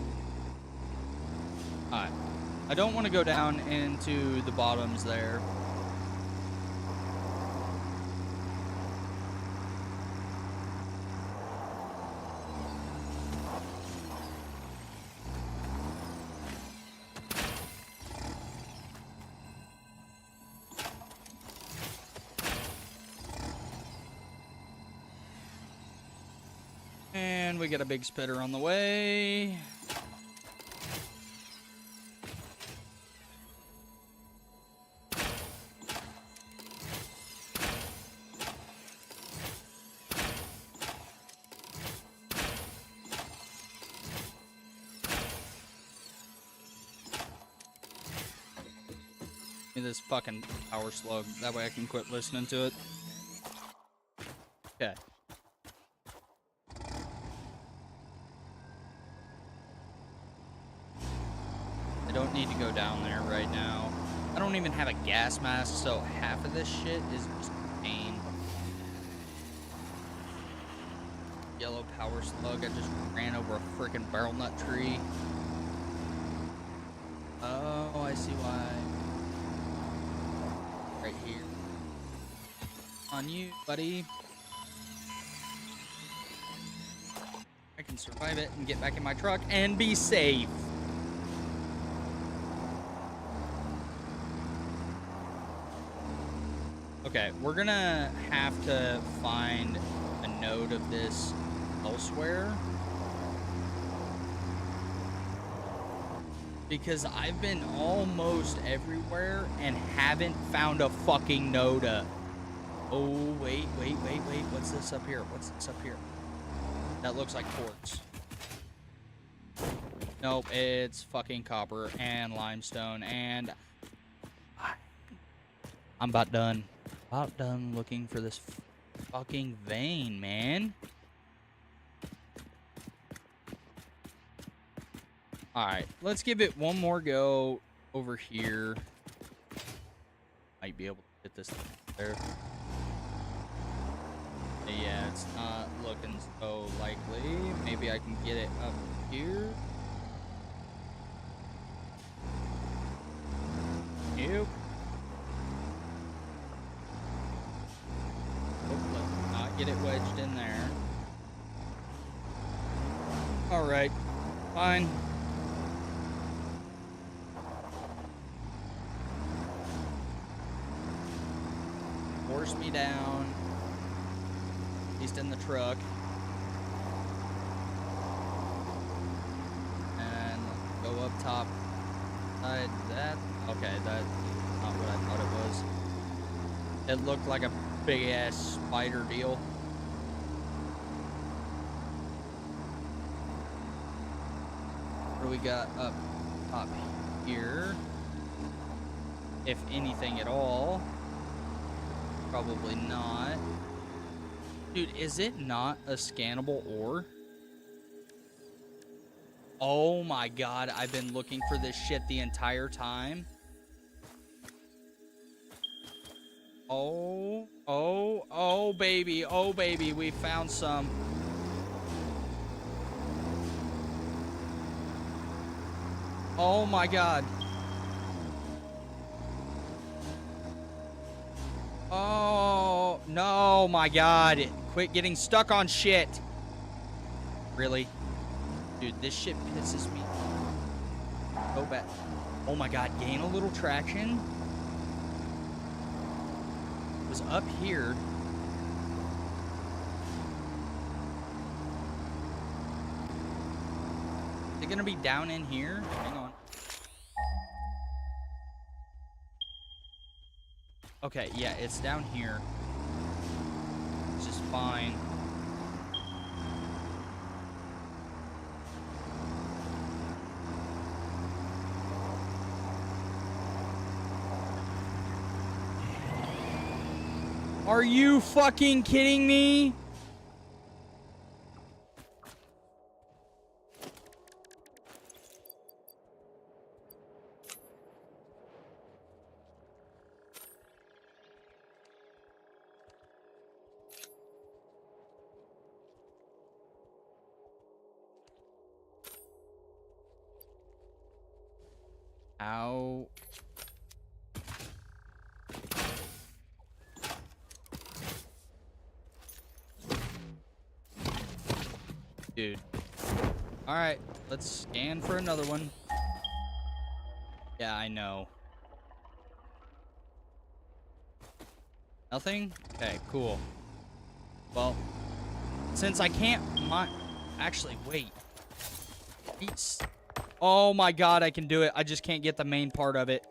Alright. I don't want to go down into the bottoms there. And we got a big spitter on the way. Give me this fucking power slug. That way I can quit listening to it. Okay. Don't need to go down there right now. I don't even have a gas mask, so half of this shit is just pain. Yellow power slug. I just ran over a freaking barrel nut tree. Oh, I see why. Right here. On you, buddy. I can survive it and get back in my truck and be safe. Okay, we're gonna have to find a node of this elsewhere. Because I've been almost everywhere and haven't found a fucking node. Oh, wait. What's this up here? What's this up here? That looks like quartz. Nope, it's fucking copper and limestone, and I'm about done. About done looking for this fucking vein, man. Alright, let's give it one more go over here. Might be able to get this there. Yeah, it's not looking so likely. Maybe I can get it up here. Nope. Let's not get it wedged in there. Alright, fine. force me down. At least in the truck. And go up top. That. Okay, that's not what I thought it was. It looked like a big ass spider deal. What do we got up top here? If anything at all. Probably not. Dude, is it not a scannable ore? Oh my god, I've been looking for this shit the entire time. Oh baby, we found some. Oh my god. Oh, no, my god. Quit getting stuck on shit. Really? Dude, this shit pisses me so bad. Oh my god, gain a little traction. It was up here. Is it gonna be down in here? Hang on. Okay, yeah, it's down here. Which is fine. Are you fucking kidding me? Ow. Dude. Alright, let's scan for another one. Yeah, I know. Nothing? Okay, cool. Well, since I can't actually, wait. Oh my god, I can do it. I just can't get the main part of it.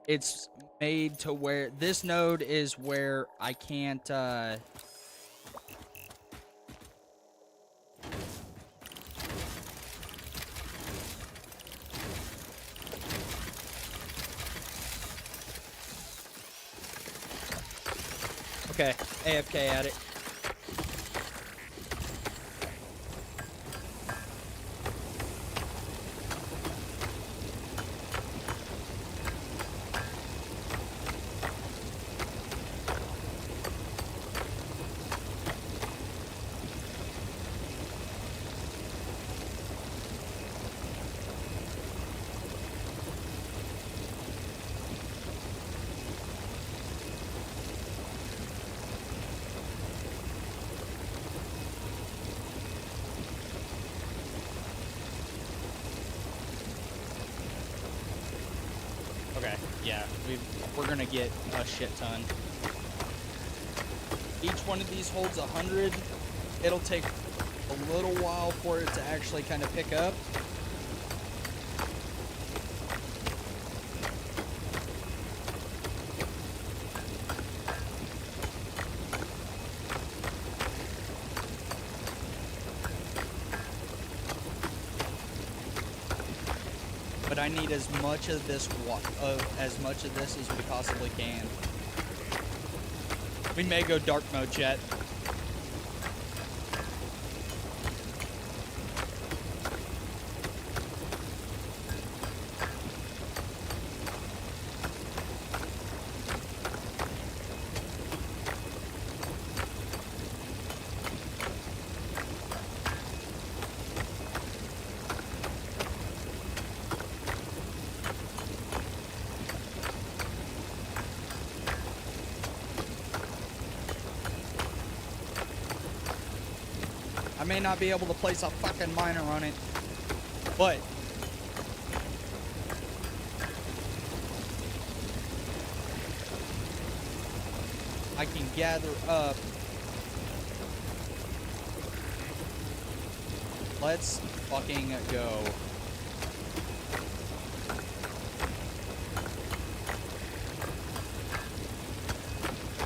It's made to where this node is where I can't okay, AFK at it. Okay, yeah, we're gonna get a shit ton. Each one of these holds 100. It'll take a little while for it to actually kind of pick up. But I need as much of this as we possibly can. We may go dark mode, chat. I may not be able to place a fucking miner on it, but I can gather up. Let's fucking go.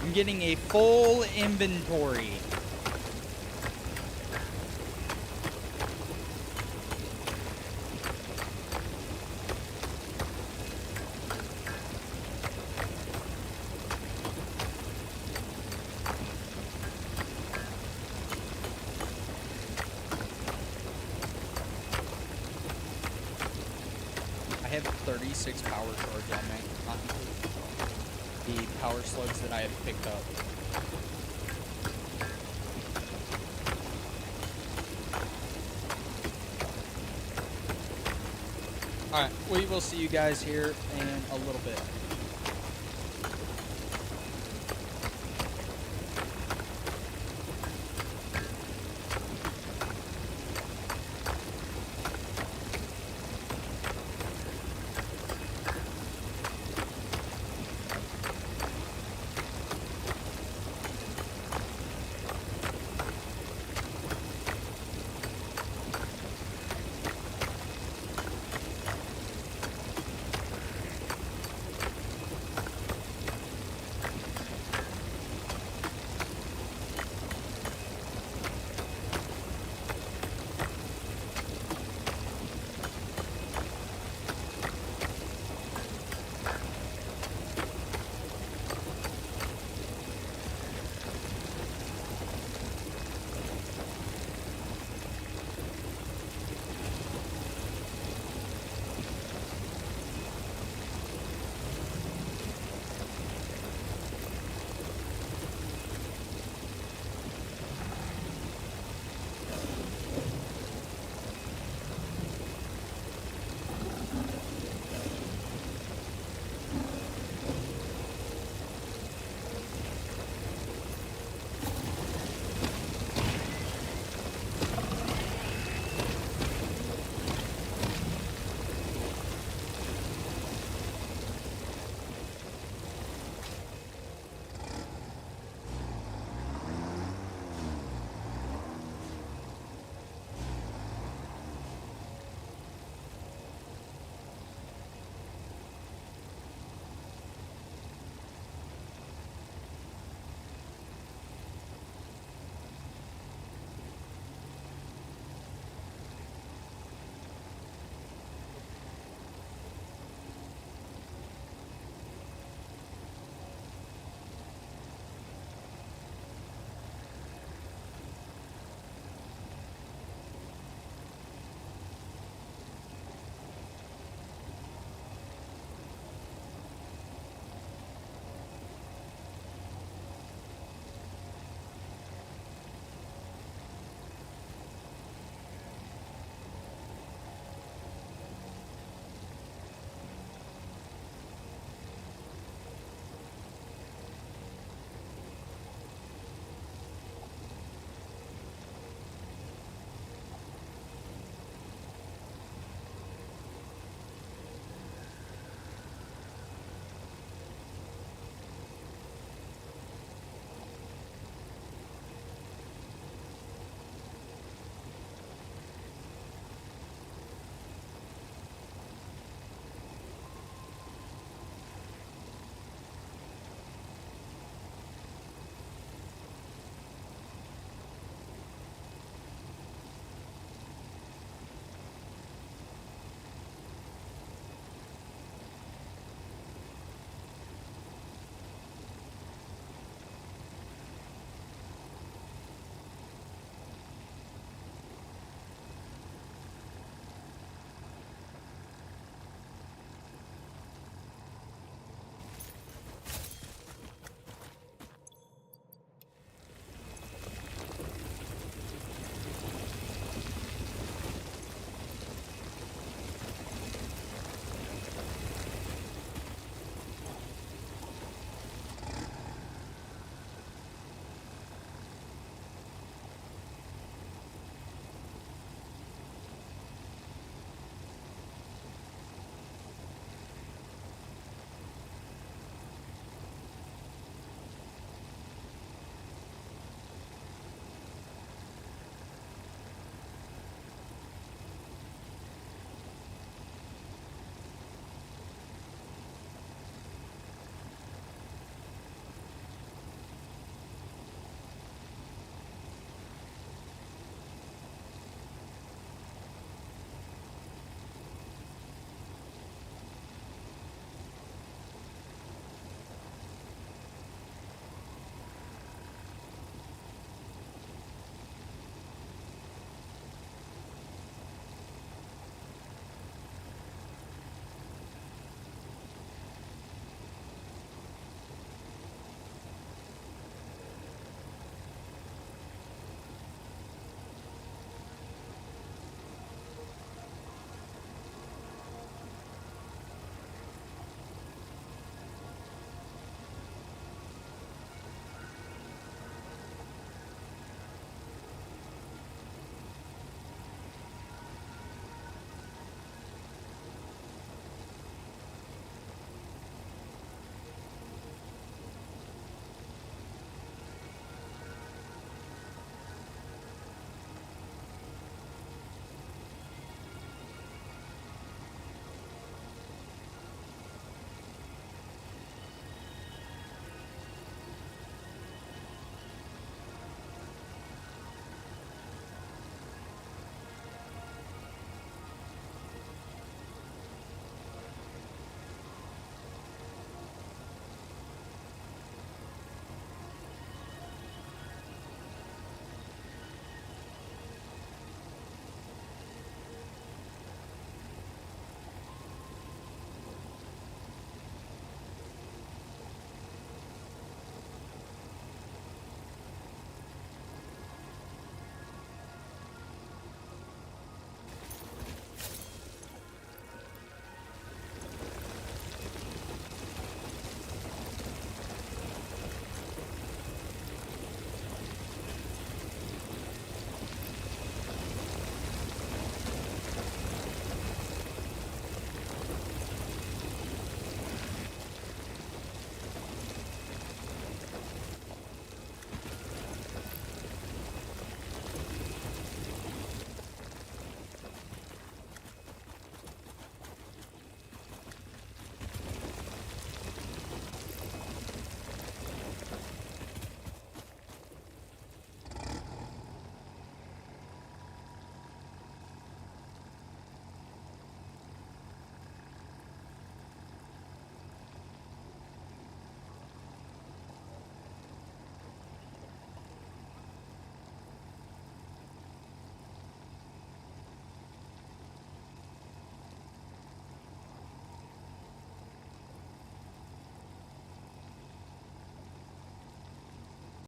I'm getting a full inventory. I have 36 power charge on me, not including the power slugs that I have picked up. Alright, we will see you guys here in a little bit.